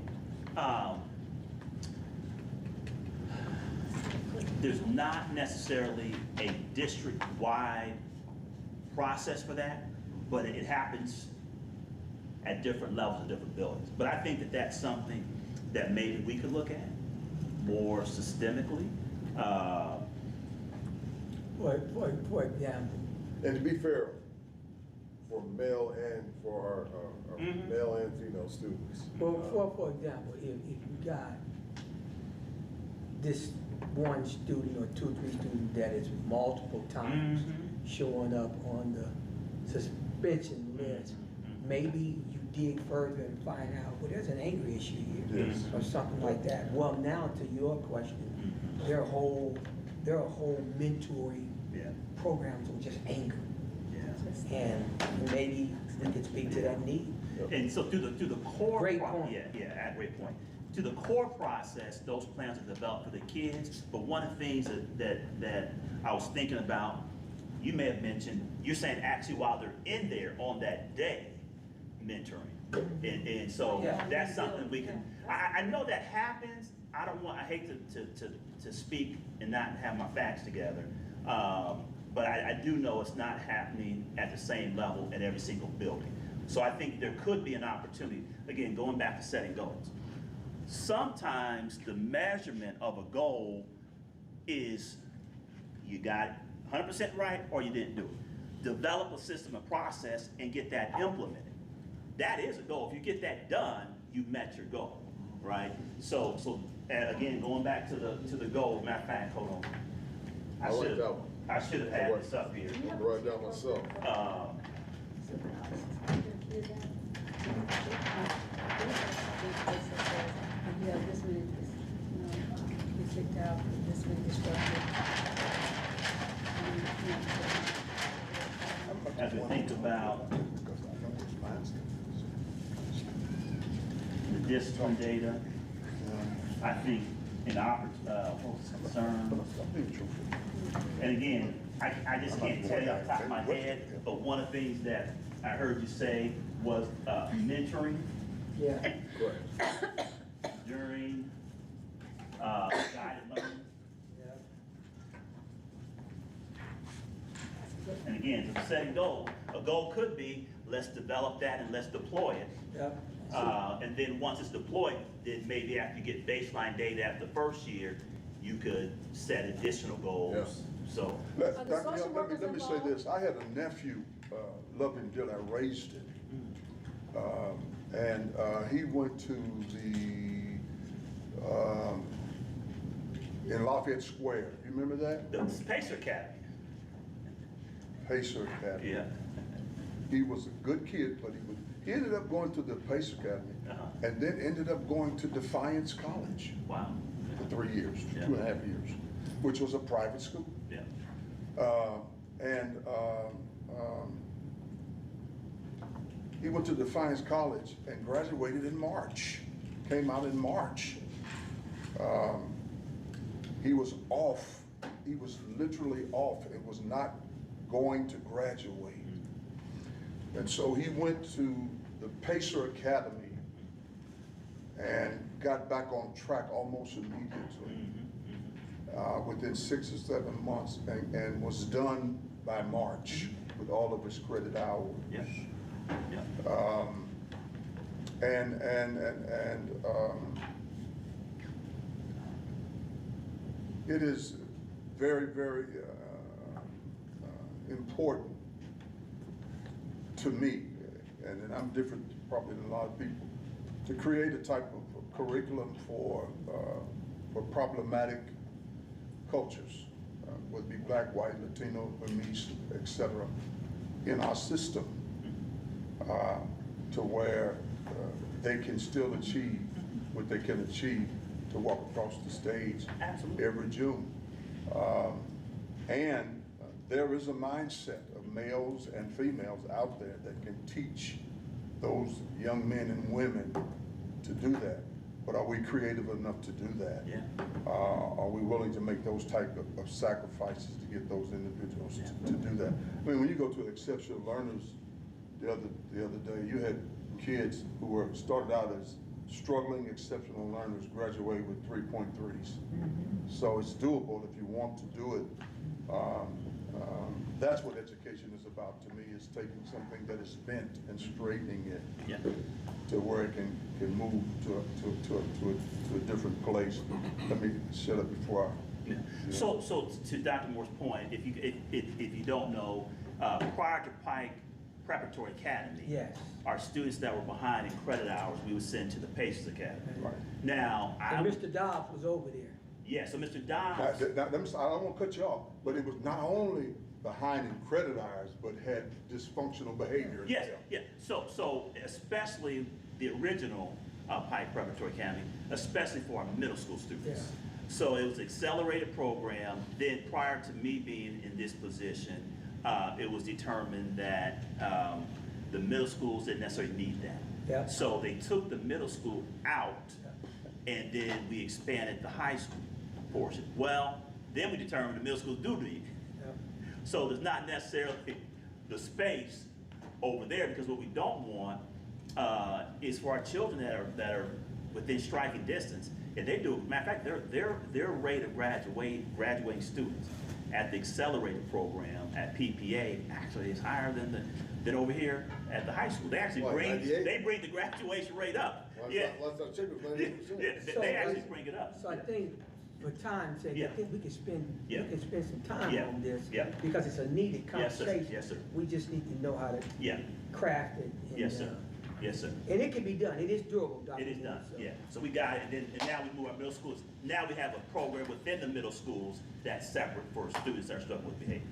There's not necessarily a district-wide process for that, but it happens at different levels of different buildings. But I think that that's something that maybe we could look at more systemically. For example, And to be fair, for male and for our male and female students. for example, if you got this one student or 2 or 3 students that is multiple times showing up on the suspension list, maybe you dig further and find out, well, there's an anger issue here, Yes. or something like that. Well, now to your question, there are whole mentoring programs on just anger, and maybe we could speak to that need. And so through the core, Great point. Great point. To the core process, those plans are developed for the kids. But one of the things that I was thinking about, you may have mentioned, you're saying actually while they're in there on that day, mentoring. And so that's something we can, I know that happens. I hate to speak and not have my facts together. But I do know it's not happening at the same level at every single building. So I think there could be an opportunity, again, going back to setting goals. Sometimes the measurement of a goal is you got it 100% right or you didn't do it. Develop a system and process and get that implemented. That is a goal. If you get that done, you met your goal, right? So again, going back to the goal, matter of fact, hold on. I like that one. I should have had this up here. I'm gonna write down myself. Yeah, this many, you picked out this many instructions. As we think about the discipline data, I think in our concern, and again, I just can't tell you off the top of my head, but one of the things that I heard you say was mentoring Yeah. Correct. during guided learning. And again, to setting goals, a goal could be, let's develop that and let's deploy it. Yep. And then once it's deployed, then maybe after you get baseline data after the first year, you could set additional goals. So, Are the Dr. social Young, workers let me say involved? this. I had a nephew, loved him till I raised him. And he went to in Lafayette Square. You remember that? the Pacer Academy. Pacer Academy. Yeah. He was a good kid, but he ended up going to the Pace Academy and then ended up going to Defiance College Wow. for 3 years, Yeah. 2.5 years, which was a private school. Yeah. He went to Defiance College and graduated in March, came out in March. He was off, he was literally off and was not going to graduate. And so he went to the Pacer Academy and got back on track almost immediately, within 6 or 7 months, and was done by March with all of his credit hours. Yeah. Yeah. It is very, very important to me, and I'm different probably than a lot of people, to create a type of curriculum for problematic cultures, whether it be black, white, Latino, Burmese, etc., in our system, to where they can still achieve what they can achieve to walk across the stage Absolutely. every June. There is a mindset of males and females out there that can teach those young men and women to do that. But are we creative enough to do that? Yeah. Are we willing to make those type of sacrifices to get those individuals to do that? I mean, when you go to exceptional learners the other day, you had kids who were started out as struggling exceptional learners graduate with 3.3s. So it's doable if you want to do it. That's what education is about to me, is taking something that is bent and straightening it Yeah. to where it can move to a different place. Let me shut up before I. Yeah. So to Dr. Moore's point, if you don't know, prior to Pike Preparatory Academy, Yes. our students that were behind in credit hours, we would send to the Pacers Academy. Right. Now, And Mr. Dobbs was over there. Yeah, so Mr. Now, Dobbs, I don't want to cut you off, but it was not only behind in credit hours, but had dysfunctional behavior. yes, yeah. So especially the original Pike Preparatory Academy, especially for our middle school students. Yeah. So it was an accelerated program. Then prior to me being in this position, it was determined that the middle schools didn't necessarily need that. Yep. So they took the middle school out, and then we expanded the high school portion. Well, then we determined the middle schools do need it. Yep. So there's not necessarily the space over there, because what we don't want is for our children that are within striking distance. If they do, matter of fact, their rate of graduating students at the accelerated program at PPA actually is higher than over here at the high school. They actually What, bring 98? the graduation rate up. Last Yeah. time I checked, it was Yeah, 98%. they actually bring it up. So I think, for time's sake, Yeah. I think we can spend Yeah. some time Yeah. on this. Yeah. Because it's a needed Yes, sir. conversation. Yes, sir. We just need to know how to Yeah, craft it. And, yes, sir, yes, sir. And it can be done. It is doable, Dr. It is Moore, done, so. yeah. So we got it, and now we move our middle schools. Now we have a program within the middle schools that's separate for students that are struggling with behavior.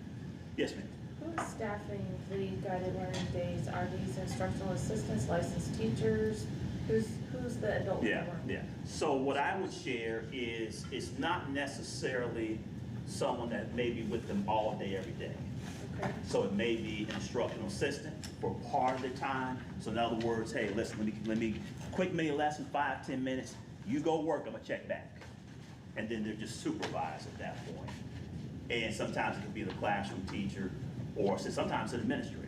Yes, ma'am. Who is staffing the guided learning days? Are these instructional assistants, licensed teachers? Who's the adult in the Yeah, room? yeah. So what I would share is, it's not necessarily someone that may be with them all day, every day. Okay. So it may be an instructional assistant for part of the time. So in other words, hey, listen, let me quick mini lesson, 5-10 minutes. You go work, I'm gonna check back. And then they're just supervised at that point. And sometimes it can be the classroom teacher, or sometimes an administrator,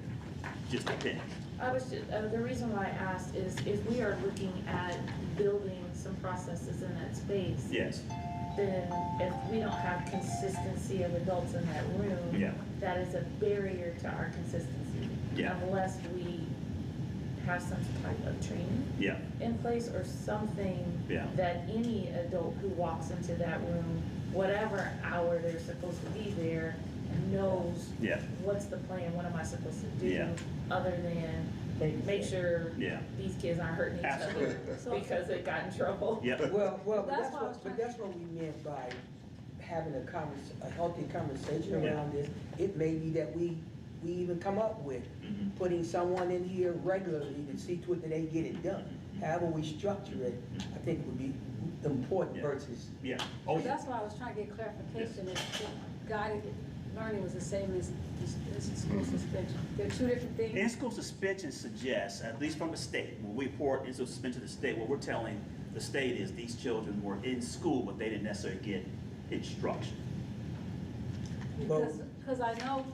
just depends. The reason why I asked is if we are looking at building some processes in that space. Yes, Then if we don't have consistency of adults in that room. Yeah. That is a barrier to our consistency. Yeah. Unless we have some type of training yeah, in place or something. Yeah. That any adult who walks into that room, whatever hour they're supposed to be there, knows. Yeah. What's the plan, what am I supposed to do? Yeah. Other than make sure. Yeah. These kids aren't hurting each Absolutely. other because they got in trouble. Yep. Well, but That's that's what I was what, that's what we meant by having a healthy conversation Yeah. around this. It may be that we we even come up with, Mhm. putting someone in here regularly to see to it that they get it done. However we structure it, I think would be important Yeah. versus. Yeah. Oh, yeah. That's why I was trying to get clarification, if guided learning was the same as school suspension. They're two different things. In-school suspension suggests, at least from the state, when we report in-school suspension to the state, what we're telling the state is these children were in school, but they didn't necessarily get instruction. Because I know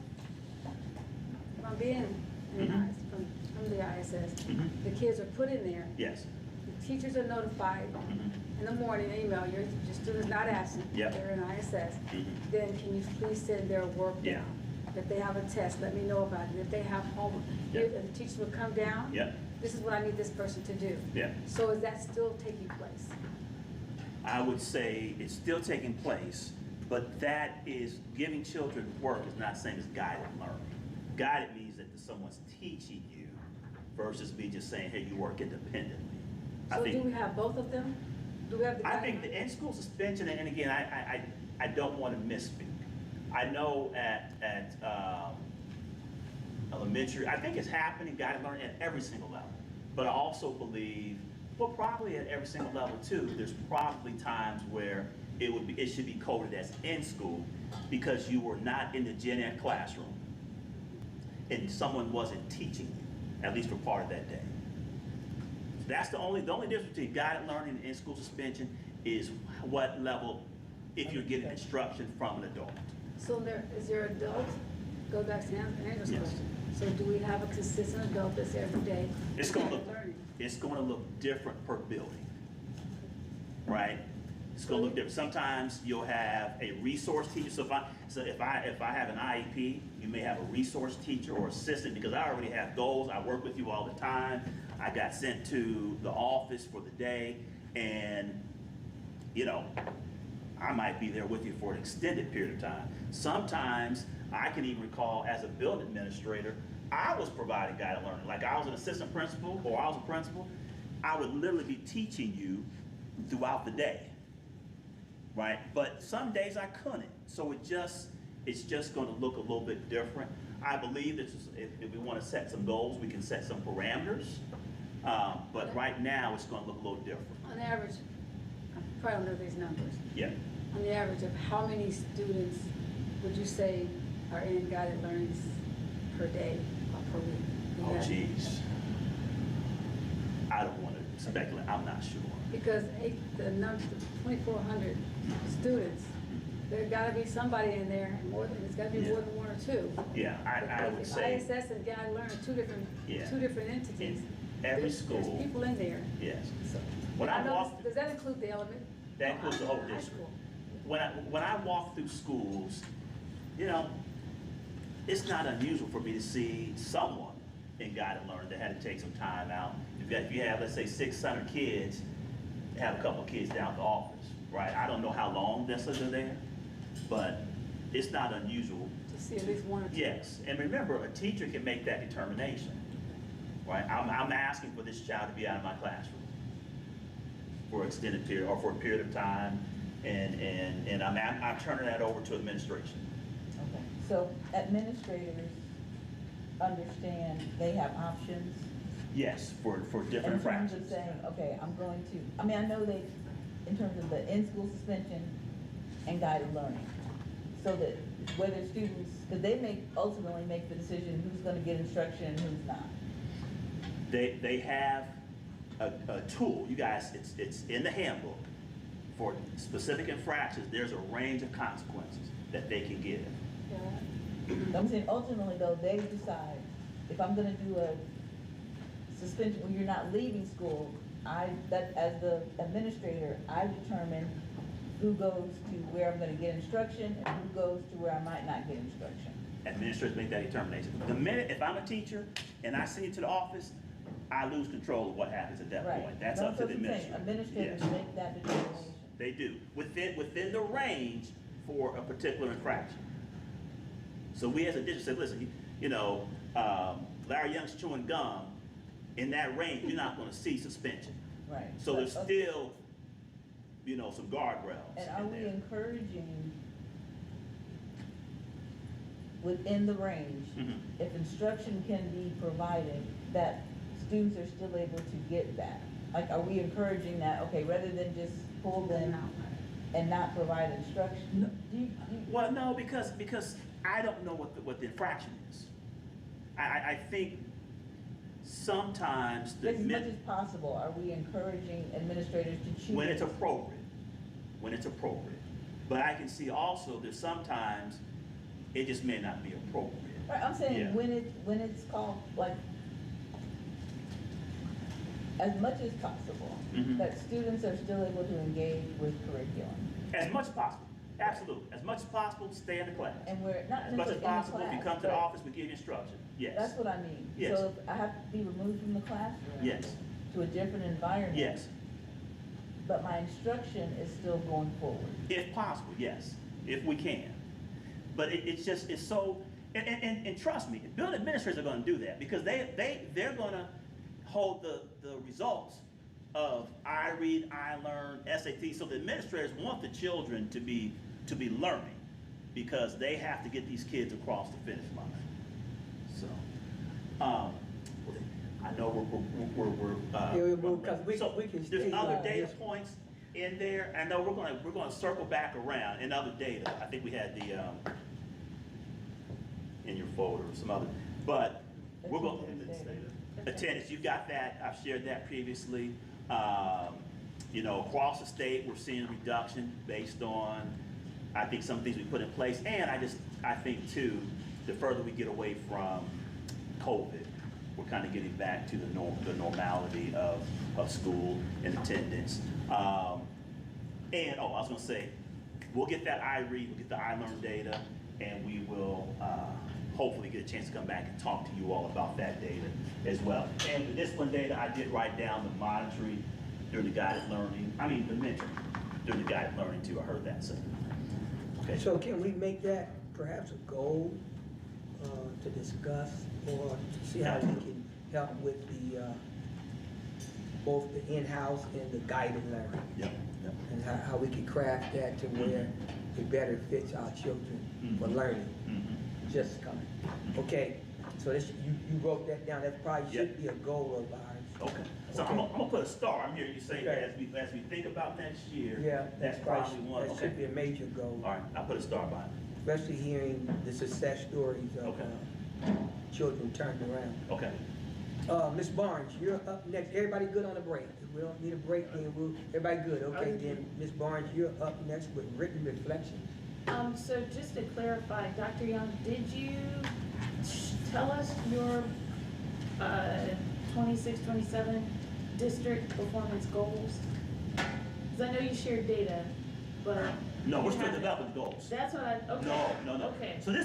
from being in Mhm. from the ISS, Mhm. the kids are put in there. Yes. The teachers are notified Mhm. in the morning, email, your student's not absent. Yep. They're in ISS. Mhm. Then can you please send their work Yeah. down? If they have a test, let me know about it. If they have homework, Yep. the teachers will come down. Yep. This is what I need this person to do. Yeah. So is that still taking place? I would say it's still taking place, but that is, giving children work is not same as guided learning. Guided means that someone's teaching you versus me just saying, hey, you work independently. So do we have both of them? Do we have the I guided think the learning? in-school suspension, and again, I don't want to misspeak. I know at elementary, I think it's happening, guided learning at every single level. But I also believe, well, probably at every single level too, there's probably times where it should be coded as in school because you were not in the gen ed classroom and someone wasn't teaching you, at least for part of that day. That's the only difference between guided learning and in-school suspension is what level, if you're getting instruction from an adult. So is there adult, go back to Andrew's Yes. question. So do we have a consistent adult that's every day? It's gonna look, learning? it's gonna look different per building, right? It's gonna look different. Sometimes you'll have a resource teacher. So if I have an IEP, you may have a resource teacher or assistant because I already have goals. I work with you all the time. I got sent to the office for the day, and you know, I might be there with you for an extended period of time. Sometimes I can even recall as a building administrator, I was providing guided learning. Like I was an assistant principal or I was a principal, I would literally be teaching you throughout the day, right? But some days I couldn't. So it's just gonna look a little bit different. I believe that if we wanna set some goals, we can set some parameters. But right now, it's gonna look a little different. On average, I probably don't know these numbers. Yeah. On the average of how many students would you say are in guided learnings per day or per week? Oh, geez. I don't wanna speculate, I'm not sure. Because the number, 2,400 students, there gotta be somebody in there, and it's gotta be Yeah. more than one or two. Yeah, I would Because say, ISS and guided learning are two Yeah. different entities. in every There's school, people in there. yes. So, When I I know walk, does that include the element? that includes the whole High district. school. When I walk through schools, you know, it's not unusual for me to see someone in guided learning that had to take some time out. If you have, let's say, 600 kids, have a couple of kids down at the office, right? I don't know how long they're there, but it's not unusual. To see at least one or two. Yes, and remember, a teacher can make that determination, right? I'm asking for this child to be out of my classroom for an extended period or for a period of time, and I'm turning that over to administration. Okay, so administrators understand they have options Yes, for different in terms infractions. of saying, okay, I'm going to, I mean, I know they, in terms of the in-school suspension and guided learning, so that whether students, because they ultimately make the decision who's gonna get instruction and who's not. They have a tool, you guys, it's in the handbook. For specific infractions, there's a range of consequences that they can give. Yeah. I'm saying ultimately though, they decide, if I'm gonna do a suspension, when you're not leaving school, as the administrator, I determine who goes to where I'm gonna get instruction and who goes to where I might not get instruction. Administrators make that determination. The minute, if I'm a teacher and I send you to the office, I lose control of what happens at that Right. point. That's No, up to the that's what I'm saying. administrator. Administrators Yes. make that determination. They do, within the range for a particular infraction. So we as a district said, listen, Larry Young's chewing gum, in that range, you're not gonna see suspension. Right. So there's But, still, some guardrails and are in we there. encouraging within the range, Mhm. if instruction can be provided, that students are still able to get that? Like, are we encouraging that, okay, rather than just pull them and not provide instruction? Well, no, because I don't know what the infraction is. I think sometimes As much as possible, are we encouraging administrators to choose? when it's appropriate. But I can see also that sometimes it just may not be appropriate. Right, I'm saying Yeah. when it's called, like, as much as possible, Mhm. that students are still able to engage with curriculum. As much as possible, absolutely. As much as possible, stay in the class. And we're not As much as necessarily in the possible, if you class, come to the but office, we give you instruction. Yes. that's what I mean. Yes. So if I have to be removed from the classroom. Yes. To a different environment. Yes. But my instruction is still going forward. If possible, yes, if we can. But it's so, and trust me, building administrators are gonna do that because they're gonna hold the results of I read, I learn, SAT. So the administrators want the children to be learning because they have to get these kids across the finish line. So, I know because we can there's stay other on data this. points in there. I know we're gonna circle back around in other data. I think we had the in your folder some other, but we're going attendance. You got that. I've shared that previously. You know, across the state, we're seeing a reduction based on, I think, some things we put in place, and I think too, the further we get away from COVID, we're kind of getting back to the normality of school and attendance. And I was going to say, we'll get that we'll get the iLearn data, and we will hopefully get a chance to come back and talk to you all about that data as well. And the discipline data, I did write down the monitoring during the guided learning. I mean, the mentoring during the guided learning too. I heard that say. Okay. So can we make that perhaps a goal to discuss or to see how we can help with the both the in-house and the guided learning? Yep. Yep. And how we can craft that to where it better fits our children for learning. Just coming. Okay, so this, you wrote that down. That probably should be a goal of ours. Okay. So I'm gonna put a star. I'm hearing you say Okay. that as we think about next year. Yeah, That's probably one. that should be a major goal. All right. I'll put a star by it. Especially hearing the success stories of children turned around. Okay. Ms. Barnes, you're up next. Everybody good on a break? If we don't need a break, then everybody good. Okay, then Ms. Barnes, you're up next with written reflections. So just to clarify, Dr. Young, did you tell us your 26, 27 district performance goals? Because I know you shared data, but. No, we're you still haven't. developing goals. That's what I, okay. No. Okay. So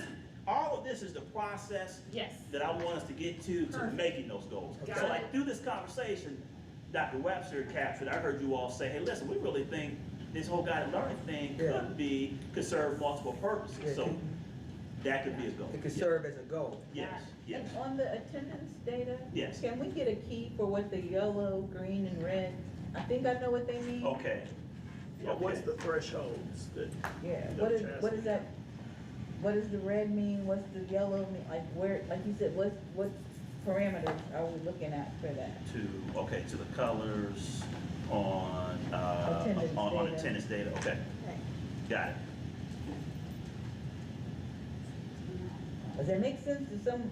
all of this is the process Yes. that I want us to get to Perfect. making those goals. Got So it. like through this conversation, Dr. Webster captured, I heard you all say, hey, listen, we really think this whole guided learning thing could serve multiple purposes. Yeah. So that could be a goal. It could serve as a goal. Yes, yes. And on the attendance data? Yes. Can we get a key for what the yellow, green, and red? I think I know what they mean. Okay. Yeah, what's the thresholds that? Yeah, Dr. what is that? What does the red mean? What's the yellow mean? Like where, like you said, what parameters are we looking at for that? To the colors on attendance data. Okay. Got it. Does that make sense to some,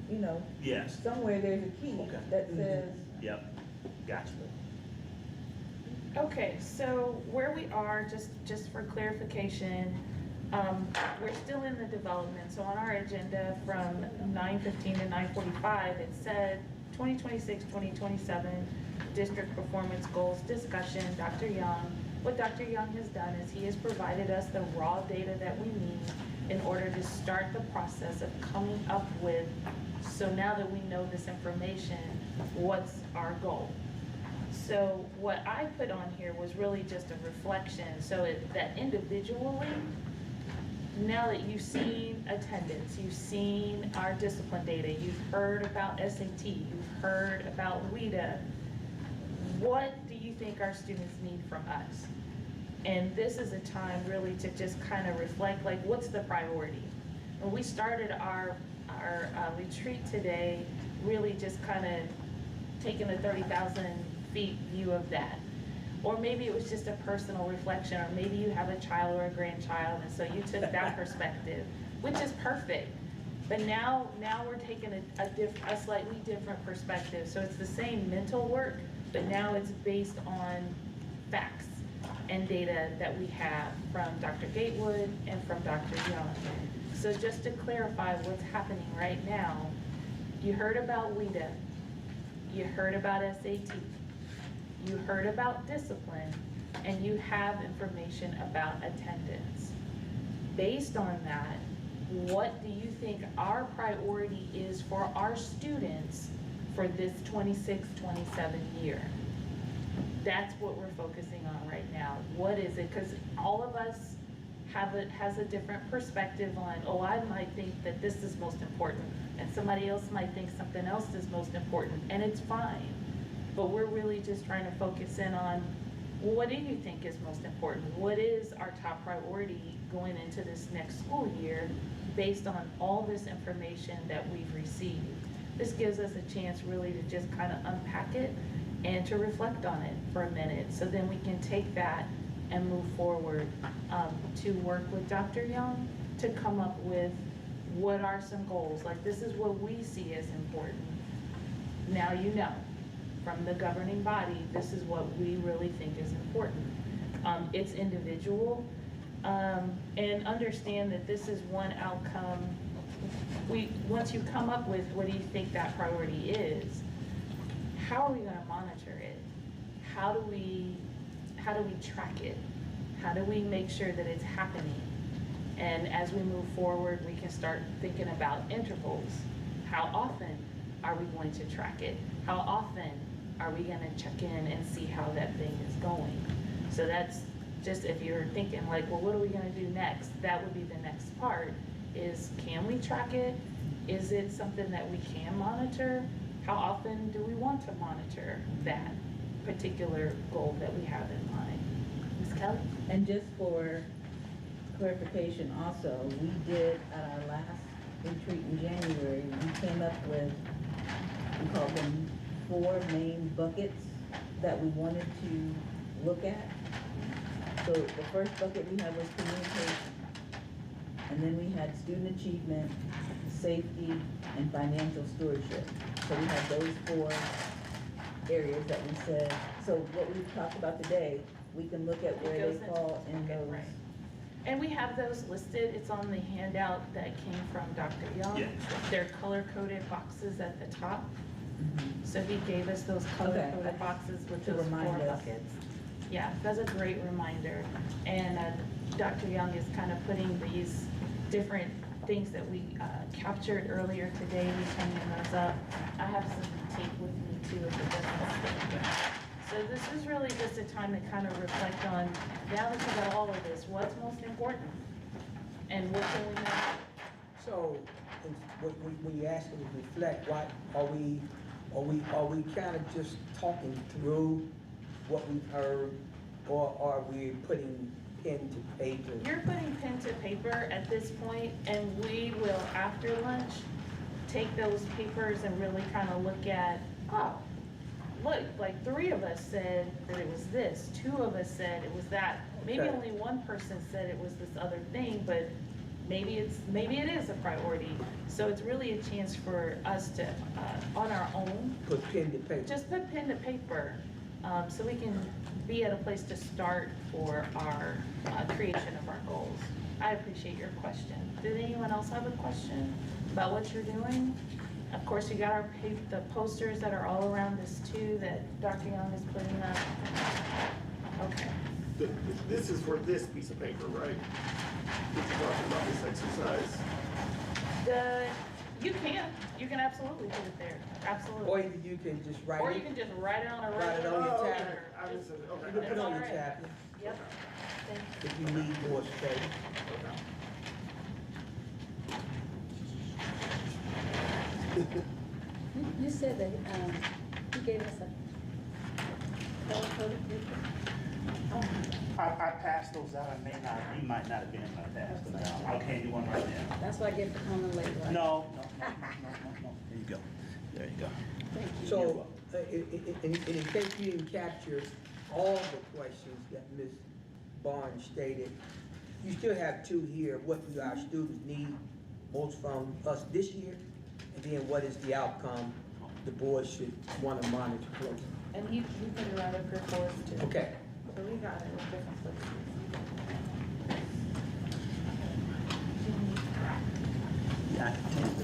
Yes. somewhere there's a key that says. Yep. Gotcha. Okay, so where we are, just for clarification, we're still in the development. So on our agenda from 9:15 to 9:45, it said 2026, 2027 district performance goals discussion. Dr. Young, what Dr. Young has done is he has provided us the raw data that we need in order to start the process of coming up with, so now that we know this information, what's our goal? So what I put on here was really just a reflection, so that individually, now that you've seen attendance, you've seen our discipline data, you've heard about SAT, you've heard about WIDA, what do you think our students need from us? And this is a time really to just kind of reflect, like, what's the priority? When we started our retreat today, really just kind of taking a 30,000 feet view of that. Or maybe it was just a personal reflection, or maybe you have a child or a grandchild, and so you took that perspective, which is perfect. But now we're taking a slightly different perspective. So it's the same mental work, but now it's based on facts and data that we have from Dr. Gatewood and from Dr. Young. So just to clarify what's happening right now, you heard about WIDA, you heard about SAT, you heard about discipline, and you have information about attendance. Based on that, what do you think our priority is for our students for this 26-27 year? That's what we're focusing on right now. What is it? Because all of us has a different perspective on, oh, I might think that this is most important, and somebody else might think something else is most important, and it's fine. But we're really just trying to focus in on, well, what do you think is most important? What is our top priority going into this next school year based on all this information that we've received? This gives us a chance really to just kind of unpack it and to reflect on it for a minute, so then we can take that and move forward to work with Dr. Young to come up with what are some goals. Like, this is what we see as important. Now you know, from the governing body, this is what we really think is important. It's individual, and understand that this is one outcome. Once you come up with what do you think that priority is, how are we going to monitor it? How do we track it? How do we make sure that it's happening? And as we move forward, we can start thinking about intervals. How often are we going to track it? How often are we going to check in and see how that thing is going? So that's just, if you're thinking like, well, what are we going to do next? That would be the next part, is can we track it? Is it something that we can monitor? How often do we want to monitor that particular goal that we have in mind? Ms. Kelly? And just for clarification also, we did at our last retreat in January, we came up with, we called them 4 main buckets that we wanted to look at. So the first bucket we had was communication. And then we had student achievement, safety, and financial stewardship. So we had those 4 areas that we said, so what we've talked about today, we can look at where they fall in those. Right. And we have those listed. It's on the handout that came from Dr. Young. Yeah. They're color-coded boxes at the top. So he gave us those color-coded boxes with To those 4 remind us. buckets. Yeah, that's a great reminder. And Dr. Young is kind of putting these different things that we captured earlier today, he's hanging those up. I have some tape with me too if it doesn't stick. So this is really just a time to kind of reflect on, now that you got all of this, what's most important? And what can we make? So, when you ask them to reflect, what are we kind of just talking through what we've heard, or are we putting pen to paper? You're putting pen to paper at this point, and we will, after lunch, take those papers and really kind of look at, oh, look, like 3 of us said that it was this, 2 of us said it was that. Maybe Okay. only 1 person said it was this other thing, but maybe it is a priority. So it's really a chance for us to, on our own, Put pen to paper. just put pen to paper, so we can be at a place to start for our creation of our goals. I appreciate your question. Did anyone else have a question about what you're doing? Of course, you got the posters that are all around this too, that Dr. Young is putting up. Okay. This is for this piece of paper, right? We're talking about this exercise. You can absolutely put it there, absolutely. Or you can just write it. Or you can just write it on a Write it regular. on your paper. tablet. I just said, You okay. can put it on your That's all right. tablet Yep. Thank you. if you need more space. You said that, you gave us a color-coded paper. Oh, I passed those out, you might not have been able to pass them out. I can't do one right now. That's what I get for coming late, right? No. There you go. There you go. Thank you. So, in case you didn't capture all the questions that Ms. Barnes stated, you still have two here. What do our students need most from us this year? And then what is the outcome the board should want to monitor closely? And he put it right up here for us too. Okay. So we got it in different places.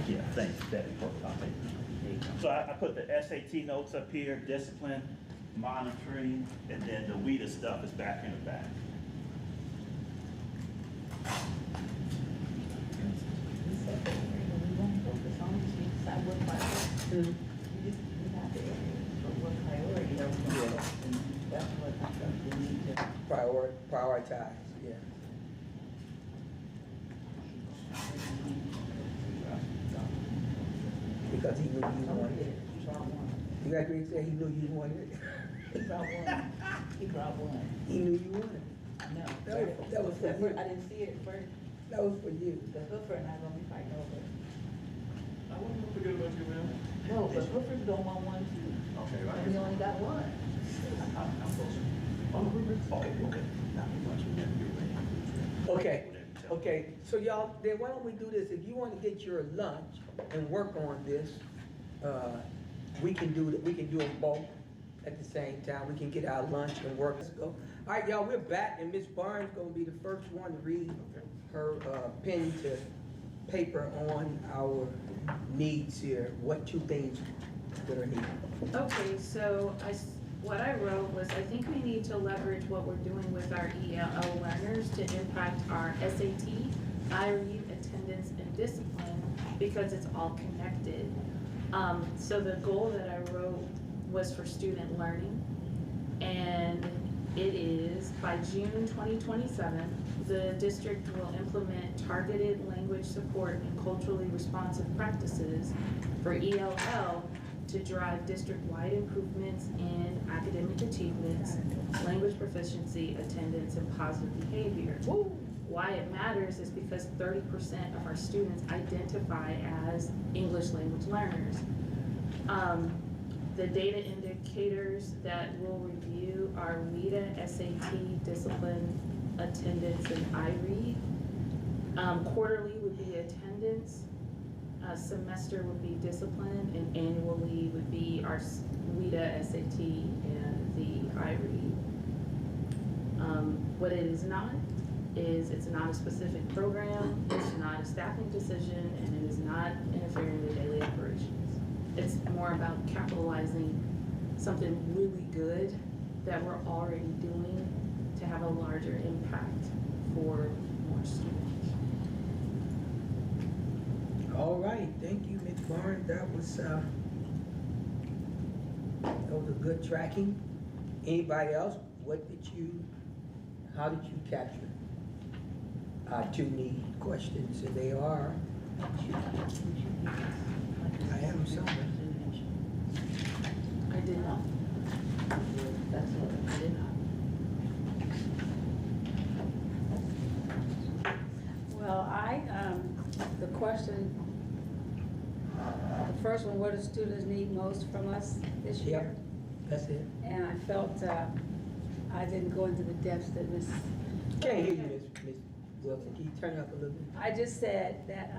Yeah, thanks, that'd be perfect. I'll take it. So I put the SAT notes up here, discipline, monitoring, and then the WIDA stuff is back in the back. We said that we won't focus on the side what priority. We have the areas, but what priority are we going to focus on? That's what I think we need to. Prioritize, yeah. Because he knew you wanted it. He brought one. You got to say he knew you wanted it? He brought one. He brought one. He knew you wanted it. No. That was for you. I didn't see it first. That was for you. Because Hoofer and I are going to be fighting over it. I wouldn't forget about you, man. No, but Hoofer's don't want one too. Okay, And we only got one. I'm closer. Okay. Not too much, whenever you're ready. Okay, okay, so y'all, then why don't we do this, if you wanna get your lunch and work on this, we can do them both at the same time, we can get our lunch and work. Let's go. All right, y'all, we're back, and Ms. Barnes gonna be the first one to read her, pen to paper on our needs here, what two things that are needed. Okay, so what I wrote was, I think we need to leverage what we're doing with our ELL learners to impact our SAT, IRE, attendance, and discipline, because it's all connected. So the goal that I wrote was for student learning, and it is by June 2027, the district will implement targeted language support and culturally responsive practices for ELL to drive district-wide improvements in academic achievements, language proficiency, attendance, and positive behavior. Why it matters is because 30% of our students identify as English language learners. The data indicators that we'll review are WIDA, SAT, discipline, attendance, and IRE. Quarterly would be attendance, semester would be discipline, and annually would be our WIDA, SAT, and the IRE. What it is not is it's not a specific program, it's not a staffing decision, and it is not interfering with daily operations. It's more about capitalizing something really good that we're already doing to have a larger impact for more students. All right, thank you, Ms. Barnes, that was a good tracking. Anybody else, how did you capture our two need questions, and they are, I have them somewhere. I did not. That's what I did not. Well, the question, the first one, what do students need most from us this year? Yep, that's it. And I felt I didn't go into the depths that Ms. Can't hear you, Ms. Wilson, can you turn it up a little bit? I just said that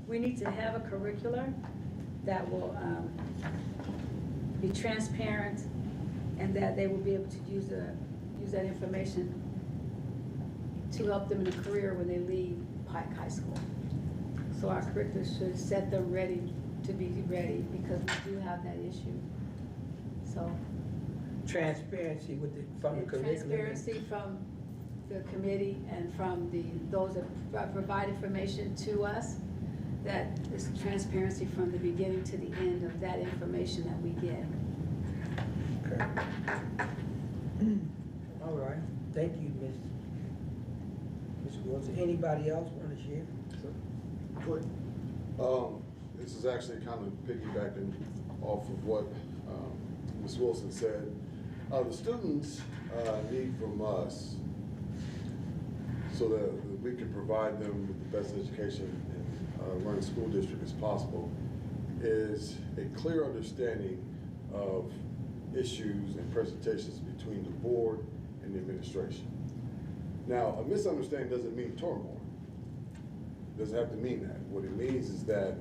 we need to have a curricular that will be transparent, and that they will be able to use that information to help them in a career when they leave Pike High School. So our curriculum should set them ready to be ready, because we do have that issue. So. Transparency from the curriculum. Transparency from the committee and from those that provide information to us, that is transparency from the beginning to the end of that information that we get. Okay. All right, thank you, Ms. Wilson. Anybody else want to share? This is actually kind of piggybacking off of what Ms. Wilson said. The students need from us so that we can provide them with the best education and run a school district as possible is a clear understanding of issues and presentations between the board and the administration. Now, a misunderstanding doesn't mean turmoil. It doesn't have to mean that. What it means is that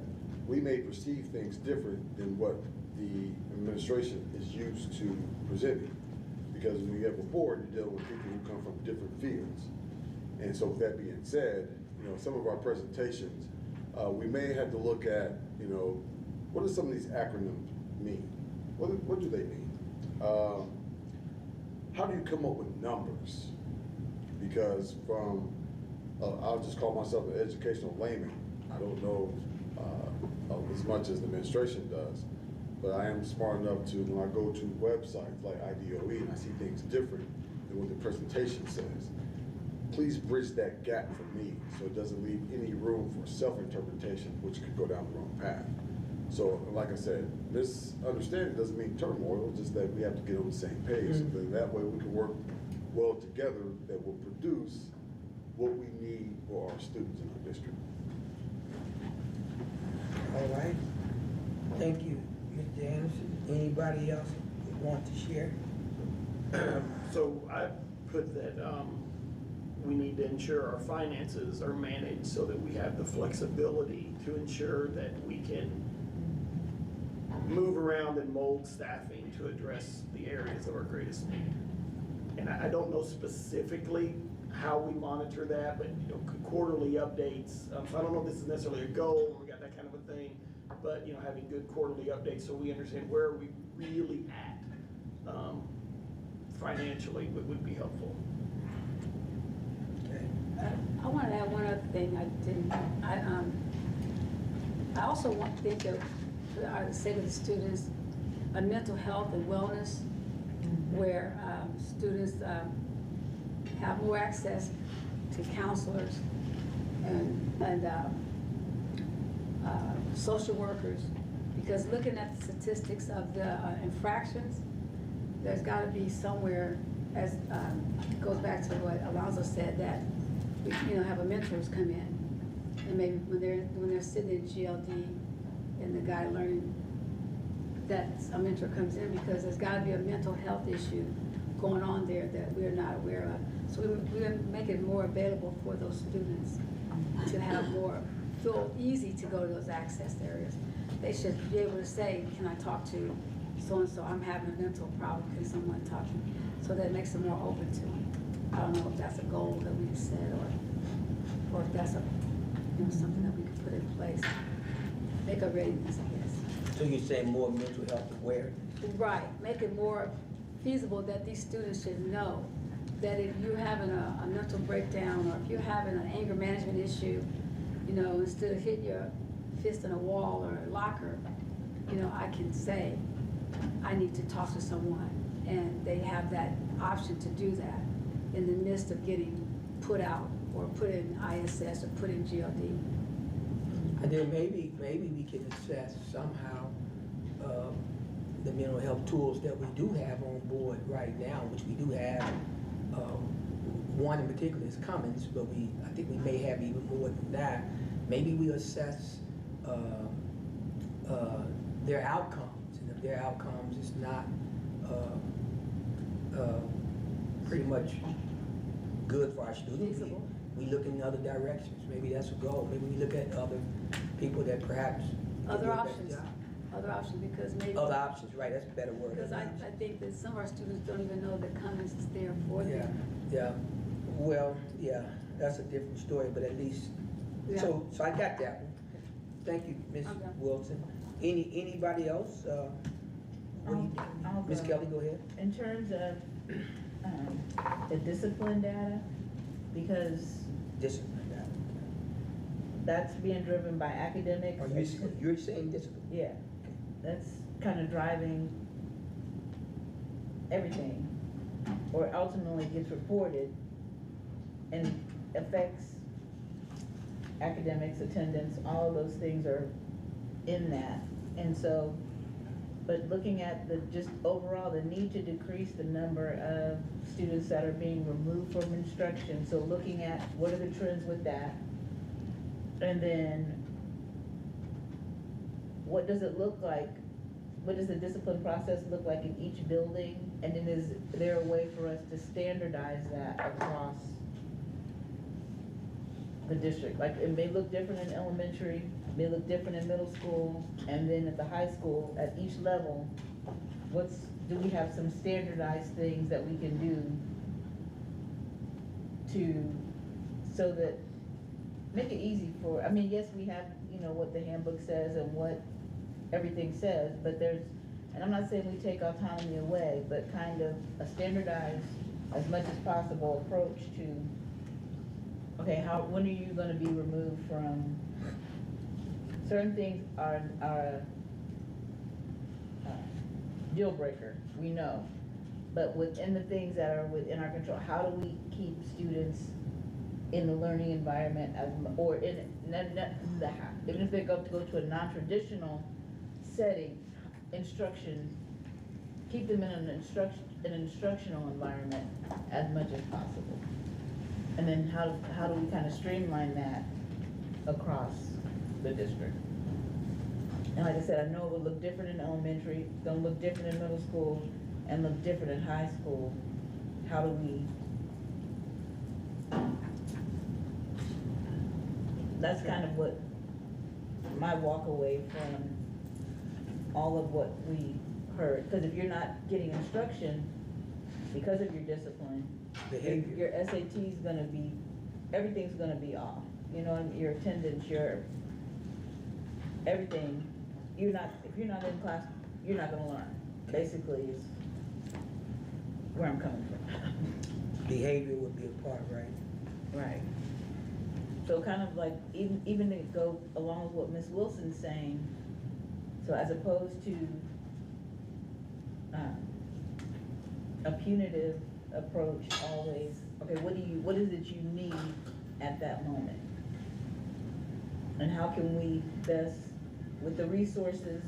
we may perceive things different than what the administration is used to presenting. Because when you have a board, you're dealing with people who come from different fields. And so with that being said, some of our presentations, we may have to look at, what do some of these acronyms mean? What do they mean? How do you come up with numbers? Because I'll just call myself an educational layman. I don't know as much as the administration does, but I am smart enough to, when I go to websites like IDOE and I see things different than what the presentation says, please bridge that gap for me so it doesn't leave any room for self-interpretation, which could go down the wrong path. So, like I said, misunderstanding doesn't mean turmoil, just that we have to get on the same page. So that way we can work well together that will produce what we need for our students in our district. All right. Thank you, Mr. Anderson. Anybody else want to share? So I put that we need to ensure our finances are managed so that we have the flexibility to ensure that we can move around and mold staffing to address the areas of our greatest need. And I don't know specifically how we monitor that, but quarterly updates. So I don't know if this is necessarily a goal, or we got that kind of a thing, but having good quarterly updates so we understand where are we really at financially would be helpful. Okay. I want to add one other thing. I also want to think of, for the sake of the students, a mental health and wellness where students have more access to counselors and social workers. Because looking at the statistics of the infractions, there's got to be somewhere, as goes back to what Alonzo said, that we have a mentors come in, and maybe when they're sitting in GLD and the guy learning, that a mentor comes in, because there's got to be a mental health issue going on there that we're not aware of. So we make it more available for those students to have feel easy to go to those access areas. They should be able to say, can I talk to so-and-so, I'm having a mental problem, can someone talk to me? So that makes them more open to it. I don't know if that's a goal that we set or if that's something that we could put in place. Make a readiness, I guess. So you're saying more mental health awareness? Right, make it more feasible that these students should know that if you're having a mental breakdown, or if you're having an anger management issue, instead of hitting your fist in a wall or a locker, I can say, I need to talk to someone, and they have that option to do that in the midst of getting put out or put in ISS or put in GLD. And then maybe we can assess somehow the mental health tools that we do have on board right now, which we do have. One in particular is Cummins, but I think we may have even more than that. Maybe we assess their outcomes, and if their outcomes is not pretty much good for our students, we look in other directions. Maybe that's a goal. Maybe we look at other people that perhaps Other options, because maybe. Other options, right? That's a better word. Because I think that some of our students don't even know that Cummins is there for them. Yeah. Well, yeah, that's a different story, but at least. Yeah. So I got that one. Thank you, Ms. Okay. Wilson. Anybody else? I'll Ms. go. Kelly, go ahead. In terms of the discipline data, because Discipline data. that's being driven by academics. You're saying discipline? Yeah, that's kind of driving everything, or ultimately gets reported and affects academics, attendance, all of those things are in that. And so But looking at the, just overall, the need to decrease the number of students that are being removed from instruction. So looking at what are the trends with that? And then what does it look like? What does the discipline process look like in each building? And then is there a way for us to standardize that across the district? Like, it may look different in elementary, it may look different in middle school, and then at the high school, at each level, do we have some standardized things that we can do so that, make it easy for, I mean, yes, we have, what the handbook says and what everything says, but and I'm not saying we take autonomy away, but kind of a standardized, as much as possible approach to, okay, when are you gonna be removed from, certain things are deal breaker, we know. But within the things that are within our control, how do we keep students in the learning environment or even if they go to a non-traditional setting, instruction, keep them in an instructional environment as much as possible. And then how do we kind of streamline that across the district? And like I said, I know it will look different in elementary, it's gonna look different in middle school, and look different in high school. How do we? That's kind of what my walk away from all of what we heard. Because if you're not getting instruction because of your discipline, Behavior. your SAT's gonna be, everything's gonna be off. Your attendance, your everything. If you're not in class, you're not gonna learn. Basically, is where I'm coming from. Behavior would be a part, right? Right. So kind of like, even to go along with what Ms. Wilson's saying, so as opposed to a punitive approach always, okay, what is it you need at that moment? And how can we best, with the resources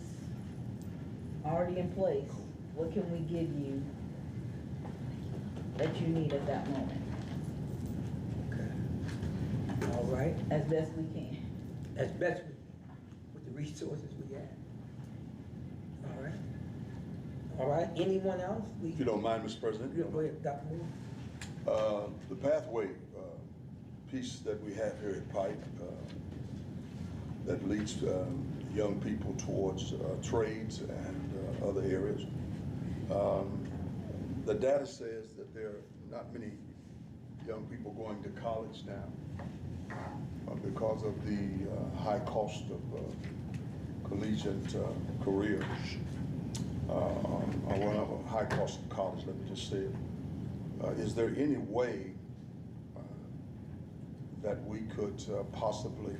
already in place, what can we give you that you need at that moment? Okay. All right. As best we can. As best with the resources we have. All right. All right. Anyone else? If you don't mind, Mr. President. Go ahead, Dr. Moore. The pathway piece that we have here at Pike that leads young people towards trades and other areas. The data says that there are not many young people going to college now because of the high cost of collegiate careers. I want a high cost of college, let me just say it. Is there any way that we could possibly,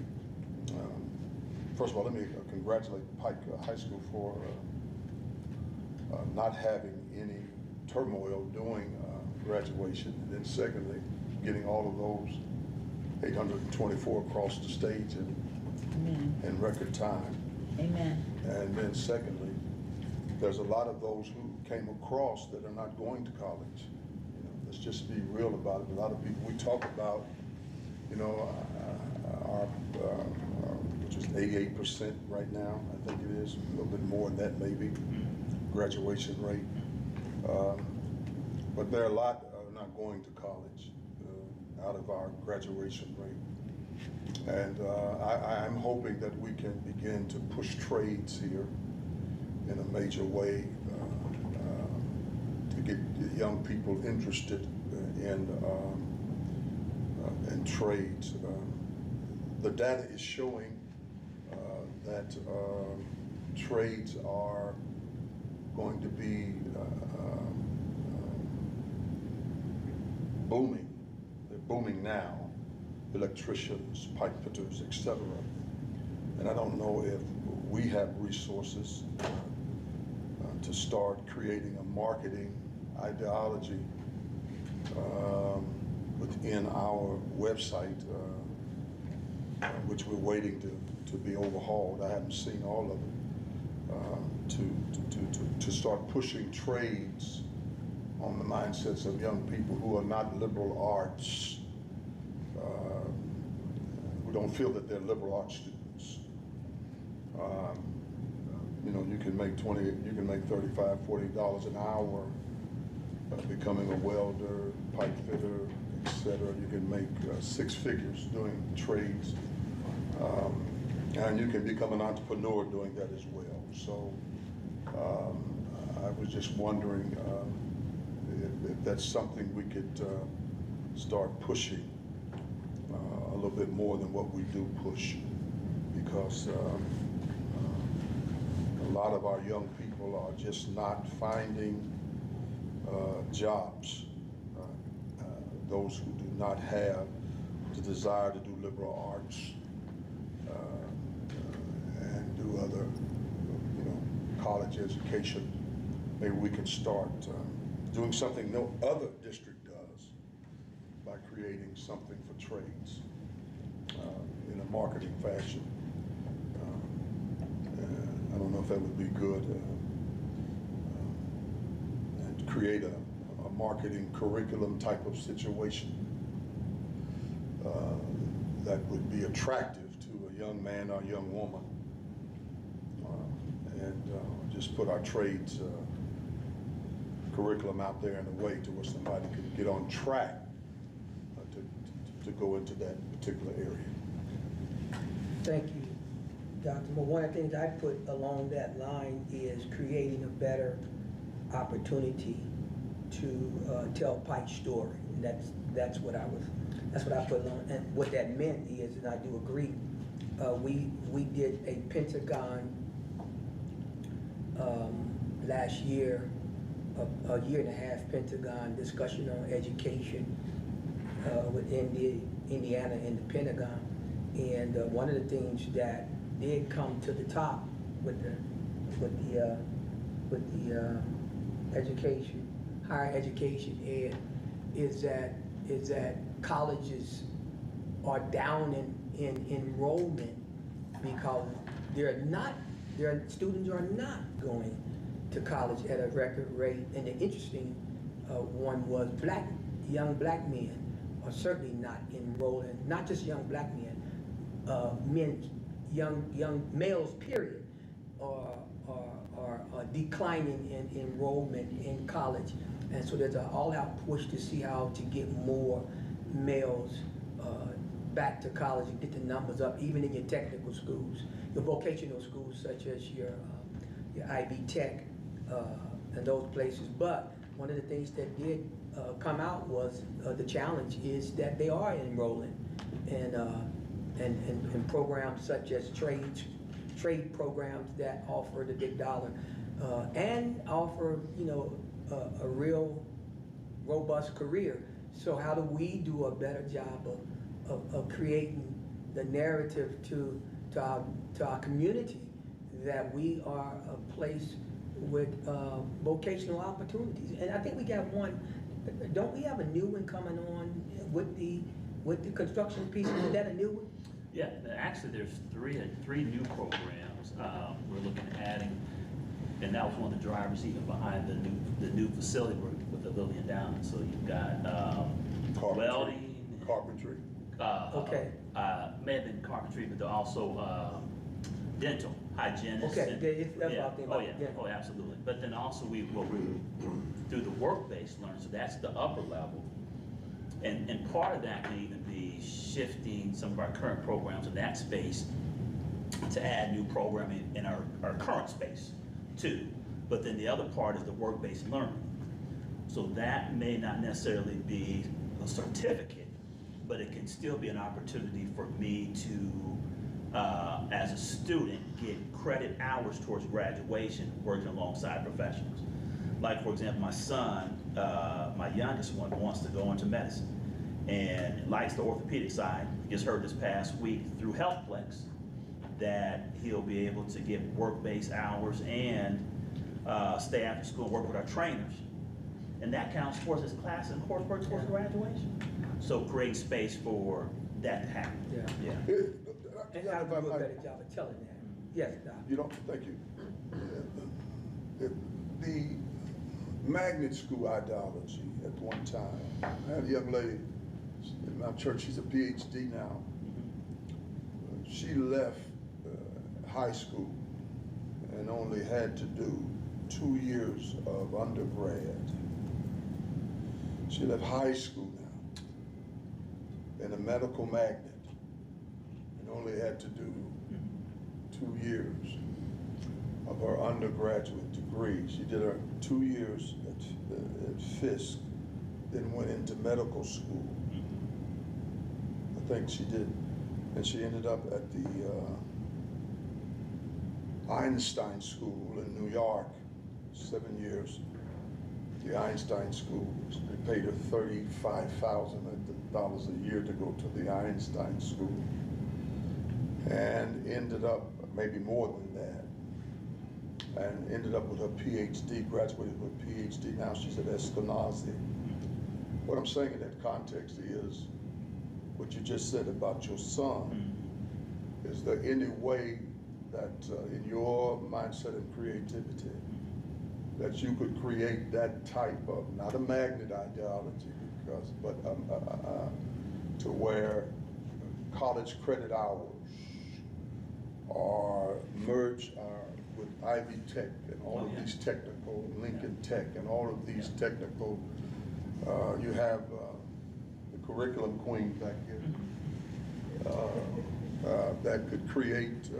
first of all, let me congratulate Pike High School for not having any turmoil during graduation, and then secondly, getting all of those 824 across the stage in record time. Amen. And then secondly, there's a lot of those who came across that are not going to college. Let's just be real about it. A lot of people, we talk about, our which is 88% right now, I think it is, a little bit more than that maybe, graduation rate. But there are a lot not going to college out of our graduation rate. And I'm hoping that we can begin to push trades here in a major way to get young people interested in trades. The data is showing that trades are going to be booming. They're booming now. Electricians, pipe fitters, etc. And I don't know if we have resources to start creating a marketing ideology within our website, which we're waiting to be overhauled. I haven't seen all of it. to start pushing trades on the mindsets of young people who are not liberal arts, who don't feel that they're liberal arts students. You know, you can make $35, $40 an hour becoming a welder, pipe fitter, etc. You can make 6 figures doing trades, and you can become an entrepreneur doing that as well. So I was just wondering if that's something we could start pushing a little bit more than what we do push, because a lot of our young people are just not finding jobs. Those who do not have the desire to do liberal arts and do other, you know, college education. Maybe we can start doing something no other district does by creating something for trades in a marketing fashion. I don't know if that would be good. And create a marketing curriculum type of situation that would be attractive to a young man or a young woman, and just put our trades curriculum out there in a way to where somebody could get on track to go into that particular area. Thank you, Dr. Moore. One of the things I put along that line is creating a better opportunity to tell Pike's story. And that's what I put along. And what that meant is, and I do agree, we did a Pentagon last year, a year and a half Pentagon discussion on education with Indiana and the Pentagon. And one of the things that did come to the top with the education, higher education ed, is that colleges are down in enrollment because their students are not going to college at a record rate. And the interesting one was young black men are certainly not enrolling, not just young black men, young males, period, are declining in enrollment in college. And so there's an all-out push to see how to get more males back to college and get the numbers up, even in your technical schools, your vocational schools such as your IB Tech and those places. But one of the things that did come out was the challenge is that they are enrolling in programs such as trade programs that offer the big dollar and offer, you know, a real robust career. So how do we do a better job of creating the narrative to our community that we are a place with vocational opportunities? And I think we got one. Don't we have a new one coming on with the construction piece? Is that a new one? Yeah, actually there's three new programs we're looking at adding, and that was one of the drivers even behind the new facility with the Lillian Down. So you've got welding, carpentry. Okay. May have been carpentry, but they're also dental hygienists. Okay, that's what I'm thinking about. Oh, absolutely. But then also we through the work-based learning, so that's the upper level. And part of that can even be shifting some of our current programs in that space to add new programming in our current space too. But then the other part is the work-based learning. So that may not necessarily be a certificate, but it can still be an opportunity for me to, as a student, get credit hours towards graduation working alongside professionals. Like, for example, my son, my youngest one, wants to go into medicine and likes the orthopedic side. He just heard this past week through HealthPlex that he'll be able to get work-based hours and stay after school and work with our trainers. And that counts towards his class and coursework towards graduation. So create space for that to happen. Yeah. Yeah. And how to do a better job of telling that. Yes, Doc. You don't, thank you. The magnet school ideology at one time, I had a young lady in my church, she's a PhD now. She left high school and only had to do 2 years of undergrad. She left high school now in a medical magnet and only had to do 2 years of her undergraduate degree. She did her 2 years at Fisk, then went into medical school. I think she did, and she ended up at the Einstein School in New York, 7 years. The Einstein School, they paid her $35,000 a year to go to the Einstein School, and ended up, maybe more than that, and ended up with her PhD, graduated with a PhD. Now she's at Eskenazi. What I'm saying in that context is, what you just said about your son, is there any way that in your mindset and creativity, that you could create that type of, not a magnet ideology, but to where college credit hours are merged with Ivy Tech and all of these technical, Lincoln Tech and all of these technical, you have the curriculum queen back here, that could create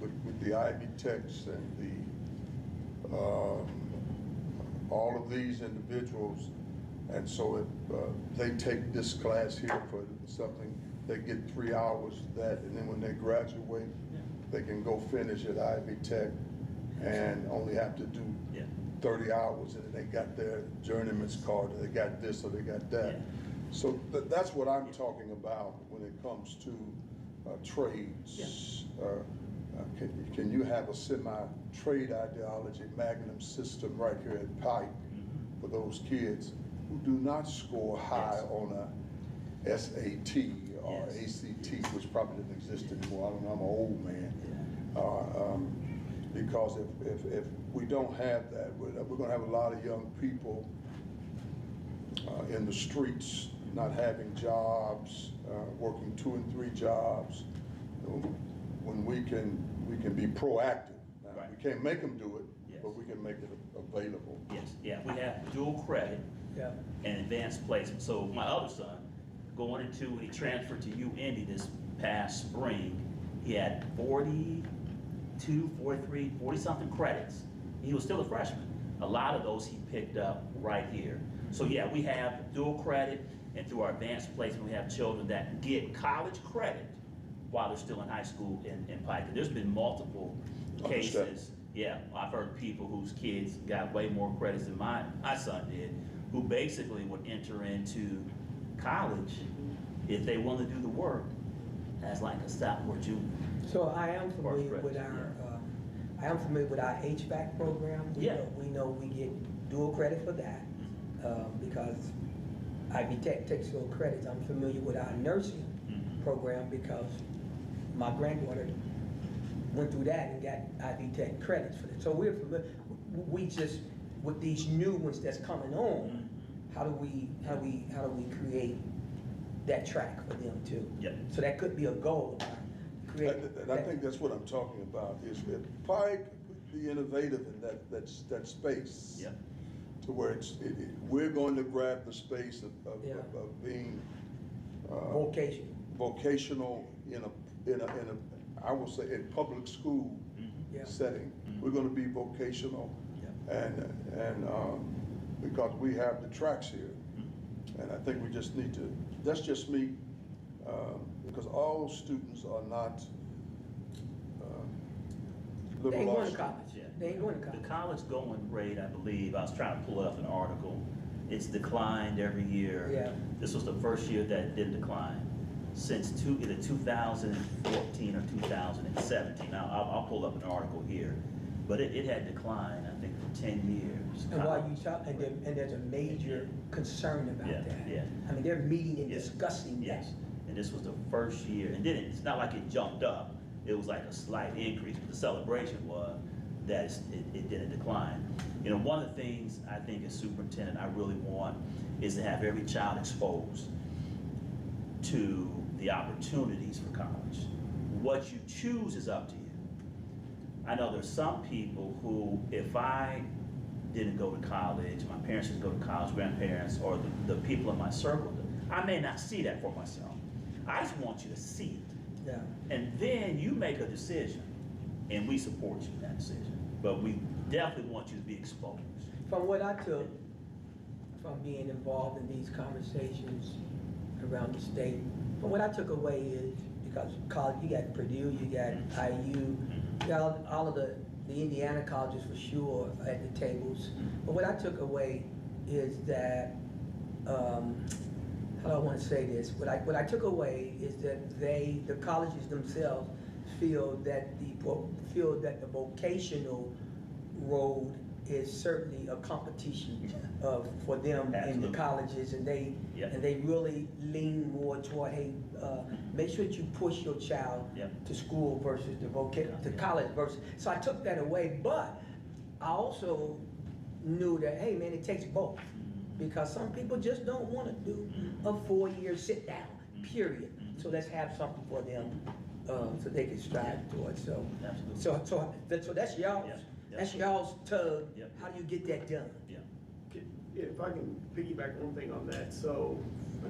with the Ivy Techs and the all of these individuals. And so if they take this class here for something, they get 3 hours of that, and then when they graduate, they can go finish at Ivy Tech and only have to do 30 hours, and then they got their journeyman's card, or they got this, or they got that. So that's what I'm talking about when it comes to trades. Can you have a semi-trade ideology, Magnum system right here at Pike for those kids who do not score high on a SAT or ACT, which probably doesn't exist anymore. I don't know, I'm an old man. Because if we don't have that, we're going to have a lot of young people in the streets, not having jobs, working 2 and 3 jobs. When we can be proactive. Now, we can't make them do it, but we can make it available. We have dual credit and advanced placement. So my other son, going into, he transferred to UIndy this past spring, he had 42, 43, 40-something credits. He was still a freshman. A lot of those he picked up right here. So we have dual credit, and through our advanced placement, we have children that get college credit while they're still in high school in Pike. And there's been multiple cases. I've heard people whose kids got way more credits than my son did, who basically would enter into college if they want to do the work as like a sophomore, junior. So I am familiar with our HVAC program. We know we get dual credit for that because Ivy Tech takes those credits. I'm familiar with our nursing program because my granddaughter went through that and got Ivy Tech credits for it. So we're familiar. We just, with these new ones that's coming on, how do we create that track for them too? So that could be a goal of ours. And I think that's what I'm talking about, is that Pike be innovative in that space. To where we're going to grab the space of being vocational in a I will say in public school setting. We're going to be vocational, and because we have the tracks here, and I think we just need to. That's just me, because all students are not They ain't liberal going arts. to college. They ain't going to college. The college going rate, I believe, I was trying to pull up an article, it's declined every year. This was the first year that it didn't decline since either 2014 or 2017. Now, I'll pull up an article here, but it had declined, I think, for 10 years. And while you talk, and there's a major concern about that. I mean, they're meeting and discussing that. And this was the first year, and then it's not like it jumped up, it was like a slight increase, but the celebration was that it didn't decline. You know, one of the things I think as superintendent I really want is to have every child exposed to the opportunities for college. What you choose is up to you. I know there's some people who, if I didn't go to college, my parents didn't go to college, grandparents, or the people in my circle, I may not see that for myself. I just want you to see it. Yeah. And then you make a decision, and we support you in that decision. But we definitely want you to be exposed. From what I took from being involved in these conversations around the state, from what I took away is, because college, you got Purdue, you got IU, you got all of the Indiana colleges for sure at the tables. But what I took away is that, how do I want to say this? What I took away is that the colleges themselves feel that the vocational road is certainly a competition for them in the colleges, and they really lean more toward, hey, make sure that you push your child to school versus to college versus. So I took that away, but I also knew that, hey man, it takes both, because some people just don't want to do a 4-year sit down, period. So let's have something for them so they can strive towards. So that's y'all's. That's y'all's tug. How do you get that done? If I can piggyback one thing on that, so,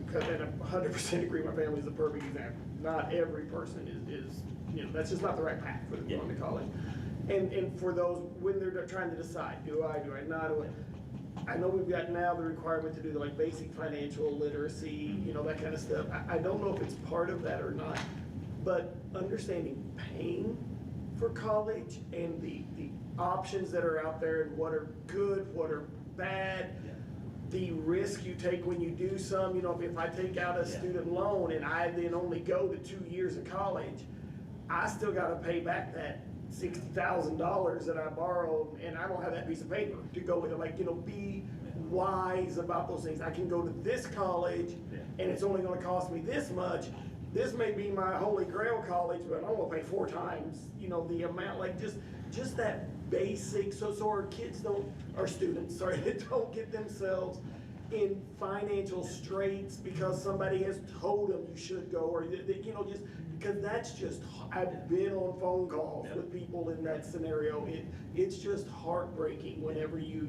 because I 100% agree, my family is a perfect example. Not every person is, you know, that's just not the right path for them going to college. And for those, when they're trying to decide, do I not, I know we've got now the requirement to do the like basic financial literacy, you know, that kind of stuff. I don't know if it's part of that or not, but understanding paying for college and the options that are out there and what are good, what are bad, the risk you take when you do some, you know, if I take out a student loan and I then only go to 2 years of college, I still gotta pay back that $60,000 that I borrowed, and I don't have that piece of paper to go with it. Like, you know, be wise about those things. I can go to this college and it's only gonna cost me this much. This may be my holy grail college, but I'm gonna pay 4 times, you know, the amount. Like just that basic, so our kids our students, don't get themselves in financial straits because somebody has told them you should go, or you know, just because that's just, I've been on phone calls with people in that scenario. It's just heartbreaking whenever you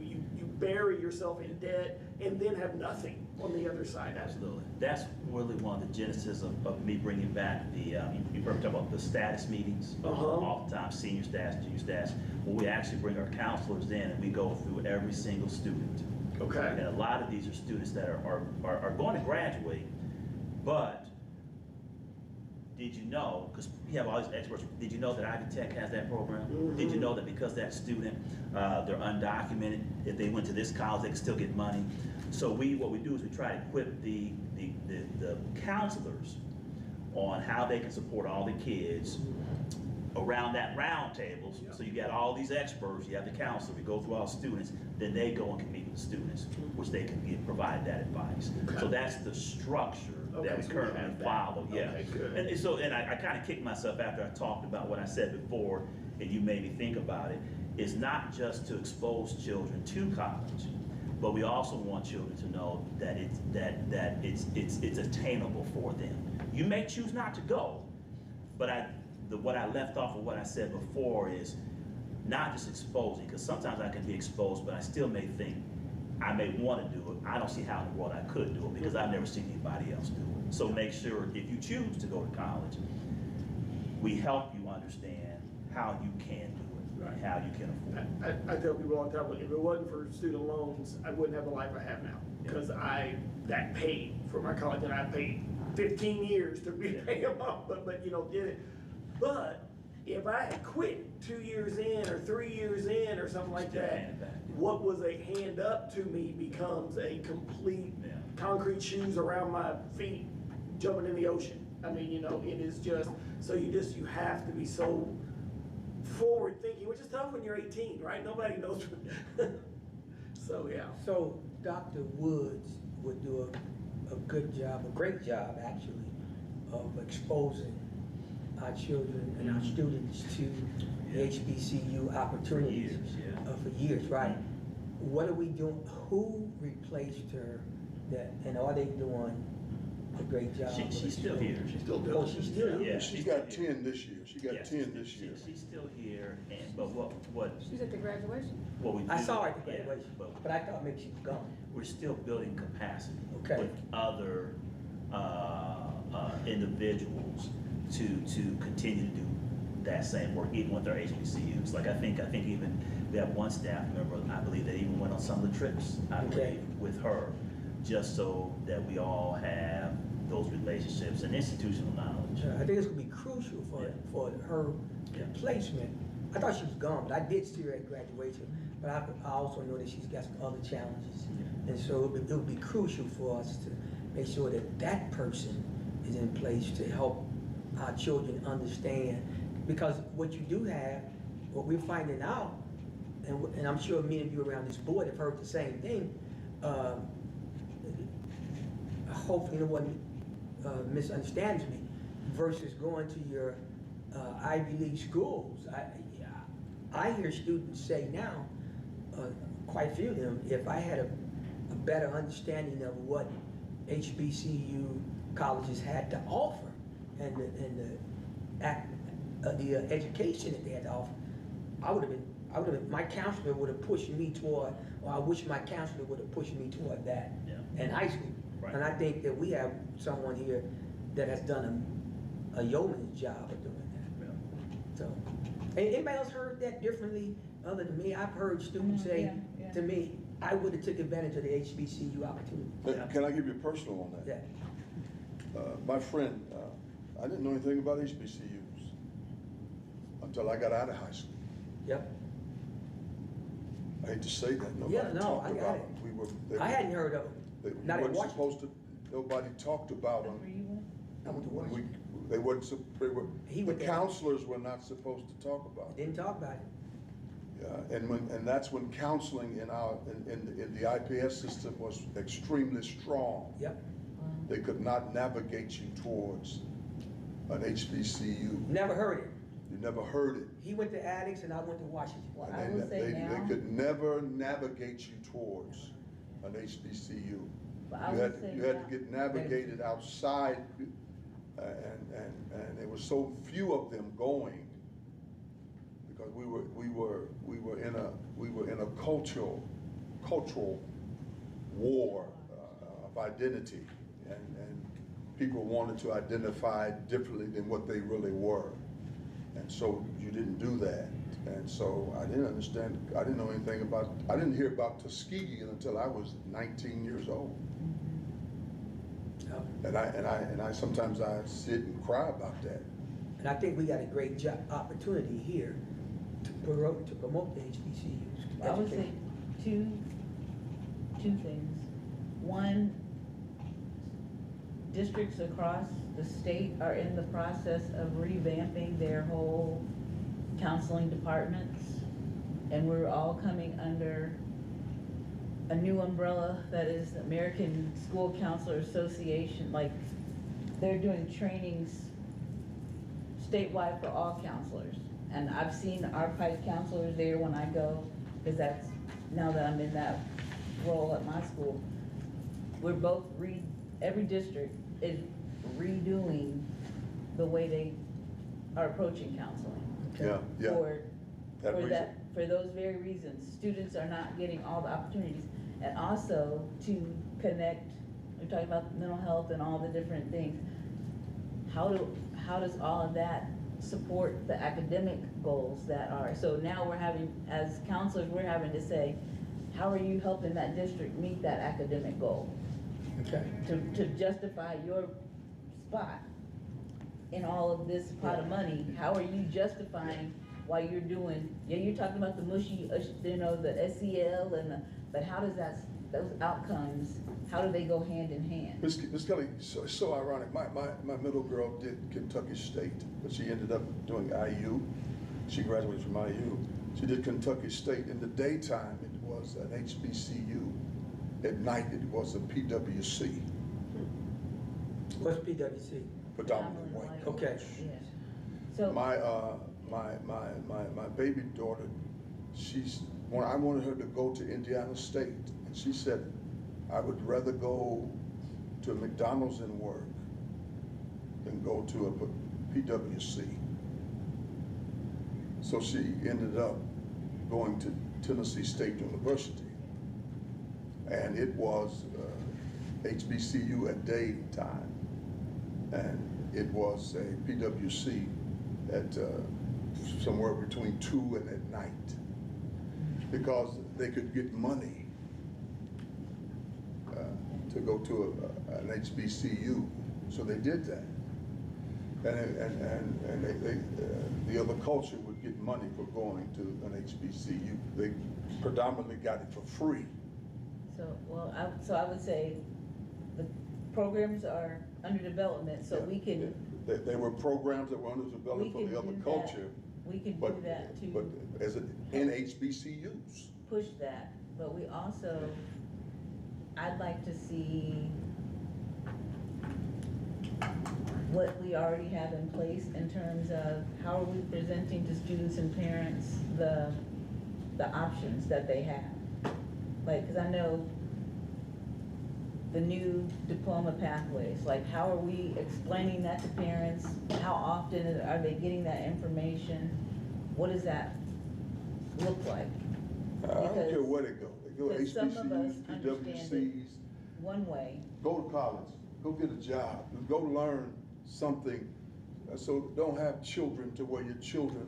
bury yourself in debt and then have nothing on the other side. Absolutely. That's really one of the genesis of me bringing back the, you've heard me talk about the status meetings, oftentimes senior status, junior status, where we actually bring our counselors in and we go through every single student. Okay. And a lot of these are students that are going to graduate, but did you know, because we have all these experts, did you know that Ivy Tech has that program? Did you know that because that student, they're undocumented, if they went to this college, they can still get money? So what we do is we try to equip the counselors on how they can support all the kids around that round table. So you got all these experts, you have the counselor, we go through all the students, then they go and can meet with the students, which they can provide that advice. So that's the structure that we currently follow. Okay, good. And I kind of kicked myself after I talked about what I said before, and you made me think about it. It's not just to expose children to college, but we also want children to know that it's attainable for them. You may choose not to go, but what I left off of what I said before is not just exposing, because sometimes I can be exposed, but I still may think I may want to do it. I don't see how in the world I could do it because I've never seen anybody else do it. So make sure if you choose to go to college, we help you understand how you can do it and how you can afford it. I tell people all the time, if it wasn't for student loans, I wouldn't have the life I have now, because that paid for my college, and I paid 15 years to pay them off, but you know, did it. But if I had quit 2 years in or 3 years in or something like that, what was a hand up to me becomes a complete concrete shoes around my feet jumping in the ocean. I mean, you know, it is just, so you have to be so forward thinking, which is tough when you're 18, right? Nobody knows. So, yeah. So Dr. Woods would do a good job, a great job actually, of exposing our children and our students to HBCU opportunities. years, yeah. For years, right? What are we doing? Who replaced her? And are they doing a great job? She's still here. She's still Oh, doing she's still here? Yeah, She's got 10 this year. She got Yeah, 10 this year. She's still here, but what She's at the graduation. we do. I saw her at the yeah, graduation, but but I thought maybe she was gone. we're still building capacity Okay. with other individuals to continue to do that same work, even with our HBCUs. Like I think even we have one staff member, I believe, that even went on some of the trips, I Okay. believe, with her, just so that we all have those relationships and institutional knowledge. I think it's gonna be crucial for her Yeah. placement. I thought she was gone, but I did see her at graduation. But I also know that she's got some other challenges. And so it'll be crucial for us to make sure that that person is in place to help our children understand. Because what you do have, what we're finding out, and I'm sure many of you around this board have heard the same thing, hopefully no one misunderstands me, versus going to your Ivy League schools. I hear students say now, quite a few of them, if I had a better understanding of what HBCU colleges had to offer and the education that they had to offer, my counselor would have pushed me toward, or I wish my counselor would have pushed me toward that in high school. Right. And I think that we have someone here that has done a yeoman's job of doing that. So, anybody else heard that differently other than me? I've heard students say yeah. to me, I would have took advantage of the HBCU opportunity. Can I give you a personal on that? Yeah. My friend, I didn't know anything about HBCUs until I got out of high school. Yep. I hate to say that, Yeah, nobody no, talked I got about it. them. I hadn't heard of They it. Not at weren't Washington. supposed to, nobody talked about That's where them. you went? I went to Washington. They weren't, He the went there. counselors were not supposed to talk about it. Didn't talk about it. Yeah, and that's when counseling in the IPS system was extremely strong. Yep. They could not navigate you towards an HBCU. Never heard it. You never heard it. He went to Addicts and I went to Washington. Well, And I they- will say they now. could never navigate you towards an HBCU. But I You will had, say you had now- to get navigated outside, and there were so few of them going, because we were in a cultural war of identity, and people wanted to identify differently than what they really were, and so you didn't do that. And so I didn't understand, I didn't know anything about, I didn't hear about Tuskegee until I was 19 years old. Yep. And I sometimes I sit and cry about that. And I think we got a great opportunity here to promote the HBCUs. I would say two things. One, districts across the state are in the process of revamping their whole counseling departments, and we're all coming under a new umbrella that is American School Counselor Association. Like, they're doing trainings statewide for all counselors. And I've seen our Pike counselors there when I go, because that's, now that I'm in that role at my school, we're both every district is redoing the way they are approaching counseling. Yeah, yeah. For those very reasons, students are not getting all the opportunities. And also to connect, we're talking about mental health and all the different things. How does all of that support the academic goals that are, so now we're having, as counselors, we're having to say, how are you helping that district meet that academic goal? Okay. To justify your spot in all of this pot of money, how are you justifying why you're doing, you're talking about the mushy, the SEL but how does those outcomes, how do they go hand in hand? It's kind of so ironic. My middle girl did Kentucky State, but she ended up doing IU. She graduated from IU. She did Kentucky State. In the daytime, it was an HBCU. At night, it was a PWC. What's PWC? Predominantly white. Okay. college. Yeah. So- My baby daughter, I wanted her to go to Indiana State, and she said, I would rather go to McDonald's and work than go to a PWC. So she ended up going to Tennessee State University. And it was HBCU at daytime. And it was a PWC at somewhere between 2 and at night. Because they could get money to go to an HBCU. So they did that. And the other culture would get money for going to an HBCU. They predominantly got it for free. So, well, I would say the programs are under development, so Yeah, we can. yeah. They were programs that were under development for the other culture. We can do But that too. But as in HBCUs. Push that, but we also, I'd like to see what we already have in place in terms of how are we presenting to students and parents the options that they have. Like, cause I know the new diploma pathways, like how are we explaining that to parents? How often are they getting that information? What does that look like? I don't care where they go. They go Because some of us HBCUs, understand PWCs. one way. Go to college, go get a job, go learn something. So don't have children to where your children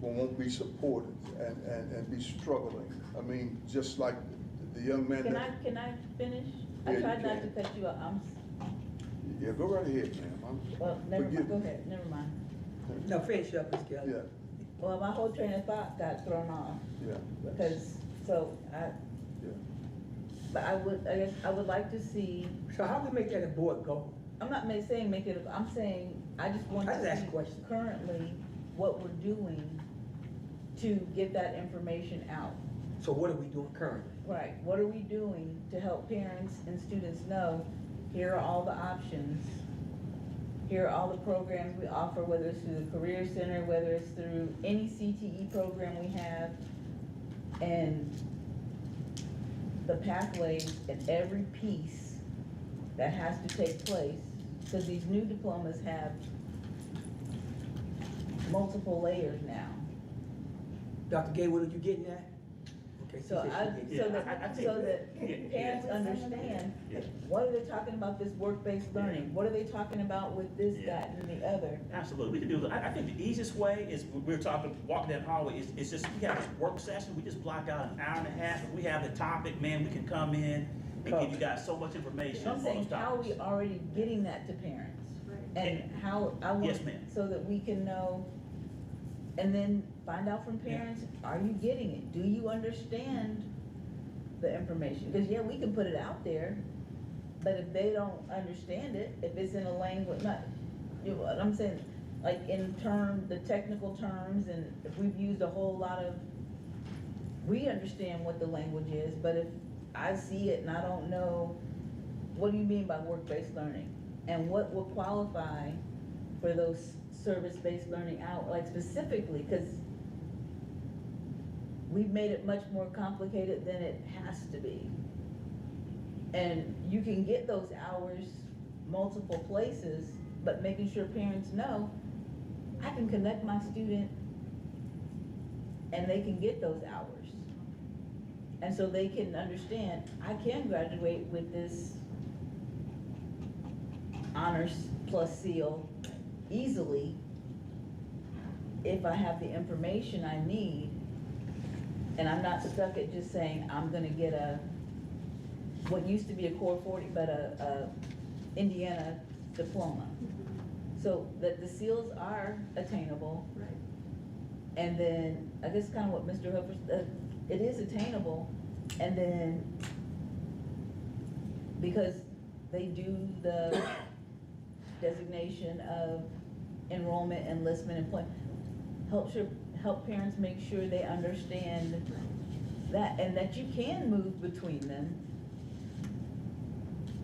won't be supported and be struggling. I mean, just like the young man Can I finish? Yeah, I you tried not to can. cut you off. Yeah, go right ahead, ma'am. Well, never mind, Forgive go me. ahead, never mind. No, finish up, Ms. Kelly. Yeah, Well, my whole train of thought got thrown off, yeah, because, yeah. but I guess I would like to see, So how we make that a board goal? I'm not saying make it, I'm saying, I just want I just to asked a see question. currently what we're doing to get that information out. So what are we doing currently? Right, what are we doing to help parents and students know, here are all the options, here are all the programs we offer, whether it's through the Career Center, whether it's through any CTE program we have, and the pathways and every piece that has to take place, because these new diplomas have multiple layers now. Dr. Gay, what are you getting at? Okay, So she said she so getting it. that parents understand, what are they talking about this work-based learning? What are they talking about with this, that, and the other? Absolutely, we can do it. I think the easiest way is, we're talking, walking that hallway, it's just, we have this work session, we just block out an hour and a half. If we have the topic, man, we can come in and give you guys so much information I'm on saying, those how are we topics. already getting that to parents? And how, I want, Yes, ma'am. so that we can know, and then find out from parents, are you getting it? Do you understand the information? Because yeah, we can put it out there, but if they don't understand it, if it's in a language, not, you know what I'm saying, like in the technical terms, and if we've used a whole lot of, we understand what the language is, but if I see it and I don't know, what do you mean by work-based learning? And what will qualify for those service-based learning out, like specifically, because we've made it much more complicated than it has to be. And you can get those hours multiple places, but making sure parents know, I can connect my student and they can get those hours. And so they can understand, I can graduate with this honors plus seal easily if I have the information I need, and I'm not stuck at just saying, I'm gonna get what used to be a Core 40, but a Indiana diploma. So that the seals are attainable. Right. And then, I guess kind of what Mr. Hooper said, it is attainable, and then, because they do the designation of enrollment, enlistment, employment, help parents make sure they understand that, and that you can move between them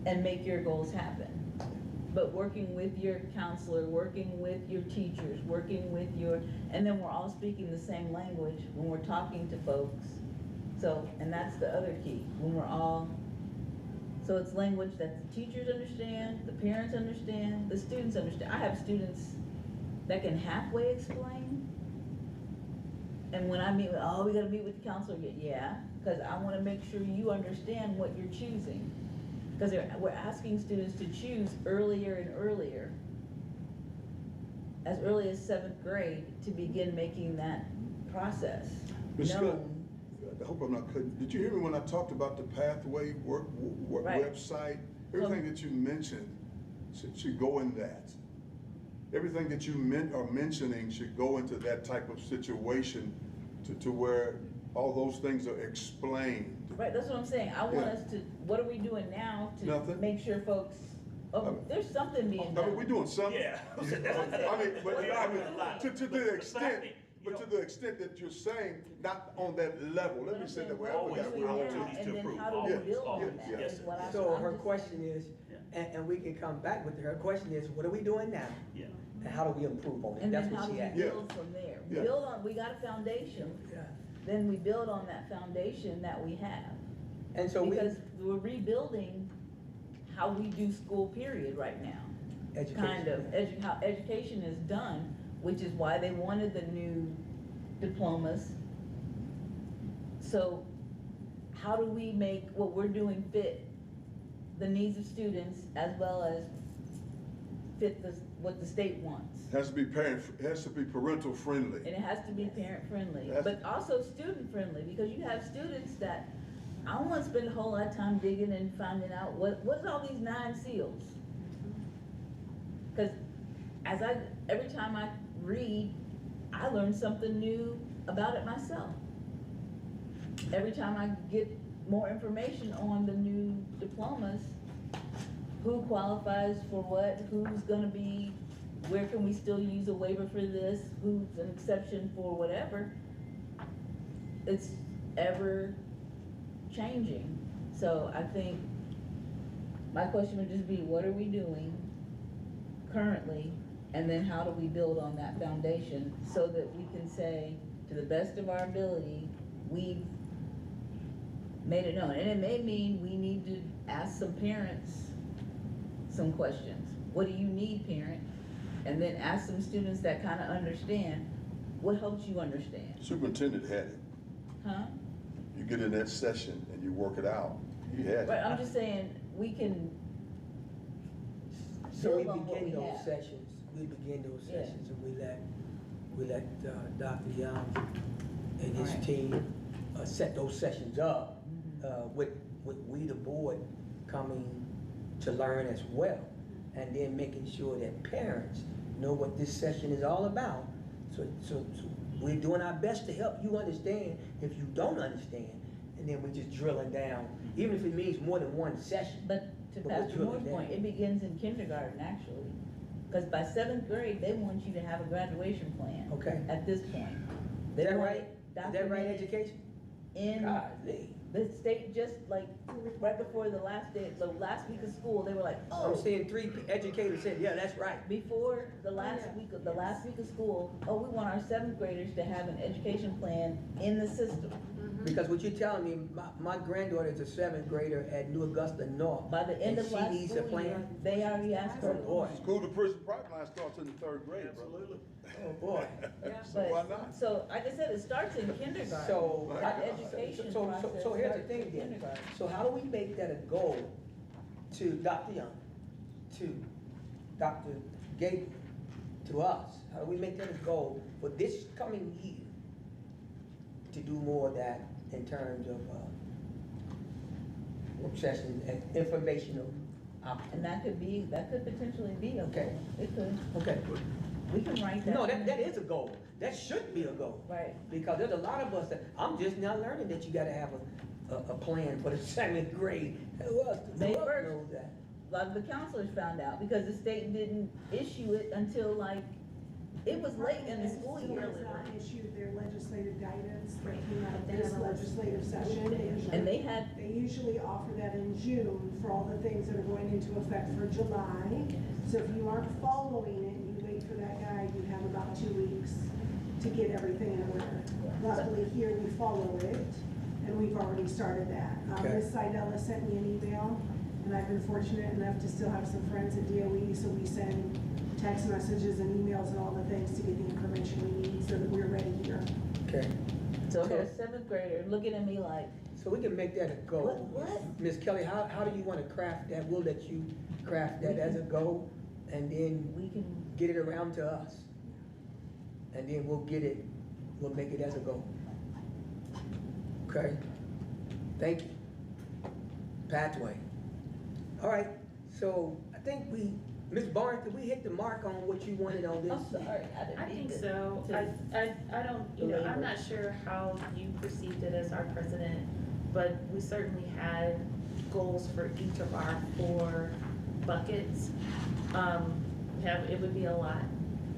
and make your goals happen. but working with your counselor, working with your teachers, working with your, and then we're all speaking the same language when we're talking to folks. So, and that's the other key, when we're all, so it's language that the teachers understand, the parents understand, the students understand. I have students that can halfway explain. And when I meet with, oh, we gotta meet with the counselor, yeah, because I wanna make sure you understand what you're choosing. Because we're asking students to choose earlier and earlier, as early as 7th grade, to begin making that process Ms. Scott, known. I hope I'm not cutting, did you hear me when I talked about the pathway Right. website? Everything that you mentioned should go in that. Everything that you are mentioning should go into that type of situation to where all those things are explained. Right, that's what I'm saying. I want Yeah. us to, what are we doing now to Nothing. make sure folks, oh, there's something being I mean, done. we're doing something. Yeah. I mean, but We are doing a lot. to the extent, you but know- to the extent that you're saying, not on that level, let me say that way. I Always forgot we what I always was- do. And then improve. how do we Always, build on always. that? Yes, Is what I'm- So I'm her just question saying. is, Yeah. and we can come back with her question is, what are we doing now? Yeah. And how do we improve on it? And That's then how what do she we asked. Yeah. build from there? Yeah. Build on, we got a foundation, Yeah. then we build on that foundation that we have. And so we, Because we're rebuilding how we do school period right now. Kind of, how education is done, which is why they wanted the new diplomas. So how do we make what we're doing fit the needs of students as well as fit what the state wants? Has to be parental friendly. And it has to be parent friendly, That's- but also student friendly, because you have students that, I don't wanna spend a whole lot of time digging and finding out what's all these 9 seals? Cause every time I read, I learn something new about it myself. Every time I get more information on the new diplomas, who qualifies for what, who's gonna be, where can we still use a waiver for this, who's an exception for whatever. It's ever changing. So I think my question would just be, what are we doing currently? And then how do we build on that foundation so that we can say, to the best of our ability, we've made it known. And it may mean we need to ask some parents some questions. What do you need, parent? And then ask some students that kind of understand, what helps you understand? Superintendent had it. Huh? You get in that session and you work it out. He had Right, it. I'm just saying, we can so we build on what begin we those have. sessions, Yeah. and we let Dr. Young and his Right. team set those sessions up, Mhm. with we, the board, coming to learn as well. And then making sure that parents know what this session is all about. So we're doing our best to help you understand if you don't understand. And then we're just drilling down, even if it means more than one session. But to But Pastor we're Moore's drilling point, down. it begins in kindergarten, actually. Because by 7th grade, they want you to have a graduation plan. Okay. At this point. Is They that want right? it Is that right, documented education? In Golly. the state, just like, right before the last week of school, they were like, I'm oh, seeing 3 educators said, yeah, that's right. before the last week of school, oh, we want our 7th graders to have an education plan in the system. Because what you're telling me, my granddaughter is a 7th grader at New Augusta North. By the end and of last she needs a school year, plan. they already asked for Oh, it. boy. School to prison pipeline starts in the 3rd grade, brother. Absolutely. Oh, boy. So why not? So, like I said, it starts in kindergarten. So, Our education so process here's the starts thing in then. kindergarten. So how do we make that a goal to Dr. Young, to Dr. Gabriel, to us? How do we make that a goal for this coming year to do more of that in terms of work sessions and informational And opportunities? that could potentially be a Okay. goal. It could. Okay. We can write that. No, in. that is a goal. That should be a goal. Right. Because there's a lot of us that, I'm just now learning that you gotta have a plan for the 7th grade. Who else May who else 1st. knows that? A lot of the counselors found out because the state didn't issue it until like It was late in the school Still year. has not issued their legislative guidance that Right. came out of They this have a list. legislative session. And they had, They usually offer that in June for all the things that are going into effect for July. So if you aren't following it, and you wait for that guide, you have about 2 weeks to get everything in order. Luckily here, we follow it, and we've already started that. Okay. Ms. Seidella sent me an email, and I've been fortunate enough to still have some friends at DOE, so we send text messages and emails and all the things to get the information we need so that we're ready here. Okay, so I got a seventh grader looking at me like, so we can make that a goal. What? Ms. Kelly, how do you want to craft that? We'll let you craft that as a goal, and then we can, get it around to us. And then we'll make it as a goal. Okay? Thank you. Pathway. All right, so I think Ms. Barnes, did we hit the mark on what you wanted on this? I'm sorry, I didn't I mean think to. so. to- I don't, I'm not sure how you perceived it as our president, but we certainly had goals for each of our 4 buckets. It would be a lot.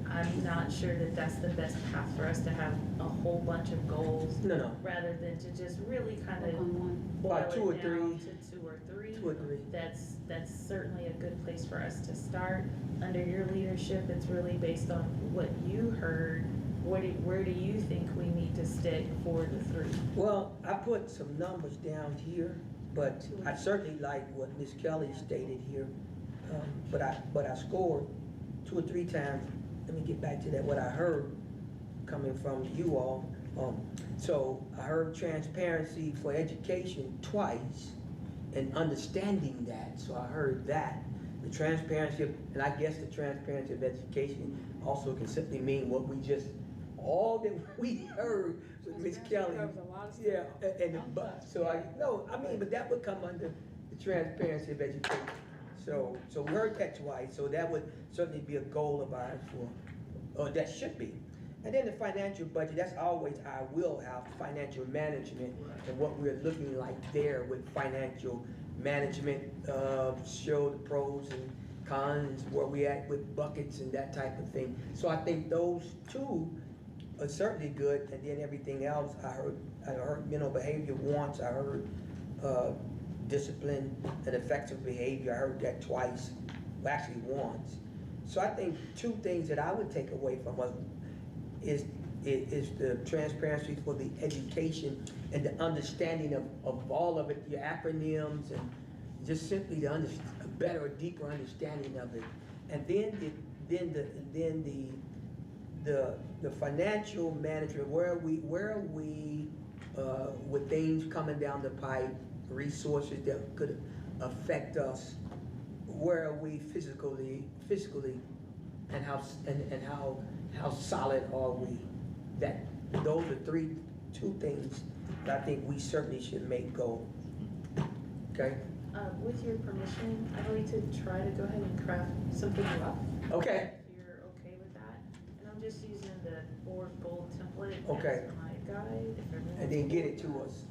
I'm not sure that that's the best path for us to have a whole bunch of goals. No. Rather than to just really kind of boil About 2 or it down 3. to 2 or 3. 2 or 3. That's certainly a good place for us to start. Under your leadership, it's really based on what you heard. Where do you think we need to stick for the 3? Well, I put some numbers down here, but I certainly like what Ms. Kelly stated here. But I scored 2 or 3 times. Let me get back to that, what I heard coming from you all. So I heard transparency for education twice and understanding that. So I heard that. The transparency of, and I guess the transparency of education also can simply mean what we just, all that we heard with Ms. Kelly. Covers a lot of stuff. Yeah, but that would come under the transparency of education. So we heard that twice, so that would certainly be a goal of ours or that should be. And then the financial budget, that's always our wheelhouse, financial management, and what we're looking like there with financial management, show the pros and cons, where we at with buckets and that type of thing. So I think those 2 are certainly good, and then everything else, I heard mental behavior wants, I heard discipline and effective behavior, I heard that twice, well, actually once. So I think 2 things that I would take away from us is the transparency for the education and the understanding of all of it, your acronyms, and just simply a better, a deeper understanding of it. And then the financial management, where are we with things coming down the pipe, resources that could affect us, where are we physically, and how solid are we? That those are 2 things that I think we certainly should make go. Okay? With your permission, I'd like to try to go ahead and craft something rough. Okay. If you're okay with that. And I'm just using the board goal template Okay. as my guide. If everyone's And then get it cool. to us.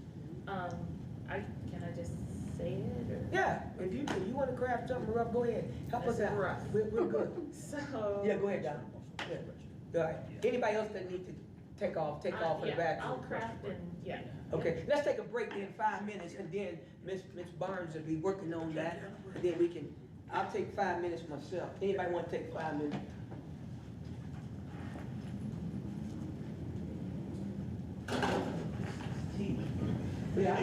Can I just say it or? Yeah, if you want to craft something rough, go ahead. Help us That's out. rough. We're good. So. Yeah, go ahead, Don. Yeah. All right. Anybody else that need to take off for the Yeah, back? I'll craft and, yeah. Okay, let's take a break in 5 minutes, and then Ms. Barnes will be working on that, and then I'll take 5 minutes myself. Anybody want to take 5 minutes? Yeah.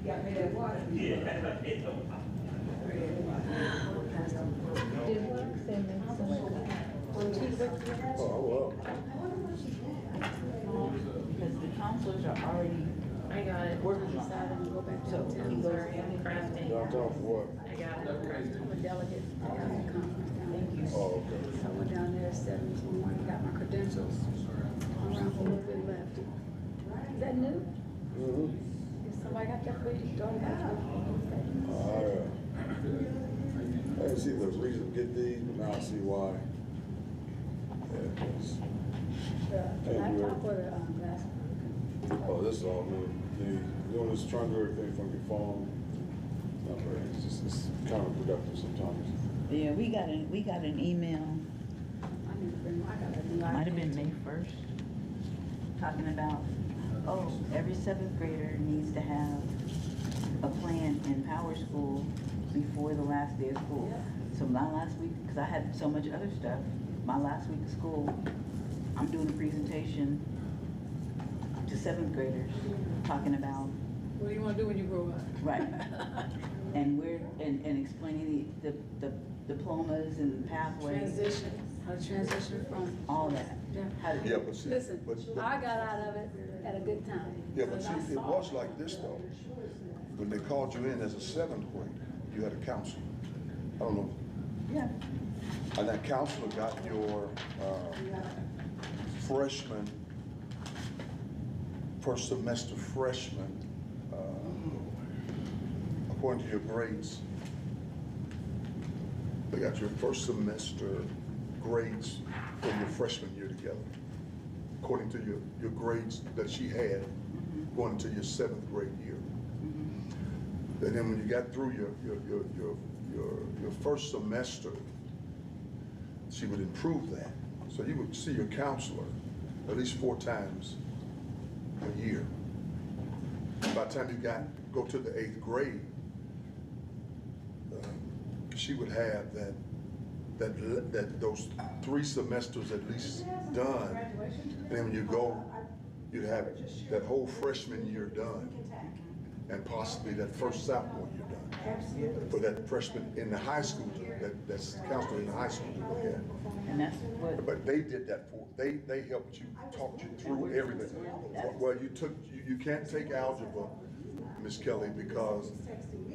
Yeah, pay that water. Did work, say make some. Oh, well. Because the counselors are already I got it. working on Decide and go back it. So downtown. he goes, Sorry, I'm crafting. Downtown for what? I got it. I'm a delegate. I got a conference down thank you. Oh, okay. there. I went down there at 7 this morning, got my credentials. I'm around for a little bit left. Is that new? Mm-hmm. If somebody got that for you, go ahead. I didn't see the reason to get these, but now I see why. Yeah, it's- I talked for the last. oh, this is all new. Doing this, trying to do everything from your phone. It's not very, it's counterproductive sometimes. Yeah, we got an email I need to bring Might have been May 1st, talking about, oh, every seventh grader needs to have a plan in Power School before the last day of school. So my last week, because I had so much other stuff, my last week of school, I'm doing a presentation to seventh graders, talking about, What do you wanna do when you grow up? right, and explaining the diplomas and pathways, Transition, how to transition from. all that. Yeah. How to- Yeah, but see, Listen, but, I got out of it at a good time. yeah, but Because I see, it saw was like this though. When they called you in as a seventh grader, you had a counselor. I don't know, Yeah, and that counselor got your freshman, first semester freshman, according to your grades, they got your first semester grades from your freshman year together, according to your grades that she had going into your seventh grade year. And then when you got through your first semester, she would improve that. So you would see your counselor at least 4 times a year. By the time you go to the 8th grade, she would have those 3 semesters at least done. And then when you go, you'd have that whole freshman year done, and possibly that first sophomore year done. For that freshman in the high school, that's counselor in the high school to look at. and that's what, But they did that they helped you, talked you through everything. Well, you can't take algebra, Miss Kelly, because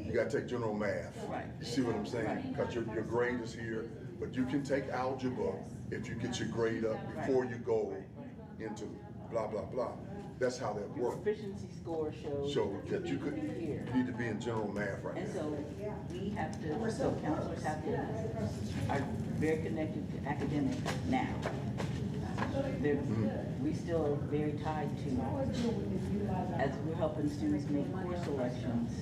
you gotta take general math. Right. You see what I'm saying? Because your grade is here, but you can take algebra if you get your grade up before you go into blah, blah, blah. That's how that your works. proficiency score shows. So that you need to be in general math right And now. so we have to, so counselors have to, are very connected to academics now. We still are very tied to, as we're helping students make course selections.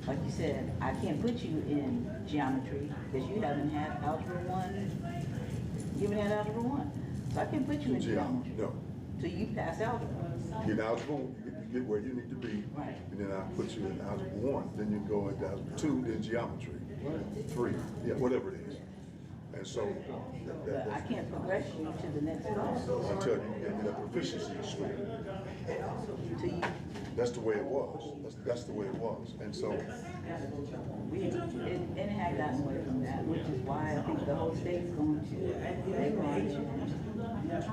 Like you said, I can't put you in geometry because you haven't had algebra 1. You haven't had algebra 1. So I can't put you in geometry. No. So you pass algebra. In algebra, you get where you need to be, Right. and then I'll put you in algebra 1, then you go into algebra 2, then geometry, 3, yeah, whatever it is. And so, But I can't progress you to the next level. until you get that proficiency score. Till you, That's the way it was. That's the way it was. And so, it had gotten away from that, which is why I think the whole state's going to, they're going to.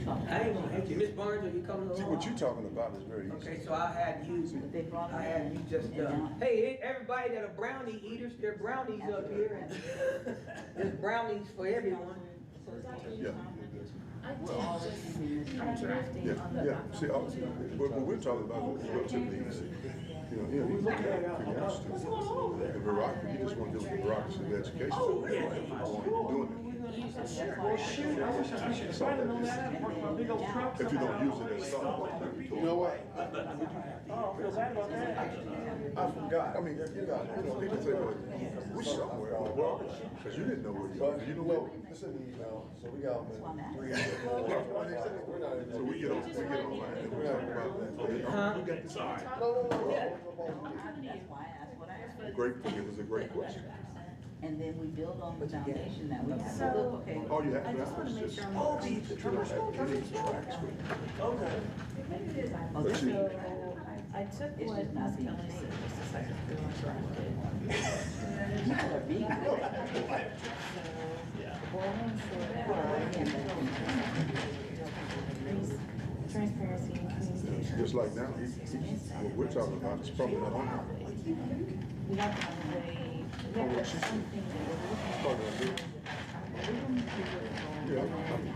I ain't gonna hate you. Miss Barnes, are you coming see, along? what you're talking about is very easy. Okay, so I'll have you, They brought I have you just, hey, everybody that are brownie eaters, there are brownies up here, and there's brownies for everyone. Yeah. I did just, I'm drafting Yeah, on the. yeah. See, what we're talking about is relatively easy. You know, he's looking at it pretty honest. The bureaucracy, you just want to deal with the bureaucracy of education. Oh, yeah. You're doing it. Well, shoot, I wish I should have known that. If you don't use it as something. You know what? I forgot. I mean, people say, well, we're somewhere in the world, because you didn't know where you were. You know what? It's in the email, so we got them in 3. So we get online and we talk about that. Huh? We got this. That's why I asked what I asked. Great, it was a great question. And then we build on the foundation that we have. So, look, okay. All you have I to just do wanna is make just, sure I'm. you don't have any tracks with it. Oh, But this you- is, I took It's what just not Ms. being Kelly said, paid. just a second ago, and drafted. people are being good. Transparency and communication. Just like now, what we're talking about is probably not on there. We have to have a way, we have to have something that we're looking at. Yeah,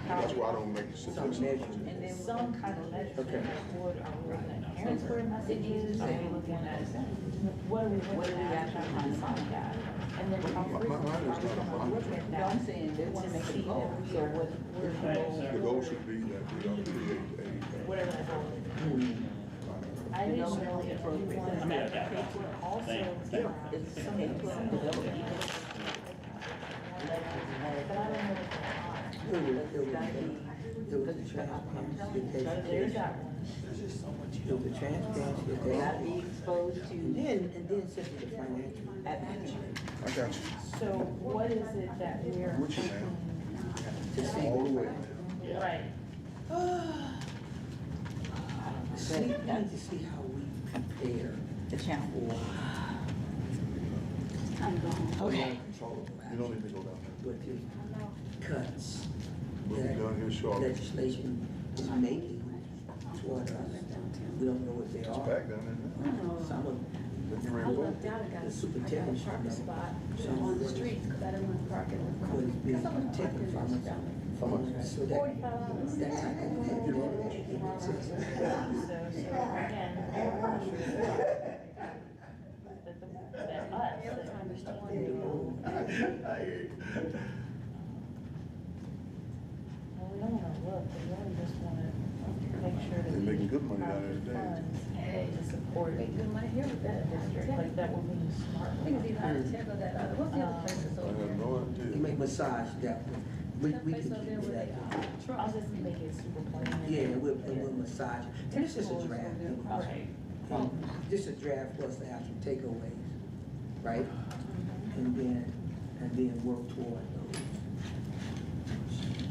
that's why I don't make suggestions. And then some kind of measure for the board, are we looking at transfer messages, are we looking at, what are we looking at, trying to find out? And then how frequently Mine is not a are we looking at No, that? I'm saying they want to make a goal, so where's the The goal? goal should be that we don't create Whatever the goal is. I didn't know if you wanted I mean, I got to it. also around It's some K-12 development. but I don't know what Gotta be, It was a transparency there's education. that one. It was a transparency They gotta education. be exposed And to. then simply the financial. I got you. So what is it that we're What you saying? To see. All the way. right? See, we need to see how we prepare The challenge. for Okay. uncontrollable You don't action. need to go down But just cuts We'll be done here that shortly. legislation is making toward us. We don't know what they It's are. back down there now. Some of Looking I ready to lucked go. out, I got the a superintendent parking spot some on of the what street, because I didn't want to park in the could front. be Because I was taken parking from us. down there. So that type of thing, you know, it makes sense. So again, that us, Every time it's that twenty. well, we don't wanna look, we really just wanna make sure that They're we making good money have down the there today. funds to support Make good money here with that district, like that will be smart. I think it's either out of Tech or that other, what's the other place that's I over have there? no You idea. make massage that one. We That can place over there do with that. the I'll trucks. just make it super plain. Yeah, we'll massage. And it's just a draft. Okay. Just a draft for us to have some takeaways, right? And then work toward those.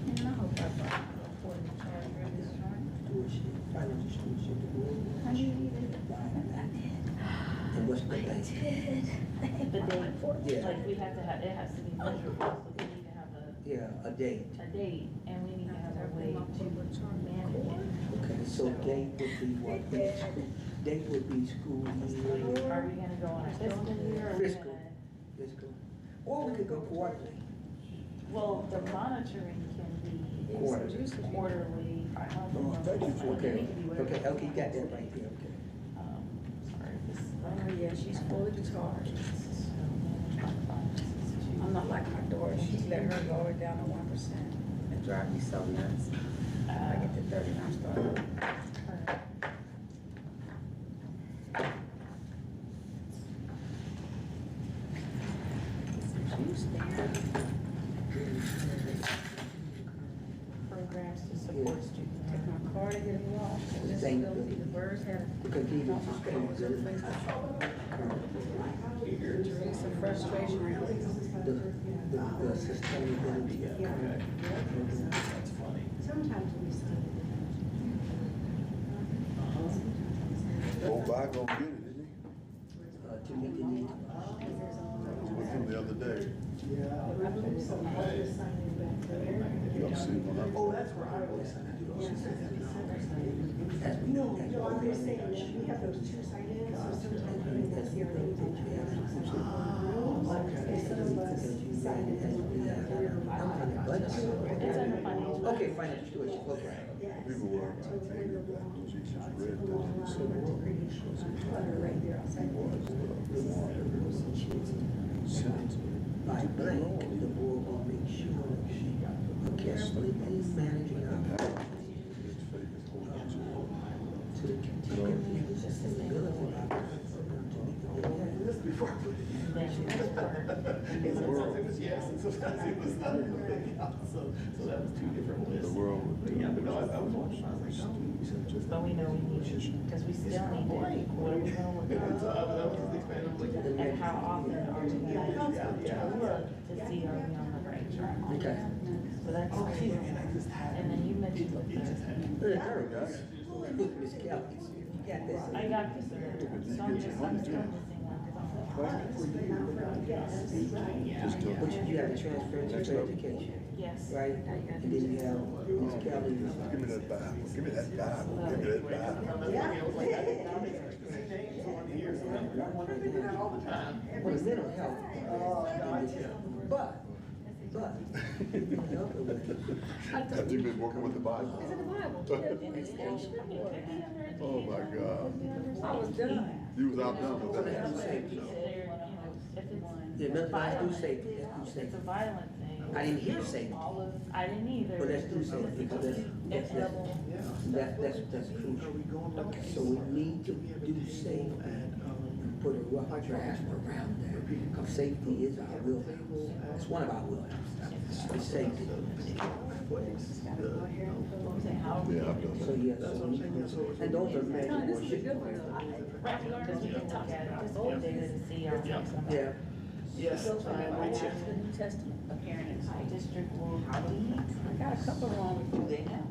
And I hope I brought the important charge for this joint. Stewardship, financial stewardship, the board. I did it. I did. And what's the date? The date, Yeah. like we have to have, it has to be measurable, so we need to have Yeah, a date. a date, and we need to have a way to manage it. Okay, so date would be what? Date would be school year, Are we gonna go on a fiscal year, or are we Fiscal. gonna? fiscal. Or we could go quarterly. Well, the monitoring can be Quarterly. quarterly. Okay, okay, you got that right there, okay. Sorry, this. Oh, yeah, she's fully charged. I'm not like my daughter, she let her go it down to 1%. It drives me so nuts. I get to 30 and I start. Programs to support student Take learning. my car to get it washed. Disability, the birds had We could give it to school. to release some frustration. The sustainability of it. Sometimes we see. Go by, go get it, didn't he? To meet the needs. I was with him the other day. Y'all see when I. Oh, that's right. As we know, as No, I'm just saying that we we have those two sign-ins, so sometimes we can see our names in jail. Some of us sign in as we have their It's under financial. Okay, financial stewardship, okay. People were angry that those issues read that in the civil war. right there outside. By blank, the board will make sure that she carefully is managing our to continue the sustainability of our This before I put it in. Sometimes it was yes, and sometimes it was no. So that was two different lists. The world would But yeah, but no, I was watching, I was like, oh. But we know we need, because we still need to, what are we gonna look And so at? I was just expanding, like, And how often are we gonna look to see are we on the right track? Okay. So that's two. And then you mentioned with the, Miss Kelly, you got this. I got this, so I'm just, I'm still missing one, Just tell But you have the transfer to education, yes. right? And then you have Miss Kelly. Give me that Bible, give me that Bible, give me that Bible. Well, it's mental health. But, Have you been working with the Bible? It's in the Bible. Oh, my God. I was done. You was outdone with that. yeah, mental health do safety, let's do If it's a safety. violent thing. I didn't hear safety, All of, I didn't either. but let's do safety, because It's double. that's crucial. So we need to do safety put a rough draft around that, because safety is our wheelhouse. It's one of our wheelhouses, it's safety. Yeah, I've done So, yes, That's what I'm saying, so it's- and those are No, major this is a issues. good one. Because we can talk about this whole data to see our. Yeah, Yes, Goes from me the Bible too. to the New Testament. A parent in high district will I got a couple wrong with do you. they know?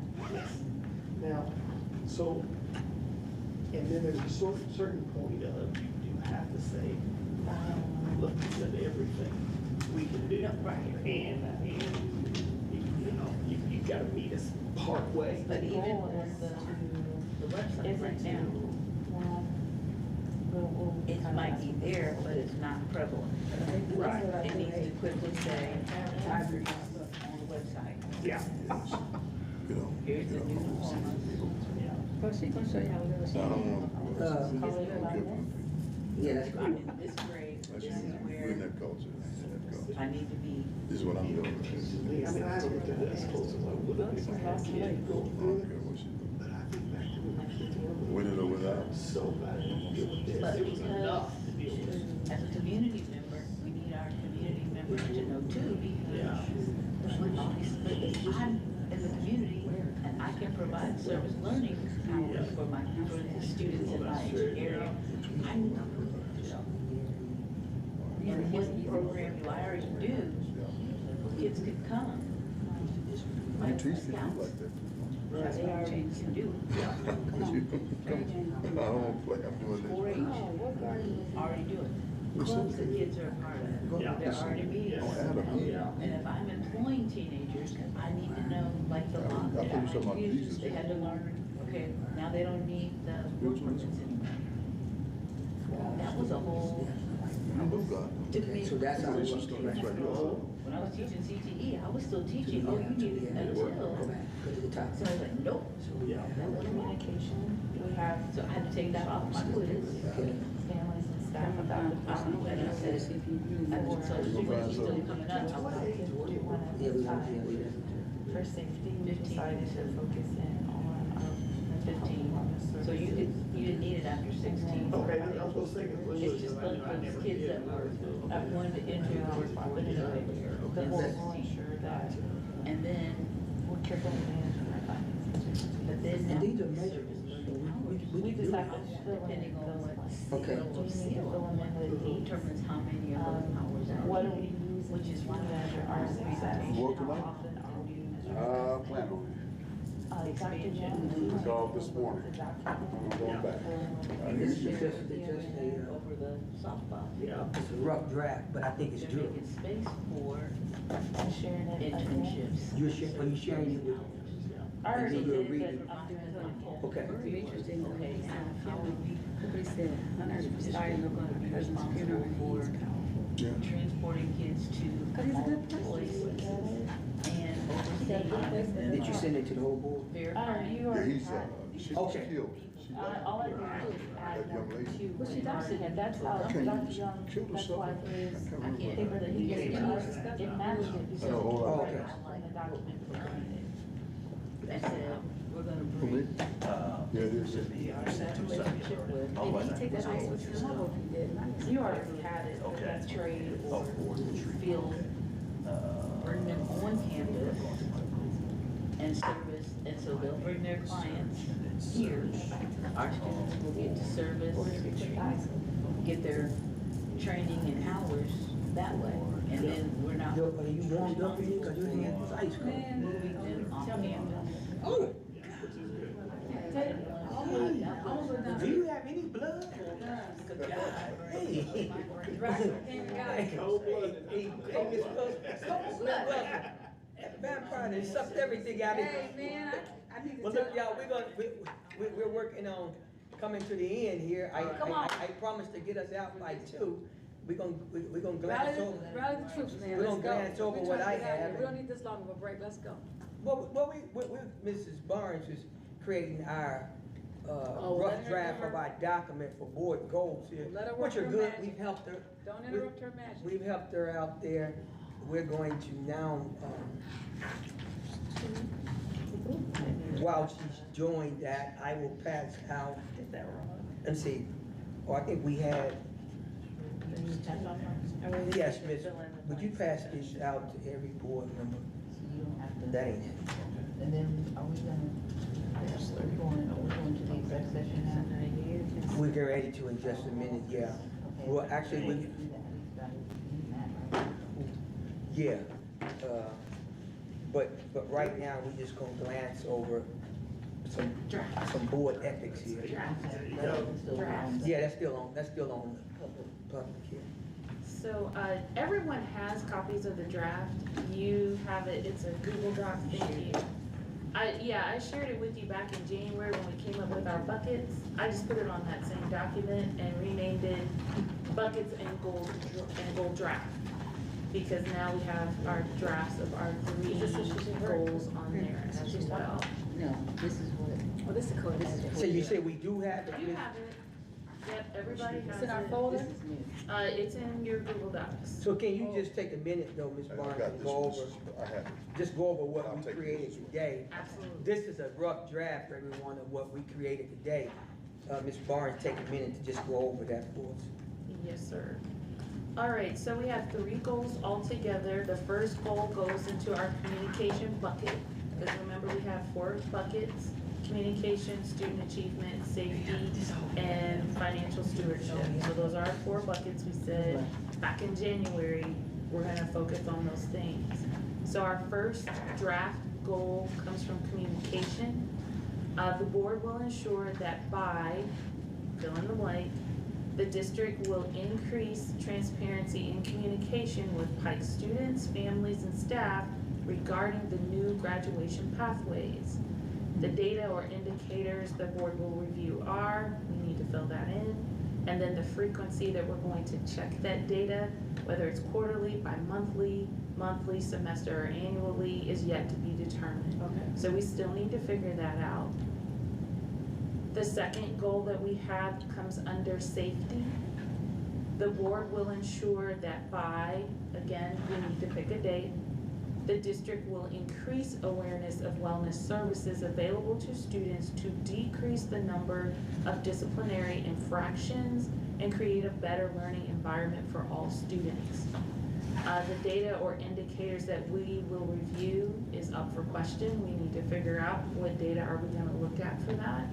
Now, so, and then there's a certain point of, you do have to say, look, we said everything we can do. No, right. And, you know, you gotta meet us partway. But even on the website right now, it might be there, but it's not prevalent. Right. It needs to quickly say, on the website, Yeah. You know, here's the new diplomas. Well, she gonna show you how it goes. I don't know. yeah, that's I'm good. in this grade, That's this is in where that culture, in that culture. I need to be. This is what I'm doing. I mean, I looked at it as close as I would have if I had a kid go I don't through care it. what she do. But I think back to when I was dealing With it or without. so bad to deal with this. But It was because enough to deal with. as a community member, we need our community members to know too, Yeah. because I'm in the community and I can provide service learning hours for the students in my area. I know. And what program do I already do? Kids could come. You teach people like that. They already can do it. I don't want to play, I'm doing this. 4-H already do it. Clubs that kids are a part of. Yeah. They're already meetings. Oh, Adam, yeah. And if I'm employing teenagers, I need to know, like the law, I thought you were talking about Jesus. they had to learn, okay, now they don't need the work permits anymore. That was a whole, I know God. took me, So that's how This it is works. that's right here. when I was teaching CTE, I was still teaching, oh, you need it Go until. back, go to the top. So I was like, nope. Yeah. Communication, we have So I had to take that off my quiz. Okay. families and staff about the problem. And I said, so students still coming up, I was like, Yeah, we want to, For safety, we 15. decided to focus in on 15. So you didn't need it after 16. Okay, I was gonna say, It's just those kids that were, at one entry were put in a the board will ensure that and then, we're carefully managing our finances. but then. and these are major, we We can do decided that. to fill in Depending on those what. blanks. Okay. Do we need to fill them in with each? Determines how many of those hours are. What do we use, which is to measure our success? Work How tonight? often are we? Plan on Dr. Young. it. Called this morning. The document. I'm going back. It's just a, Over the softball. Yeah. it's a rough draft, but I think it's They're doable. making space for And sharing it again. internships. Are you sharing it with? I already And then you'll did, read but it. I'm doing it again. Okay. Very interesting. Okay, now how would we Nobody said, I'm starting to go to my husband's funeral and he's powerful. transporting kids to Cause he's a good all person. places and overseeing, Did you send it to the whole board? verifying. You Yeah, already he's, had. she's Okay. killed. She All I did was add That young one lady. to. What she does, and that's how I can't Dr. use- Young, killed that's herself. why I his can't I can't paper that he gave Yeah. us, it matched it because I know, hold on. right Okay. in the document. I said, we're gonna For me? bring Yeah, it is. should be our relationship with. And he take that ice with him, I hope he did. You already had it, Okay. that's trade Oh, or. for the tree. Field, bring them on campus and service, and so they'll bring their clients here. Our students will get to service, get their training and hours that way, and then we're not Are you warmed up in here? Cause your hand was ice cold. moving them off campus. Oh, That do you have any blood? Hey. Cold-blooded. Hey, Miss Cold-blooded. Vampire that sucked everything out of Hey, it. man, I need to Well, tell look, y'all, we're working on coming to the end here. Come on. I promised to get us out by 2. We're gonna glance over. Rally the troops, man, We're let's gonna go. glance over We're what trying I to get out of have here. We don't and- need this long of a break, let's go. Well, Mrs. Barnes is creating our Oh, let rough her draft do her- of our document for board goals here, Let her which work are her good. magic. We've helped her. Don't interrupt her magic. We've helped her out there. We're going to now, while she's doing that, I will pass out, and see, or I think we had Yes, Miss, would you pass this out to every board member? So you don't have to. That ain't it. And then are we going to the exec session now? We'll get ready to in just a minute, yeah. Okay. Well, actually, we, yeah. But right now, we're just gonna glance over some board ethics here. Yeah, that's still on public here. So, everyone has copies of the draft. You have it, it's a Google Doc, thank you. I shared it with you back in January when we came up with our buckets. I just put it on that same document and renamed it Buckets and Goal Draft. Because now we have our drafts of our 3 goals on there as well. No, this is what. Oh, this is cool. This is So you say we do have it? You have it. Yep, everybody has It's in our it. folder? This is new. It's in your Google Docs. So can you just take a minute though, Ms. I Barnes, got and this go one. over, I have it. just go over what I'll we take created this one. today? Absolutely. This is a rough draft for everyone of what we created today. Ms. Barnes, take a minute to just go over that for us. Yes, sir. All right, so we have 3 goals altogether. The first goal goes into our communication bucket. Because remember, we have 4 buckets: communication, student achievement, safety, and financial stewardship. So those are our 4 buckets. We said back in January, we're gonna focus on those things. So our first draft goal comes from communication. The board will ensure that by, fill in the blank, the district will increase transparency in communication with Pike students, families, and staff regarding the new graduation pathways. The data or indicators the board will review are, we need to fill that in, and then the frequency that we're going to check that data, whether it's quarterly, bi-monthly, monthly, semester, or annually, is yet to be determined. Okay. So we still need to figure that out. The second goal that we have comes under safety. The board will ensure that by, again, we need to pick a date, the district will increase awareness of wellness services available to students to decrease the number of disciplinary infractions and create a better learning environment for all students. The data or indicators that we will review is up for question. We need to figure out what data are we gonna look at for that.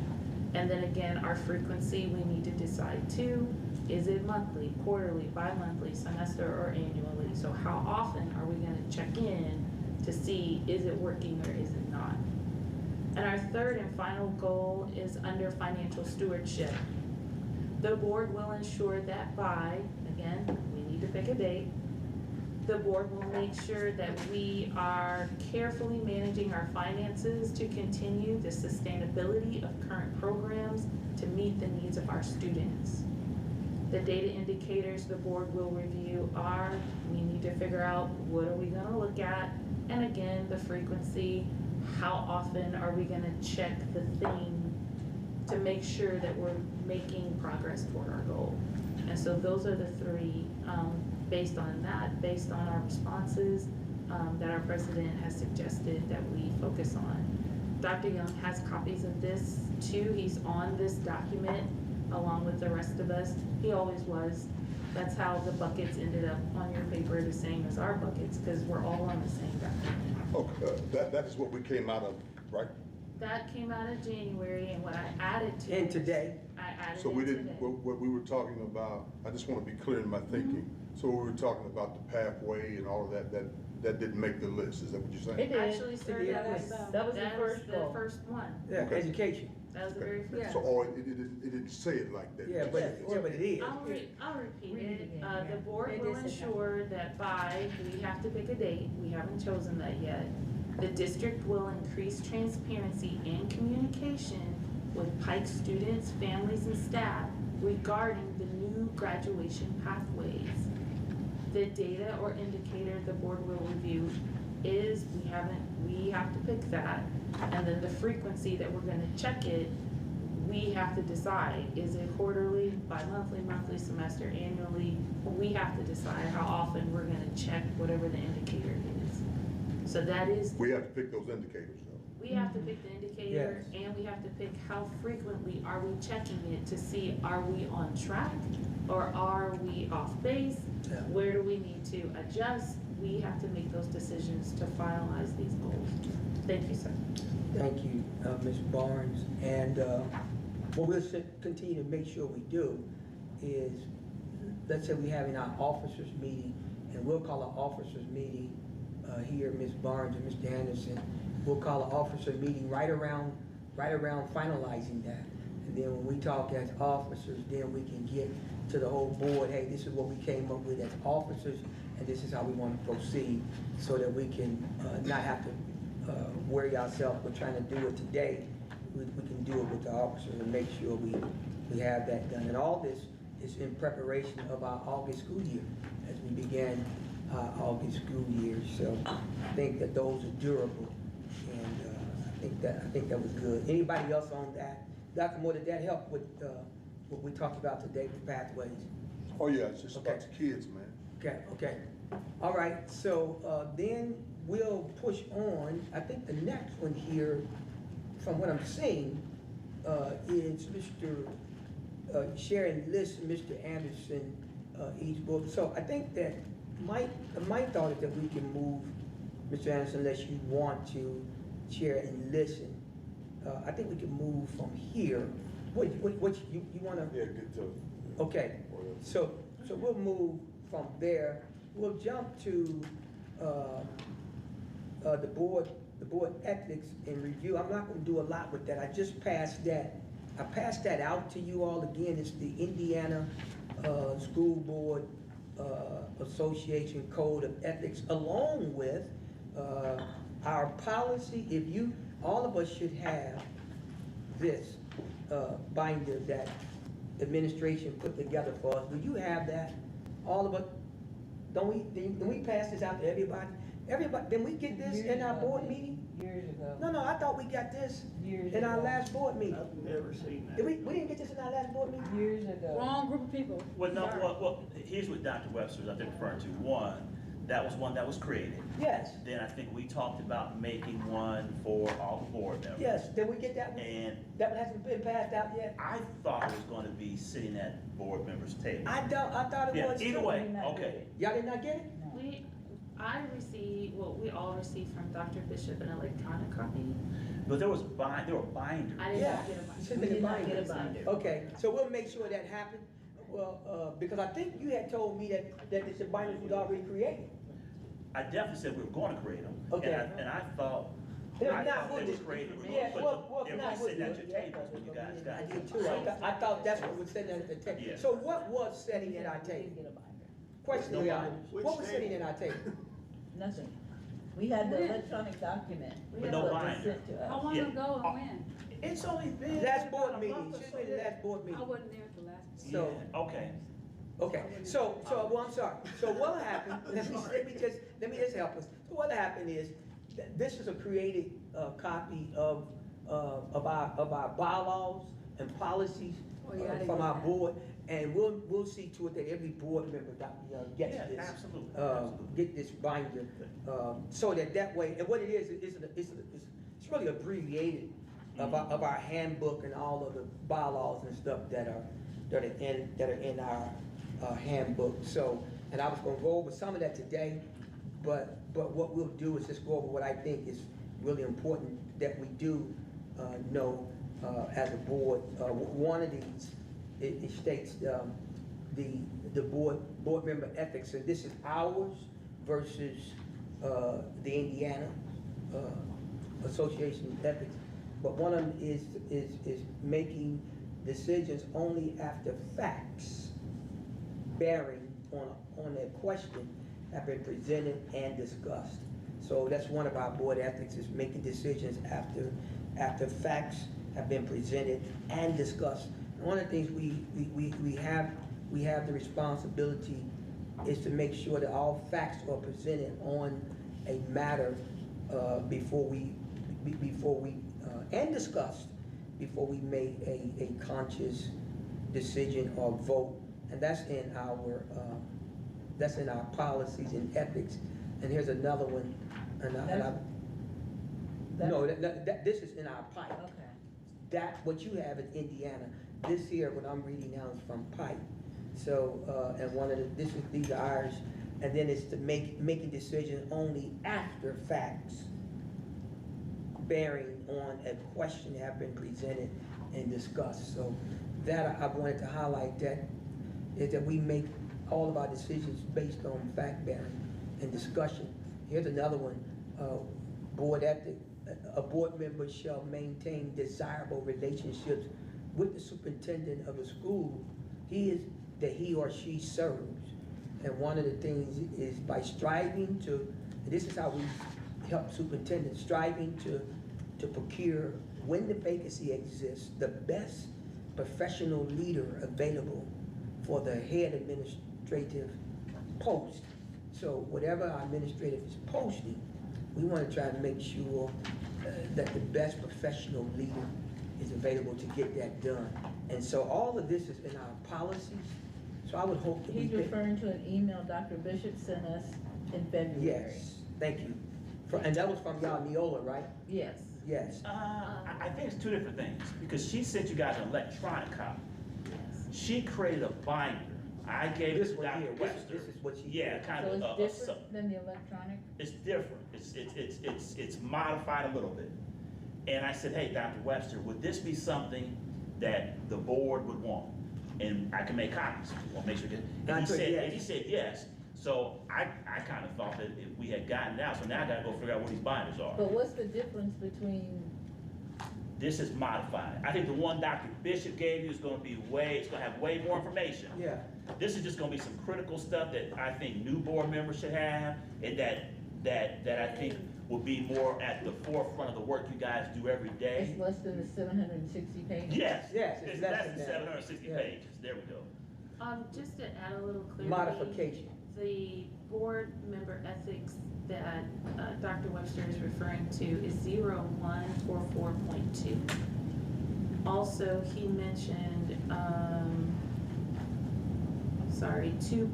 And then again, our frequency, we need to decide too. Is it monthly, quarterly, bi-monthly, semester, or annually? So how often are we gonna check in to see, is it working or is it not? And our third and final goal is under financial stewardship. The board will ensure that by, again, we need to pick a date, the board will make sure that we are carefully managing our finances to continue the sustainability of current programs to meet the needs of our students. The data indicators the board will review are, we need to figure out what are we gonna look at, and again, the frequency, how often are we gonna check the thing to make sure that we're making progress toward our goal. And so those are the 3, based on that, based on our responses, that our president has suggested that we focus on. Dr. Young has copies of this too. He's on this document along with the rest of us. He always was. That's how the buckets ended up on your paper, the same as our buckets, because we're all on the same document. Okay, that is what we came out of, right? That came out of January, and what I added to And it, today, I added So it we today. didn't, what we were talking about, I just want to be clear in my thinking. So we were talking about the pathway and all of that didn't make the list, is that what you're saying? It did. Actually, sir, It that is. was, That was the that first was the goal. first one. yeah, Okay. education. That was the very first. Yeah. So, or it didn't say it like that. Yeah, but it is. I'll repeat Read it it. again, The yeah. board It will is in there. ensure that by, we have to pick a date, we haven't chosen that yet. The district will increase transparency and communication with Pike students, families, and staff regarding the new graduation pathways. The data or indicator the board will review is, we have to pick that. And then the frequency that we're gonna check it, we have to decide, is it quarterly, bi-monthly, monthly, semester, annually? We have to decide how often we're gonna check whatever the indicator is. So that is, We have to pick those indicators though. We have to pick the indicator, Yes. and we have to pick how frequently are we checking it to see, are we on track or are we off base? Yeah. Where do we need to adjust? We have to make those decisions to finalize these goals. Thank you, sir. Thank you, Ms. Barnes. And what we'll continue to make sure we do is, let's say we're having our officers meeting, and we'll call an officers meeting here, Ms. Barnes and Mr. Anderson. We'll call an officer meeting right around finalizing that. And then when we talk as officers, then we can get to the whole board, hey, this is what we came up with as officers, and this is how we want to proceed, so that we can not have to worry ourselves with trying to do it today. We can do it with the officers and make sure we have that done. And all this is in preparation of our August school year, as we begin our August school year. So I think that those are durable, and I think that was good. Anybody else on that? Dr. Moore, did that help with what we talked about today with pathways? Oh, yeah, it's just about the kids, man. Okay. All right, so then we'll push on. I think the next one here, from what I'm seeing, is Mr. Sharon List and Mr. Anderson each book. So I think that my thought is that we can move, Mr. Anderson, unless you want to share and listen. I think we can move from here. What you want to? Yeah, get to. Okay, so we'll move from there. We'll jump to the board ethics and review. I'm not going to do a lot with that. I just passed that. I passed that out to you all again. It's the Indiana School Board Association Code of Ethics, along with our policy. All of us should have this binder that administration put together for us. Do you have that? All of us? Don't we pass this out to everybody? Didn't we get this in our board meeting? Years ago. No, I thought we got this Years in our ago. last board meeting. I've never seen that. Did we didn't get this in our last board meeting? Years ago. Wrong group of people. Well, no, well, here's what Dr. Webster was, I think, referring to. That was one that was created. Yes, Then I think we talked about making one for all the board members. yes. Did we get that one? And That one hasn't been passed out yet? I thought it was gonna be sitting at board members' table. I thought it Yeah, was either too. way, We not okay. did it. Y'all did not get it? No. We all received from Dr. Bishop an electronic copy. But there were binders. I did Yeah. not get a binder. Should've We been did not binder. get a binder. Okay, so we'll make sure that happened. Well, because I think you had told me that the binders was already created. I definitely said we were gonna create them. Okay. And I thought If they not, we'll was just- created, yeah, well, but if they not, were we'll sitting do at it. your tables when you guys got I it. did too. I thought that's what was sitting at the table. Yeah. So what was sitting at our We didn't table? get a binder. Question, No Leon. binders. What was Which sitting table? at our table? Nothing. We had the electronic document. But That's no what was binder. sent to us. How long Yeah. ago and when? It's only been. Last board about a meeting, month or should so. have been the last board I meeting. wasn't there at the last. So, Yeah, okay. okay, so, well, I'm sorry. So what happened, let me just help us. So what happened is, this is a created, copy of our bylaws and policies Oh, yeah, I didn't from get our that. board. And we'll see to it that every board member, Dr. Young, gets Yeah, this. absolutely. Get this binder, so that way, and what it is it's really abbreviated of our handbook and all of the bylaws and stuff that are in our handbook. So, and I was gonna go over some of that today, but what we'll do is just go over what I think is really important that we do know as a board. One of these, it states the board member ethics, and this is ours versus the Indiana Association of Ethics. But one of them is making decisions only after facts bearing on a question have been presented and discussed. So that's one of our board ethics, is making decisions after facts have been presented and discussed. And one of the things we have the responsibility is to make sure that all facts are presented on a matter before we and discussed before we make a conscious decision or vote. And that's in our policies and ethics. And here's another one. No, this is in our Pike. Okay. That, what you have in Indiana, this here, what I'm reading now is from Pike. So, and one of the, these are ours, and then it's to making decisions only after facts bearing on a question have been presented and discussed. So that, I wanted to highlight that, is that we make all of our decisions based on fact bearing and discussion. Here's another one, board ethic. A board member shall maintain desirable relationships with the superintendent of the school that he or she serves. And one of the things is by striving to, and this is how we help superintendents, striving to procure, when the vacancy exists, the best professional leader available for the head administrative post. So whatever our administrative is posting, we want to try to make sure that the best professional leader is available to get that done. And so all of this is in our policies. So I would hope that He's referring to an email Dr. Bishop sent us in February. Yes, thank you. And that was from y'all, Neola, right? Yes. Yes. I think it's two different things, because she sent you guys an electronic copy. Yes. She created a binder. I gave it This to one Dr. here, Webster. this is what she Yeah, did. kind So of. it's different than the electronic? It's different. It's modified a little bit. And I said, hey, Dr. Webster, would this be something that the board would want? And I can make copies. We'll make sure. And he said yes. So I kind of thought that if we had gotten it out, so now I gotta go figure out what these binders are. But what's the difference between? This is modified. I think the one Dr. Bishop gave you is gonna be it's gonna have way more information. Yeah. This is just gonna be some critical stuff that I think new board members should have, and that I think will be more at the forefront of the work you guys do every day. It's less than the 760 pages? Yes. Yes, It's it's less less than than that. 760 Yeah. pages. There we go. Just to add a little clarity. Modification. The board member ethics that Dr. Webster is referring to is 0144.2. Also, he mentioned, 2.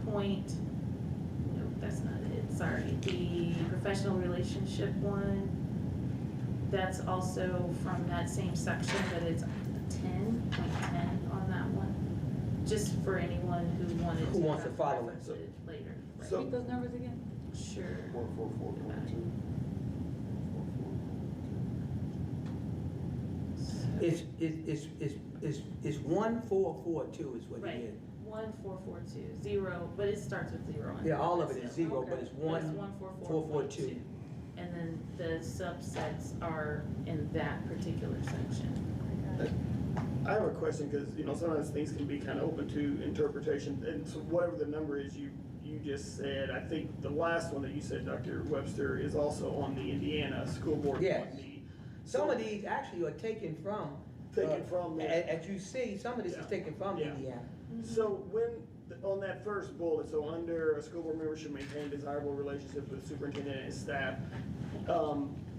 No, that's not it, sorry. The professional relationship one, that's also from that same section, but it's 10.10 on that one. Just for anyone who wanted to. Who wants to follow it. reference it later. Right. So- Repeat those numbers again? Sure. 144.2. It's 1442 is what it Right, is. 1442, 0, but it starts with 0. Yeah, all of it is zero, Okay. but it's But it's 1442. And then the subsets are in that particular section. I have a question, because, sometimes things can be kind of open to interpretation, and so whatever the number is you just said, I think the last one that you said, Dr. Webster, is also on the Indiana School Board. Yes. One. Some of these actually are taken from. Taken from the- As you see, some of this is Yeah. taken from Yeah. Indiana. So on that first bullet, so under a school board member should maintain desirable relationships with superintendent and staff,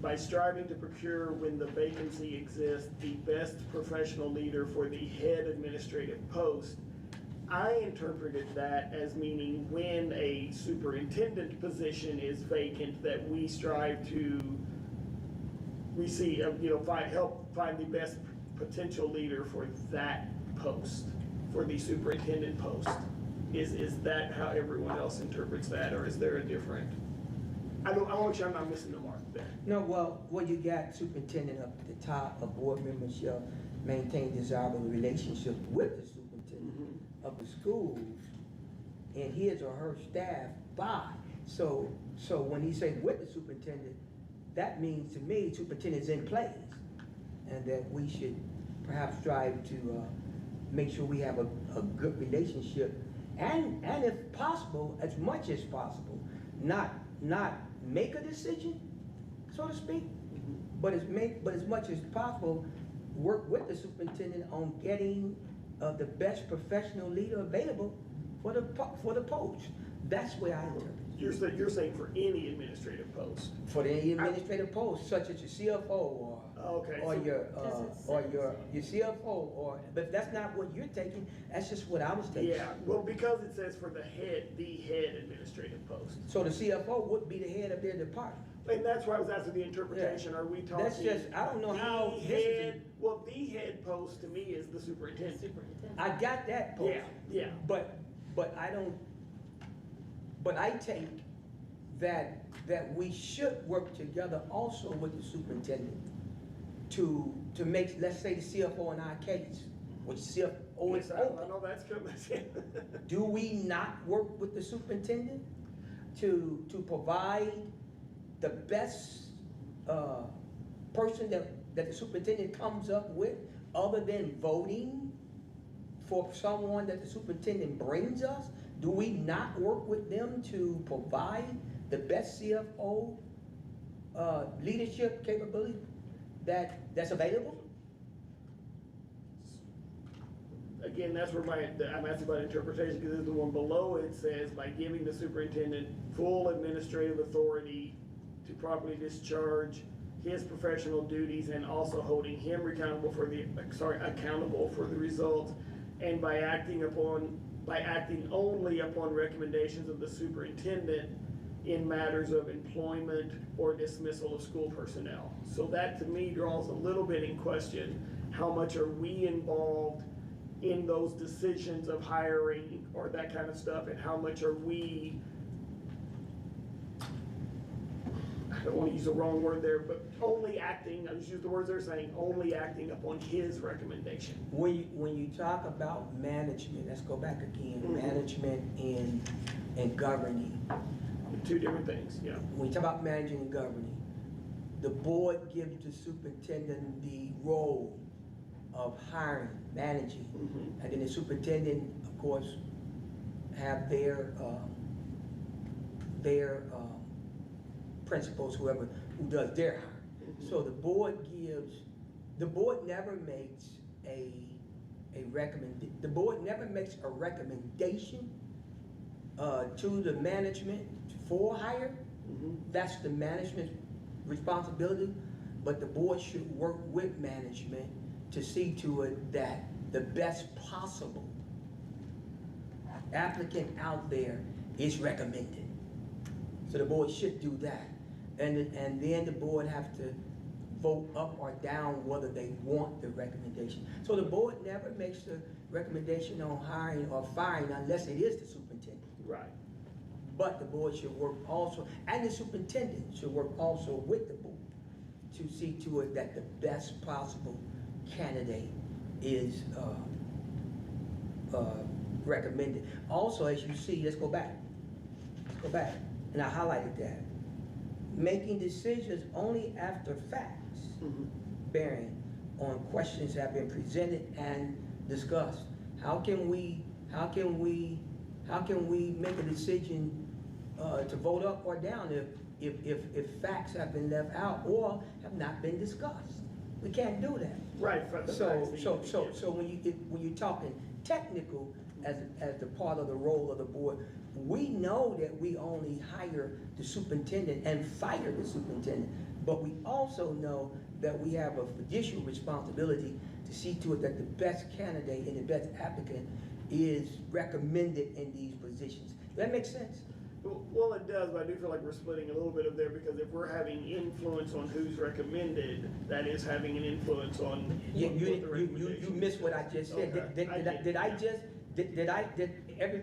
by striving to procure, when the vacancy exists, the best professional leader for the head administrative post. I interpreted that as meaning when a superintendent position is vacant, that we strive to help find the best potential leader for that post, for the superintendent post. Is that how everyone else interprets that, or is there a different? I want to make sure I'm not missing the mark there. No, well, you got superintendent up at the top, a board member shall maintain desirable relationship with the superintendent of the schools and his or her staff by. So when he say with the superintendent, that means to me, superintendent's in place. And that we should perhaps strive to make sure we have a good relationship. And if possible, as much as possible, not make a decision, so to speak, but as much as possible, work with the superintendent on getting the best professional leader available for the post. That's where I interpret it. You're saying for any administrative post? For any administrative post, such as your CFO Okay, or so- your CFO but that's not what you're taking. That's just what I was taking. Yeah, well, because it says for the head administrative post. So the CFO would be the head of their department. And that's why I was asking the interpretation, are we talking? That's just, I don't know how the this is head, well, the head post to me is the superintendent. I got that post. Yeah. But I don't, but I take that we should work together also with the superintendent to make, let's say the CFO in our case, which CFO is Yes, I open. know that's coming. Do we not work with the superintendent to provide the best person that the superintendent comes up with, other than voting for someone that the superintendent brings us? Do we not work with them to provide the best CFO leadership capability that's available? Again, that's where I'm asking about interpretation, because the one below it says, by giving the superintendent full administrative authority to properly discharge his professional duties and also holding him accountable for the results, and by acting only upon recommendations of the superintendent in matters of employment or dismissal of school personnel. So that to me draws a little bit in question, how much are we involved in those decisions of hiring or that kind of stuff, and how much are we, I don't want to use the wrong word there, but only acting, I'll just use the words they're saying, only acting upon his recommendation. When you talk about management, let's go back again, management and governing. Two different things, yeah. When you talk about managing and governing, the board gives the superintendent the role of hiring, managing, and then the superintendent, of course, have their principals, who does their hiring. So the board never makes a recommendation to the management for hire. That's the management's responsibility, but the board should work with management to see to it that the best possible applicant out there is recommended. So the board should do that. And then the board have to vote up or down whether they want the recommendation. So the board never makes a recommendation on hiring or firing unless it is the superintendent. Right. But the board should work also, and the superintendent should work also with the board to see to it that the best possible candidate is recommended. Also, as you see, let's go back, and I highlighted that. Making decisions only after facts bearing on questions have been presented and discussed. How can we make a decision to vote up or down if facts have been left out or have not been discussed? We can't do that. Right. So when you're talking technical as the part of the role of the board, we know that we only hire the superintendent and fire the superintendent, but we also know that we have a fiduciary responsibility to see to it that the best candidate and the best applicant is recommended in these positions. Does that make sense? Well, it does, but I do feel like we're splitting a little bit of there, because if we're having influence on who's recommed, that is having an influence on what the recommendation. You missed what I just said. Okay.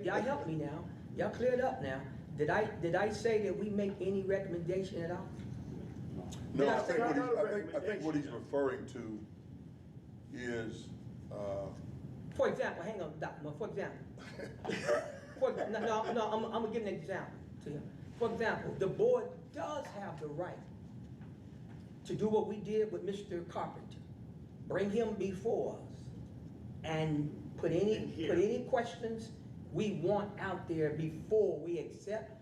Y'all help me now. Y'all clear it up now. Did I say that we make any recommendation at all? No, Yeah, I think it's not a I think what he's recommendation. referring to is, For example, hang on, Doc, no, for example. I'm gonna give an example to you. For example, the board does have the right to do what we did with Mr. Carpenter. Bring him before us and put any questions we want out there before we accept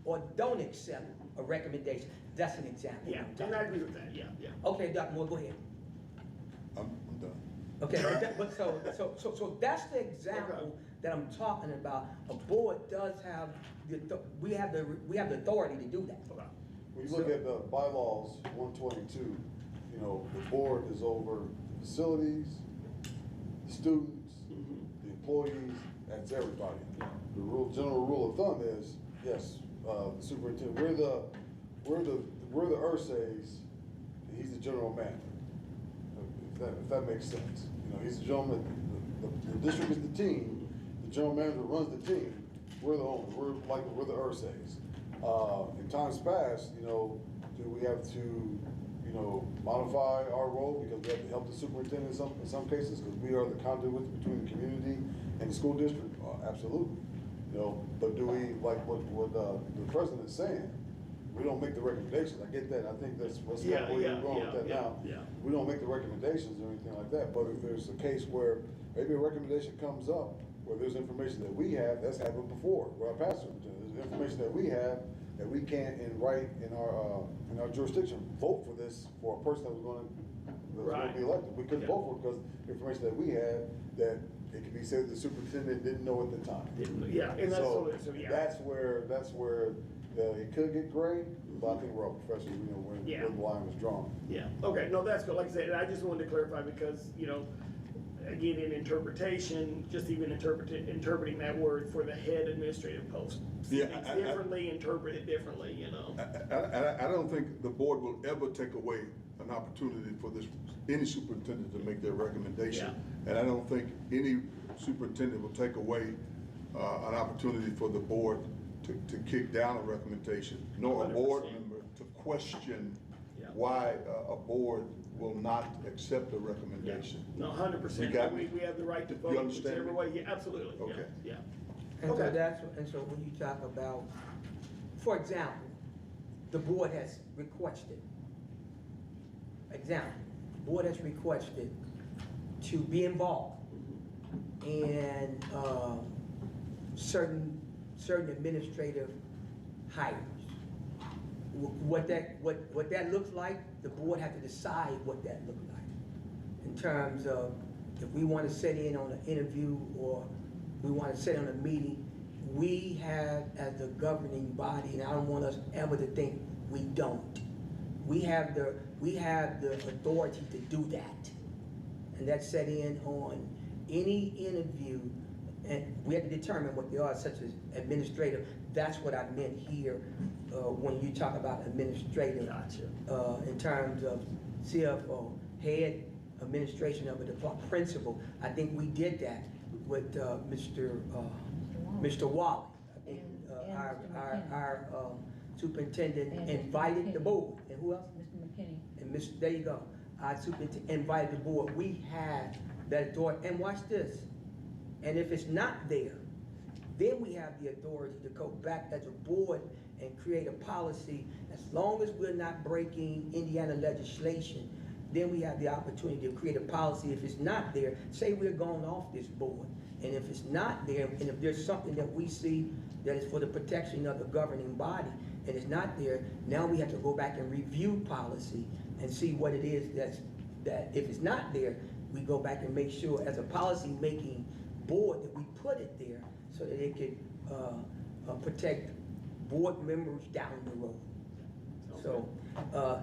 or don't accept a recommendation. That's an example. Yeah, and I agree with that, yeah. Okay, Dr. Moore, go ahead. I'm done. Okay, so that's the example that I'm talking about. A board does have we have the authority to do that. When you look at the bylaws 122, the board is over the facilities, the students, the employees, that's everybody. The general rule of thumb is, yes, the superintendent, we're we're the URSAs, he's the general manager. If that makes sense. You know, he's the general, the district is the team, the general manager runs the team, we're the owners, we're the URSAs. In times past, you know, do we have to, you know, modify our role because we have to help the superintendent in some cases because we are the conduit between the community and the school district? Absolutely. You know, but do we, like what the president is saying, we don't make the recommendations. I get that. I think that's what's kind of where you're going with that now. Yeah. We don't make the recommendations or anything like that. But if there's a case where maybe a recommendation comes up where there's information that we have, that's happened before, where our pastor, there's information that we have that we can't in our jurisdiction vote for this for a person that was going to be elected. We couldn't vote for it because the information that we had that it could be said the superintendent didn't know at the time. And that's where it could get gray, but I think we're all professionals. We know where the line was drawn. Yeah. Okay. No, that's good. Like I said, I just wanted to clarify because, you know, again, in interpretation, just even interpreting that word for the head administrative post. Interpret it differently, you know. I don't think the board will ever take away an opportunity for any superintendent to make their recommendation. Yeah. And I don't think any superintendent will take away an opportunity for the board to kick down a recommendation, nor 100%. A board member to question why a board will not accept a recommendation. No, 100%. We have the right to vote whichever way. Yeah, absolutely. Okay. Yeah. And so when you talk about, for example, the board has requested, to be involved in certain administrative hires. What that looks like, the board has to decide what that looks like in terms of if we want to sit in on an interview or we want to sit on a meeting. We have, as the governing body, and I don't want us ever to think we don't. We have the authority to do that, and that's set in on any interview, and we have to determine what they are, such as administrative. That's what I meant here when you talk about administrative. Gotcha. In terms of CFO, head administration of a department, principal. I think we did that with Mr. Wally. I think our superintendent invited the board. And who else? Mr. McKinney. And there you go. Our superintendent invited the board. We have that authority. And watch this. And if it's not there, then we have the authority to go back as a board and create a policy. As long as we're not breaking Indiana legislation, then we have the opportunity to create a policy. If it's not there, say we're going off this board. And if it's not there, and if there's something that we see that is for the protection of the governing body, and it's not there, now we have to go back and review policy and see what it is that if it's not there, we go back and make sure as a policy-making board that we put it there so that it could protect board members down the road. Okay. So,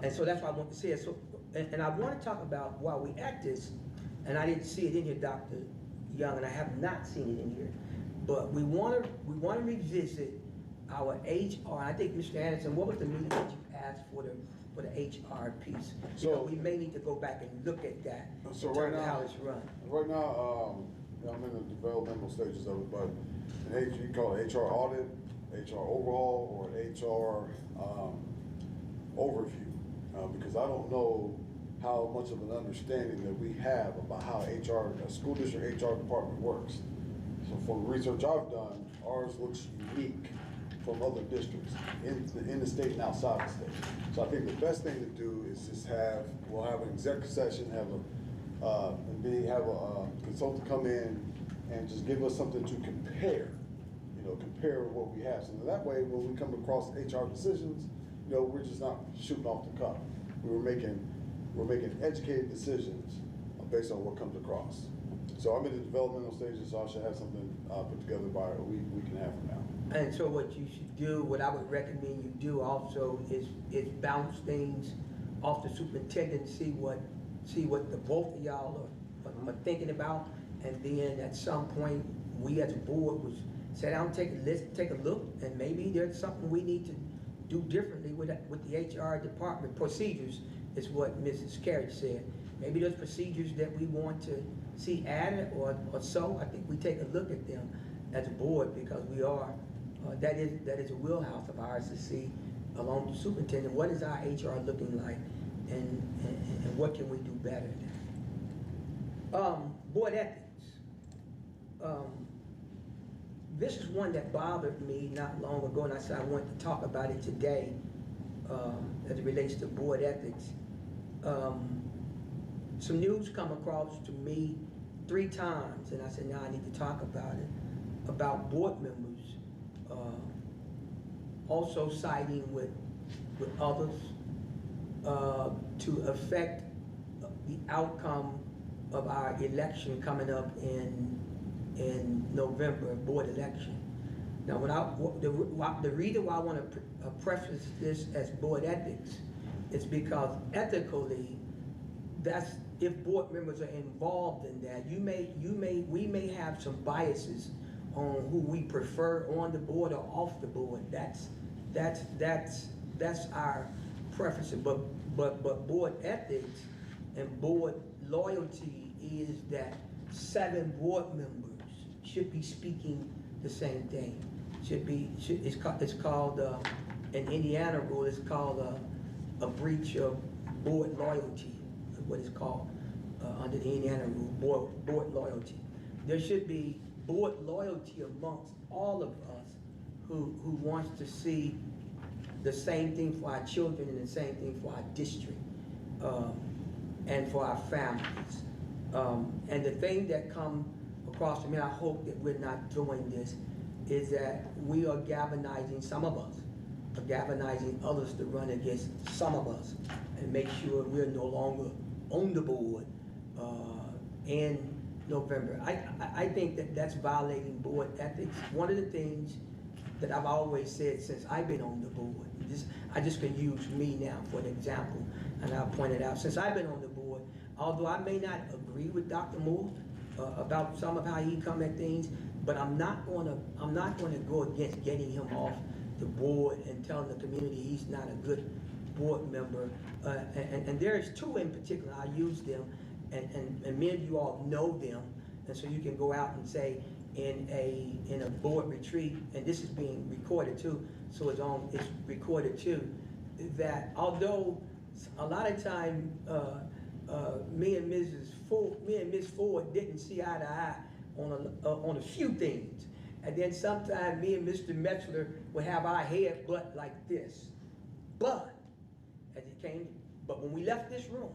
and so that's why I want to say it. So, and I want to talk about while we at this, and I didn't see it in here, Dr. Young, and I have not seen it in here, but we want to revisit our HR. I think, Mr. Anderson, what was the meeting that you asked for the HR piece? So we may need to go back and look at that. So right now, how it's run. Right now, I'm in the developmental stages of it, but you call it HR audit, HR overhaul, or HR overview, because I don't know how much of an understanding that we have about how a school district HR department works. So from the research I've done, ours looks unique from other districts in the state and outside the state. So I think the best thing to do is just we'll have an executive session, have a consultant come in and just give us something to compare, compare what we have. So that way, when we come across HR decisions, we're just not shooting off the cuff. We're making educated decisions based on what comes across. So I'm in the developmental stages, so I should have something put together by a week and a half from now. And so what you should do, what I would recommend you do also is bounce things off the superintendent, see what the both of y'all are thinking about, and then at some point, we as a board would sit down, take a look, and maybe there's something we need to do differently with the HR department. Procedures is what Mrs. Carriage said. Maybe those procedures that we want to see added or so, I think we take a look at them as a board, because we are, that is a wheelhouse of ours to see, along with the superintendent, what is our HR looking like, and what can we do better. Board ethics. This is one that bothered me not long ago, and I said I wanted to talk about it today, as it relates to board ethics. Some news come across to me 3 times, and I said, now I need to talk about it, about board members also siding with others to affect the outcome of our election coming up in November, board election. Now, the reason why I want to preface this as board ethics is because ethically, that's, if board members are involved in that, we may have some biases on who we prefer on the board or off the board. That's our preference. But board ethics and board loyalty is that 7 board members should be speaking the same thing. It's called in Indiana rule, it's called a breach of board loyalty, is what it's called under the Indiana rule, board loyalty. There should be board loyalty amongst all of us who wants to see the same thing for our children and the same thing for our district and for our families. And the thing that come across to me, I hope that we're not doing this, is that we are galvanizing, some of us are galvanizing others to run against some of us and make sure we're no longer on the board in November. I think that that's violating board ethics. One of the things that I've always said since I've been on the board, I just can use me now for an example, and I'll point it out. Since I've been on the board, although I may not agree with Dr. Moore about some of how he come at things, but I'm not going to go against getting him off the board and telling the community he's not a good board member. And there's 2 in particular, I use them, and many of you all know them, and so you can go out and say in a board retreat, and this is being recorded too, so it's recorded too, that although a lot of time me and Ms. Ford didn't see eye to eye on a few things, and then sometimes me and Mr. Metzler would have our head butt like this, but when we left this room,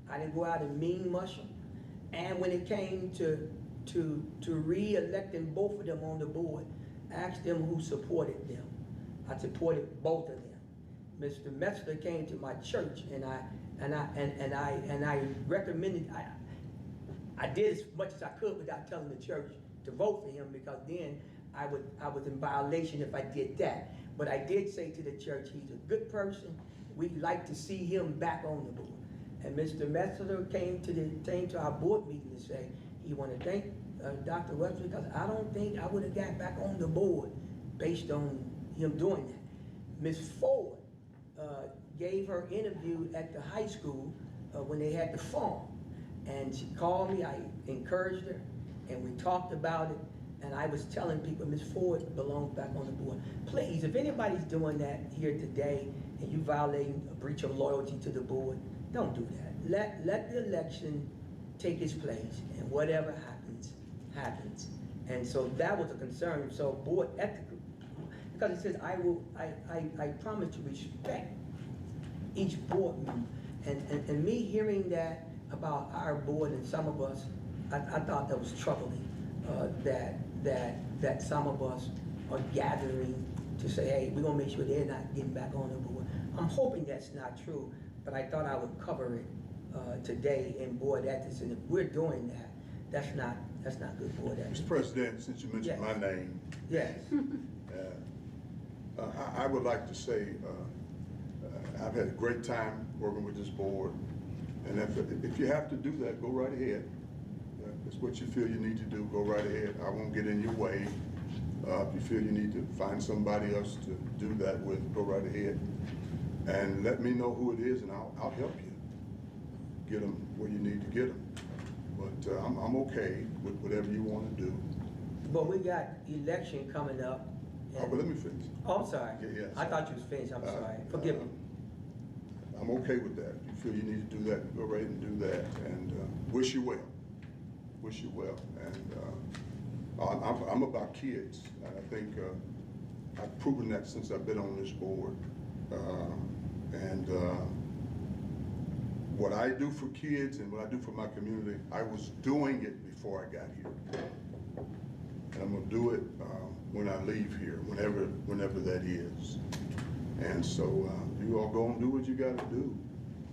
I didn't go out and mean mush them. And when it came to re-electing both of them on the board, I asked them who supported them. I supported both of them. Mr. Metzler came to my church, and I recommended. I did as much as I could without telling the church to vote for him, because then I was in violation if I did that. But I did say to the church, he's a good person. We'd like to see him back on the board. And Mr. Metzler came to our board meeting to say he wanted to thank Dr. Webster, because I don't think I would have got back on the board based on him doing that. Ms. Ford gave her interview at the high school when they had the farm, and she called me. I encouraged her, and we talked about it. And I was telling people, Ms. Ford belongs back on the board. Please, if anybody's doing that here today and you violating a breach of loyalty to the board, don't do that. Let the election take its place, and whatever happens, happens. And so that was a concern. So board ethical, because it says I promise to respect each board member. And me hearing that about our board and some of us, I thought that was troubling. That some of us are gathering to say, hey, we're gonna make sure they're not getting back on the board. I'm hoping that's not true, but I thought I would cover it today in board ethics. And if we're doing that, that's not good board ethics. Mr. President, since you mentioned my name. Yes. I would like to say I've had a great time working with this board, and if you have to do that, go right ahead. It's what you feel you need to do, go right ahead. I won't get in your way. If you feel you need to find somebody else to do that with, go right ahead. And let me know who it is, and I'll help you get them where you need to get them. But I'm okay with whatever you want to do. But we got election coming up. Oh, but let me finish. Oh, I'm sorry. Yeah, I thought you was finished, I'm sorry. Uh, Forgive me. I'm okay with that. If you feel you need to do that, go right and do that. And wish you well. Wish you well. And I'm about kids. I think I've proven that since I've been on this board. What I do for kids and what I do for my community, I was doing it before I got here. And I'm gonna do it when I leave here, whenever that is. And so you all go and do what you gotta do.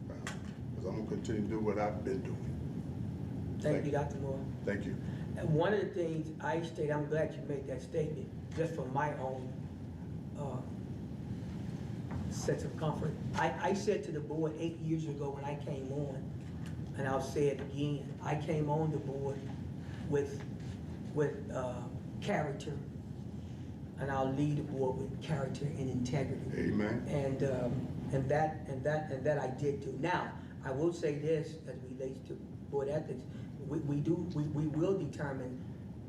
Because I'm gonna continue to do what I've been doing. Thank you, Dr. Moore. Thank you. And one of the things I state, I'm glad you made that statement, just for my own sense of comfort. I said to the board 8 years ago when I came on, and I'll say it again, I came on the board with character, and I'll lead the board with character and integrity. Amen. And that I did do. Now, I will say this as it relates to board ethics. We will determine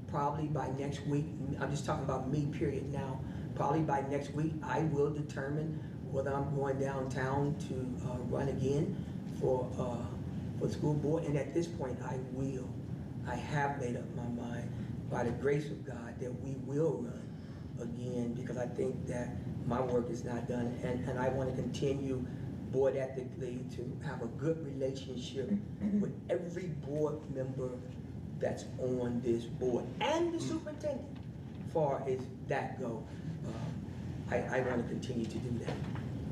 probably by next week. I'm just talking about me, period. Now, probably by next week, I will determine whether I'm going downtown to run again for school board. And at this point, I have made up my mind, by the grace of God, that we will run again, because I think that my work is not done, and I want to continue board ethically to have a good relationship with every board member that's on this board and the superintendent, far as that go. I want to continue to do that.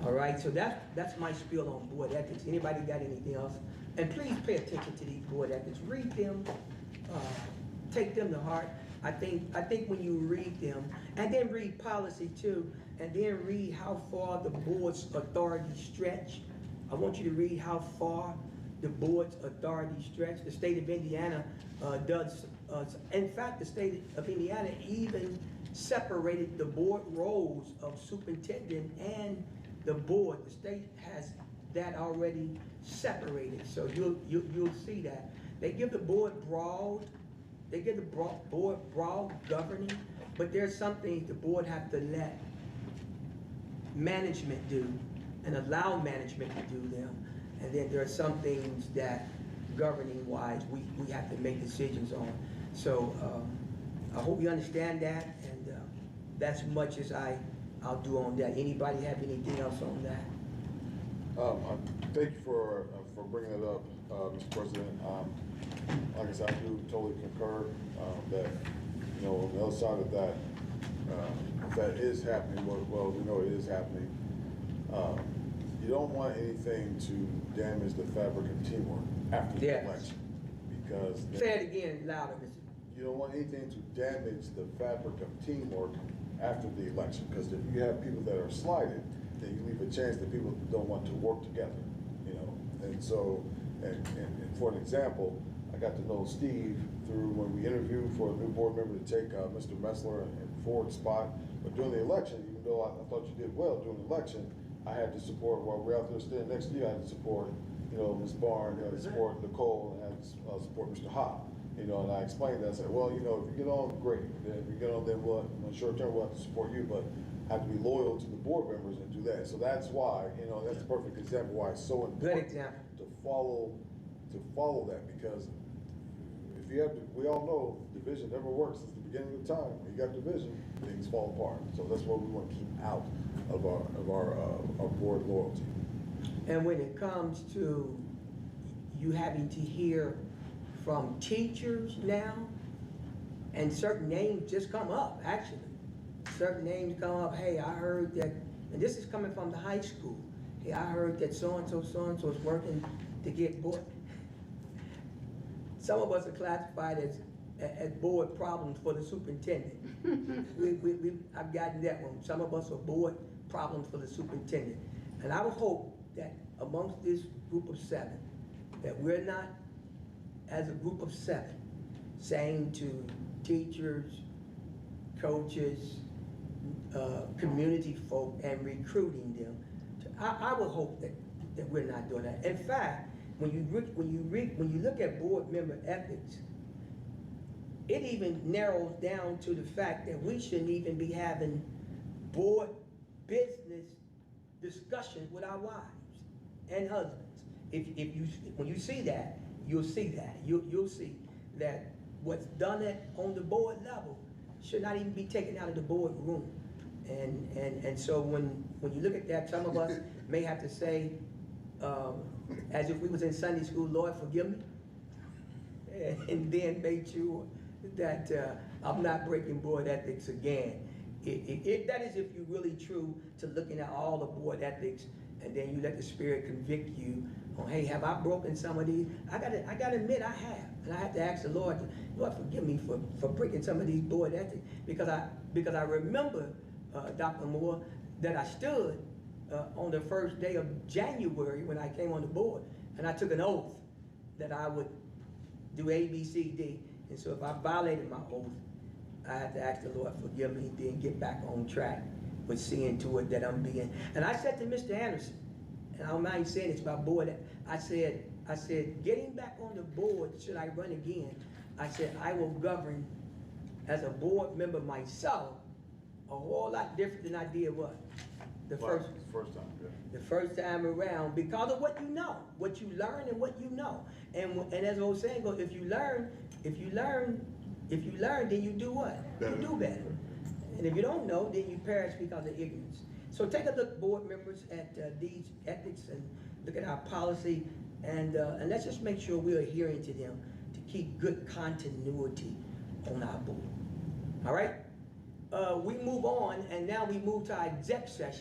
All right, so that's my spiel on board ethics. Anybody got anything else? And please pay attention to these board ethics. Read them, take them to heart. I think when you read them, and then read policy too, and then read how far the board's authority stretch. I want you to read how far the board's authority stretch. The state of Indiana does, in fact, the state of Indiana even separated the board roles of superintendent and the board. The state has that already separated, so you'll see that. They give the board broad governing, but there's some things the board have to let management do and allow management to do them. And then there are some things that governing wise, we have to make decisions on. So I hope you understand that, and that's much as I'll do on that. Anybody have anything else on that? Thank you for bringing it up, Mr. President. Like I said, I do totally concur that, on the other side of that, that is happening, well, we know it is happening. You don't want anything to damage the fabric of teamwork after the election. Because say it again louder, Mr. You don't want anything to damage the fabric of teamwork after the election, because if you have people that are slighted, then you leave a chance that people don't want to work together, And so, and for an example, I got to know Steve through when we interviewed for a new board member to take Mr. Messler and Ford's spot. But during the election, even though I thought you did well during the election, I had to support, while we're out there standing next to you, I had to support, Ms. Barnes, I had to support Nicole, and I had to support Mr. Hopp. And I explained that. I said, well, if you get on, great. Then if you get on, then we'll, in the short term, we'll have to support you, but have to be loyal to the board members and do that. So that's why, that's the perfect example why it's so important. Good example. To follow that, because if you have, we all know division never works since the beginning of time. When you got division, things fall apart. So that's what we want to keep out of our board loyalty. And when it comes to you having to hear from teachers now, and certain names just come up, actually. Certain names come up, hey, I heard that, and this is coming from the high school. Hey, I heard that so-and-so is working to get board. Some of us are classified as board problems for the superintendent. I've gotten that one. Some of us are board problems for the superintendent. And I would hope that amongst this group of 7, that we're not, as a group of 7, saying to teachers, coaches, community folk, and recruiting them. I would hope that we're not doing that. In fact, when you look at board member ethics, it even narrows down to the fact that we shouldn't even be having board business discussions with our wives and husbands. When you see that, you'll see that. You'll see that what's done on the board level should not even be taken out of the board room. And so when you look at that, some of us may have to say, as if we was in Sunday school, Lord, forgive me, and then make sure that I'm not breaking board ethics again. That is if you're really true to looking at all the board ethics, and then you let the Spirit convict you on, hey, have I broken some of these? I gotta admit I have, and I have to ask the Lord, forgive me for breaking some of these board ethics, because I remember, Dr. Moore, that I stood on the first day of January when I came on the board, and I took an oath that I would do A, B, C, D, and so if I violated my oath, I had to ask the Lord forgive me, then get back on track with seeing to it that I'm being. And I said to Mr. Anderson, and I don't mind saying this about board, I said, getting back on the board, should I run again? I said, I will govern as a board member myself a whole lot different than I did what? The first time, yeah. The first time around, because of what you know, what you learn and what you know. And as I was saying, if you learn, then you do what? Better. You do better. And if you don't know, then you perish because of ignorance. So take a look, board members, at these ethics and look at our policy, and let's just make sure we're adhering to them to keep good continuity on our board. All right? We move on, and now we move to our exec session.